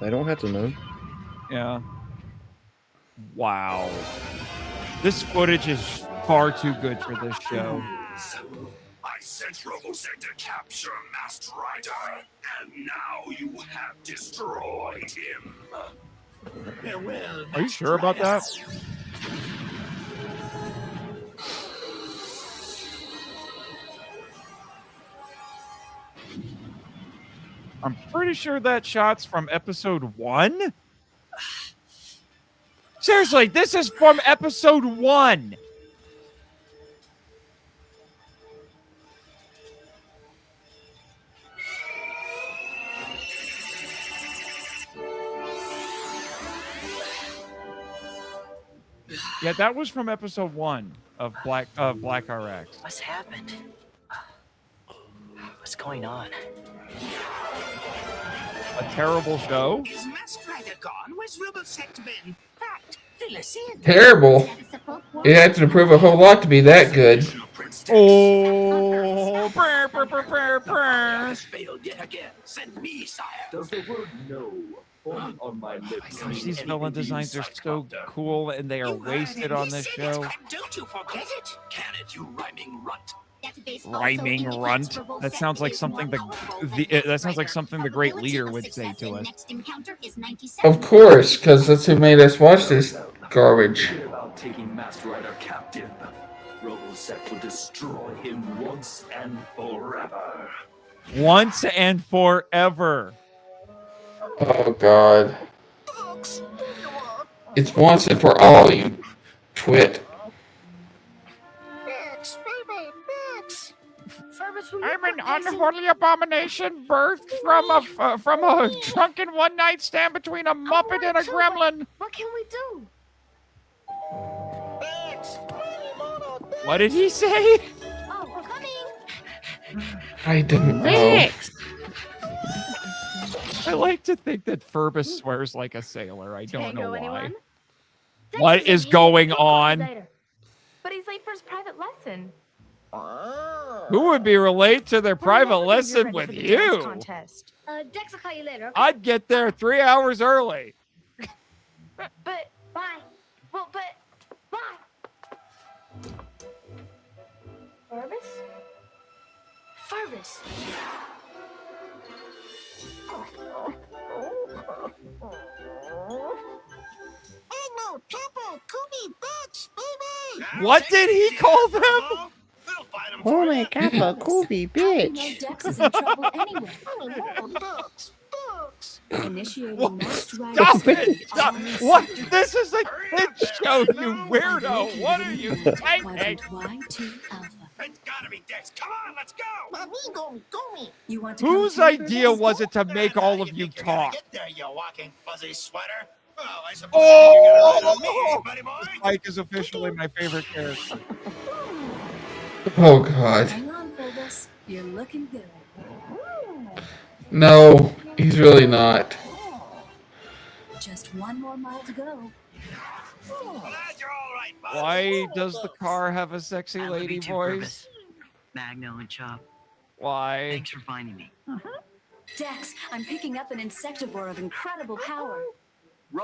They don't have to know. Yeah. Wow. This footage is far too good for this show. I sent RoboSec to capture Masked Rider, and now you have destroyed him. Are you sure about that? I'm pretty sure that shot's from episode 1. Seriously, this is from episode 1. Yeah, that was from episode 1 of Black RX. What's happened? What's going on? A terrible show. Is Masked Rider gone? Where's RoboSec been? Fact, fill us in. Terrible. It had to prove a whole lot to be that good. Oh, brr, brr, brr, brr, brr. Failed yet again. Send me, sire. Does the word no form on my lips? Gosh, these villain designs are so cool, and they are wasted on this show. Don't you forget it? Can it, you rhyming runt? Rhyming runt. That sounds like something that sounds like something the great leader would say to us. Of course, because that's who made us watch this garbage. About taking Master Rider captive. RoboSec will destroy him once and forever. Once and forever. Oh God. It's once and for all, you twit. I'm an unholy abomination birthed from a drunken one-night stand between a Muppet and a gremlin. What can we do? What did he say? Oh, we're coming. I didn't know. I like to think that Furbus swears like a sailor. I don't know why. Anyone? What is going on? But he's late for his private lesson. Who would be late to their private lesson with you? Dex will call you later. Okay? I'd get there 3 hours early. But bye. Well, but bye. Furbus. What did he call them? Holy Kappa, Kobe, bitch. Dex is in trouble anyway. Initiating Masked Rider. Stop it! Stop. What? This is a kid show, you weirdo. What are you thinking? It's gotta be Dex. Come on, let's go. You want to Whose idea was it to make all of you talk? Get there, you walking fuzzy sweater. Well, I suppose Oh! you got on me, buddy boy. Mike is officially my favorite character. Oh God. Hang on, Furbus. You're looking good. No, he's really not. Just one more mile to go. Glad you're all right, bud. Why does the car have a sexy lady voice? Magno and Chop. Why? Thanks for finding me. Dex, I'm picking up an insectivore of incredible power.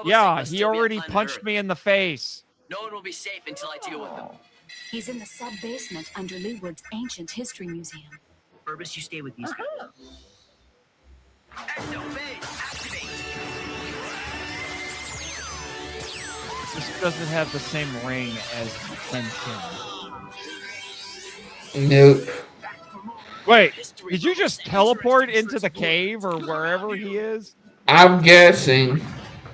Yeah, he already punched me in the face. No one will be safe until I deal with them. He's in the sub-basement under Leewood's ancient history museum. Furbus, you stay with these guys. This doesn't have the same ring as Henshin. Nope. Wait, did you just teleport into the cave or wherever he is? I'm guessing.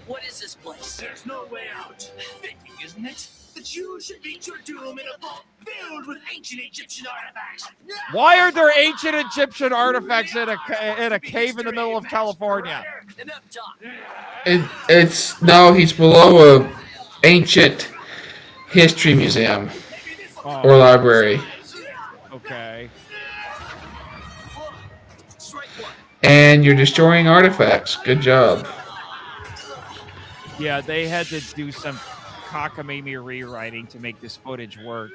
What is this place? There's no way out. Thinking, isn't it? That you should meet your doom in a vault filled with ancient Egyptian artifacts. Why are there ancient Egyptian artifacts in a cave in the middle of California? No, he's below a ancient history museum or library. Okay. And you're destroying artifacts. Good job. Yeah, they had to do some cockamamie rewriting to make this footage work,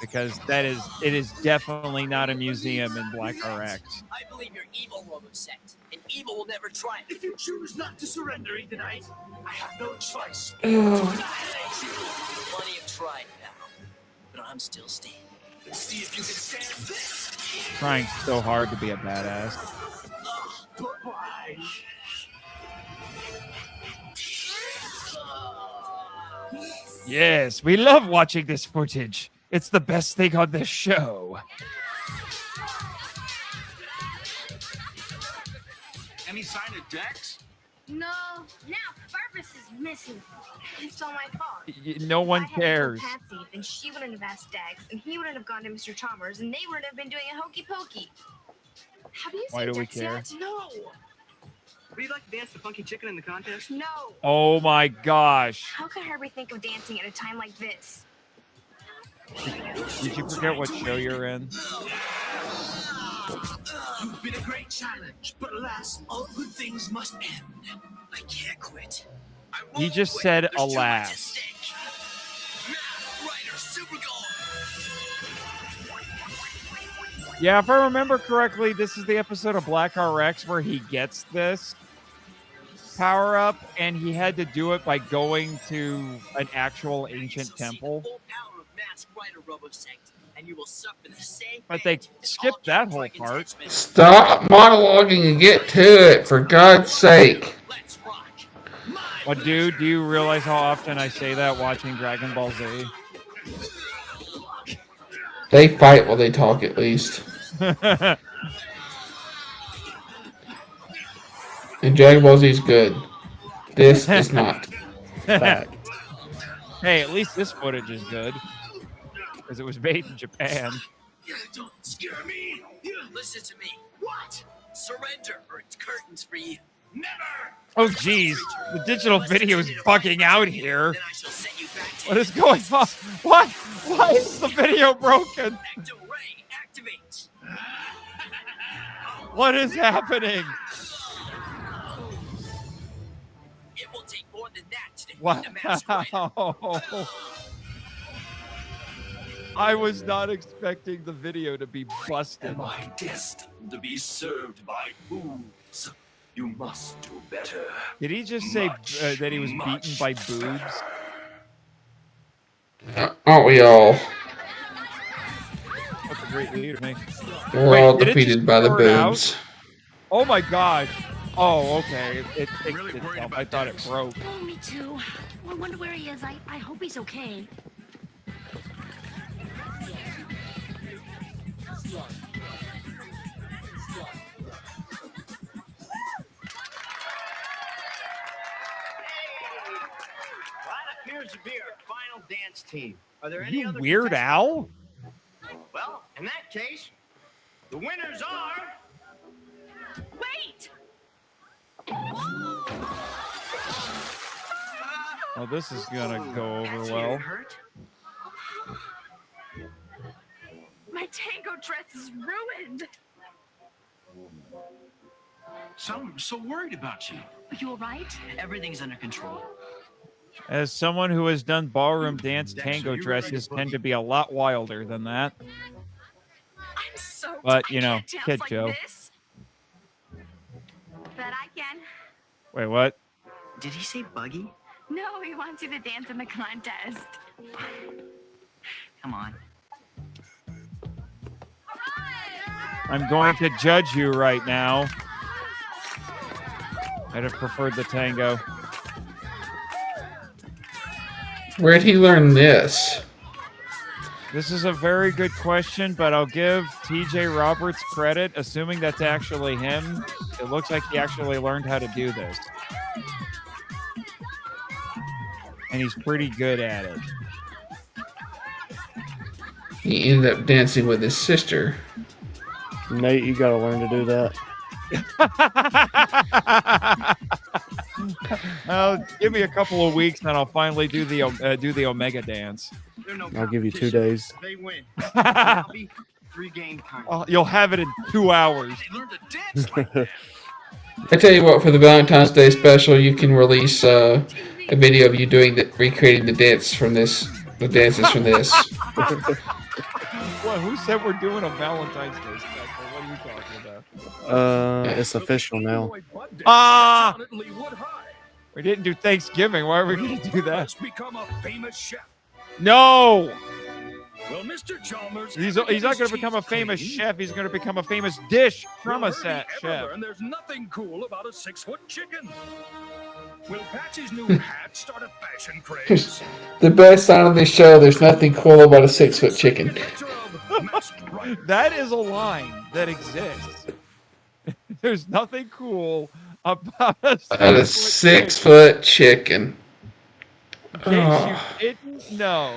because it is definitely not a museum in Black RX. I believe you're evil, RoboSect, and evil will never triumph. If you choose not to surrender, Ethanite, I have no choice. Plenty of trying now, but I'm still standing. Let's see if you can stand this. Trying so hard to be a badass. Bye-bye. Yes, we love watching this footage. It's the best thing on this show. Any sign of Dex? No, now Barbas is missing. It's all my fault. No one If I hadn't cares. told Patsy, then she wouldn't have asked Dex, and he wouldn't have gone to Mr. Chalmers, and they wouldn't have been doing a hokey pokey. Have you Why seen do we Dex care? yet? No. Would you like to dance the funky chicken in the contest? No. Oh my gosh. How could Herbie think of dancing at a time like this? Did you forget what show you're in? You've been a great challenge, but alas, all good things must end. I can't quit. He just said alas. Yeah, if I remember correctly, this is the episode of Black RX where he gets this power up, and he had to do it by going to an actual ancient temple. But they skipped that whole part. Stop monologuing and get to it, for God's sake. Well, dude, do you realize how often I say that watching Dragon Ball Z? They fight while they talk, at least. And Dragon Ball Z is good. This is not. Hey, at least this footage is good, because it was made in Japan. Don't scare me. Listen to me. What? Surrender, or it's curtains for you. Never. Oh, geez. The digital video is bugging out here. What is going on? What? Why is the video broken? What is happening? It will take more than that to defeat Wow. the Master Rider. I was not expecting the video to be busted. Am I destined to be served by boobs? You must do better. Did he just say that he was beaten by boobs? Aren't we all? That's a great lead to me. We're all did it defeated just by the burn out? boobs. Oh my gosh. Oh, okay. It fixed itself. I thought it broke. Oh, me too. I wonder where he is. I hope he's okay. That appears to be our final dance team. Are there any You other Weird Al? Well, in that case, the winners are... Wait! Oh, this is gonna go over well. My tango dress is ruined. I'm so worried about you. Are you all right? Everything's under control. As someone who has done ballroom dance, tango dresses tend to be a lot wilder than that. I'm so But, you know, I can't dance kid like Joe. this. But I can. Wait, what? Did he say buggy? No, he wants you to dance in the contest. Come on. I'm going to judge you right now. I'd have preferred the tango. Where'd he learn this? This is a very good question, but I'll give TJ Roberts credit, assuming that's actually him. It looks like he actually learned how to do this. And he's pretty good at it. He ended up dancing with his sister. Nate, you gotta learn to do that. Give me a couple of weeks, and I'll finally do the Omega dance. I'll give you 2 days. They win. I'll be 3 game time. You'll have it in 2 hours. I tell you what, for the Valentine's Day special, you can release a video of you recreating the dances from this. Well, who said we're doing a Valentine's Day special? What are you talking about? It's official now. We didn't do Thanksgiving. Why are we going to do that? Become a famous chef. No. Well, Mr. Chalmers, He's not going to become a famous chef. He's going to become a famous dish from a chef. And there's nothing cool about a 6-foot chicken. Will Patsy's new hat start a fashion craze? The best sign of this show, there's nothing cool about a 6-foot chicken. That is a line that exists. There's nothing cool about a 6-foot chicken. In case you didn't know.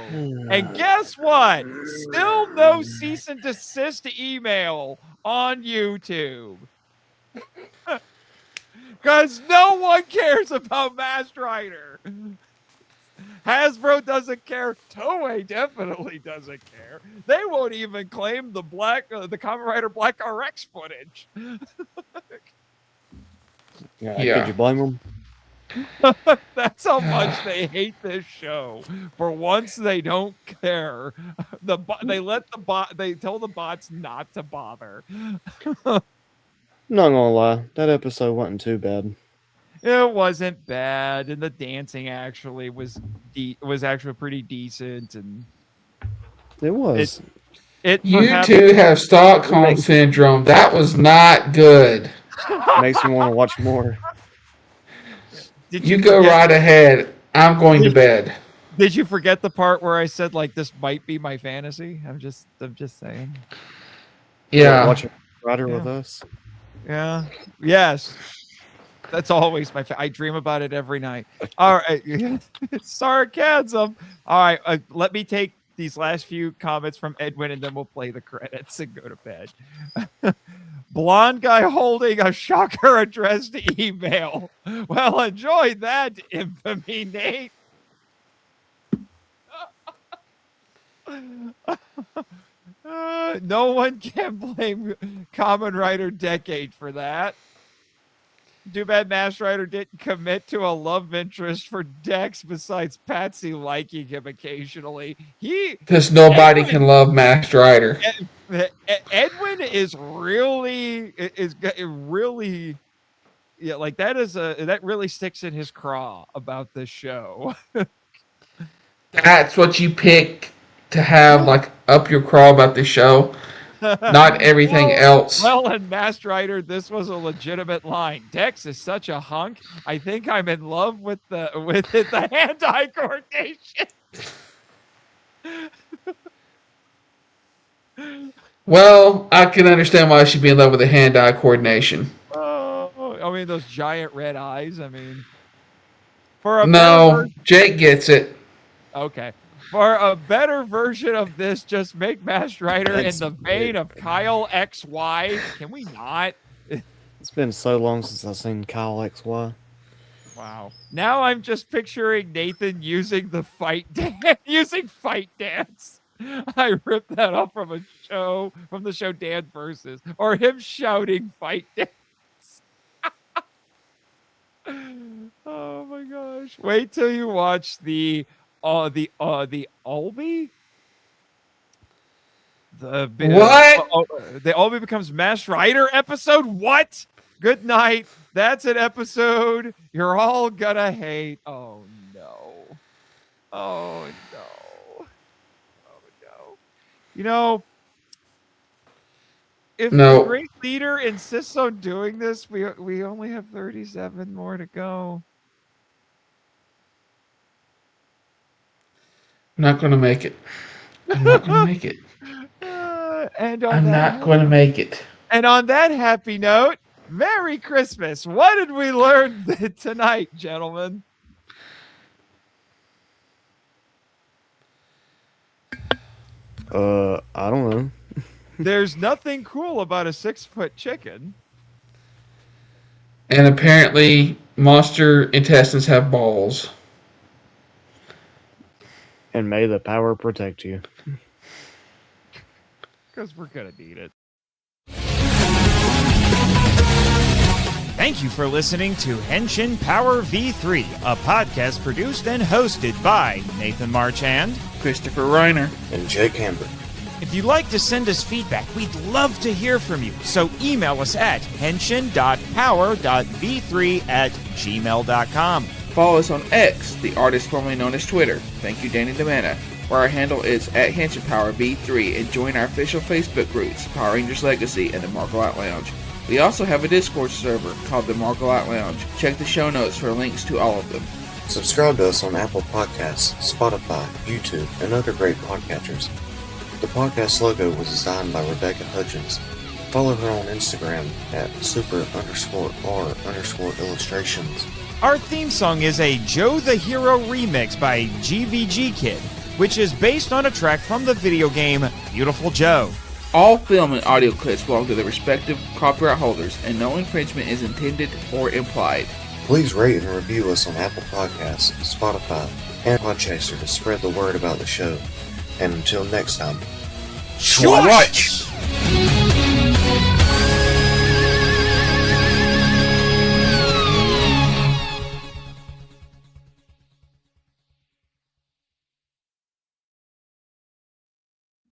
And guess what? Still no cease and desist email on YouTube. Because no one cares about Masked Rider. Hasbro doesn't care. Toei definitely doesn't care. They won't even claim the Kamen Rider Black RX footage. Could you blame them? That's how much they hate this show. For once, they don't care. They tell the bots not to bother. Not gonna lie, that episode wasn't too bad. It wasn't bad, and the dancing actually was actually pretty decent, and it was. You two have Stockholm syndrome. That was not good. Makes me want to watch more. You go right ahead. I'm going to bed. Did you forget the part where I said like this might be my fantasy? I'm just saying. Yeah. Watching Rider with us. Yeah. Yes. That's always my. I dream about it every night. All right. Sarcasm. All right. Let me take these last few comments from Edwin, and then we'll play the credits and go to bed. Blonde guy holding a shocker addressed email. Well, enjoy that infamy, Nate. No one can blame Kamen Rider Decade for that. Too bad Masked Rider didn't commit to a love interest for Dex besides Patsy liking him occasionally. Because nobody can love Masked Rider. Edwin is really yeah, like that really sticks in his craw about this show. That's what you pick to have like up your craw about the show. Not everything else. Well, in Masked Rider, this was a legitimate line. Dex is such a hunk. I think I'm in love with the hand-eye coordination. Well, I can understand why she'd be in love with the hand-eye coordination. Oh, I mean those giant red eyes. I mean, Jake gets it. Okay. For a better version of this, just make Masked Rider in the vein of Kyle XY. Can we not? It's been so long since I've seen Kyle XY. Wow. Now I'm just picturing Nathan using the fight dance. I ripped that up from the show Dan Versus, or him shouting fight dance. Oh my gosh. Wait till you watch the Ulby? The Ulby becomes Masked Rider episode? What? Good night. That's an episode you're all gonna hate. Oh no. Oh no. Oh no. You know, if the great leader insists on doing this, we only have 37 more to go. I'm not going to make it. I'm not going to make it. I'm not going to make it. And on that happy note, Merry Christmas. What did we learn tonight, gentlemen? I don't know. There's nothing cool about a 6-foot chicken. And apparently, monster intestines have balls. And may the power protect you. Because we're gonna need it. Thank you for listening to Henshin Power V3, a podcast produced and hosted by Nathan Marchand, Christopher Reiner, and Jake Hamber. If you'd like to send us feedback, we'd love to hear from you. So email us at henshin.power.v3@gmail.com. Follow us on X, the artist formerly known as Twitter. Thank you, Danny DeManna, where our handle is at HenshinPowerV3, and join our official Facebook groups, Power Rangers Legacy and the Marvel Out Lounge. We also have a Discord server called the Marvel Out Lounge. Check the show notes for links to all of them. Subscribe to us on Apple Podcasts, Spotify, YouTube, and other great podcatchers. The podcast logo was designed by Rebecca Hudgens. Follow her on Instagram at super_r_illustrations. Our theme song is a Joe the Hero remix by GVG Kid, which is based on a track from the video game Beautiful Joe. All film and audio clips belong to the respective copyright holders, and no infringement is intended or implied. Please rate and review us on Apple Podcasts, Spotify, and Podchaser to spread the word about the show. And until next time, Schwartz!